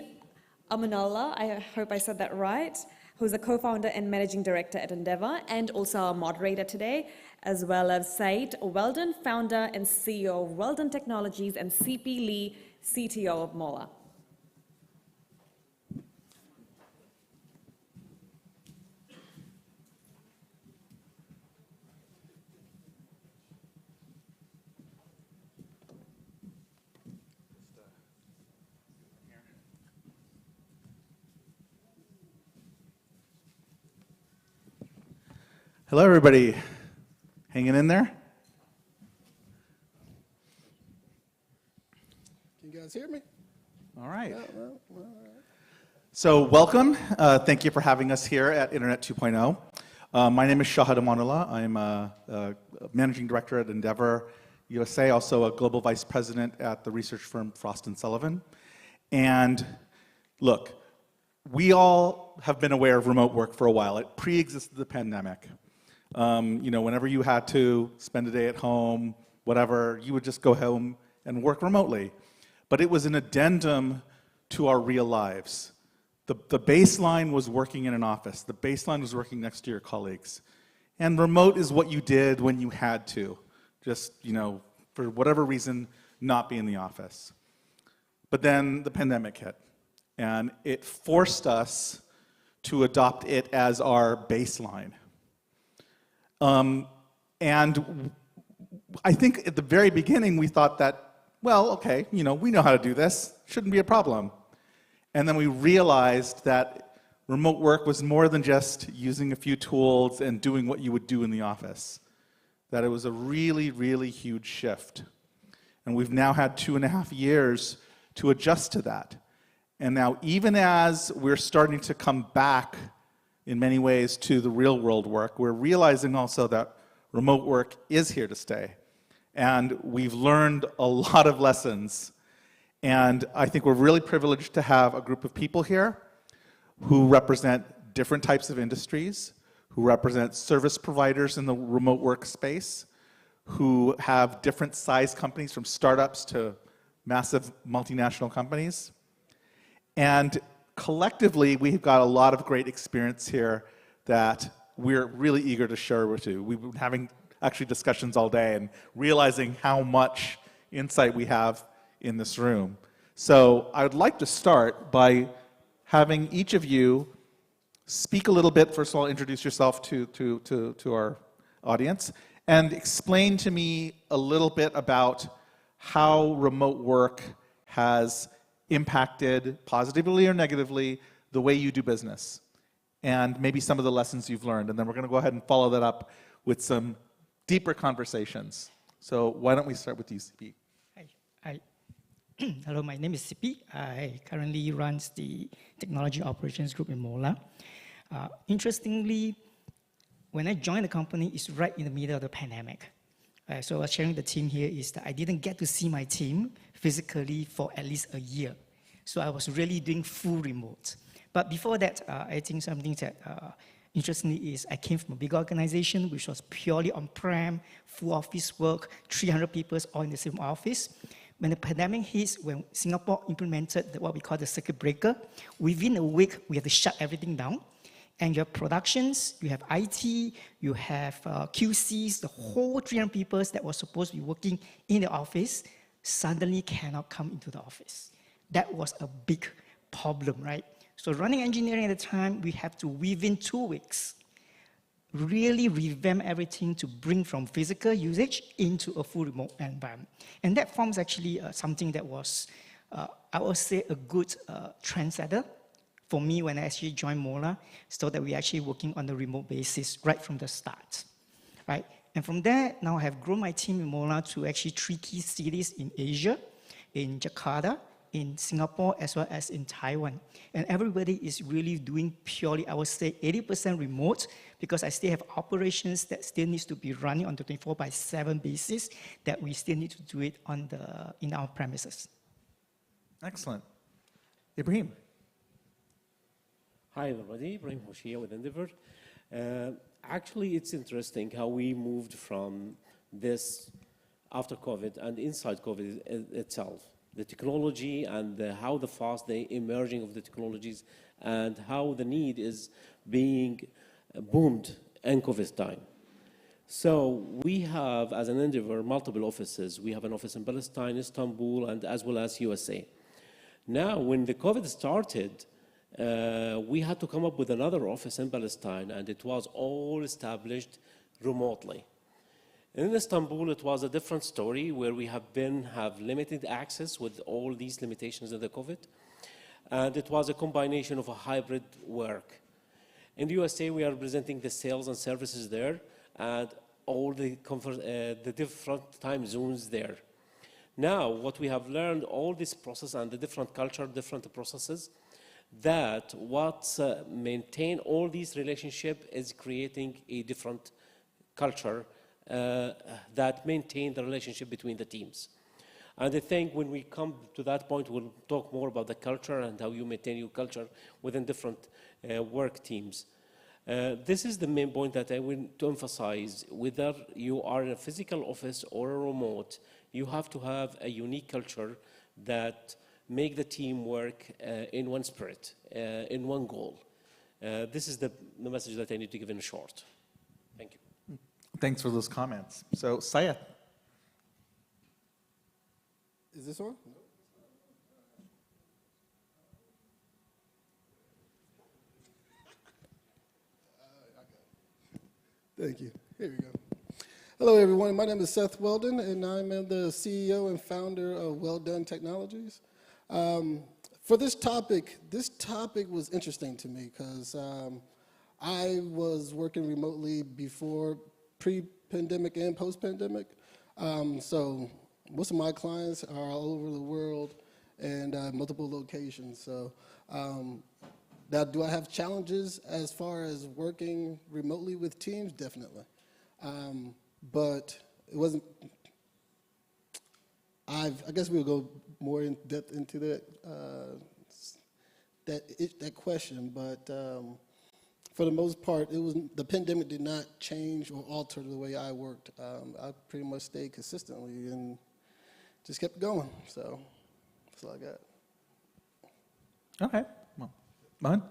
Amanullah, I hope I said that right, who's a co-founder and managing director at Endeavor, and also our moderator today, as well as Said Weldon, founder and CEO of Weldon Technologies, and CP Lee, CTO of Mola. Hello, everybody. Hanging in there? Can you guys hear me? All right. Yeah, well, So welcome. Thank you for having us here at Internet 2.0. My name is Shahad Amanullah. I'm a Managing Director at Endeavor USA, also a Global Vice President at the research firm Frost & Sullivan. And look, we all have been aware of remote work for a while. It pre-existed the pandemic. Whenever you had to spend a day at home, whatever, you would just go home and work remotely. But it was an addendum to our real lives. The baseline was working in an office. The baseline was working next to your colleagues. And remote is what you did when you had to, just, for whatever reason, not be in the office. But then the pandemic hit. And it forced us to adopt it as our baseline. And I think at the very beginning we thought that, well, okay, we know how to do this, shouldn't be a problem. And then we realized that remote work was more than just using a few tools and doing what you would do in the office. That it was a really, really huge shift. And we've now had 2.5 years to adjust to that. And now, even as we're starting to come back in many ways to the real world work, we're realizing also that remote work is here to stay. And we've learned a lot of lessons. And I think we're really privileged to have a group of people here who represent different types of industries, who represent service providers in the remote work space, who have different size companies from startups to massive multinational companies. And collectively, we've got a lot of great experience here that we're really eager to share with you. We've been having actually discussions all day and realizing how much insight we have in this room. So I would like to start by having each of you speak a little bit. First of all, introduce yourself to our audience and explain to me a little bit about how remote work has impacted positively or negatively the way you do business, and maybe some of the lessons you've learned. And then we're going to go ahead and follow that up with some deeper conversations. So why don't we start with you, CP? Hi. Hello, my name is Sipi. I currently run the Technology Operations Group in Mola. Interestingly, when I joined the company, it's right in the middle of the pandemic. So I was sharing the team here is that I didn't get to see my team physically for at least a year. So I was really doing full remote. But before that, I think something that interestingly is I came from a big organization which was purely on-prem, full office work, 300 people all in the same office. When the pandemic hits, when Singapore implemented what we call the circuit breaker, within a week, we had to shut everything down. And you have productions, you have IT, you have QCs, the whole 300 people that were supposed to be working in the office suddenly cannot come into the office. That was a big problem, right? So running engineering at the time, we have to, within 2 weeks, really revamp everything to bring from physical usage into a full remote environment. And that forms actually something that was, I would say, a good trendsetter for me when I actually joined Mola, so that we're actually working on the remote basis right from the start, right? And from there, now I have grown my team in Mola to actually 3 key cities in Asia, in Jakarta, in Singapore, as well as in Taiwan. And everybody is really doing purely, I would say, 80% remote, because I still have operations that still needs to be running on the 24/7 basis, that we still need to do it on in our premises. Excellent. Ibrahim. Hi, everybody. Ibrahim Hoshia with Endeavor. Actually, it's interesting how we moved from this after COVID and inside COVID itself. The technology and how the fast the emerging of the technologies and how the need is being boomed in COVID time. So we have, as an Endeavor, multiple offices. We have an office in Palestine, Istanbul, and as well as USA. Now, when the COVID started, we had to come up with another office in Palestine, and it was all established remotely. In Istanbul, it was a different story, where we have limited access with all these limitations of the COVID, and it was a combination of a hybrid work. In the USA, we are representing the sales and services there and all the different time zones there. Now, what we have learned, all this process and the different culture, different processes, that what maintain all these relationships is creating a different culture that maintain the relationship between the teams. And I think when we come to that point, we'll talk more about the culture and how you maintain your culture within different work teams. This is the main point that I want to emphasize. Whether you are in a physical office or a remote, you have to have a unique culture that make the team work in one spirit, in one goal. This is the message that I need to give in short. Thank you. Thanks for those comments. So, Syed. Is this on? Thank you. Here we go. Hello, everyone. My name is Seth Weldon, and I'm the CEO and founder of Well Done Technologies. For this topic was interesting to me because I was working remotely before pre-pandemic and post-pandemic. So most of my clients are all over the world and multiple locations. So now, do I have challenges as far as working remotely with teams? Definitely. But it wasn't, I guess we'll go more in depth into that question, but for the most part, the pandemic did not change or alter the way I worked. I pretty much stayed consistently and just kept going, so that's all I got. Okay, well, Mohan?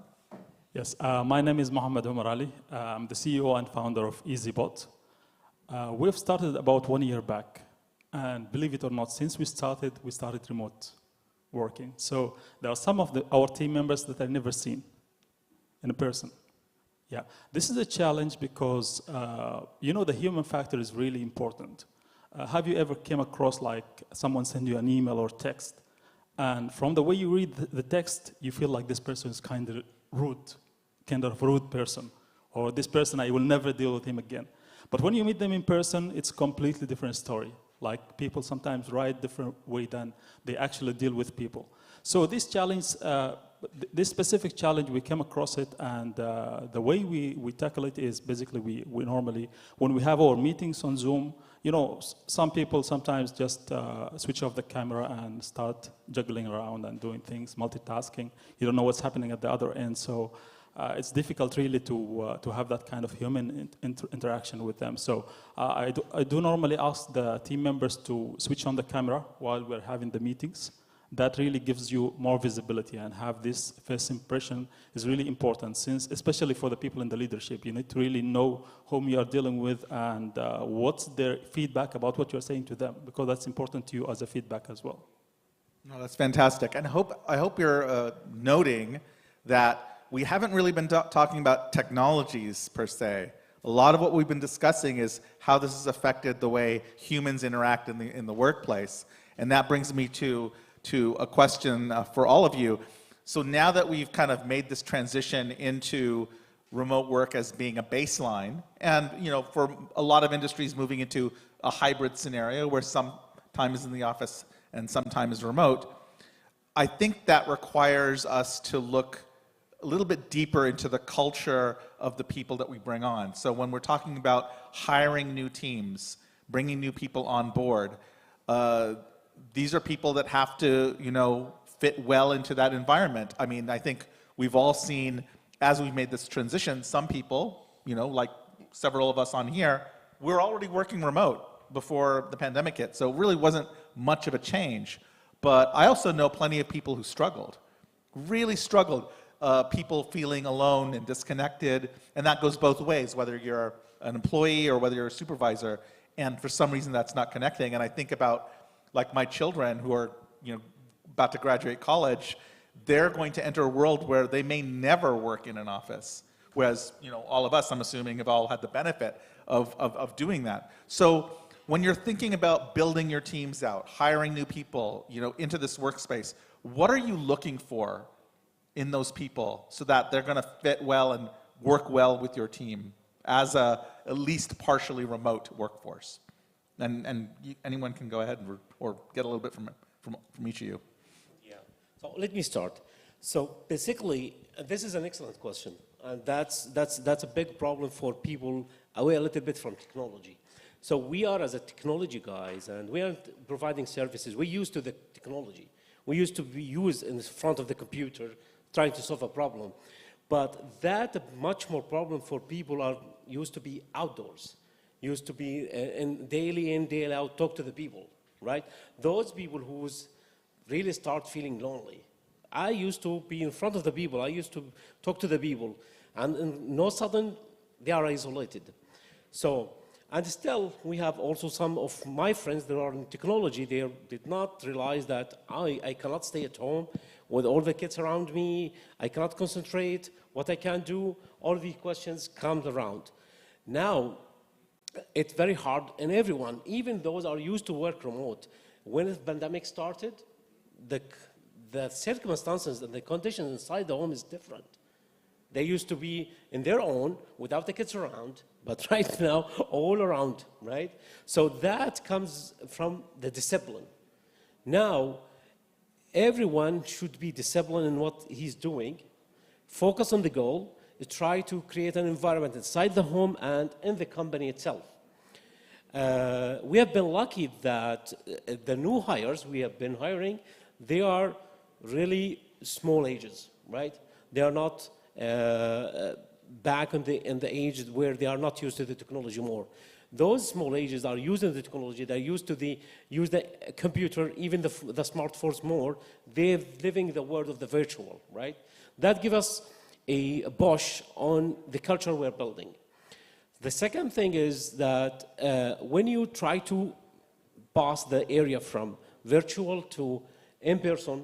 Yes, my name is Mohammed Umar Ali. I'm the CEO and founder of EasyBot. We've started about 1 year back, and believe it or not, since we started remote working. So there are some of our team members that I've never seen in person. Yeah, this is a challenge because, the human factor is really important. Have you ever came across like someone send you an email or text, and from the way you read the text, you feel like this person is kind of rude person, or this person, I will never deal with him again. But when you meet them in person, it's a completely different story. Like people sometimes write different way than they actually deal with people. So this challenge, this specific challenge, we came across it, and the way we tackle it is basically we normally, when we have our meetings on Zoom, some people sometimes just switch off the camera and start juggling around and doing things, multitasking. You don't know what's happening at the other end, so it's difficult really to have that kind of human interaction with them. So I do normally ask the team members to switch on the camera while we're having the meetings. That really gives you more visibility, and have this first impression is really important, since especially for the people in the leadership, you need to really know whom you are dealing with and what's their feedback about what you're saying to them, because that's important to you as a feedback as well. No, that's fantastic. And I hope you're noting that we haven't really been talking about technologies per se. A lot of what we've been discussing is how this has affected the way humans interact in the workplace. And that brings me to a question for all of you. So now that we've kind of made this transition into remote work as being a baseline, and for a lot of industries moving into a hybrid scenario where some time is in the office and some time is remote, I think that requires us to look a little bit deeper into the culture of the people that we bring on. So when we're talking about hiring new teams, bringing new people on board, these are people that have to, fit well into that environment. I mean, I think we've all seen, as we've made this transition, some people, like several of us on here, we're already working remote before the pandemic hit, so it really wasn't much of a change. But I also know plenty of people who struggled, really struggled. People feeling alone and disconnected, and that goes both ways, whether you're an employee or whether you're a supervisor, and for some reason that's not connecting. And I think about like my children who are about to graduate college, they're going to enter a world where they may never work in an office, whereas all of us, I'm assuming, have all had the benefit of doing that. So when you're thinking about building your teams out, hiring new people into this workspace, what are you looking for in those people so that they're going to fit well and work well with your team as a at least partially remote workforce? And anyone can go ahead or get a little bit from each of you. Yeah. So let me start. So basically, this is an excellent question, and that's a big problem for people away a little bit from technology. So we are, as a technology guys, and we are providing services. We're used to the technology. We used to be used in front of the computer trying to solve a problem. But that much more problem for people are used to be outdoors, used to be in, day out, talk to the people, right? Those people who really start feeling lonely. I used to be in front of the people. I used to talk to the people. And no sudden, they are isolated. So, and still, we have also some of my friends that are in technology. They did not realize that I cannot stay at home with all the kids around me. I cannot concentrate. What I can do, all these questions come around. Now, it's very hard, and everyone, even those are used to work remote. When the pandemic started, the circumstances and the conditions inside the home is different. They used to be in their own, without the kids around, but right now, all around, right? So that comes from the discipline. Now, everyone should be disciplined in what he's doing, focus on the goal, try to create an environment inside the home and in the company itself. We have been lucky that the new hires we have been hiring, they are really small ages, right? They are not back in the age where they are not used to the technology more. Those small ages are using the technology, they're used to use the computer, even the smartphones more. They're living the world of the virtual, right? That gives us a push on the culture we're building. The second thing is that when you try to pass the area from virtual to in-person,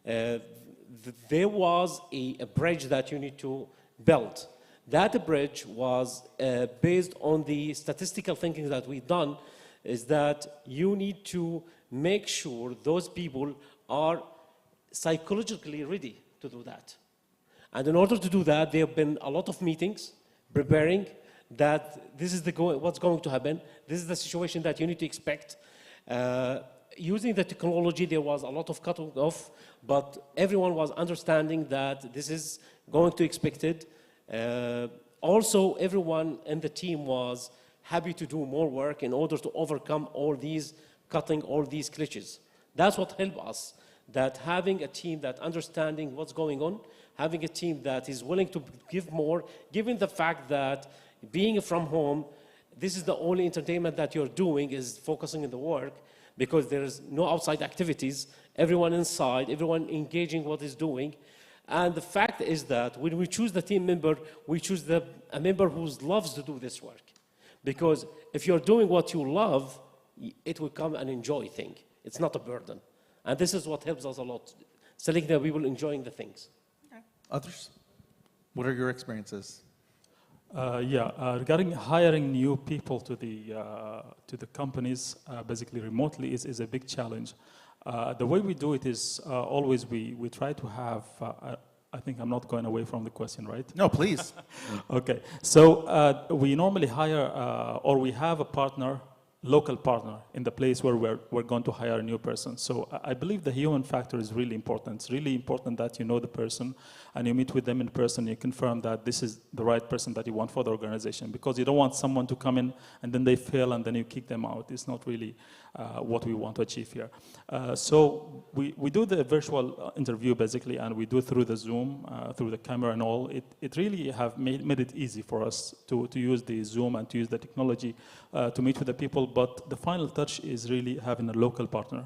there was a bridge that you need to build. That bridge was based on the statistical thinking that we've done, is that you need to make sure those people are psychologically ready to do that. And in order to do that, there have been a lot of meetings preparing that this is what's going to happen, this is the situation that you need to expect. Using the technology, there was a lot of cutting off, but everyone was understanding that this is going to expect it. Also, everyone in the team was happy to do more work in order to overcome all these glitches. That's what helped us, that having a team that understanding what's going on, having a team that is willing to give more, given the fact that being from home, this is the only entertainment that you're doing is focusing on the work, because there's no outside activities, everyone inside, everyone engaging what is doing. And the fact is that when we choose the team member, we choose a member who loves to do this work. Because if you're doing what you love, it will become an enjoy thing. It's not a burden. And this is what helps us a lot, selecting the people enjoying the things. Others? What are your experiences? Regarding hiring new people to the companies, basically remotely, is a big challenge. The way we do it is always we try to have, I think I'm not going away from the question, right? No, please. Okay, so we normally hire, or we have a partner, local partner in the place where we're going to hire a new person. So I believe the human factor is really important. It's really important that you know the person and you meet with them in person, you confirm that this is the right person that you want for the organization, because you don't want someone to come in and then they fail and then you kick them out. It's not really what we want to achieve here. So we do the virtual interview basically, and we do it through the Zoom, through the camera and all. It really have made it easy for us to use the Zoom and to use the technology to meet with the people, but the final touch is really having a local partner.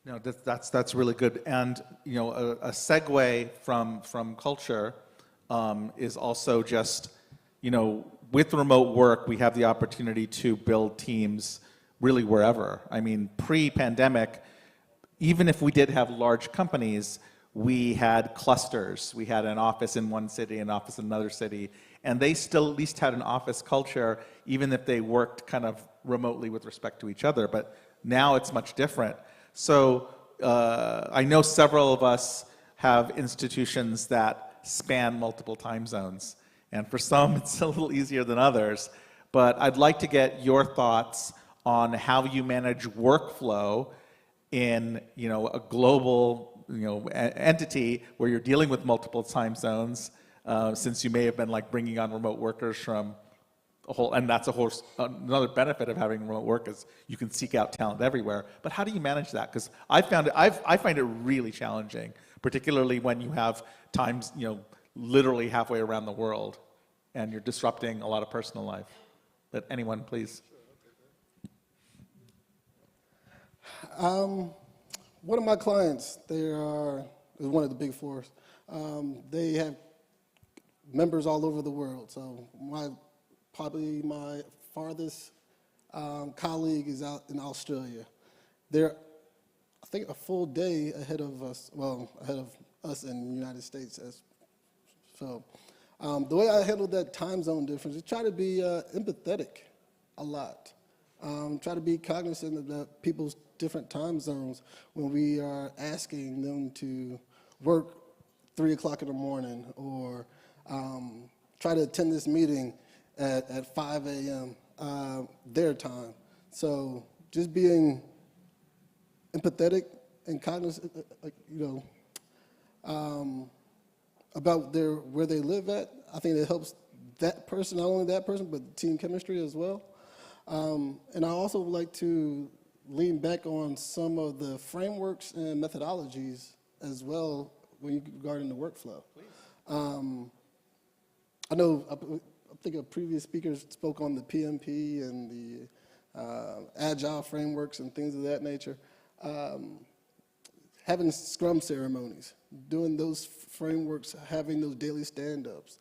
No, that's really good. And you know, a segue from culture is also just, you know, with remote work, we have the opportunity to build teams really wherever. I mean, pre-pandemic, even if we did have large companies, we had clusters. We had an office in one city, an office in another city, and they still at least had an office culture, even if they worked kind of remotely with respect to each other. But now it's much different. So I know several of us have institutions that span multiple time zones. And for some, it's a little easier than others. But I'd like to get your thoughts on how you manage workflow in a global entity where you're dealing with multiple time zones, since you may have been like bringing on remote workers from a whole, and that's another benefit of having remote work is you can seek out talent everywhere. But how do you manage that? Because I find it really challenging, particularly when you have times literally halfway around the world, and you're disrupting a lot of personal life. But anyone, please. One of my clients, is one of the big fours. They have members all over the world. So probably my farthest colleague is out in Australia. They're, I think, a full day ahead of us, ahead of us in the United States. So the way I handle that time zone difference is try to be empathetic a lot. Try to be cognizant of the people's different time zones when we are asking them to work 3 o'clock in the morning or try to attend this meeting at 5 a.m. Their time. So just being empathetic and cognizant, about where they live at. I think it helps that person, not only that person, but team chemistry as well. And I also would like to lean back on some of the frameworks and methodologies as well regarding the workflow. I know, I think a previous speaker spoke on the PMP and the agile frameworks and things of that nature. Having scrum ceremonies, doing those frameworks, having those daily stand-ups,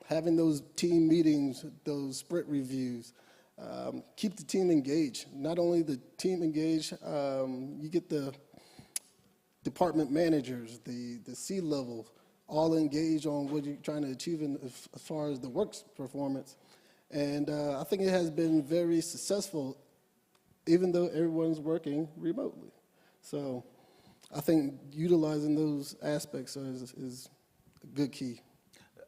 having those team meetings, those sprint reviews, keep the team engaged. Not only the team engaged, you get the department managers, the C-level, all engaged on what you're trying to achieve as far as the work's performance. And I think it has been very successful, even though everyone's working remotely. So I think utilizing those aspects is a good key.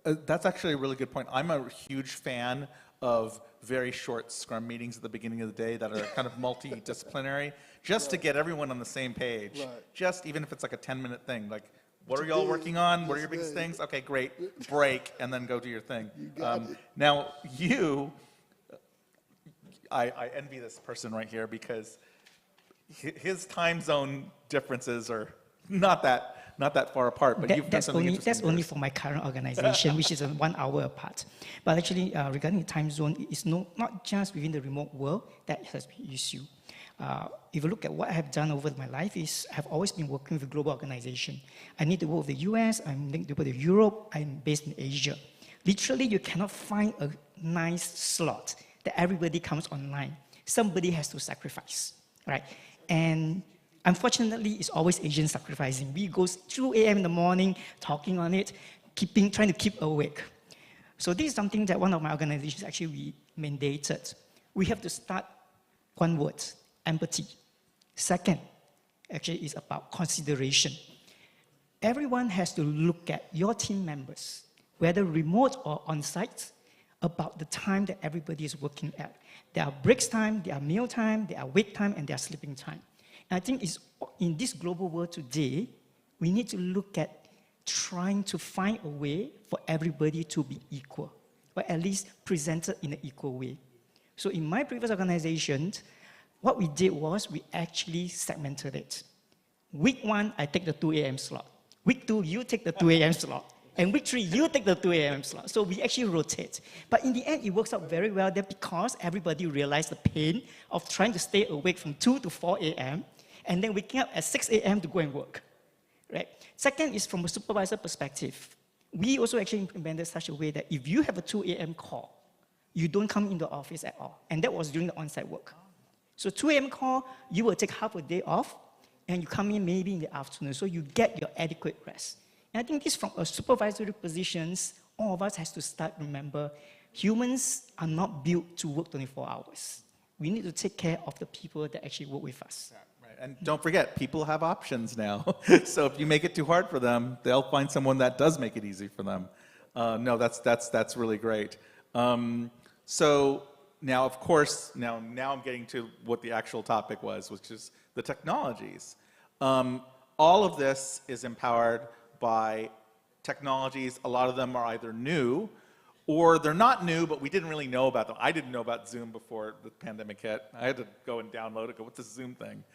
That's actually a really good point. I'm a huge fan of very short scrum meetings at the beginning of the day that are kind of multidisciplinary, just to get everyone on the same page. Right. Just even if it's like a 10-minute thing, like, what are y'all working on? What are your biggest things? Okay, great. Break, and then go do your thing. Now, I envy this person right here because his time zone differences are not that far apart. But you've done something interesting. That's only for my current organization, which is 1 hour apart. But actually, regarding the time zone, it's not just within the remote world that has been an issue. If you look at what I have done over my life, I have always been working with a global organization. I need to work with the US, I need to work with Europe, I'm based in Asia. Literally, you cannot find a nice slot that everybody comes online. Somebody has to sacrifice, right? And unfortunately, it's always Asian sacrificing. We go 2 a.m. in the morning, talking on it, trying to keep awake. So this is something that one of my organizations actually mandated. We have to start one word, empathy. Second, actually is about consideration. Everyone has to look at your team members, whether remote or on-site, about the time that everybody is working at. There are breaks time, there are meal time, there are wake time, and there are sleeping time. And I think in this global world today, we need to look at trying to find a way for everybody to be equal, or at least presented in an equal way. So in my previous organization, what we did was we actually segmented it. Week 1, I take the 2 a.m. slot. Week 2, you take the 2 a.m. slot. And week 3, you take the 2 a.m. slot. So we actually rotate. But in the end, it works out very well there because everybody realized the pain of trying to stay awake from 2 to 4 a.m. and then waking up at 6 a.m. to go and work. Right? Second is from a supervisor perspective. We also actually implemented such a way that if you have a 2 a.m. call, you don't come in the office at all. And that was during the on-site work. So 2 a.m. call, you will take half a day off, and you come in maybe in the afternoon, so you get your adequate rest. And I think this from a supervisory positions, all of us has to start remember, humans are not built to work 24 hours. We need to take care of the people that actually work with us. Yeah, right. And don't forget, people have options now. So if you make it too hard for them, they'll find someone that does make it easy for them. No, that's really great. So now, of course, now I'm getting to what the actual topic was, which is the technologies. All of this is empowered by technologies. A lot of them are either new, or they're not new, but we didn't really know about them. I didn't know about Zoom before the pandemic hit. I had to go and download it, go, what's this Zoom thing?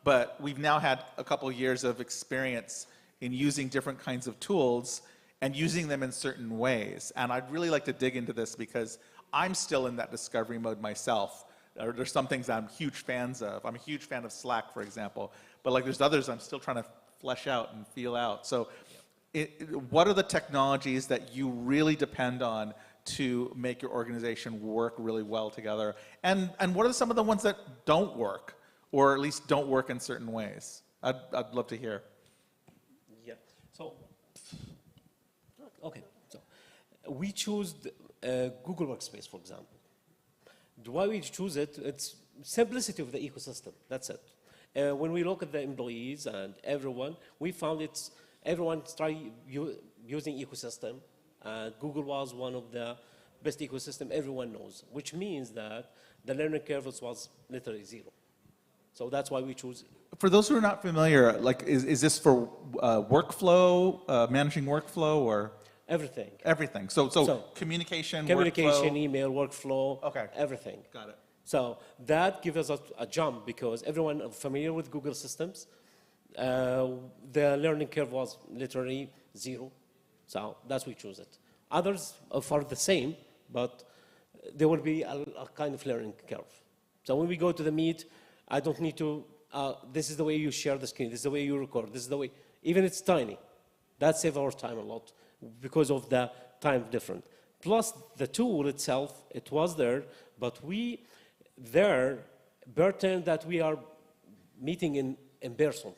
But we've now had a couple of years of experience in using different kinds of tools and using them in certain ways. And I'd really like to dig into this because I'm still in that discovery mode myself. There's some things I'm huge fans of. I'm a huge fan of Slack, for example. But like there's others I'm still trying to flesh out and feel out. So what are the technologies that you really depend on to make your organization work really well together? And what are some of the ones that don't work, or at least don't work in certain ways? I'd love to hear. Yeah, so, okay, so we choose Google Workspace, for example. Why we choose it, it's simplicity of the ecosystem, that's it. When we look at the employees and everyone, we found everyone started using ecosystem. Google was one of the best ecosystem everyone knows, which means that the learning curve was literally zero. So that's why we choose. For those who are not familiar, like is this for workflow, managing workflow, or? Everything. Everything. So communication, communication, workflow. Email, workflow, okay. Everything. Got it. So that gives us a jump because everyone is familiar with Google systems. The learning curve was literally zero. So that's why we choose it. Others are the same, but there will be a kind of learning curve. So when we go to the Meet, I don't need to, this is the way you share the screen, this is the way you record, this is the way, even it's tiny. That saves our time a lot because of the time difference. Plus the tool itself, it was there, but we there pretend that we are meeting in person,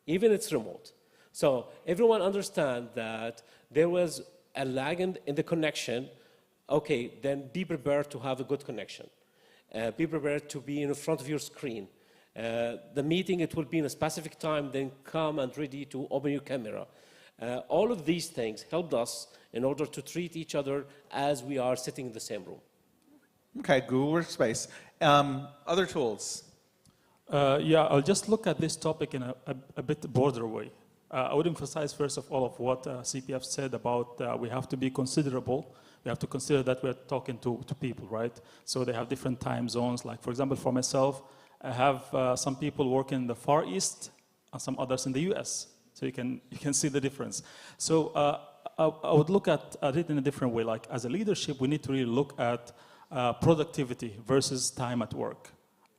even it's remote. So everyone understands that there was a lag in the connection. Okay, then be prepared to have a good connection. Be prepared to be in front of your screen. The meeting, it will be in a specific time, then come and ready to open your camera. All of these things helped us in order to treat each other as we are sitting in the same room. Okay, Google Workspace. Other tools? Yeah, I'll just look at this topic in a bit broader way. I would emphasize first of all of what CPF said about we have to be considerable. We have to consider that we're talking to people, right? So they have different time zones. Like for example, for myself, I have some people working in the Far East and some others in the US. So you can see the difference. So I would look at it in a different way. Like as a leadership, we need to really look at productivity versus time at work.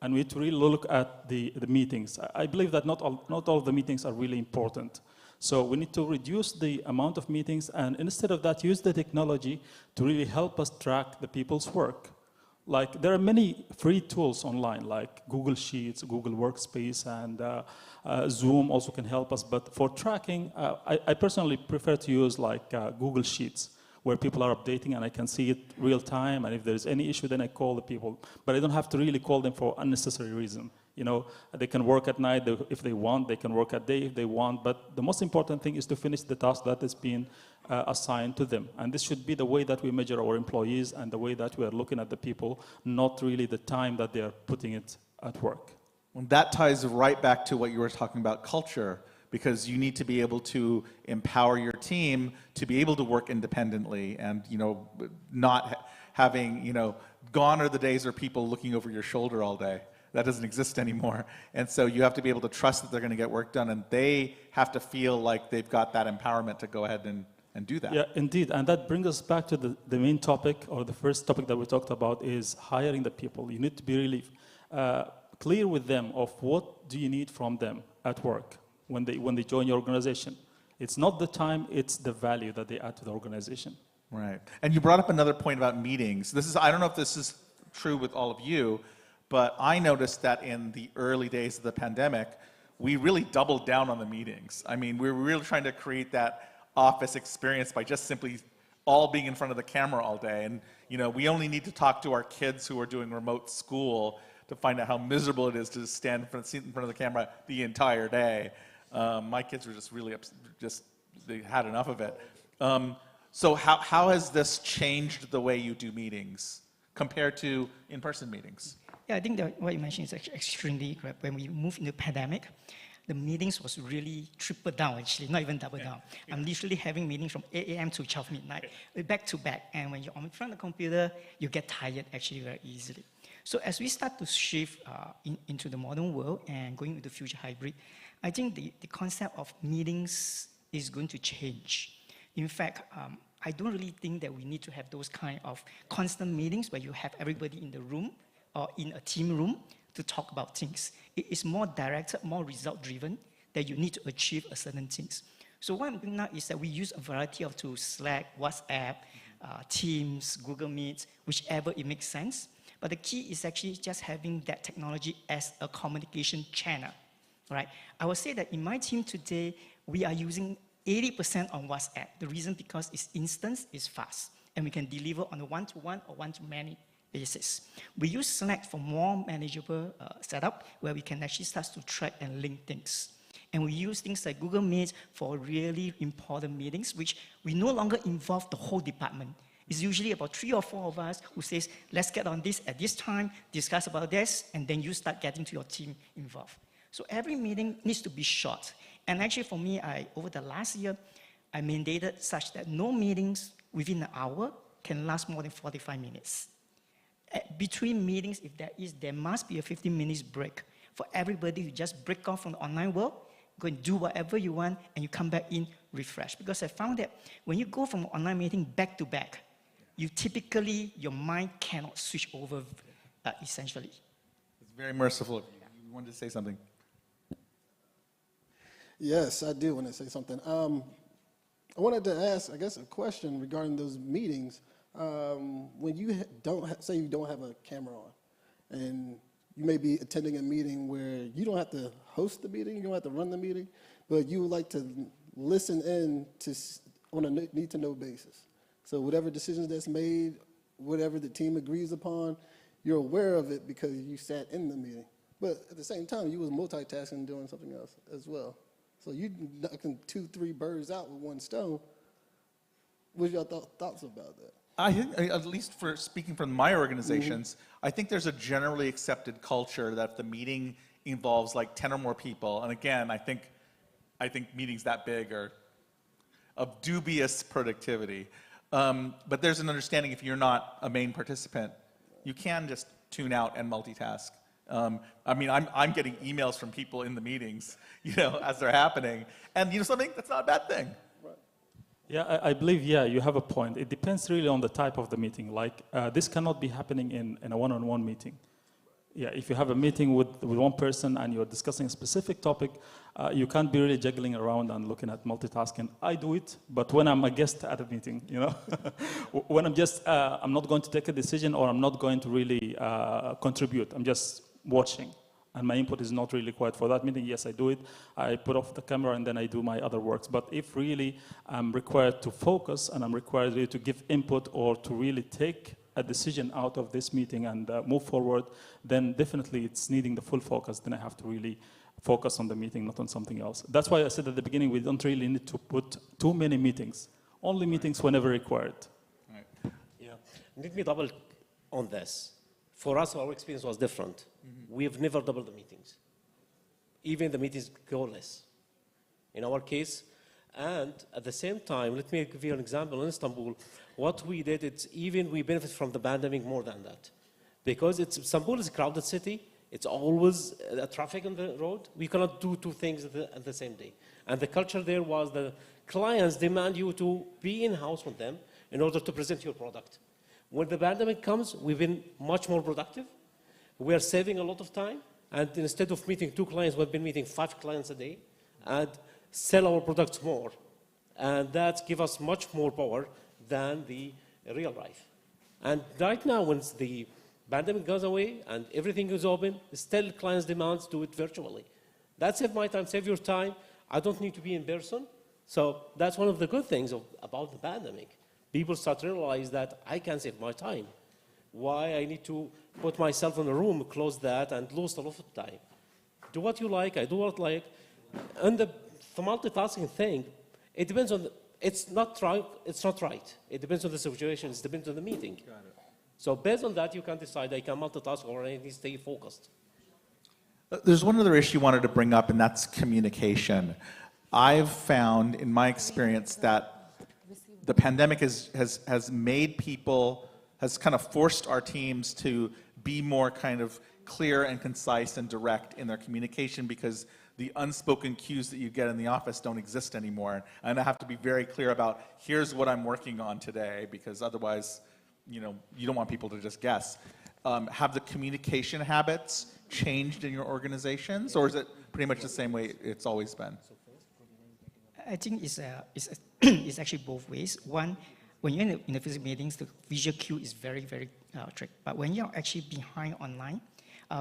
And we need to really look at the meetings. I believe that not all of the meetings are really important. So we need to reduce the amount of meetings and instead of that, use the technology to really help us track the people's work. Like there are many free tools online like Google Sheets, Google Workspace, and Zoom also can help us. But for tracking, I personally prefer to use like Google Sheets, where people are updating and I can see it real time, and if there's any issue, then I call the people. But I don't have to really call them for unnecessary reason. You know, they can work at night if they want, they can work at day if they want, but the most important thing is to finish the task that is being assigned to them. And this should be the way that we measure our employees and the way that we are looking at the people, not really the time that they are putting it at work. Well, that ties right back to what you were talking about, culture, because you need to be able to empower your team to be able to work independently and, you know, not having, you know, gone are the days where people looking over your shoulder all day. That doesn't exist anymore. And so you have to be able to trust that they're going to get work done, and they have to feel like they've got that empowerment to go ahead and do that. Yeah, indeed. And that brings us back to the main topic, or the first topic that we talked about, is hiring the people. You need to be really clear with them of what do you need from them at work when they join your organization. It's not the time, it's the value that they add to the organization. Right. And you brought up another point about meetings. This is, I don't know if this is true with all of you, but I noticed that in the early days of the pandemic, we really doubled down on the meetings. I mean, we were really trying to create that office experience by just simply all being in front of the camera all day. And, you know, we only need to talk to our kids who are doing remote school to find out how miserable it is to stand in front of the camera the entire day. My kids were just really they had enough of it. So how has this changed the way you do meetings compared to in-person meetings? Yeah, I think that what you mentioned is actually extremely correct. When we moved into the pandemic, the meetings was really triple down, actually, not even double down. I'm literally having meetings from 8 a.m. to 12 midnight, back to back. And when you're on front of the computer, you get tired actually very easily. So as we start to shift into the modern world and going into future hybrid, I think the concept of meetings is going to change. In fact, I don't really think that we need to have those kind of constant meetings where you have everybody in the room or in a team room to talk about things. It is more directed, more result-driven, that you need to achieve a certain things. So what I'm doing now is that we use a variety of tools, Slack, WhatsApp, Teams, Google Meet, whichever it makes sense. But the key is actually just having that technology as a communication channel, right? I would say that in my team today, we are using 80% on WhatsApp. The reason because it's instant, it's fast, and we can deliver on a one-to-one or one-to-many basis. We use Slack for more manageable setup where we can actually start to track and link things. And we use things like Google Meet for really important meetings, which we no longer involve the whole department. It's usually about 3 or 4 of us who says, let's get on this at this time, discuss about this, and then you start getting to your team involved. So every meeting needs to be short. And actually for me, over the last year, I mandated such that no meetings within an hour can last more than 45 minutes. Between meetings, if there must be a 15 minutes break for everybody to just break off from the online world, go and do whatever you want, and you come back in refreshed. Because I found that when you go from an online meeting back to back, you typically, your mind cannot switch over essentially. It's very merciful of you. You wanted to say something. Yes, I do want to say something. I wanted to ask, I guess, a question regarding those meetings. When you say you don't have a camera on, and you may be attending a meeting where you don't have to host the meeting, you don't have to run the meeting, but you would like to listen in on a need-to-know basis. So whatever decisions that's made, whatever the team agrees upon, you're aware of it because you sat in the meeting. But at the same time, you was multitasking, doing something else as well. So you knocking 2-3 birds out with one stone. What's your thoughts about that? I think, at least for speaking from my organizations, I think there's a generally accepted culture that if the meeting involves like 10 or more people, and again, I think meetings that big are of dubious productivity. But there's an understanding if you're not a main participant, you can just tune out and multitask. I mean, I'm getting emails from people in the meetings, as they're happening, and something that's not a bad thing. Yeah, I believe, you have a point. It depends really on the type of the meeting. Like, this cannot be happening in a one-on-one meeting. Yeah, if you have a meeting with one person and you're discussing a specific topic, you can't be really juggling around and looking at multitasking. I do it, but when I'm a guest at a meeting, when I'm not going to take a decision or I'm not going to really contribute, I'm just watching. And my input is not really required for that meeting. Yes, I do it. I put off the camera and then I do my other works. But if really I'm required to focus and I'm required really to give input or to really take a decision out of this meeting and move forward, then definitely it's needing the full focus. Then I have to really focus on the meeting, not on something else. That's why I said at the beginning, we don't really need to put too many meetings. Only meetings whenever required. Right. Yeah. Let me double on this. For us, our experience was different. We've never doubled the meetings. Even the meetings go less. In our case, and at the same time, let me give you an example. In Istanbul, what we did, it's even we benefit from the pandemic more than that. Because Istanbul is a crowded city. It's always traffic on the road. We cannot do 2 things at the same day. And the culture there was the clients demand you to be in-house with them in order to present your product. When the pandemic comes, we've been much more productive. We are saving a lot of time. And instead of meeting 2 clients, we've been meeting 5 clients a day and sell our products more. And that gives us much more power than the real life. And right now, once the pandemic goes away and everything is open, still clients' demands do it virtually. That saves my time, save your time. I don't need to be in person. So that's one of the good things about the pandemic. People start to realize that I can save my time. Why I need to put myself in a room, close that, and lose a lot of time? Do what you like, I do what I like. And the multitasking thing, it depends on, it's not right. It depends on the situation, it depends on the meeting. So based on that, you can decide I can multitask or I need to stay focused. There's one other issue I wanted to bring up, and that's communication. I've found in my experience that the pandemic has made people, has kind of forced our teams to be more kind of clear and concise and direct in their communication, because the unspoken cues that you get in the office don't exist anymore. And I have to be very clear about, here's what I'm working on today, because otherwise, you don't want people to just guess. Have the communication habits changed in your organizations, or is it pretty much the same way it's always been? I think it's actually both ways. One, when you're in the physical meetings, the visual cue is very, very tricky. But when you're actually behind online,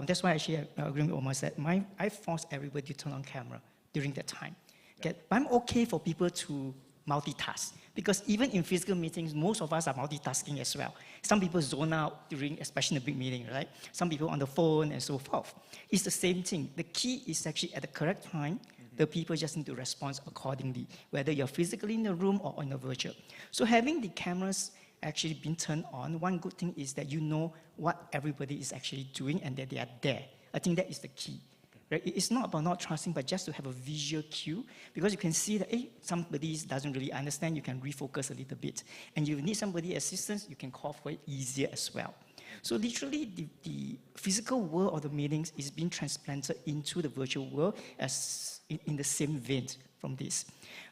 that's why actually I agree with Omar said, I force everybody to turn on camera during that time. Okay? But I'm okay for people to multitask, because even in physical meetings, most of us are multitasking as well. Some people zone out during, especially in a big meeting, right? Some people on the phone and so forth. It's the same thing. The key is actually at the correct time, the people just need to respond accordingly, whether you're physically in the room or on the virtual. So having the cameras actually being turned on, one good thing is that you know what everybody is actually doing and that they are there. I think that is the key. Right? It's not about not trusting, but just to have a visual cue, because you can see that, hey, somebody doesn't really understand, you can refocus a little bit. And you need somebody assistance, you can call for it easier as well. So literally, the physical world of the meetings is being transplanted into the virtual world as in the same vein from this.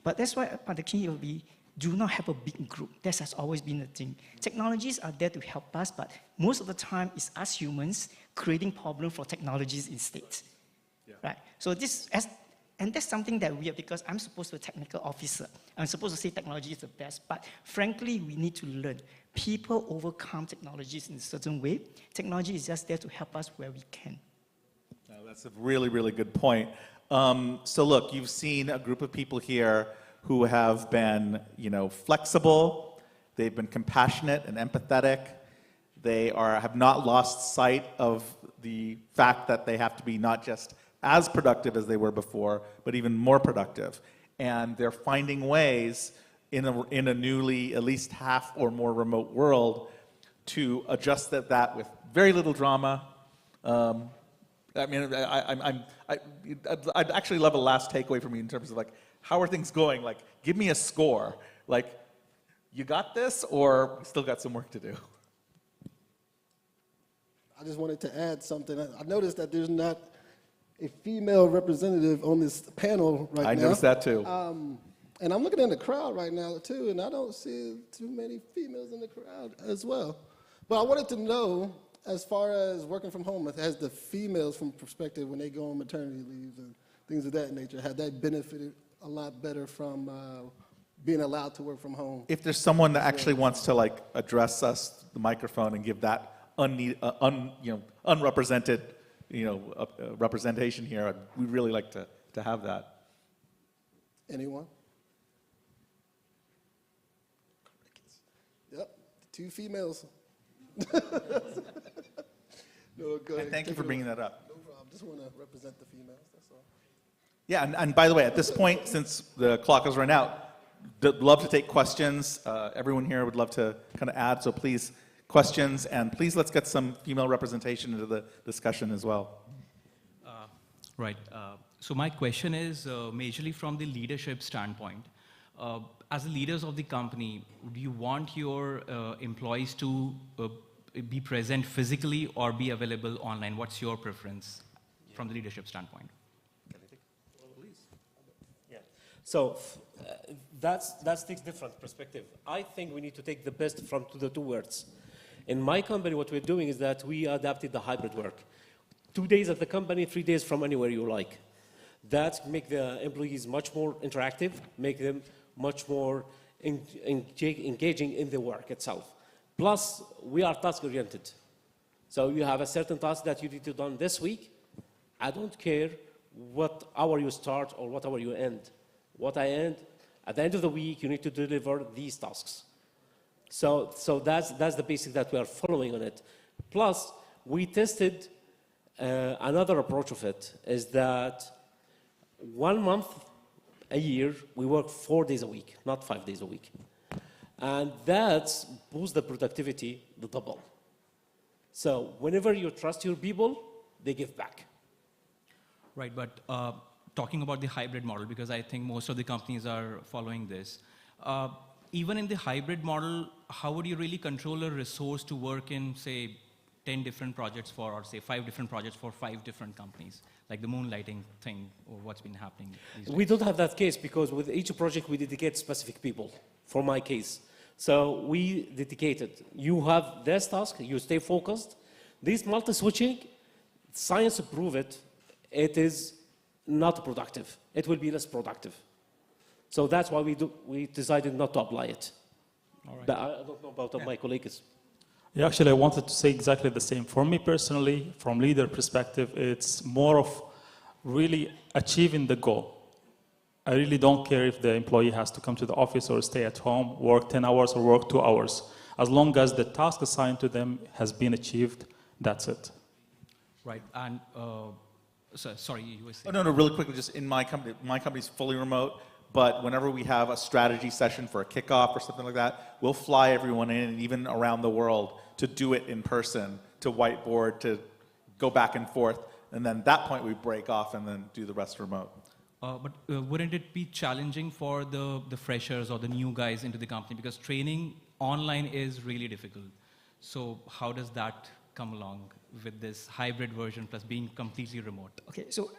But that's why the key will be, do not have a big group. That has always been the thing. Technologies are there to help us, but most of the time, it's us humans creating problems for technologies instead. Right? So and that's something that we are, because I'm supposed to be a technical officer. I'm supposed to say technology is the best, but frankly, we need to learn. People overcome technologies in a certain way. Technology is just there to help us where we can. That's a really, really good point. So look, you've seen a group of people here who have been, flexible. They've been compassionate and empathetic. They have not lost sight of the fact that they have to be not just as productive as they were before, but even more productive. And they're finding ways in a newly at least half or more remote world to adjust that with very little drama. I'd actually love a last takeaway from you in terms of how are things going? Give me a score. You got this, or we still got some work to do? I just wanted to add something. I noticed that there's not a female representative on this panel right now. I noticed that too. And I'm looking in the crowd right now too, and I don't see too many females in the crowd as well. But I wanted to know, as far as working from home, has the females from perspective when they go on maternity leaves and things of that nature, have they benefited a lot better from being allowed to work from home? If there's someone that actually wants to address us, the microphone, and give that unrepresented representation here, we'd really like to have that. Anyone? Yep, 2 females. No, go ahead. Thank you for bringing that up. No problem. Just want to represent the females, that's all. Yeah, and by the way, at this point, since the clock has run out, love to take questions. Everyone here would love to kind of add, so please, questions, and please let's get some female representation into the discussion as well. Right. So my question is majorly from the leadership standpoint. As the leaders of the company, do you want your employees to be present physically or be available online? What's your preference from the leadership standpoint? Yeah. So that takes different perspective. I think we need to take the best from the 2 words. In my company, what we're doing is that we adapted the hybrid work. 2 days at the company, 3 days from anywhere you like. That make the employees much more interactive, make them much more engaging in the work itself. Plus, we are task-oriented. So you have a certain task that you need to do this week. I don't care what hour you start or what hour you end. What I end, at the end of the week, you need to deliver these tasks. So that's the basic that we are following on it. Plus, we tested another approach of it, is that 1 month a year, we work 4 days a week, not 5 days a week. And that's boosts the productivity the double. So whenever you trust your people, they give back. Right, but talking about the hybrid model, because I think most of the companies are following this. Even in the hybrid model, how would you really control a resource to work in, say, 10 different projects for, or say 5 different projects for 5 different companies, like the moonlighting thing, or what's been happening these days? We don't have that case because with each project we dedicate specific people, for my case. So we dedicated. You have this task, you stay focused. This multi-switching, science prove it, it is not productive. It will be less productive. So that's why we decided not to apply it. All right. But I don't know about my colleagues. Yeah, actually, I wanted to say exactly the same. For me personally, from leader perspective, it's more of really achieving the goal. I really don't care if the employee has to come to the office or stay at home, work 10 hours or work 2 hours. As long as the task assigned to them has been achieved, that's it. Right, and sorry, you were saying. Oh, no, really quickly, just in my company's fully remote, but whenever we have a strategy session for a kickoff or something like that, we'll fly everyone in, and even around the world, to do it in person, to whiteboard, to go back and forth, and then at that point we break off and then do the rest remote. But wouldn't it be challenging for the freshers or the new guys into the company? Because training online is really difficult. So how does that come along with this hybrid version plus being completely remote? Okay, so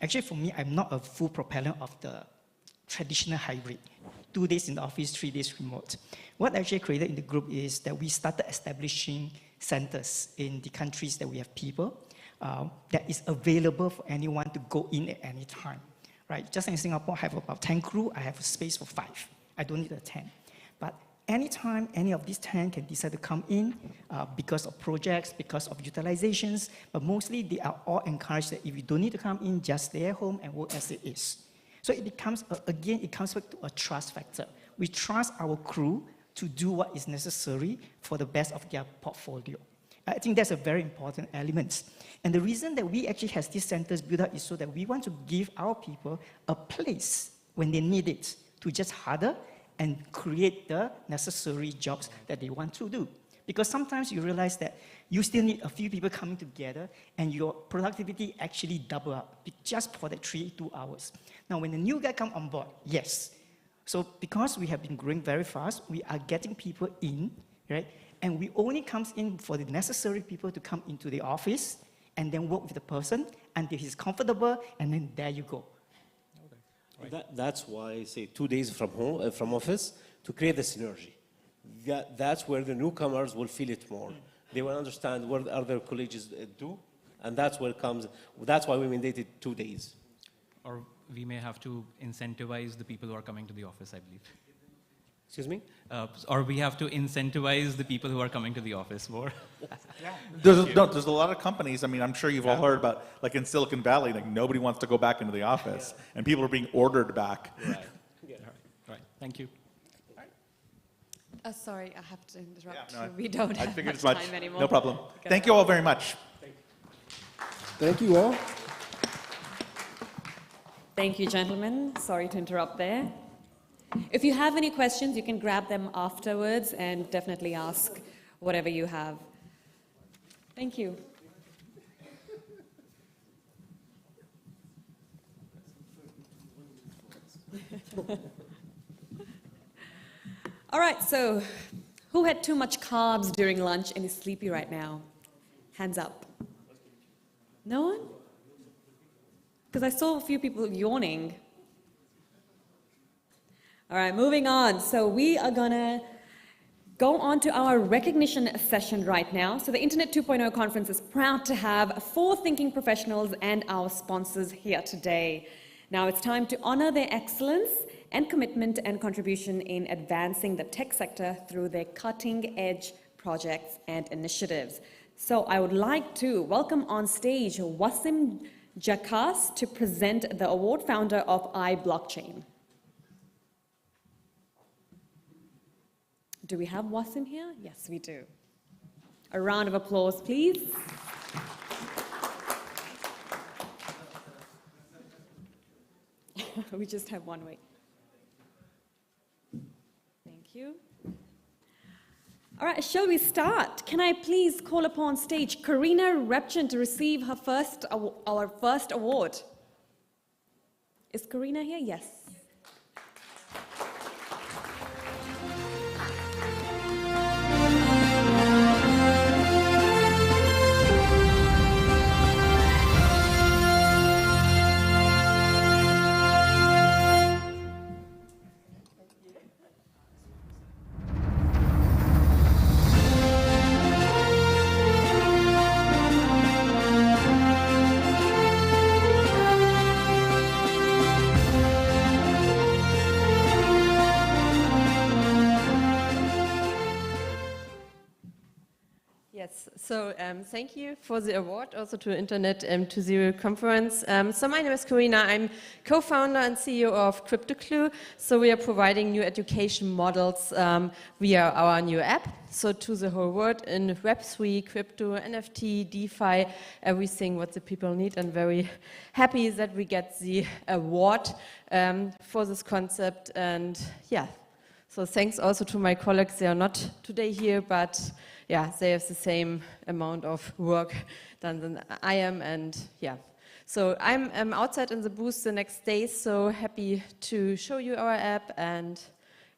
actually for me, I'm not a full proponent of the traditional hybrid. 2 days in the office, 3 days remote. What I actually created in the group is that we started establishing centers in the countries that we have people that is available for anyone to go in at any time. Right? Just in Singapore, I have about 10 crew. I have a space for 5. I don't need a 10. But anytime any of these 10 can decide to come in because of projects, because of utilizations, but mostly they are all encouraged that if you don't need to come in, just stay at home and work as it is. So it becomes, again, it comes back to a trust factor. We trust our crew to do what is necessary for the best of their portfolio. I think that's a very important element. And the reason that we actually have these centers built up is so that we want to give our people a place when they need it to just harder and create the necessary jobs that they want to do. Because sometimes you realize that you still need a few people coming together and your productivity actually double up just for that 2 hours. Now, when the new guy come on board, yes. So because we have been growing very fast, we are getting people in, right? And we only comes in for the necessary people to come into the office and then work with the person until he's comfortable, and then there you go. Okay. Right. That's why I say 2 days from home, from office, to create the synergy. That's where the newcomers will feel it more. They will understand what other colleges do, and that's where it comes. That's why we mandated 2 days. Or we may have to incentivize the people who are coming to the office, I believe. Excuse me? Or we have to incentivize the people who are coming to the office more. There's a lot of companies, I mean, I'm sure you've all heard about, like in Silicon Valley, like nobody wants to go back into the office, and people are being ordered back. Right. Right. Thank you. Sorry, I have to interrupt. Yeah, no, we don't I have figured much as much. time anymore. No problem. Thank you all very much. Thank you all. Thank you, gentlemen. Sorry to interrupt there. If you have any questions, you can grab them afterwards and definitely ask whatever you have. Thank you. All right, so who had too much carbs during lunch and is sleepy right now? Hands up. No one? Because I saw a few people yawning. All right, moving on. So we are going to go on to our recognition session right now. So the Internet 2.0 conference is proud to have 4 thinking professionals and our sponsors here today. Now it's time to honor their excellence and commitment and contribution in advancing the tech sector through their cutting-edge projects and initiatives. So I would like to welcome on stage Wasim Jakas to present the award founder of iBlockchain. Do we have Wasim here? Yes, we do. A round of applause, please. We just have one way. Thank you. All right, shall we start? Can I please call upon stage Karina Repchin to receive her our first award? Is Karina here? Yes. Yes, so thank you for the award, also to Internet 2.0 conference. So my name is Karina, I'm co-founder and CEO of CryptoClue. So we are providing new education models via our new app, so to the whole world in Web3, crypto, NFT, DeFi, everything what the people need, and very happy that we get the award for this concept. And yeah, so thanks also to my colleagues, they are not today here, but yeah, they have the same amount of work done than I am, and yeah. So I'm outside in the booth the next day, so happy to show you our app, and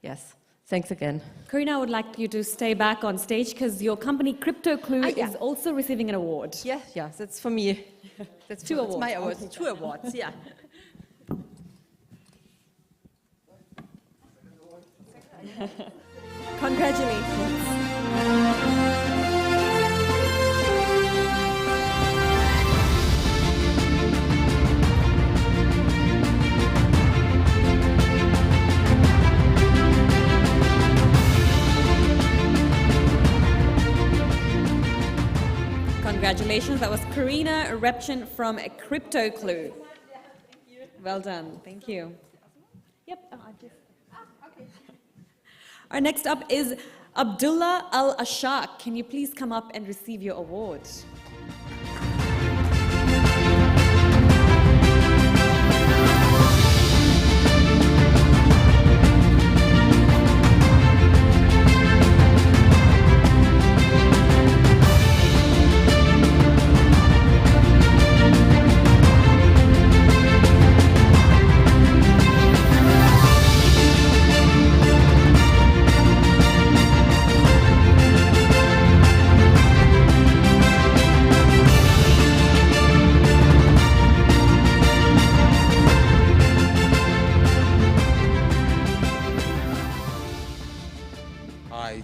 yes, thanks again. Karina, I would like you to stay back on stage because your company CryptoClue is also receiving an award. Yeah, that's for me. That's Two awards. my award. Okay. 2 awards, yeah. Congratulations. Congratulations, that was Karina Repchin from CryptoClue. Well done, thank you. Yep, okay. Our next up is Abdullah Al-Ashaq. Can you please come up and receive your award?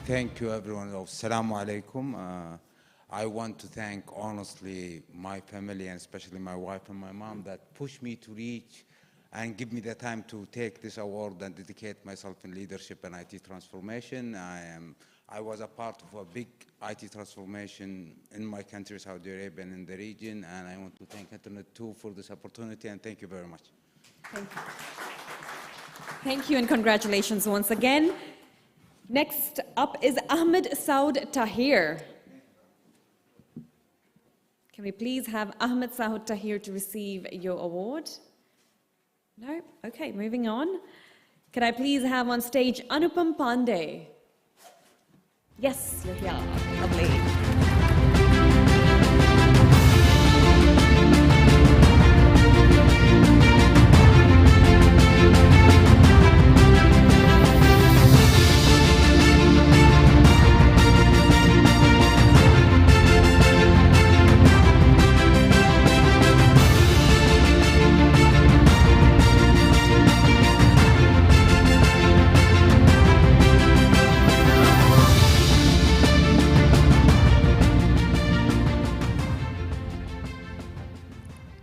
Thank you, everyone. Assalamu alaikum. I want to thank, honestly, my family, and especially my wife and my mom, that pushed me to reach and give me the time to take this award and dedicate myself in leadership and IT transformation. I was a part of a big IT transformation in my country, Saudi Arabia, and in the region, and I want to thank Internet too for this opportunity, and thank you very much. Thank you. Thank you, and congratulations once again. Next up is Ahmed Saud Tahir. Can we please have Ahmed Saud Tahir to receive your award? No? Okay, moving on. Could I please have on stage Anupam Pandey? Yes, you're here. Lovely.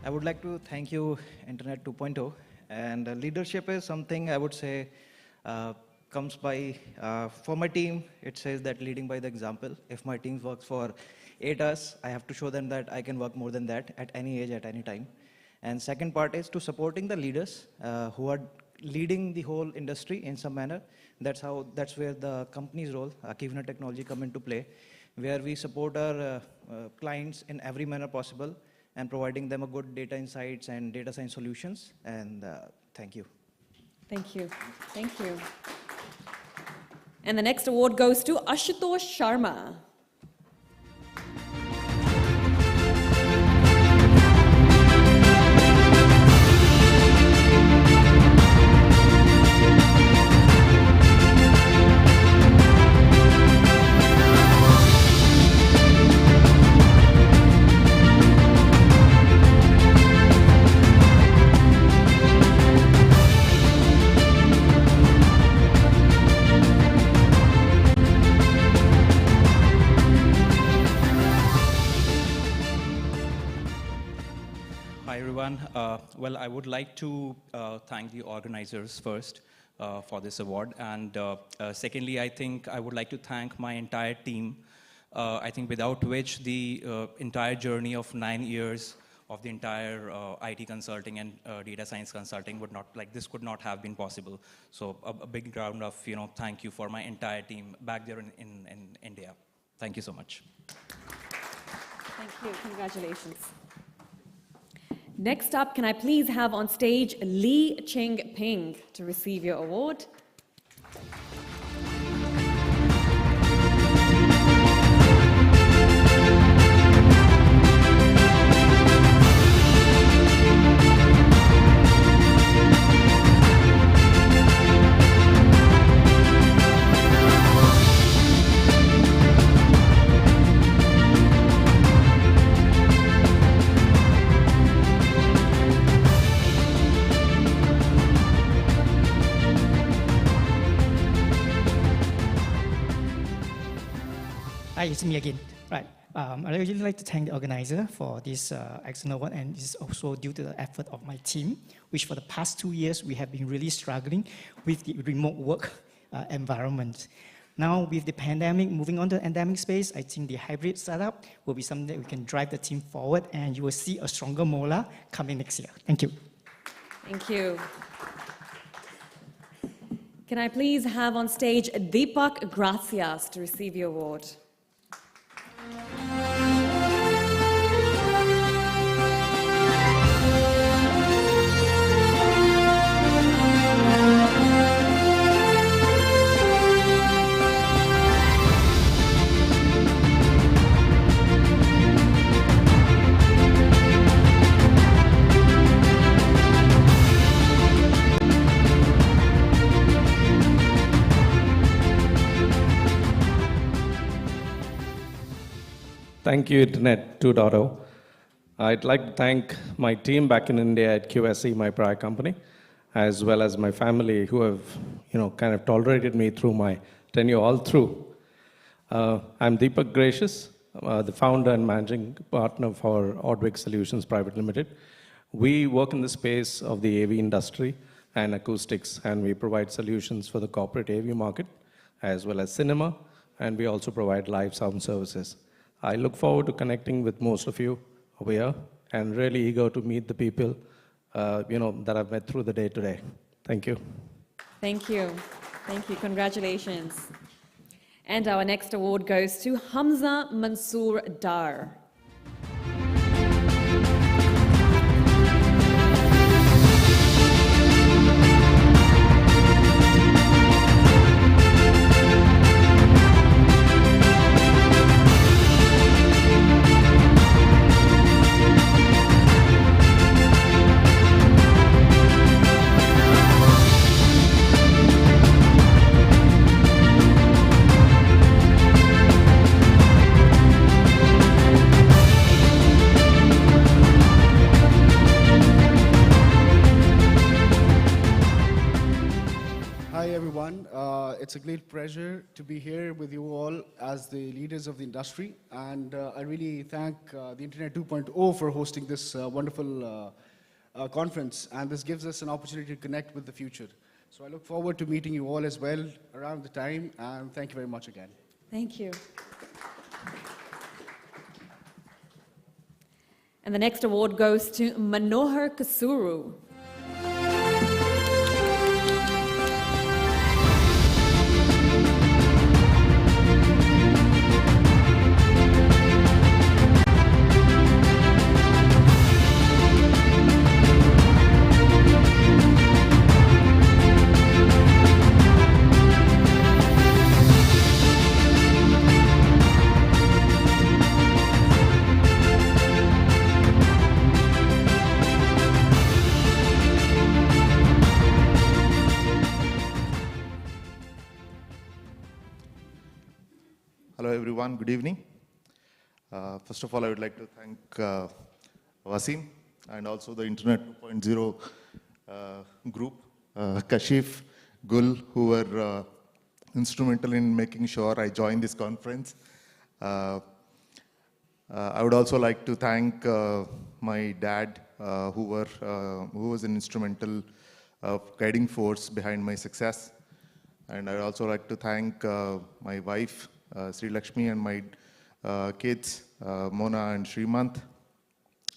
I would like to thank you, Internet 2.0. And leadership is something I would say comes by, for my team, it says that leading by the example. If my team works for 8 hours, I have to show them that I can work more than that at any age, at any time. And second part is to supporting the leaders who are leading the whole industry in some manner. That's where the company's role, Keynote technology, come into play, where we support our clients in every manner possible and providing them a good data insights and data science solutions. And thank you. Thank you. Thank you. And the next award goes to Ashutosh Sharma. Hi, everyone. Well, I would like to thank the organizers first for this award. And secondly, I think I would like to thank my entire team. I think without which the entire journey of 9 years of the entire IT consulting and data science consulting would not, like this could not have been possible. So a big round of, thank you for my entire team back there in India. Thank you so much. Thank you. Congratulations. Next up, can I please have on stage Lee Ching Ping to receive your award? Hi, it's me again. Right. I'd really like to thank the organizer for this excellent award, and this is also due to the effort of my team, which for the past 2 years, we have been really struggling with the remote work environment. Now, with the pandemic, moving on to the endemic space, I think the hybrid setup will be something that we can drive the team forward, and you will see a stronger Mola coming next year. Thank you. Thank you. Can I please have on stage Deepak Gracias to receive your award? Thank you, Internet 2.0. I'd like to thank my team back in India at QSC, my prior company, as well as my family who have, kind of tolerated me through my tenure all through. I'm Deepak Gracious, the founder and managing partner for Ordwig Solutions Private Limited. We work in the space of the AV industry and acoustics, and we provide solutions for the corporate AV market, as well as cinema, and we also provide live sound services. I look forward to connecting with most of you over here and really eager to meet the people, that I've met through the day today. Thank you. Thank you. Thank you. Congratulations. And our next award goes to Hamza Mansoor Dar. It's a great pleasure to be here with you all as the leaders of the industry. And I really thank the Internet 2.0 for hosting this wonderful conference. And this gives us an opportunity to connect with the future. So I look forward to meeting you all as well around the time. And thank you very much again. Thank you. And the next award goes to Manohar Kasuru. Hello, everyone. Good evening. First of all, I would like to thank Wasim and also the Internet 2.0 group, Kashif, Gul, who were instrumental in making sure I joined this conference. I would also like to thank my dad, who was an instrumental guiding force behind my success. And I would also like to thank my wife, Sri Lakshmi, and my kids, Mona and Srimant.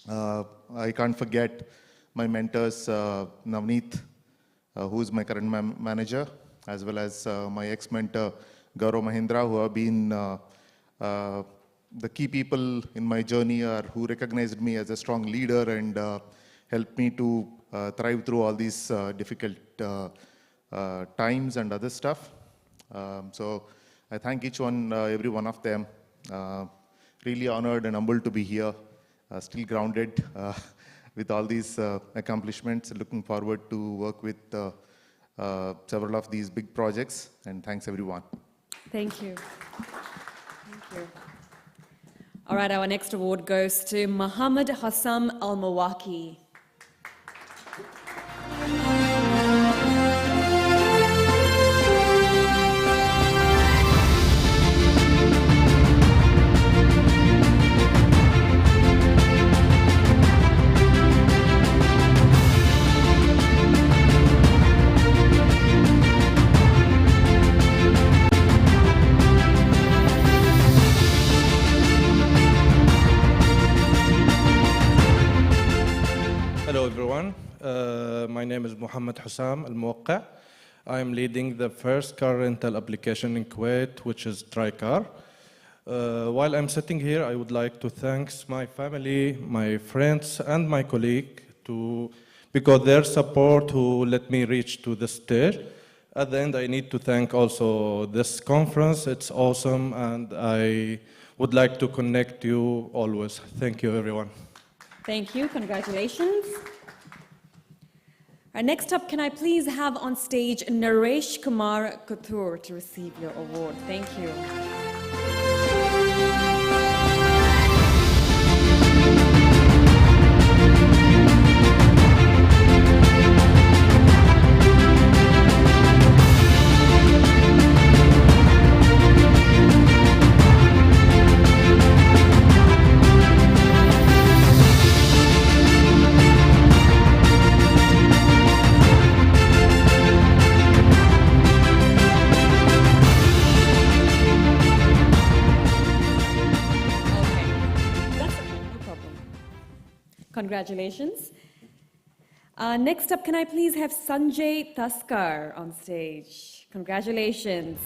I can't forget my mentors, Navneet, who is my current manager, as well as my ex-mentor, Gaurav Mahindra, who have been the key people in my journey, who recognized me as a strong leader and helped me to thrive through all these difficult times and other stuff. So I thank each one, every one of them. Really honored and humbled to be here, still grounded with all these accomplishments. Looking forward to work with several of these big projects. And thanks, everyone. Thank you. Thank you. All right, our next award goes to Muhammad Hassam Al-Mawaki. Hello, everyone. My name is Muhammad Hussam Al-Muwaqqa. I am leading the first car rental application in Kuwait, which is TriCar. While I'm sitting here, I would like to thank my family, my friends, and my colleague because their support who let me reach to this stage. At the end, I need to thank also this conference. It's awesome, and I would like to connect you always. Thank you, everyone. Thank you. Congratulations. Next up, can I please have on stage Naresh Kumar Kathur to receive your award? Thank you. Congratulations. Next up, can I please have Sanjay Taskar on stage? Congratulations.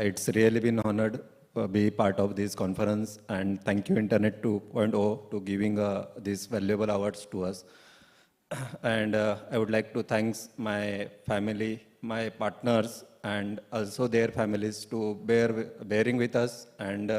It's really been honored to be part of this conference, and thank you Internet 2.0 to giving these valuable awards to us. And I would like to thank my family, my partners, and also their families to bearing with us and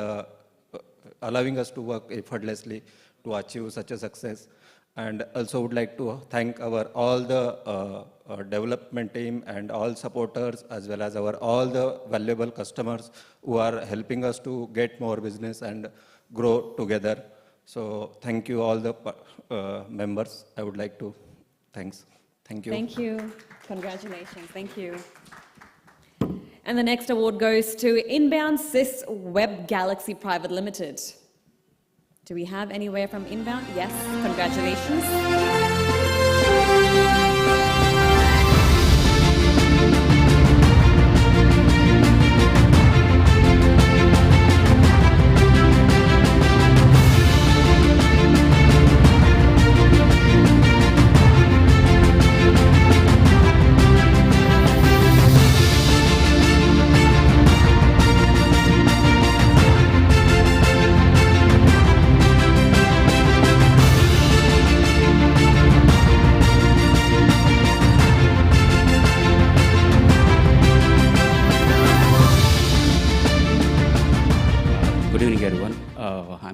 allowing us to work effortlessly to achieve such a success. And also would like to thank all the development team and all supporters, as well as all the valuable customers who are helping us to get more business and grow together. So thank you all the members. I would like to thanks. Thank you. Thank you. Congratulations. Thank you. And the next award goes to Inbound Sys Web Galaxy Private Limited. Do we have anywhere from Inbound? Yes. Congratulations.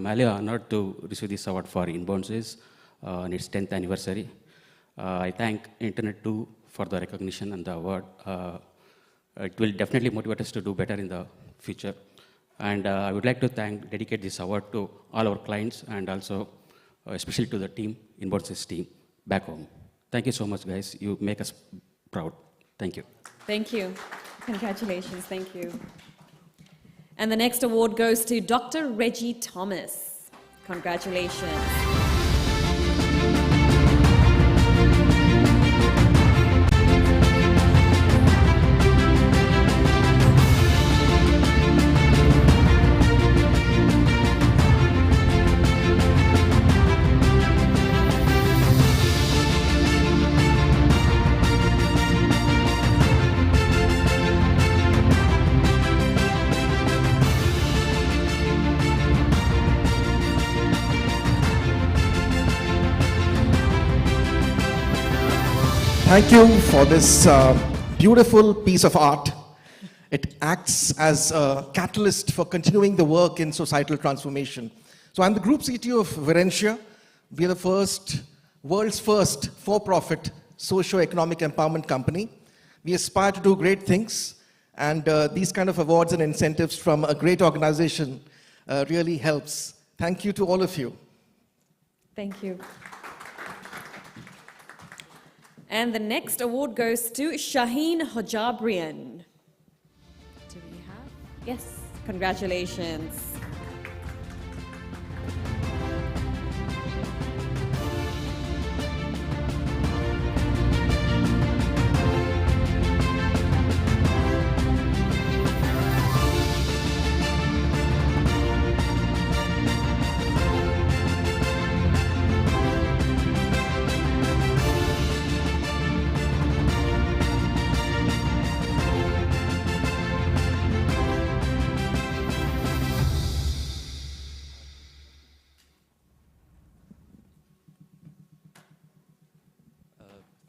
highly honored to receive this award for Immersive on its 10th anniversary. I thank Internet 2 for the recognition and the award. It will definitely motivate us to do better in the future. And I would like to dedicate this award to all our clients and also especially to the team, Immersive team, back home. Thank you so much, guys. You make us proud. Thank you. Thank you. Congratulations. Thank you. And the next award goes to Dr. Reggie Thomas. Congratulations. Thank you for this beautiful piece of art. It acts as a catalyst for continuing the work in societal transformation. So I'm the Group CTO of Virentia. We are the world's first for-profit socio-economic empowerment company. We aspire to do great things, and these kind of awards and incentives from a great organization really helps. Thank you to all of you. Thank you. And the next award goes to Shaheen Hojabrian. Do we have? Yes, congratulations.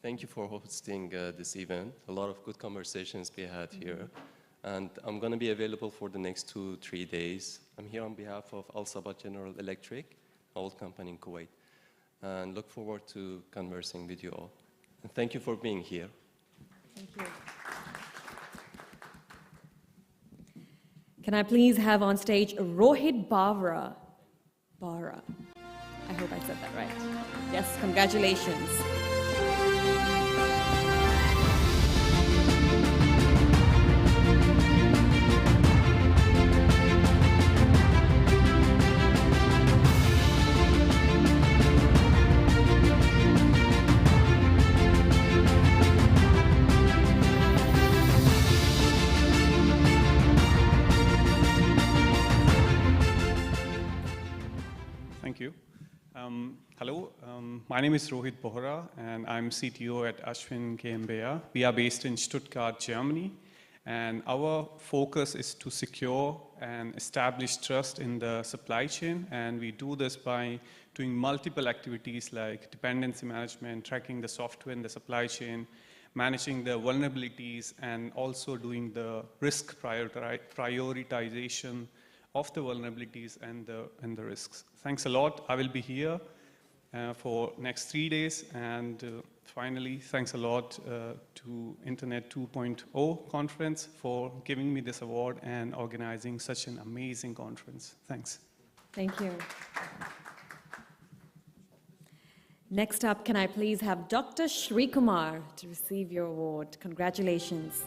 Thank you for hosting this event. A lot of good conversations we had here. And I'm going to be available for the next 2-3 days. I'm here on behalf of Al Sabah General Electric, an old company in Kuwait. And look forward to conversing with you all. And thank you for being here. Thank you. Can I please have on stage Rohit Bavra? Bara. I hope I said that right. Yes, congratulations. Thank you. Hello, my name is Rohit Bohra, and I'm CTO at Ashwin GmbH. We are based in Stuttgart, Germany, and our focus is to secure and establish trust in the supply chain, and we do this by doing multiple activities like dependency management, tracking the software in the supply chain, managing the vulnerabilities, and also doing the risk prioritization of the vulnerabilities and the risks. Thanks a lot. I will be here for next 3 days. And finally, thanks a lot to Internet 2.0 conference for giving me this award and organizing such an amazing conference. Thanks. Thank you. Next up, can I please have Dr. Shri Kumar to receive your award? Congratulations.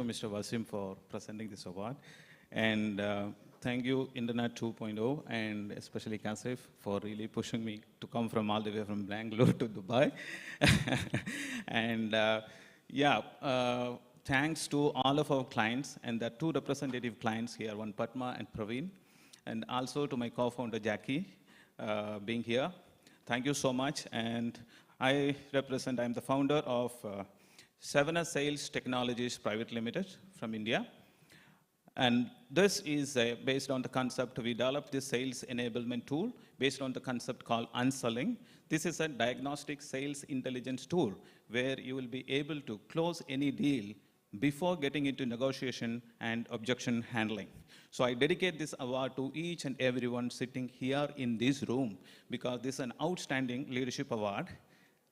Mr. Wasim for presenting this award. And thank you, Internet 2.0, and especially Kasif for really pushing me to come from all the way from Bangalore to Dubai. And thanks to all of our clients, and the 2 representative clients here, one Padma and Praveen, and also to my co-founder Jackie, being here. Thank you so much. And I'm the founder of Savannah Sales Technologies Private Limited from India. And this is based on the concept, we developed this sales enablement tool based on the concept called unselling. This is a diagnostic sales intelligence tool where you will be able to close any deal before getting into negotiation and objection handling. So I dedicate this award to each and everyone sitting here in this room because this is an outstanding leadership award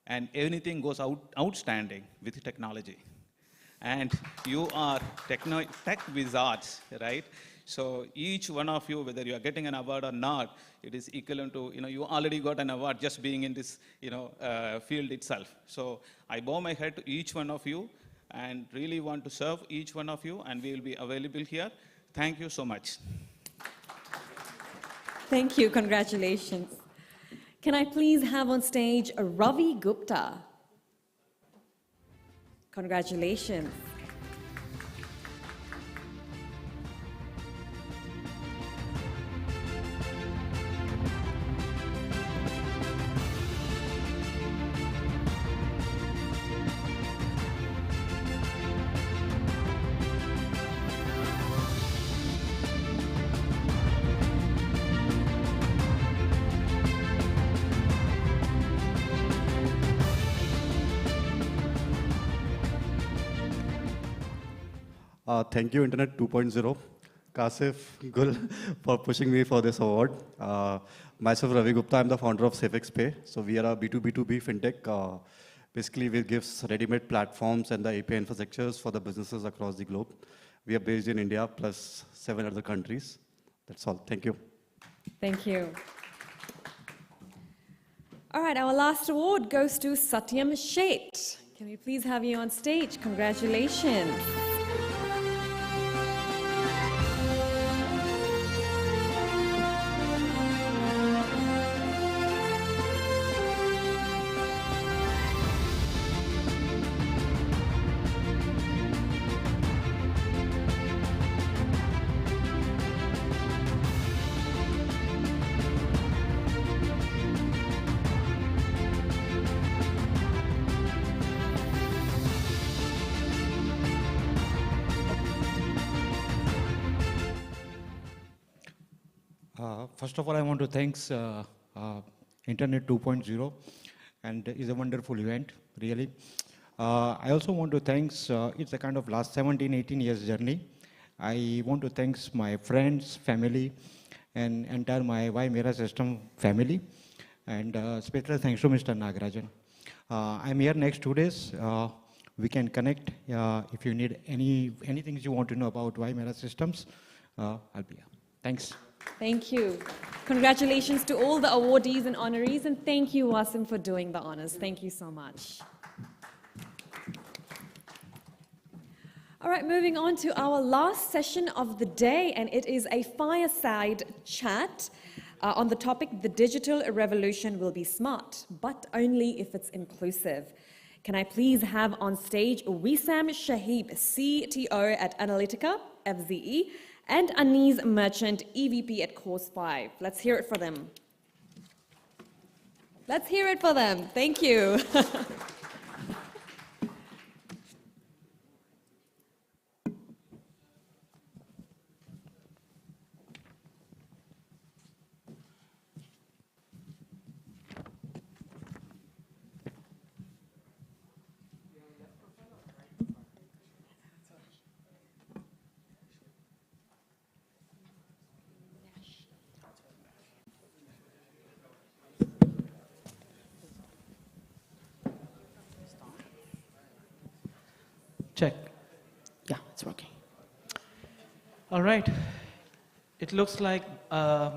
and anything goes outstanding with technology. And you are tech wizards, right? So each one of you, whether you are getting an award or not, it is equivalent to, you already got an award just being in this, field itself. So I bow my head to each one of you and really want to serve each one of you, and we will be available here. Thank you so much. Thank you. Congratulations. Can I please have on stage Ravi Gupta? Congratulations. Thank you, Internet 2.0, Kasif, Gul, for pushing me for this award. Myself, Ravi Gupta, I'm the founder of Safex Pay. So we are a B2B2B fintech. Basically, we give ready-made platforms and the API infrastructures for the businesses across the globe. We are based in India, plus 7 other countries. That's all. Thank you. Thank you. All right, our last award goes to Satyam Sheth. Can we please have you on stage? Congratulations. First of all, I want to thank Internet 2.0, and it's a wonderful event, really. I also want to thank, it's a kind of last 17, 18 years journey. I want to thank my friends, family, and entire my Why Mera System family. And special thanks to Mr. Nagarajan. I'm here next 2 days. We can connect if you need anything you want to know about Why Mera Systems. I'll be here. Thanks. Thank you. Congratulations to all the awardees and honorees, and thank you, Wasim, for doing the honors. Thank you so much. All right, moving on to our last session of the day, and it is a fireside chat on the topic, the digital revolution will be smart, but only if it's inclusive. Can I please have on stage Wissam Shahib, CTO at Analytica, FZE, and Anees Merchant, EVP at Course5. Let's hear it for them. Let's hear it for them. Thank you. Check. Yeah, it's working. All right. It looks like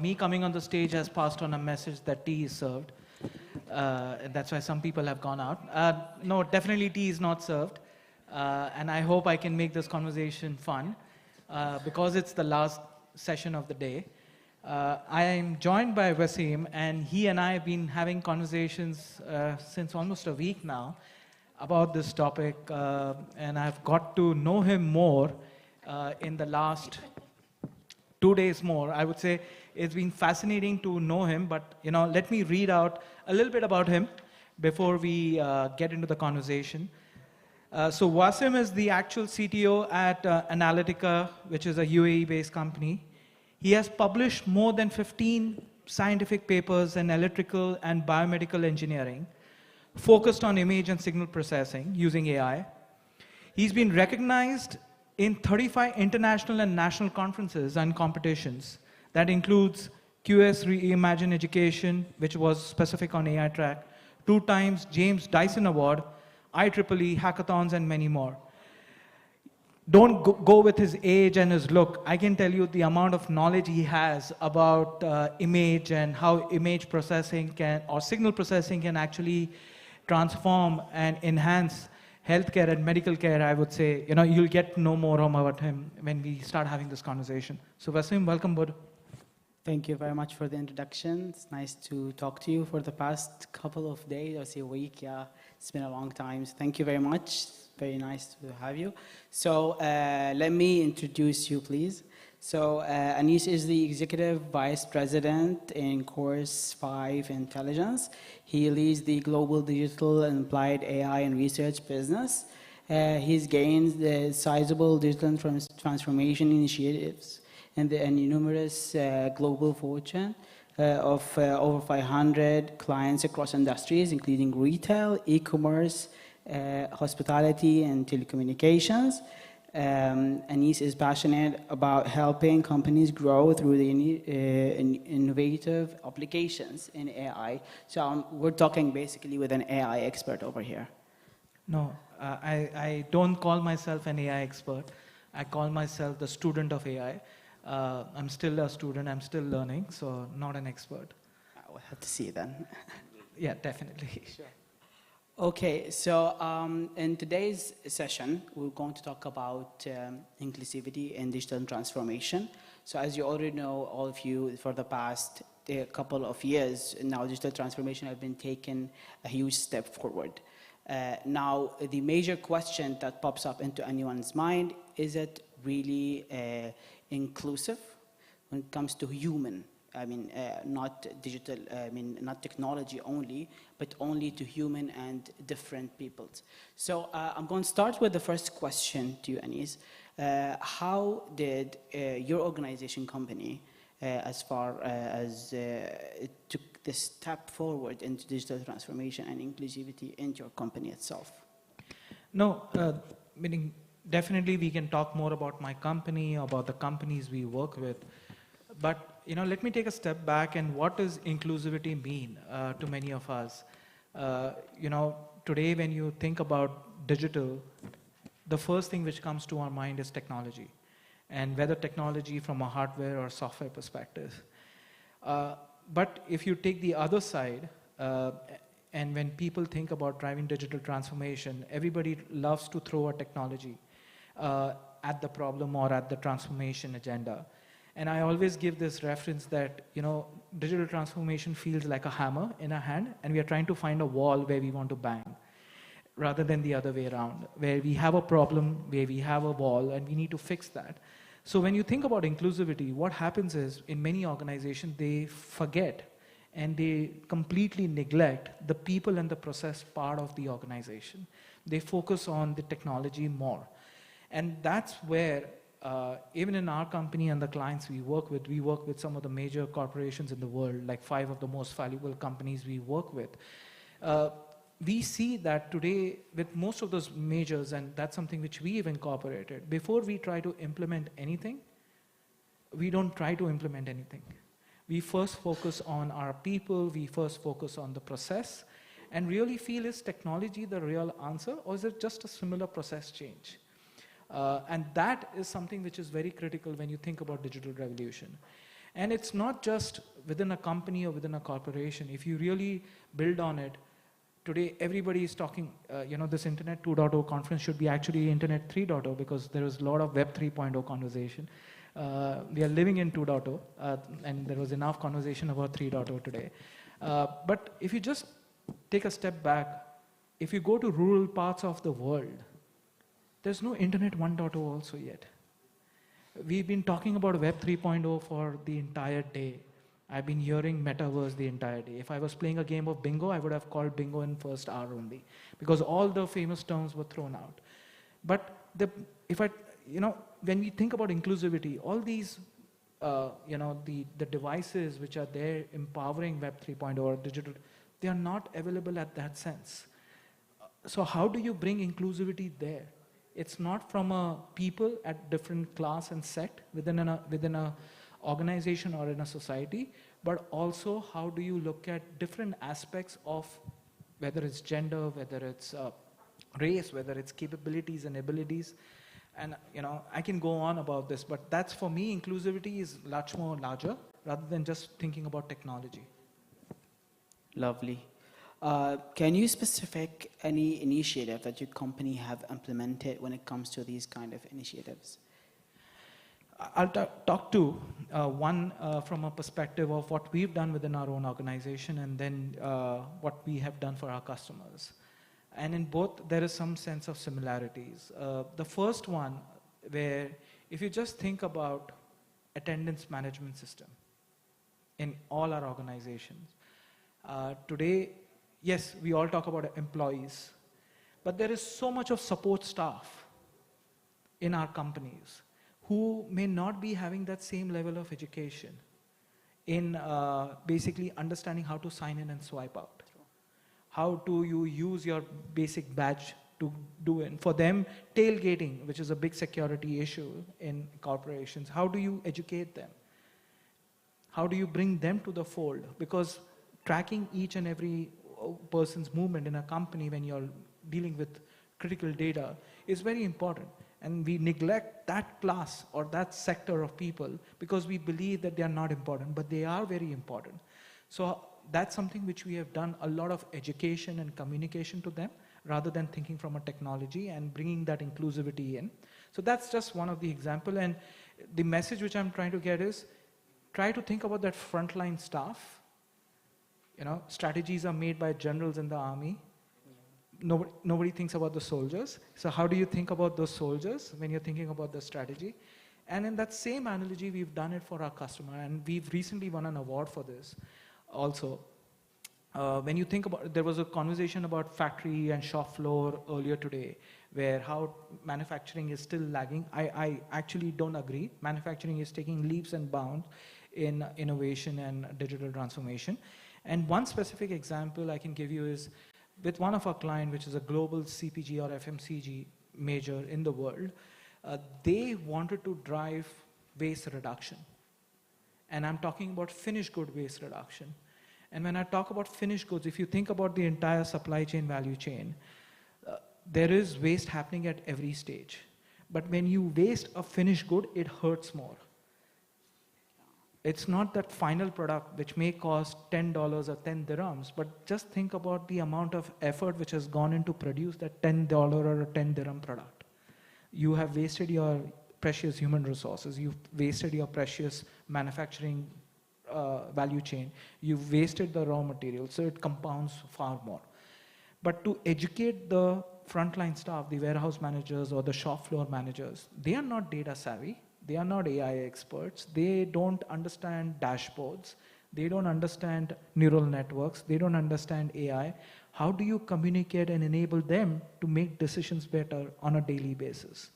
me coming on the stage has passed on a message that tea is served. And that's why some people have gone out. No, definitely tea is not served. And I hope I can make this conversation fun because it's the last session of the day. I am joined by Wasim, and he and I have been having conversations since almost a week now about this topic, and I've got to know him more in the last 2 days more. I would say It's been fascinating to know him, but let me read out a little bit about him before we get into the conversation. So Wasim is the actual CTO at Analytica, which is a UAE-based company. He has published more than 15 scientific papers in electrical and biomedical engineering, focused on image and signal processing using AI. He's been recognized in 35 international and national conferences and competitions. That includes QS Reimagine Education, which was specific on AI track, 2 times James Dyson Award, IEEE, hackathons, and many more. Don't go with his age and his look. I can tell you the amount of knowledge he has about image and how image processing or signal processing can actually transform and enhance healthcare and medical care. I would say, you'll get to know more about him when we start having this conversation. So Wasim, welcome, bud. Thank you very much for the introduction. It's nice to talk to you for the past couple of days, or say a week. Yeah, it's been a long time. So thank you very much. Very nice to have you. So let me introduce you, please. So Anis is the Executive Vice President in Course 5 Intelligence. He leads the global digital and applied AI and research business. He's gained the sizable digital transformation initiatives and numerous global fortune of over 500 clients across industries, including retail, e-commerce, hospitality, and telecommunications. Anis is passionate about helping companies grow through the innovative applications in AI. So we're talking basically with an AI expert over here. No, I don't call myself an AI expert. I call myself the student of AI. I'm still a student, I'm still learning, so not an expert. We'll have to see then. Yeah, definitely. Sure. Okay, so in today's session, we're going to talk about inclusivity and digital transformation. So as you already know, all of you, for the past couple of years, now digital transformation has been taking a huge step forward. Now, the major question that pops up into anyone's mind, is it really inclusive when it comes to human? I mean, not digital, I mean, not technology only, but only to human and different peoples. So I'm going to start with the first question to you, Anis. How did your organization company, as far as it took this step forward into digital transformation and inclusivity in your company itself? No, meaning definitely we can talk more about my company, about the companies we work with. But let me take a step back, and what does inclusivity mean to many of us? Today when you think about digital, the first thing which comes to our mind is technology, and whether technology from a hardware or software perspective. But if you take the other side, and when people think about driving digital transformation, everybody loves to throw a technology at the problem or at the transformation agenda. And I always give this reference that, digital transformation feels like a hammer in a hand, and we are trying to find a wall where we want to bang, rather than the other way around, where we have a problem, where we have a wall, and we need to fix that. So when you think about inclusivity, what happens is, in many organizations, they forget and they completely neglect the people and the process part of the organization. They focus on the technology more. And that's where even in our company and the clients we work with some of the major corporations in the world, like 5 of the most valuable companies we work with. We see that today with most of those majors, and that's something which we've incorporated, before we try to implement anything, we don't try to implement anything. We first focus on our people, we first focus on the process, and really feel, is technology the real answer, or is it just a similar process change? And that is something which is very critical when you think about digital revolution. And it's not just within a company or within a corporation. If you really build on it, today everybody is talking, this Internet 2.0 conference should be actually Internet 3.0, because there is a lot of Web 3.0 conversation. We are living in 2.0, and there was enough conversation about 3.0 today. But if you just take a step back, if you go to rural parts of the world, there's no Internet 1.0 also yet. we've been talking about Web 3.0 for the entire day. I've been hearing Metaverse the entire day. If I was playing a game of bingo, I would have called bingo in first hour only, because all the famous terms were thrown out. But when we think about inclusivity, all these, the devices which are there empowering Web 3.0 or digital, they are not available at that sense. So how do you bring inclusivity there? It's not from a people at different class and sect within a organization or in a society, but also how do you look at different aspects of whether it's gender, whether it's race, whether it's capabilities and abilities. And I can go on about this, but that's, for me, inclusivity is much more larger rather than just thinking about technology. Lovely. Can you specify any initiative that your company have implemented when it comes to these kind of initiatives? I'll talk to one from a perspective of what we've done within our own organization, and then what we have done for our customers. And in both, there is some sense of similarities. The first one, where if you just think about attendance management system in all our organizations, today, yes, we all talk about employees, but there is so much of support staff in our companies who may not be having that same level of education in basically understanding how to sign in and swipe out. How do you use your basic badge to do it? For them, tailgating, which is a big security issue in corporations, how do you educate them? How do you bring them to the fold? Because tracking each and every person's movement in a company when you're dealing with critical data is very important. And we neglect that class or that sector of people because we believe that they are not important, but they are very important. So that's something which we have done a lot of education and communication to them rather than thinking from a technology and bringing that inclusivity in. So that's just one of the example. And the message which I'm trying to get is try to think about that frontline staff. Strategies are made by generals in the army. Nobody thinks about the soldiers. So how do you think about those soldiers when you're thinking about the strategy? And in that same analogy, we've done it for our customer, and we've recently won an award for this also. When you think about, there was a conversation about factory and shop floor earlier today, where how manufacturing is still lagging. I actually don't agree. Manufacturing is taking leaps and bounds in innovation and digital transformation. And one specific example I can give you is with one of our clients, which is a global CPG or FMCG major in the world. They wanted to drive waste reduction. And I'm talking about finished good waste reduction. And when I talk about finished goods, if you think about the entire supply chain value chain, there is waste happening at every stage. But when you waste a finished good, it hurts more. It's not that final product which may cost $10 or 10 dirhams, but just think about the amount of effort which has gone into produce that $10 or a 10 dirham product. You have wasted your precious human resources. You've wasted your precious manufacturing value chain. You've wasted the raw material, so it compounds far more. But to educate the frontline staff, the warehouse managers or the shop floor managers, they are not data savvy. They are not AI experts. They don't understand dashboards. They don't understand neural networks. They don't understand AI. How do you communicate and enable them to make decisions better on a daily basis?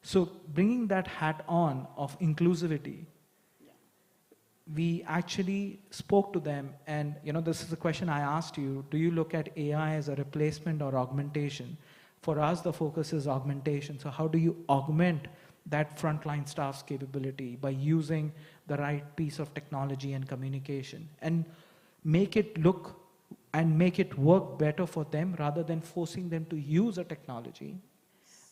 So bringing that hat on of inclusivity, we actually spoke to them, and this is the question I asked you, do you look at AI as a replacement or augmentation? For us, the focus is augmentation. So how do you augment that frontline staff's capability by using the right piece of technology and communication and make it look and make it work better for them rather than forcing them to use a technology?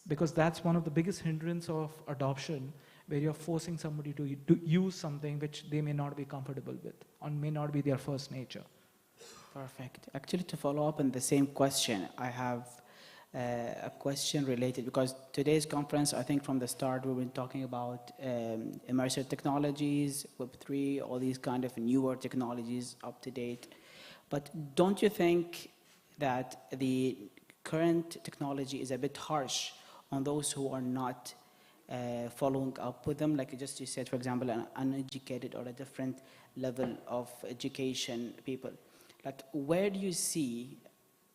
Because that's one of the biggest hindrance of adoption, where you're forcing somebody to use something which they may not be comfortable with or may not be their first nature. Perfect. Actually, to follow up on the same question, I have a question related, because today's conference, I think from the start, we've been talking about immersive technologies, Web3, all these kind of newer technologies up to date. But don't you think that the current technology is a bit harsh on those who are not following up with them? Like just you said, for example, an uneducated or a different level of education people. Like where do you see,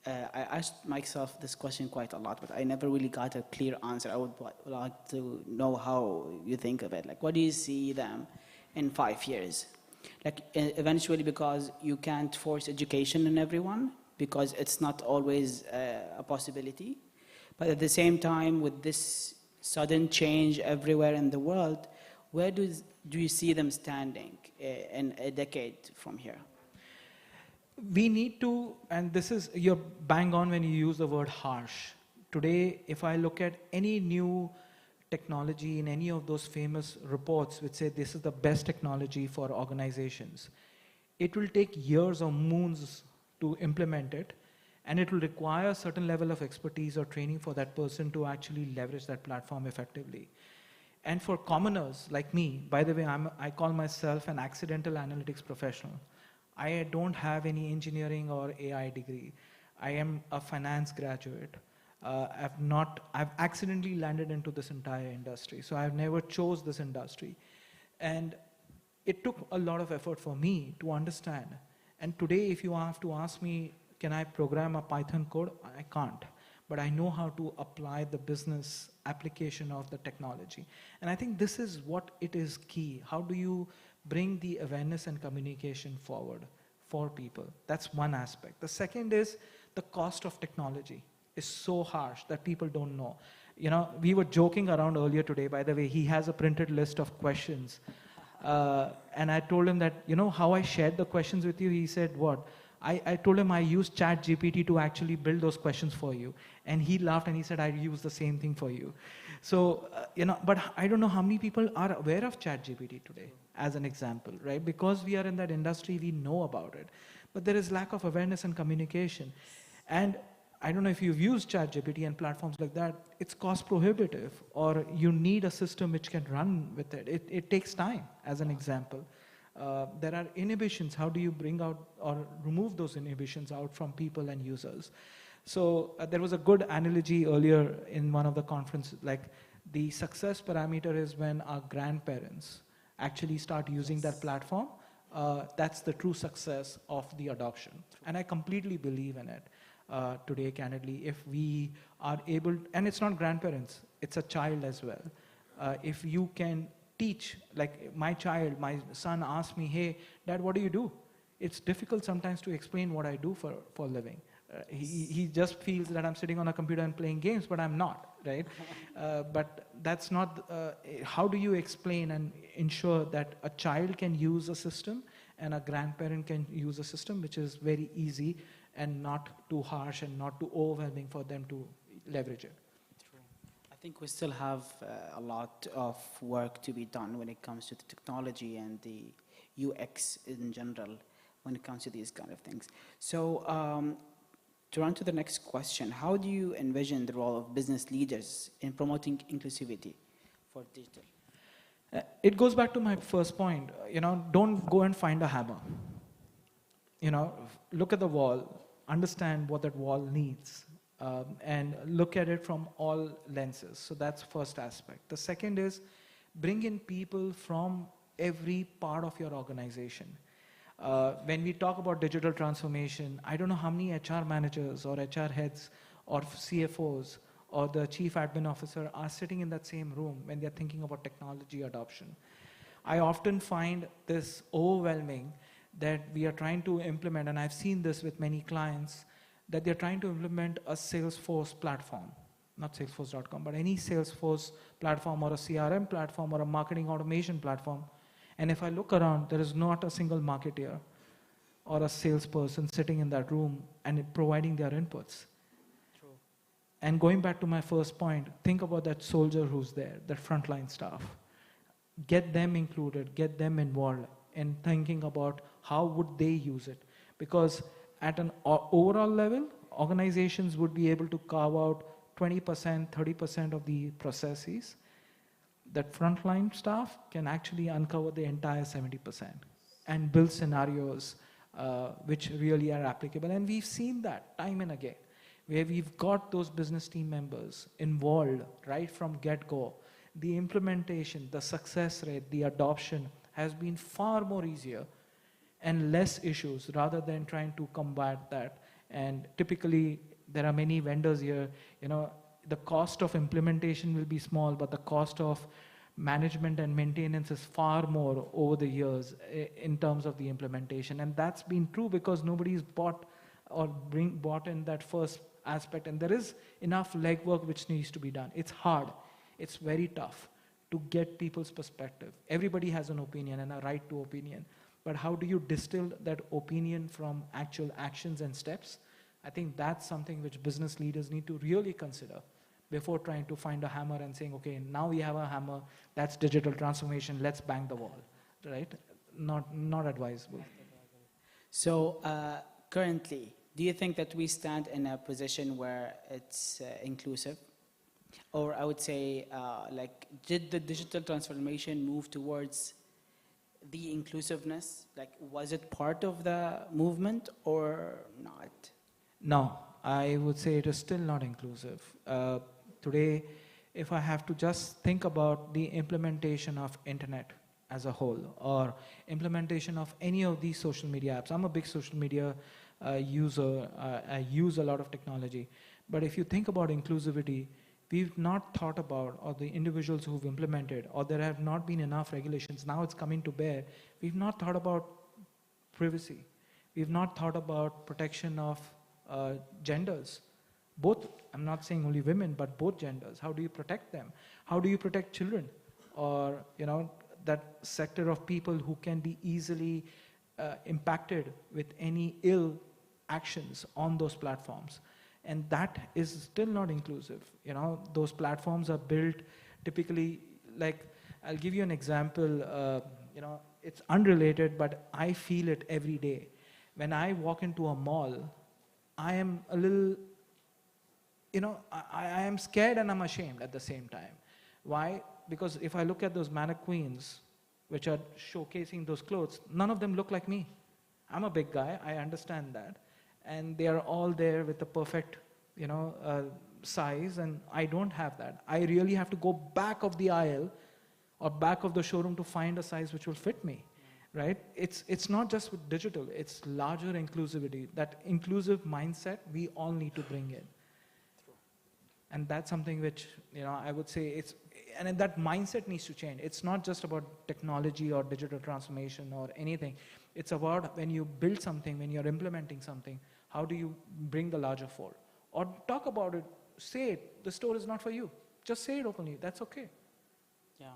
I asked myself this question quite a lot, but I never really got a clear answer. I would like to know how you think of it. Like what do you see them in 5 years? Like eventually, because you can't force education on everyone, because it's not always a possibility. But at the same time, with this sudden change everywhere in the world, where do you see them standing in a decade from here? We need to, and this is, you're bang on when you use the word harsh. Today, if I look at any new technology in any of those famous reports which say this is the best technology for organizations, it will take years or moons to implement it, and it will require a certain level of expertise or training for that person to actually leverage that platform effectively. And for commoners like me, by the way, I call myself an accidental analytics professional. I don't have any engineering or AI degree. I am a finance graduate. I've accidentally landed into this entire industry. So I've never chose this industry. And it took a lot of effort for me to understand. And today, if you have to ask me, can I program a Python code? I can't. But I know how to apply the business application of the technology. And I think this is what it is key. How do you bring the awareness and communication forward for people? That's one aspect. The second is the cost of technology is so harsh that people don't know. You know, we were joking around earlier today, by the way, he has a printed list of questions. And I told him that, you know, how I shared the questions with you, he said, what? I told him I used ChatGPT to actually build those questions for you. And he laughed and he said, I use the same thing for you. So, you know, but I don't know how many people are aware of ChatGPT today, as an example, right? Because we are in that industry, we know about it. But there is lack of awareness and communication. And I don't know if you've used ChatGPT and platforms like that, it's cost prohibitive, or you need a system which can run with it. It takes time, as an example. There are inhibitions. How do you bring out or remove those inhibitions out from people and users? So there was a good analogy earlier in one of the conferences, like the success parameter is when our grandparents actually start using that platform. That's the true success of the adoption. And I completely believe in it today, candidly. If we are able, and it's not grandparents, it's a child as well. If you can teach, like my son asked me, hey, Dad, what do you do? It's difficult sometimes to explain what I do for a living. He just feels that I'm sitting on a computer and playing games, but I'm not, right? But that's not, how do you explain and ensure that a child can use a system and a grandparent can use a system which is very easy and not too harsh and not too overwhelming for them to leverage it? I think we still have a lot of work to be done when it comes to the technology and the UX in general when it comes to these kind of things. So to run to the next question, how do you envision the role of business leaders in promoting inclusivity for digital? It goes back to my first point. You know, don't go and find a hammer. You know, look at the wall, understand what that wall needs. And look at it from all lenses. So that's first aspect. The second is bring in people from every part of your organization. When we talk about digital transformation, I don't know how many HR managers or HR heads or CFOs or the chief admin officer are sitting in that same room when they're thinking about technology adoption. I often find this overwhelming that we are trying to implement, and I've seen this with many clients, that they're trying to implement a Salesforce platform, not Salesforce.com, but any Salesforce platform or a CRM platform or a marketing automation platform. And if I look around, there is not a single marketer or a salesperson sitting in that room and providing their inputs. True. And going back to my first point, think about that soldier who's there, that frontline staff. Get them included, get them involved in thinking about how would they use it. Because at an overall level, organizations would be able to carve out 20%, 30% of the processes. That frontline staff can actually uncover the entire 70% and build scenarios which really are applicable. And we've seen that time and again, where we've got those business team members involved right from get-go. the implementation, the success rate, the adoption has been far more easier and less issues rather than trying to combat that. And typically, there are many vendors here, the cost of implementation will be small, but the cost of management and maintenance is far more over the years in terms of the implementation. And that's been true because nobody's bought in that first aspect. And there is enough legwork which needs to be done. It's hard. It's very tough to get people's perspective. Everybody has an opinion and a right to opinion. But how do you distill that opinion from actual actions and steps? I think that's something which business leaders need to really consider before trying to find a hammer and saying, okay, now we have a hammer, that's digital transformation, let's bang the wall, right? Not advisable. So currently, do you think that we stand in a position where it's inclusive? Or I would say, did the digital transformation move towards the inclusiveness? Like, was it part of the movement or not? No, I would say it is still not inclusive. Today, if I have to just think about the implementation of internet as a whole or implementation of any of these social media apps, I'm a big social media user, I use a lot of technology. But if you think about inclusivity, we've not thought about, or the individuals who've implemented, or there have not been enough regulations, now it's coming to bear, we've not thought about privacy. We've not thought about protection of genders. Both, I'm not saying only women, but both genders. How do you protect them? How do you protect children? Or, that sector of people who can be easily impacted with any ill actions on those platforms. And that is still not inclusive. Those platforms are built typically, like, I'll give you an example, it's unrelated, but I feel it every day. When I walk into a mall, I am a little, I am scared and I'm ashamed at the same time. Why? Because if I look at those mannequins, which are showcasing those clothes, none of them look like me. I'm a big guy, I understand that. And they are all there with the perfect, size, and I don't have that. I really have to go back of the aisle or back of the showroom to find a size which will fit me, right? It's not just with digital, it's larger inclusivity. That inclusive mindset we all need to bring in. And that's something which, I would say and that mindset needs to change. It's not just about technology or digital transformation or anything. It's about when you build something, when you're implementing something, how do you bring the larger fold? Or talk about it, say it, the store is not for you. Just say it openly, that's okay. Yeah,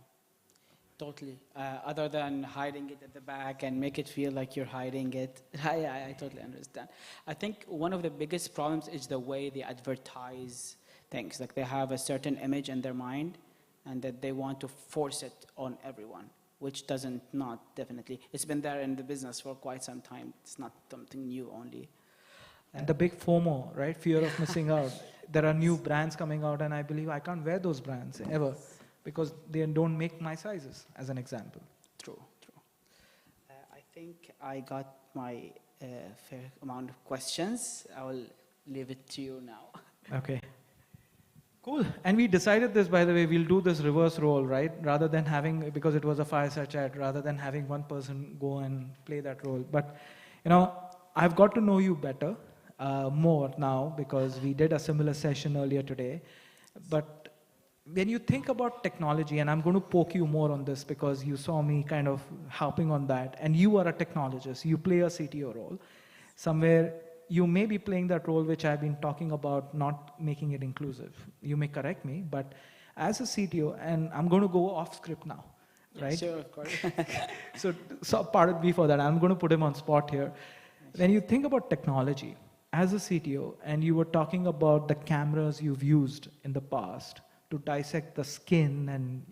totally. Other than hiding it at the back and make it feel like you're hiding it. I totally understand. I think one of the biggest problems is the way they advertise things. Like they have a certain image in their mind and that they want to force it on everyone, which not definitely. It's been there in the business for quite some time. It's not something new only. And the big FOMO, right? Fear of missing out. There are new brands coming out and I believe I can't wear those brands ever because they don't make my sizes, as an example. True. I think I got my fair amount of questions. I will leave it to you now. Okay. Cool. And we decided this, by the way, we'll do this reverse role, right? Rather than having, because it was a fireside chat, rather than having one person go and play that role. But, I've got to know you better, more now, because we did a similar session earlier today. But when you think about technology, and I'm going to poke you more on this because you saw me kind of harping on that, and you are a technologist, you play a CTO role. Somewhere you may be playing that role which I've been talking about, not making it inclusive. You may correct me, but as a CTO, and I'm going to go off script now, right? Sure, of course. so pardon me for that. I'm going to put him on spot here. When you think about technology, as a CTO, and you were talking about the cameras you've used in the past to dissect the skin and,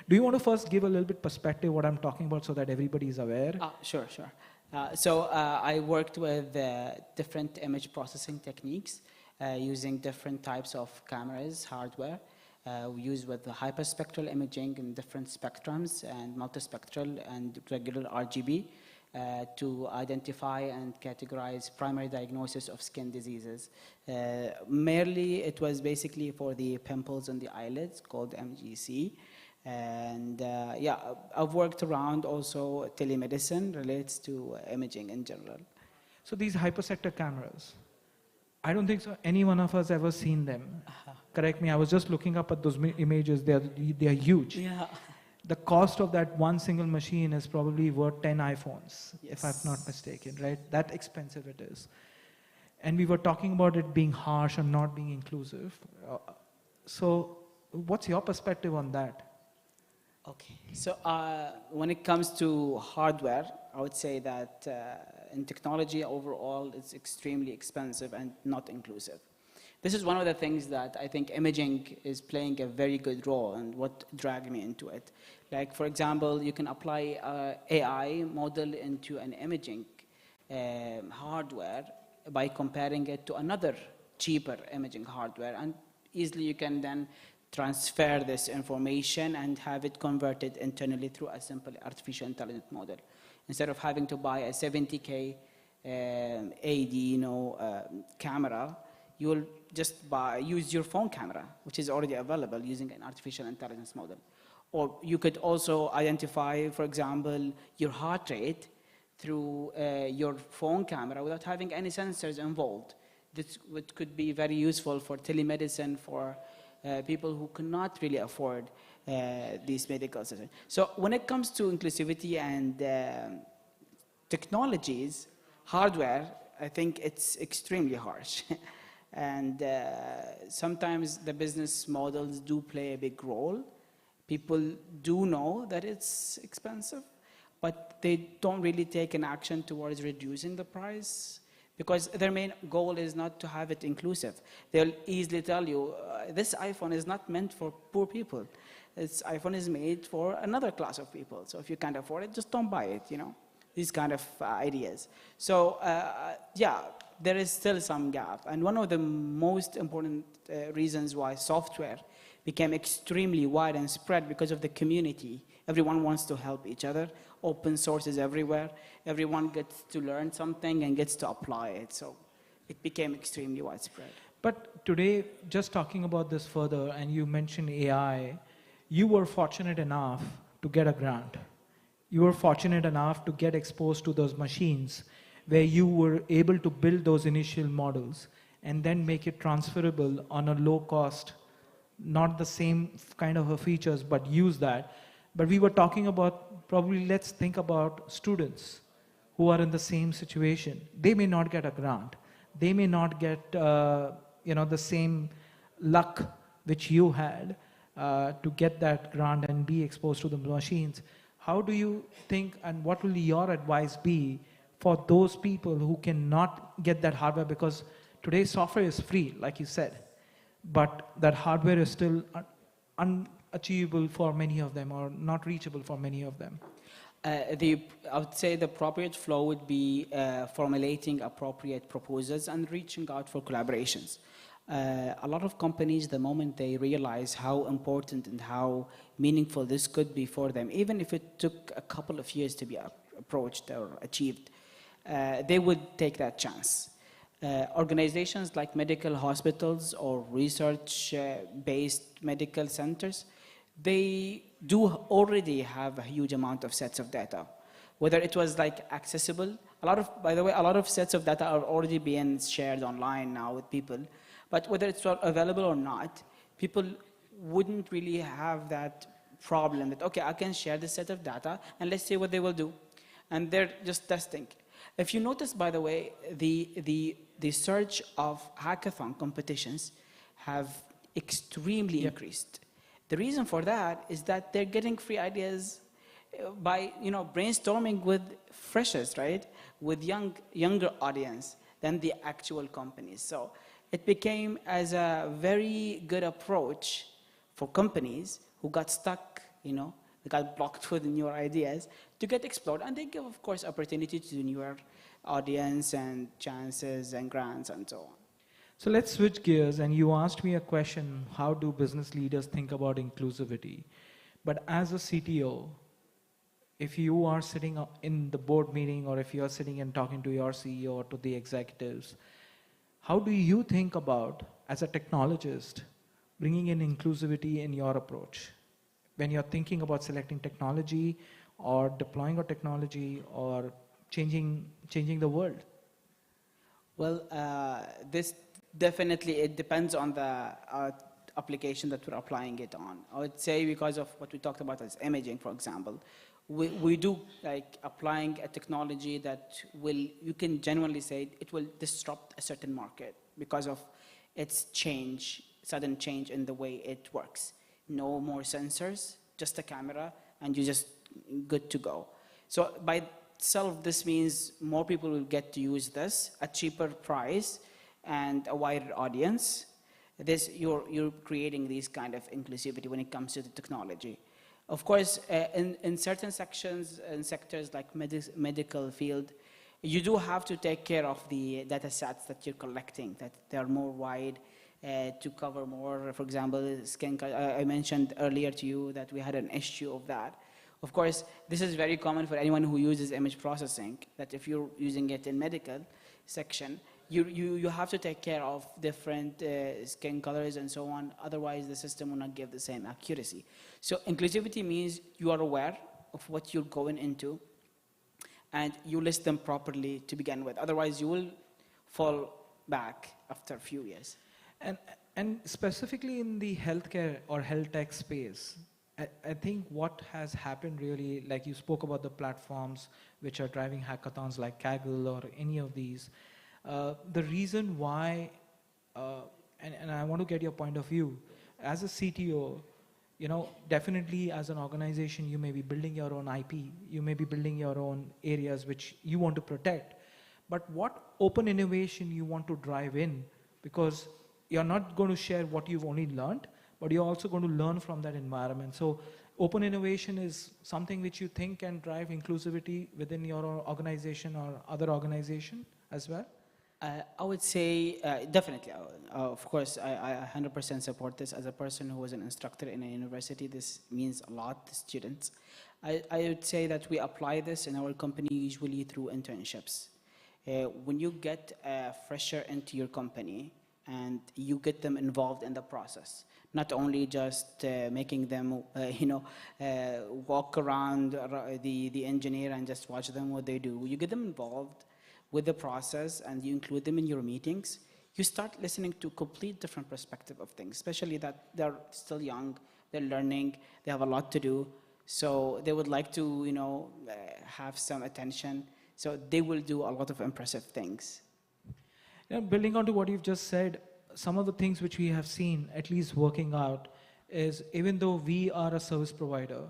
do you want to first give a little bit perspective what I'm talking about so that everybody is aware? Sure. I worked with different image processing techniques using different types of cameras, hardware. We use with the hyperspectral imaging in different spectrums and multispectral and regular RGB. to identify and categorize primary diagnosis of skin diseases. Merely, it was basically for the pimples on the eyelids called MGC. And yeah, I've worked around also telemedicine relates to imaging in general. So these hypersector cameras, I don't think so any one of us ever seen them. Correct me, I was just looking up at those images, they are huge. Yeah. The cost of that one single machine is probably worth 10 iPhones, if I'm not mistaken, right? That expensive it is. And we were talking about it being harsh and not being inclusive. So what's your perspective on that? Okay, so when it comes to hardware, I would say that in technology overall, it's extremely expensive and not inclusive. This is one of the things that I think imaging is playing a very good role and what dragged me into it. Like, for example, you can apply AI model into an imaging hardware by comparing it to another cheaper imaging hardware, and easily you can then transfer this information and have it converted internally through a simple artificial intelligence model. Instead of having to buy a 70K AD camera, you will just use your phone camera, which is already available using an artificial intelligence model. Or you could also identify, for example, your heart rate through your phone camera without having any sensors involved. This could be very useful for telemedicine for people who cannot really afford these medical systems. So when it comes to inclusivity and technologies, hardware, I think it's extremely harsh. And sometimes the business models do play a big role. People do know that it's expensive, but they don't really take an action towards reducing the price because their main goal is not to have it inclusive. They'll easily tell you, this iPhone is not meant for poor people. This iPhone is made for another class of people. So if you can't afford it, just don't buy it, these kind of ideas. So yeah, there is still some gap. And one of the most important reasons why software became extremely wide and spread because of the community. Everyone wants to help each other. Open source is everywhere. Everyone gets to learn something and gets to apply it. So it became extremely widespread. But today, just talking about this further, and you mentioned AI, you were fortunate enough to get a grant. You were fortunate enough to get exposed to those machines where you were able to build those initial models and then make it transferable on a low cost, not the same kind of features, but use that. But we were talking about, probably let's think about students who are in the same situation. They may not get a grant. They may not get the same luck which you had to get that grant and be exposed to the machines. How do you think, and what will your advice be for those people who cannot get that hardware? Because today's software is free, like you said, but that hardware is still unachievable for many of them or not reachable for many of them. I would say the appropriate flow would be formulating appropriate proposals and reaching out for collaborations. A lot of companies, the moment they realize how important and how meaningful this could be for them, even if it took a couple of years to be approached or achieved, they would take that chance. Organizations like medical hospitals or research-based medical centers, they do already have a huge amount of sets of data. Whether it was like accessible, by the way, a lot of sets of data are already being shared online now with people. But whether it's available or not, people wouldn't really have that problem that, okay, I can share this set of data and let's see what they will do. And they're just testing. If you notice, by the way, the surge of hackathon competitions have extremely increased. The reason for that is that they're getting free ideas by brainstorming with freshers, right? With younger audience than the actual companies. So it became as a very good approach for companies who got stuck, they got blocked with newer ideas to get explored. And they give, of course, opportunity to newer audience and chances and grants and so on. So let's switch gears. And you asked me a question, how do business leaders think about inclusivity? But as a CTO, if you are sitting in the board meeting or if you're sitting and talking to your CEO or to the executives, how do you think about, as a technologist, bringing in inclusivity in your approach? When you're thinking about selecting technology or deploying a technology or changing the world? Well, this definitely, it depends on the application that we're applying it on. I would say because of what we talked about as imaging, for example, we do like applying a technology that will, you can genuinely say it will disrupt a certain market because of its change, sudden change in the way it works. No more sensors, just a camera, and you're just good to go. So by itself, this means more people will get to use this at cheaper price and a wider audience. This, you're creating these kind of inclusivity when it comes to the technology. Of course, in certain sections and sectors like medical field, you do have to take care of the data sets that you're collecting, that they're more wide to cover more. For example, skin, I mentioned earlier to you that we had an issue of that. Of course, this is very common for anyone who uses image processing, that if you're using it in medical section, you have to take care of different skin colors and so on. Otherwise, the system will not give the same accuracy. So inclusivity means you are aware of what you're going into and you list them properly to begin with. Otherwise, you will fall back after a few years. And specifically in the healthcare or health tech space, I think what has happened really, like you spoke about the platforms which are driving hackathons like Kaggle or any of these, the reason why, and I want to get your point of view, as a CTO, you know, definitely as an organization, you may be building your own IP, you may be building your own areas which you want to protect, but what open innovation you want to drive in, because you're not going to share what you've only learned, but you're also going to learn from that environment. So open innovation is something which you think can drive inclusivity within your organization or other organization as well? I would say definitely. Of course, I 100% support this. As a person who was an instructor in a university, this means a lot to students. I would say that we apply this in our company usually through internships. When you get a fresher into your company and you get them involved in the process, not only just making them, walk around the engineer and just watch them what they do. You get them involved with the process and you include them in your meetings. You start listening to complete different perspective of things, especially that they're still young, they're learning, they have a lot to do. So they would like to, have some attention. So they will do a lot of impressive things. Yeah, building on to what you've just said, some of the things which we have seen, at least working out, is even though we are a service provider,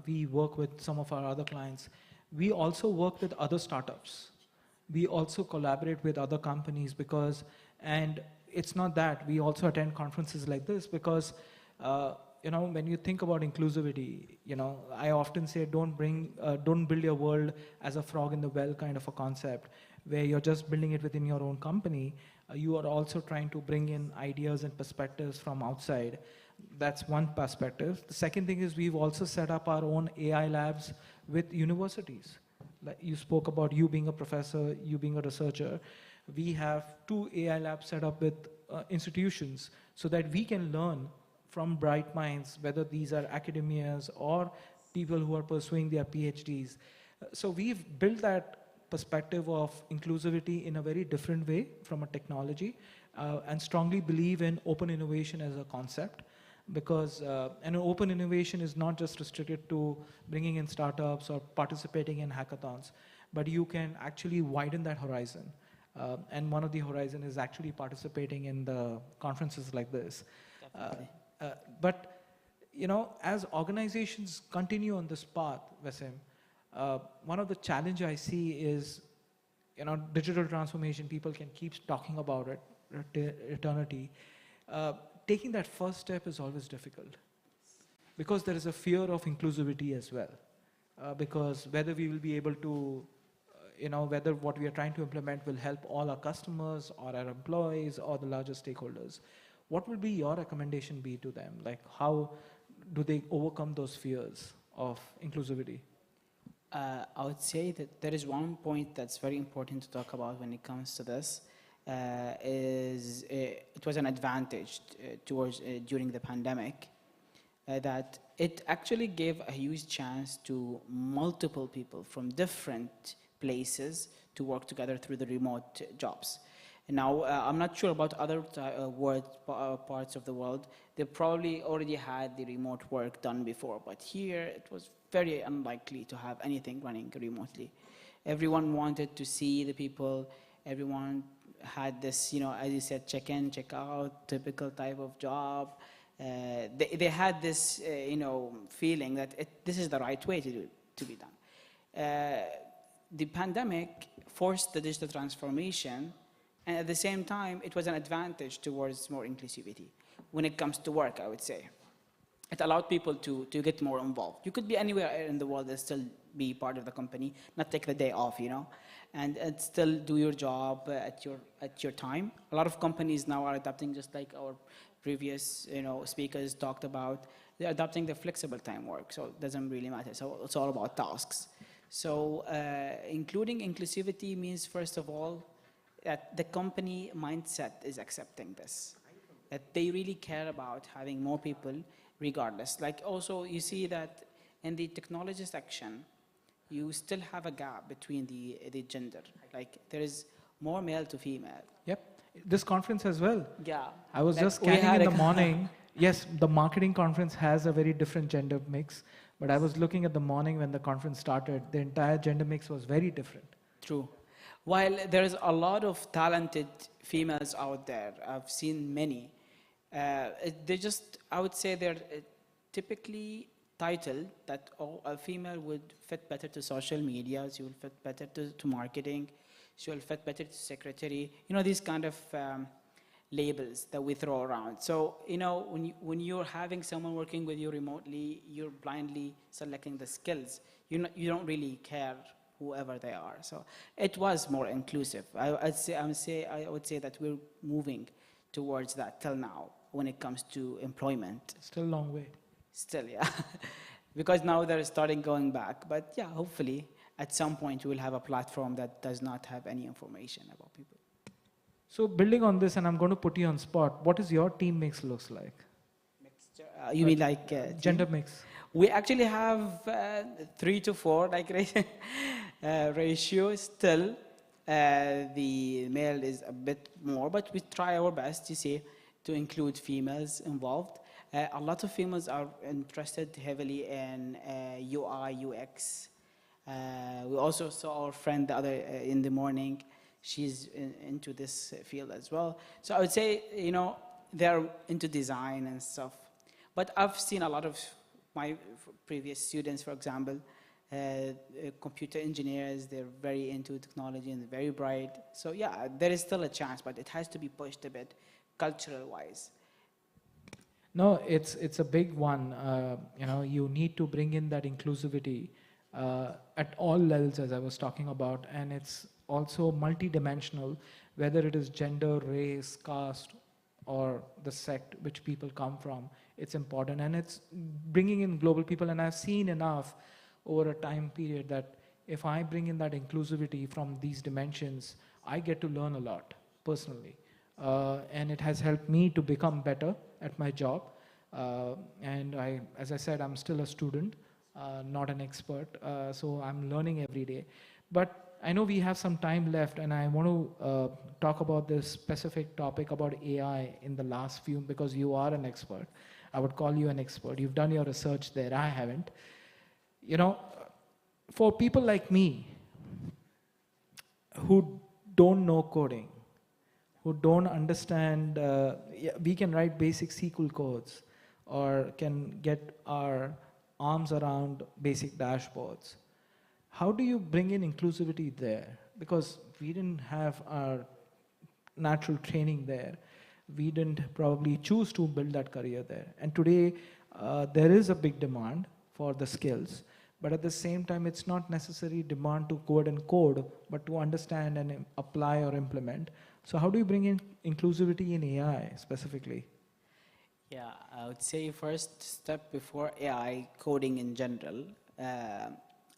we work with some of our other clients, we also work with other startups. We also collaborate with other companies because, and it's not that, we also attend conferences like this because, when you think about inclusivity, I often say don't build your world as a frog in the well kind of a concept where you're just building it within your own company. You are also trying to bring in ideas and perspectives from outside. That's one perspective. The second thing is we've also set up our own AI labs with universities. Like you spoke about you being a professor, you being a researcher. We have 2 AI labs set up with institutions so that we can learn from bright minds, whether these are academias or people who are pursuing their PhDs. So we've built that perspective of inclusivity in a very different way from a technology and strongly believe in open innovation as a concept. Because an open innovation is not just restricted to bringing in startups or participating in hackathons, but you can actually widen that horizon. And one of the horizon is actually participating in the conferences like this. But as organizations continue on this path, Wasim, one of the challenge I see is, digital transformation, people can keep talking about it, eternity. Taking that first step is always difficult because there is a fear of inclusivity as well. Because whether we will be able to, whether what we are trying to implement will help all our customers or our employees or the larger stakeholders. What will be your recommendation be to them? Like how do they overcome those fears of inclusivity? I would say that there is one point that's very important to talk about when it comes to this. It was an advantage towards during the pandemic that it actually gave a huge chance to multiple people from different places to work together through the remote jobs. Now, I'm not sure about other parts of the world. They probably already had the remote work done before, but here it was very unlikely to have anything running remotely. Everyone wanted to see the people. Everyone had this, as you said, check-in, check-out, typical type of job. They had this, feeling that this is the right way to be done. The pandemic forced the digital transformation, and at the same time, it was an advantage towards more inclusivity when it comes to work, I would say. It allowed people to get more involved. You could be anywhere in the world and still be part of the company, not take the day off, and still do your job at your time. A lot of companies now are adapting, just like our previous speakers talked about. They're adopting the flexible time work, so it doesn't really matter. So it's all about tasks. So including inclusivity means, first of all, that the company mindset is accepting this, that they really care about having more people regardless. Like also, you see that in the technology section, you still have a gap between the gender. Like there is more male to female. Yep. This conference as well. Yeah. I was just scanning in the morning. Yes, the marketing conference has a very different gender mix, but I was looking at the morning when the conference started, the entire gender mix was very different. True. While there's a lot of talented females out there, I've seen many, I would say they're typically titled that a female would fit better to social media, she will fit better to marketing, she will fit better to secretary, these kind of labels that we throw around. So, when you're having someone working with you remotely, you're blindly selecting the skills. You don't really care whoever they are. So it was more inclusive. I would say that we're moving towards that till now when it comes to employment. Still a long way. Still, yeah. Because now they're starting going back. But yeah, hopefully at some point we'll have a platform that does not have any information about people. So building on this, and I'm going to put you on spot, what is your team mix looks like? You mean like gender mix? We actually have 3 to 4 like ratio still. The male is a bit more, but we try our best to include females involved. A lot of females are interested heavily in UI, UX. We also saw our friend the other in the morning. She's into this field as well. So I would say, they're into design and stuff. But I've seen a lot of my previous students, for example, computer engineers, they're very into technology and very bright. So yeah, there is still a chance, but it has to be pushed a bit cultural-wise. No, it's a big one. You need to bring in that inclusivity at all levels, as I was talking about, and it's also multidimensional, whether it is gender, race, caste, or the sect which people come from. It's important, and it's bringing in global people. And I've seen enough over a time period that if I bring in that inclusivity from these dimensions, I get to learn a lot personally. And it has helped me to become better at my job. And as I said, I'm still a student, not an expert. So I'm learning every day. But I know we have some time left, and I want to talk about this specific topic about AI in the last few, because you are an expert. I would call you an expert. You've done your research there. I haven't. For people like me who don't know coding, who don't understand, we can write basic SQL codes or can get our arms around basic dashboards. How do you bring in inclusivity there? Because we didn't have our natural training there. We didn't probably choose to build that career there. And today, there is a big demand for the skills, but at the same time, it's not necessarily demand to code and code, but to understand and apply or implement. So how do you bring in inclusivity in AI specifically? Yeah, I would say first step before AI coding in general,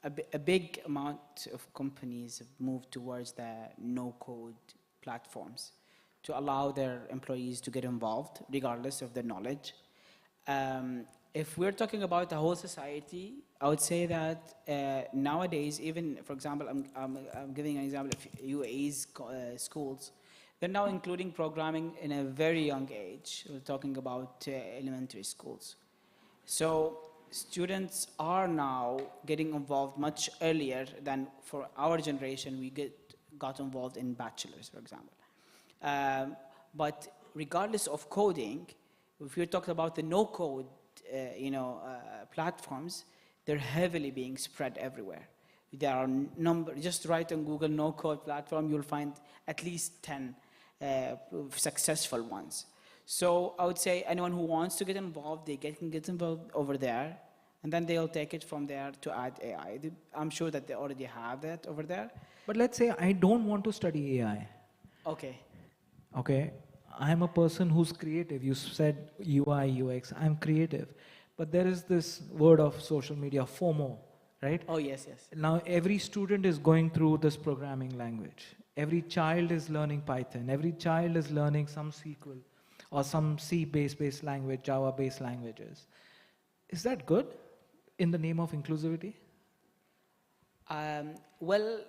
a big amount of companies have moved towards the no-code platforms to allow their employees to get involved regardless of their knowledge. If we're talking about the whole society, I would say that nowadays, even, for example, I'm giving an example of UAE's schools, they're now including programming in a very young age. We're talking about elementary schools. So students are now getting involved much earlier than for our generation. We got involved in bachelors, for example. But regardless of coding, if you're talking about the no-code, platforms, they're heavily being spread everywhere. There are just write on Google no-code platform, you'll find at least 10 successful ones. So I would say anyone who wants to get involved, they can get involved over there, and then they'll take it from there to add AI. I'm sure that they already have that over there. But let's say I don't want to study AI. Okay. Okay, I'm a person who's creative. You said UI, UX, I'm creative. But there is this word of social media, FOMO, right? Oh, yes, yes. Now every student is going through this programming language. Every child is learning Python. Every child is learning some SQL or some C-based language, Java-based languages. Is that good in the name of inclusivity? Well,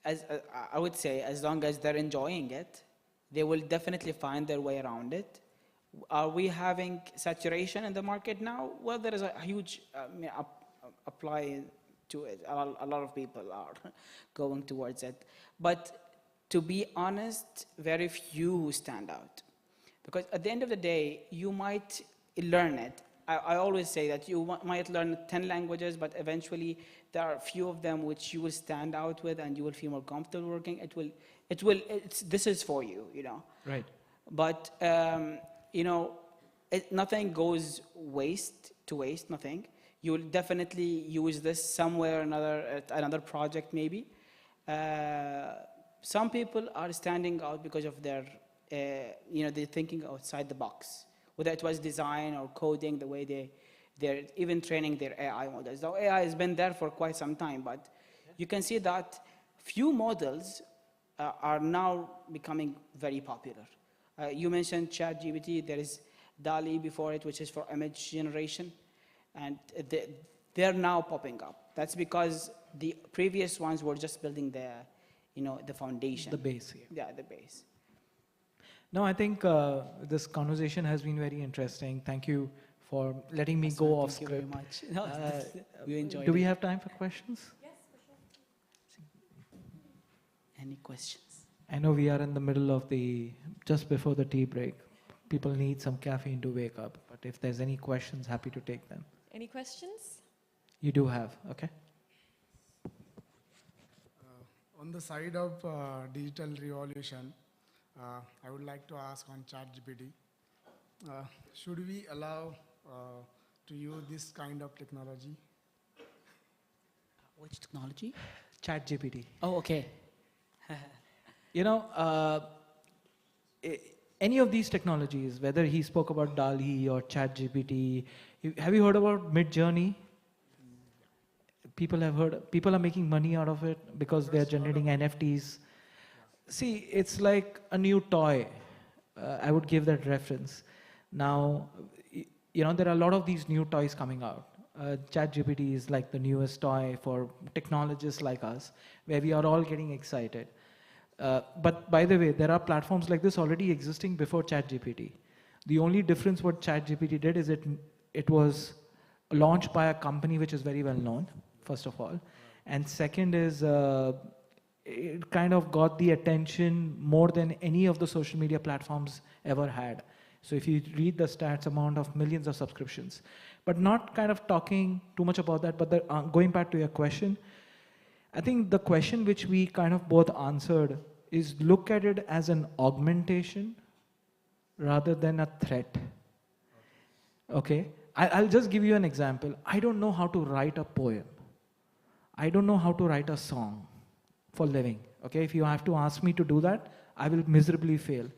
I would say as long as they're enjoying it, they will definitely find their way around it. Are we having saturation in the market now? Well, there is a huge apply to it. A lot of people are going towards it. But to be honest, very few stand out. Because at the end of the day, you might learn it. I always say that you might learn 10 languages, but eventually there are a few of them which you will stand out with and you will feel more comfortable working. This is for you, Right. But, nothing goes to waste, nothing. You will definitely use this somewhere or another, at another project maybe. Some people are standing out because of their, they're thinking outside the box. Whether it was design or coding, the way they're even training their AI models. So AI has been there for quite some time, but you can see that few models are now becoming very popular. You mentioned ChatGPT, there is DALL-E before it, which is for image generation, and they're now popping up. That's because the previous ones were just building the foundation. The base, yeah. Yeah, the base. No, I think this conversation has been very interesting. Thank you for letting me go off script. Thank you very much. We enjoyed Do we it. have time for questions? Yes, for sure. Any questions? I know we are in the middle of just before the tea break. People need some caffeine to wake up. But if there's any questions, happy to take them. Any questions? You do have, okay? On the side of digital revolution, I would like to ask on ChatGPT, should we allow to use this kind of technology? Which technology? ChatGPT. Oh, okay. Any of these technologies, whether he spoke about DALL-E or ChatGPT, have you heard about Mid-Journey? People are making money out of it because they're generating NFTs. See, it's like a new toy. I would give that reference. Now, there are a lot of these new toys coming out. ChatGPT is like the newest toy for technologists like us, where we are all getting excited. But by the way, there are platforms like this already existing before ChatGPT. The only difference what ChatGPT did is it was launched by a company which is very well known, first of all. And second is it kind of got the attention more than any of the social media platforms ever had. So if you read the stats, amount of millions of subscriptions. But not kind of talking too much about that, but going back to your question, I think the question which we kind of both answered is look at it as an augmentation rather than a threat. Okay? I'll just give you an example. I don't know how to write a poem. I don't know how to write a song for living. Okay? If you have to ask me to do that, I will miserably fail.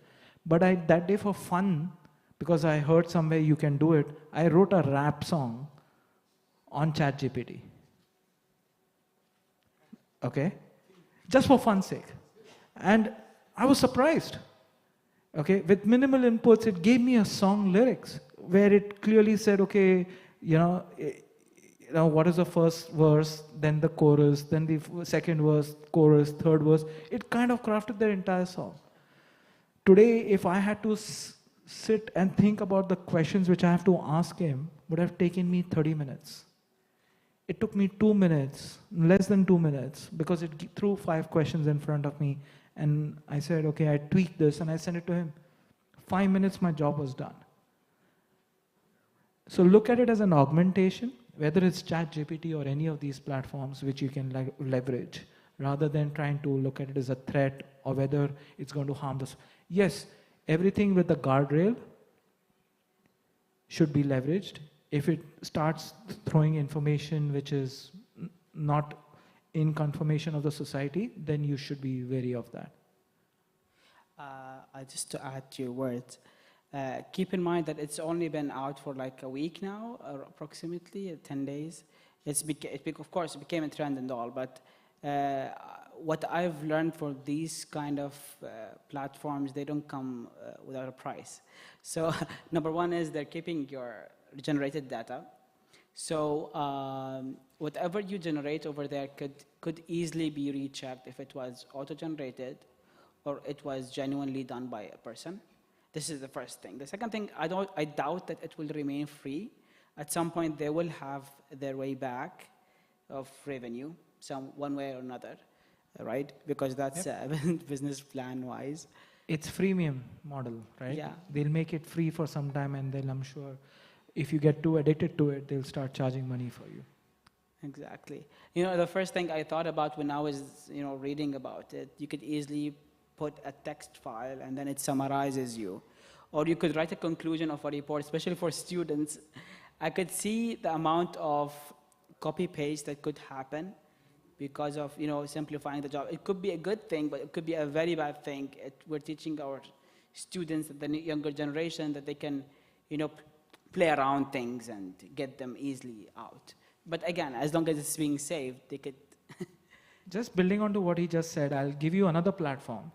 But that day for fun, because I heard somewhere you can do it, I wrote a rap song on ChatGPT. okay? Just for fun's sake. And I was surprised. Okay, with minimal inputs, it gave me a song lyrics where it clearly said, okay, what is the first verse, then the chorus, then the second verse, chorus, third verse. It kind of crafted their entire song. Today, if I had to sit and think about the questions which I have to ask him, would have taken me 30 minutes. It took me 2 minutes, less than 2 minutes, because it threw 5 questions in front of me. And I said, okay, I tweaked this and I sent it to him. 5 minutes, my job was done. So look at it as an augmentation, whether it's ChatGPT or any of these platforms which you can leverage, rather than trying to look at it as a threat or whether it's going to harm us. Yes, everything with the guardrail should be leveraged. If it starts throwing information which is not in confirmation of the society, then you should be wary of that. Just to add to your words, keep in mind that it's only been out for like a week now, or approximately 10 days. Of course, it became a trend and all, but what I've learned for these kind of platforms, they don't come without a price. So number one is they're keeping your generated data. So whatever you generate over there could easily be rechecked if it was auto-generated or it was genuinely done by a person. This is the first thing. The second thing, I doubt that it will remain free. At some point, they will have their way back of revenue, one way or another, right? Because that's business plan-wise. It's freemium model, right? Yeah. They'll make it free for some time, and then I'm sure if you get too addicted to it, they'll start charging money for you. Exactly. The first thing I thought about when I was, reading about it, you could easily put a text file and then it summarizes you. Or you could write a conclusion of a report, especially for students. I could see the amount of copy-paste that could happen because of, simplifying the job. It could be a good thing, but it could be a very bad thing. We're teaching our students, the younger generation, that they can, play around things and get them easily out. But again, as long as it's being saved, they could. Just building on to what he just said, I'll give you another platform,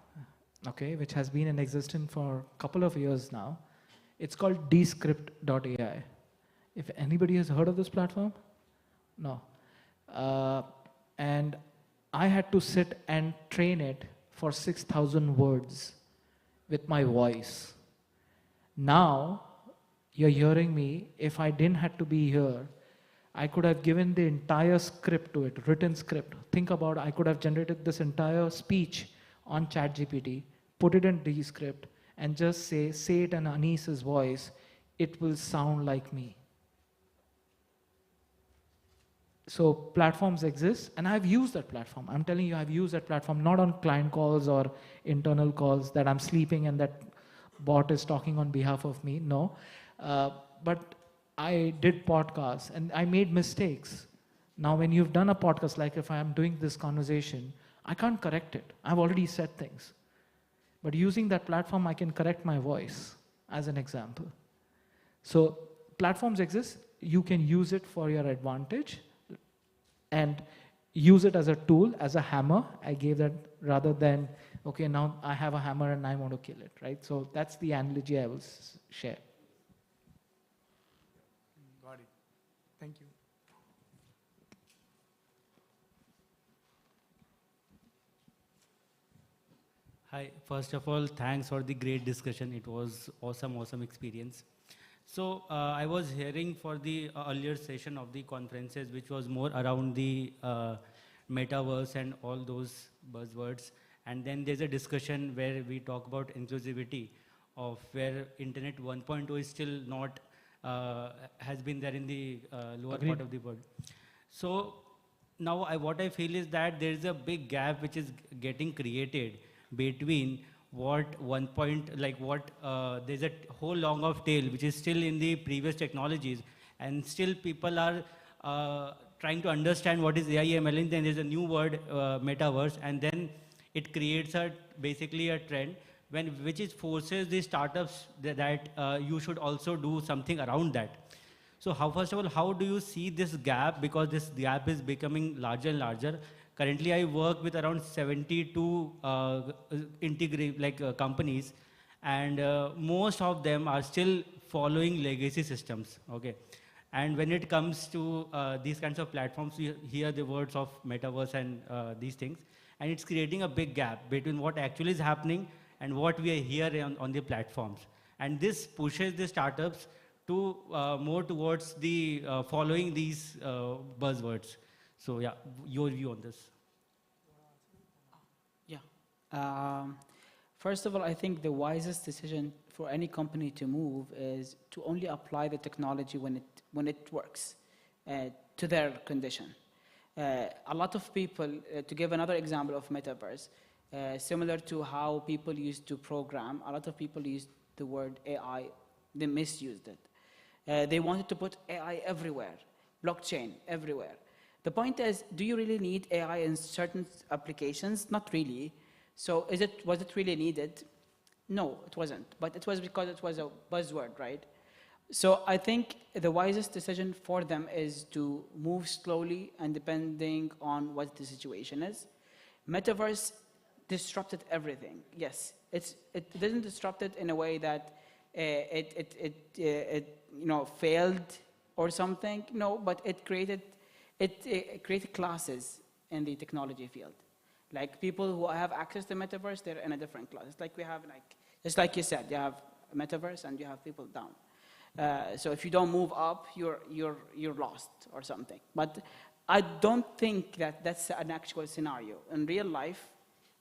okay, which has been in existence for a couple of years now. It's called descript.ai. If anybody has heard of this platform? No. And I had to sit and train it for 6,000 words with my voice. Now, you're hearing me. If I didn't have to be here, I could have given the entire script to it, written script. Think about, I could have generated this entire speech on ChatGPT, put it in Descript, and just say it in Anis's voice. It will sound like me. So platforms exist, and I've used that platform. I'm telling you, I've used that platform, not on client calls or internal calls that I'm sleeping and that bot is talking on behalf of me, no. But I did podcasts and I made mistakes. Now, when you've done a podcast, like if I'm doing this conversation, I can't correct it. I've already said things. But using that platform, I can correct my voice, as an example. So platforms exist. You can use it for your advantage and use it as a tool, as a hammer. I gave that rather than, okay, now I have a hammer and I want to kill it, right? So that's the analogy I will share. Got it. Thank you. Hi, first of all, thanks for the great discussion. It was awesome experience. So I was hearing for the earlier session of the conferences, which was more around the metaverse and all those buzzwords. And then there's a discussion where we talk about inclusivity of where Internet 1.0 is still not, has been there in the lower Agreed. part of the world. So now what I feel is that there's a big gap which is getting created between what there's a whole long of tail which is still in the previous technologies, and still people are trying to understand what is AI ML, and then there's a new word, metaverse, and then it creates basically a trend which forces the startups that you should also do something around that. So first of all, how do you see this gap? Because this gap is becoming larger and larger. currently I work with around 72 companies, and most of them are still following legacy systems. Okay, and when it comes to these kinds of platforms, you hear the words of metaverse and these things, and it's creating a big gap between what actually is happening and what we are hearing on the platforms. And this pushes the startups to more towards the following these buzzwords. So yeah, your view on this? Yeah. First of all, I think the wisest decision for any company to move is to only apply the technology when it works to their condition. A lot of people, to give another example of metaverse, similar to how people used to program, a lot of people used the word AI, they misused it. They wanted to put AI everywhere, blockchain everywhere. The point is, do you really need AI in certain applications? Not really. So was it really needed? No, it wasn't. But it was because it was a buzzword, right? So I think the wisest decision for them is to move slowly and depending on what the situation is. Metaverse disrupted everything. Yes, it didn't disrupt it in a way that it failed or something. No, but it created classes in the technology field. Like people who have access to metaverse, they're in a different class. It's like we have just like you said, you have metaverse and you have people down. So if you don't move up, you're lost or something. But I don't think that that's an actual scenario. In real life,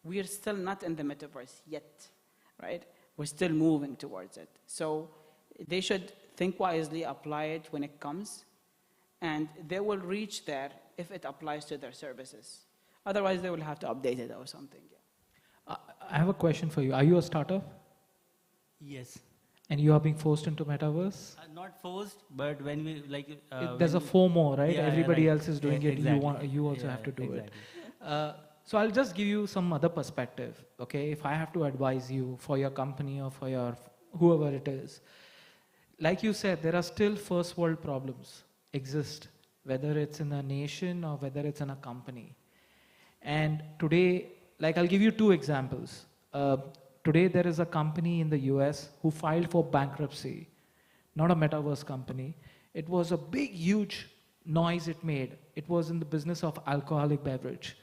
we are still not in the metaverse yet, right? We're still moving towards it. So they should think wisely, apply it when it comes, and they will reach there if it applies to their services. Otherwise, they will have to update it or something. Yeah. I have a question for you. Are you a startup? Yes. And you are being forced into metaverse? Not forced, but when we there's a FOMO, right? Yeah, Everybody right. else is doing it. Exactly. You also have to do it. So I'll just give you some other perspective. Okay, if I have to advise you for your company or for your whoever it is, like you said, there are still first world problems exist, whether it's in a nation or whether it's in a company. And today, like I'll give you two examples. Today there is a company in the US who filed for bankruptcy, not a metaverse company. It was a big, huge noise it made. It was in the business of alcoholic beverage.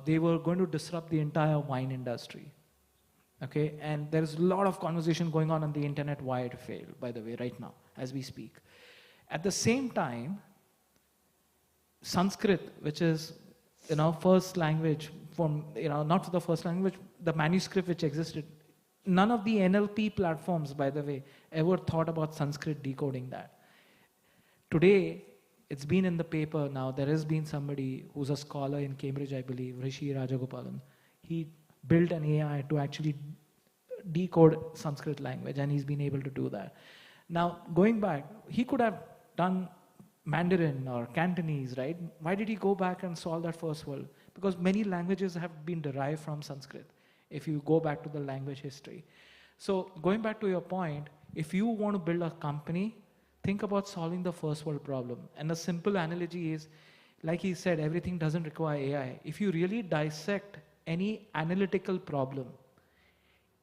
They were going to disrupt the entire wine industry. Okay, and there's a lot of conversation going on the internet why it failed, by the way, right now, as we speak. At the same time, Sanskrit, which is first language from, not the first language, the manuscript which existed. None of the NLP platforms, by the way, ever thought about Sanskrit decoding that. Today, it's been in the paper now. There has been somebody who's a scholar in Cambridge, I believe, Rishi Rajagopalan. He built an AI to actually decode Sanskrit language, and he's been able to do that. Now, going back, he could have done Mandarin or Cantonese, right? Why did he go back and solve that first world? Because many languages have been derived from Sanskrit, if you go back to the language history. So going back to your point, if you want to build a company, think about solving the first world problem. And a simple analogy is, like he said, everything doesn't require AI. If you really dissect any analytical problem,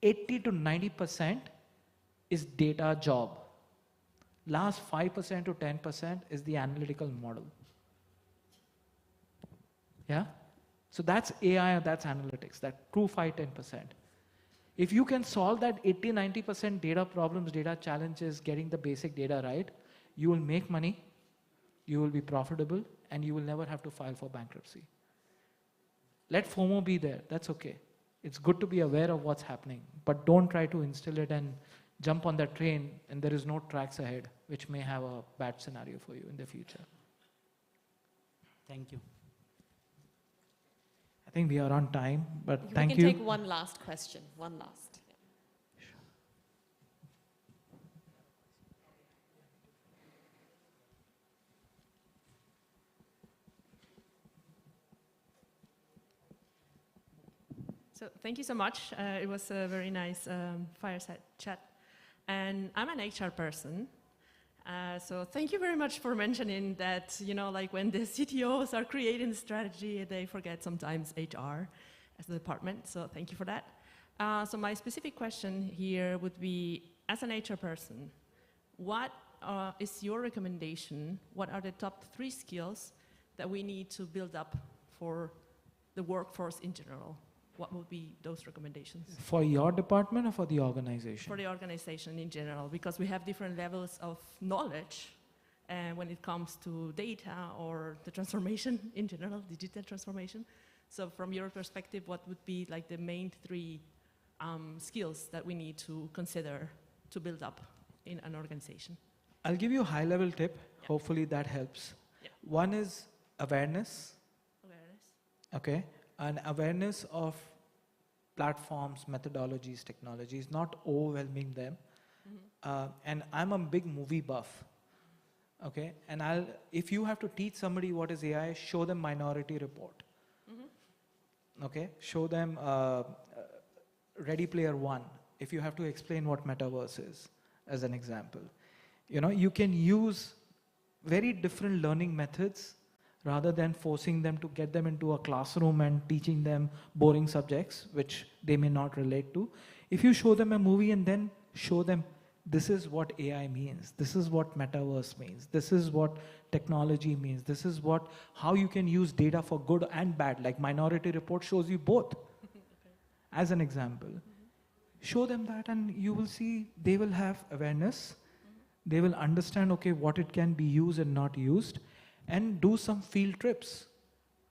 80 to 90% is data job. Last 5% to 10% is the analytical model. Yeah? So that's AI, that's analytics, that true 5-10%. If you can solve that 80-90% data problems, data challenges, getting the basic data right, you will make money, you will be profitable, and you will never have to file for bankruptcy. Let FOMO be there, that's okay. It's good to be aware of what's happening, but don't try to instill it and jump on that train and there is no tracks ahead, which may have a bad scenario for you in the future. Thank you. I think we are on time, but thank you. We can take one last question, one last. So thank you so much. It was a very nice fireside chat. And I'm an HR person, So thank you very much for mentioning that, like when the CTOs are creating strategy, they forget sometimes HR as a department. So thank you for that. So my specific question here would be, as an HR person, what is your recommendation? What are the top 3 skills that we need to build up for the workforce in general? What would be those recommendations? For your department or for the organization? For the organization in general, because we have different levels of knowledge when it comes to data or the transformation in general, digital transformation. So from your perspective, what would be like the main 3 skills that we need to consider to build up in an organization? I'll give you a high-level tip. Yeah. Hopefully that helps. Yeah. One is awareness. Okay. An awareness of platforms, methodologies, technologies, not overwhelming them. And I'm a big movie buff. Okay. And if you have to teach somebody what is AI, show them Minority Report. Okay. Show them Ready Player One. If you have to explain what Metaverse is, as an example. You can use very different learning methods rather than forcing them to get them into a classroom and teaching them boring subjects, which they may not relate to. If you show them a movie and then show them, this is what AI means, this is what Metaverse means, this is what technology means, this is how you can use data for good and bad, like Minority Report shows you both, as an example. Show them that and you will see they will have awareness. They will understand, okay, what it can be used and not used, and do some field trips.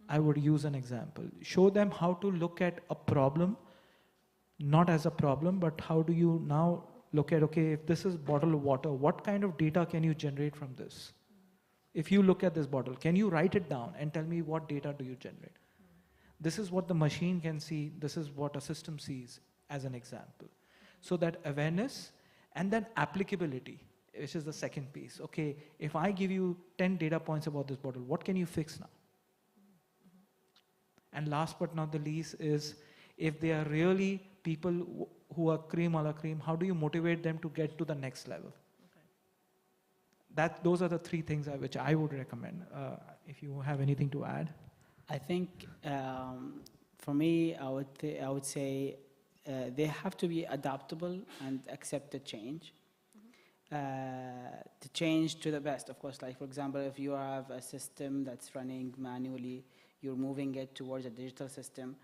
I would use an example. Show them how to look at a problem, not as a problem, but how do you now look at, okay, if this is bottle of water, what kind of data can you generate from this? If you look at this bottle, can you write it down and tell me what data do you generate? This is what the machine can see, this is what a system sees, as an example. So that awareness and then applicability, which is the second piece. Okay, if I give you 10 data points about this bottle, what can you fix now? And last but not the least is, if they are really people who are cream a la cream, how do you motivate them to get to the next level? Those are the 3 things which I would recommend. If you have anything to add. I think for me, I would say they have to be adaptable and accept the change. To change to the best, of course. Like for example, if you have a system that's running manually, you're moving it towards a digital system.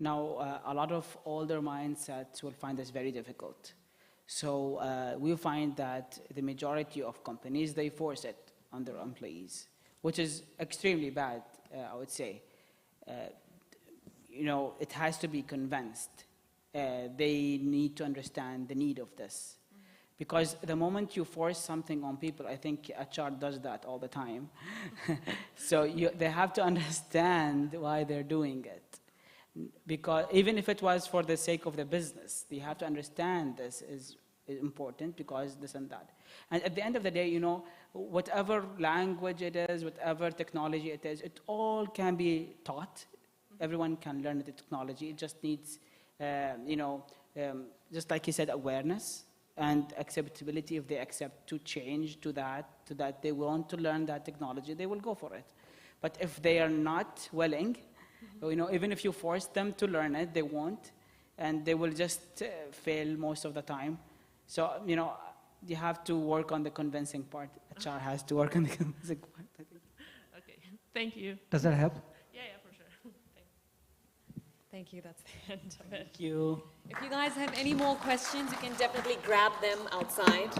Now, a lot of older mindsets will find this very difficult. So we find that the majority of companies, they force it on their employees, which is extremely bad, I would say. It has to be convinced. They need to understand the need of this. Because the moment you force something on people, I think HR does that all the time. So they have to understand why they're doing it. Because even if it was for the sake of the business, they have to understand this is important because this and that. And at the end of the day, whatever language it is, whatever technology it is, it all can be taught. Everyone can learn the technology. It just needs, just like you said, awareness and acceptability. If they accept to change to that they want to learn that technology, they will go for it. But if they are not willing, even if you force them to learn it, they won't, and they will just fail most of the time. So, you have to work on the convincing part. HR has to work on the convincing part, I think. Okay, thank you. Does that help? Yeah, for sure. Thank you, that's the end of it. Thank you. If you guys have any more questions, you can definitely grab them outside.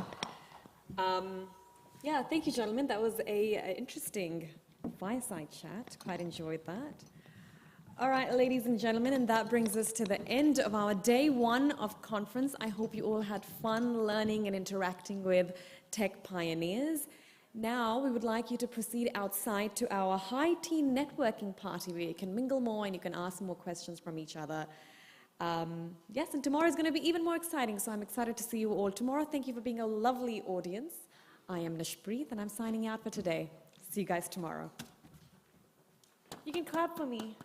Yeah, thank you, gentlemen. That was a interesting fireside chat. Quite enjoyed that. All right, ladies and gentlemen, and that brings us to the end of our day 1 of conference. I hope you all had fun learning and interacting with tech pioneers. Now, we would like you to proceed outside to our high tea networking party where you can mingle more and you can ask more questions from each other. Yes, and tomorrow is going to be even more exciting, so I'm excited to see you all tomorrow. Thank you for being a lovely audience. I am Nishpreet, and I'm signing out for today. See you guys tomorrow. You can clap for me.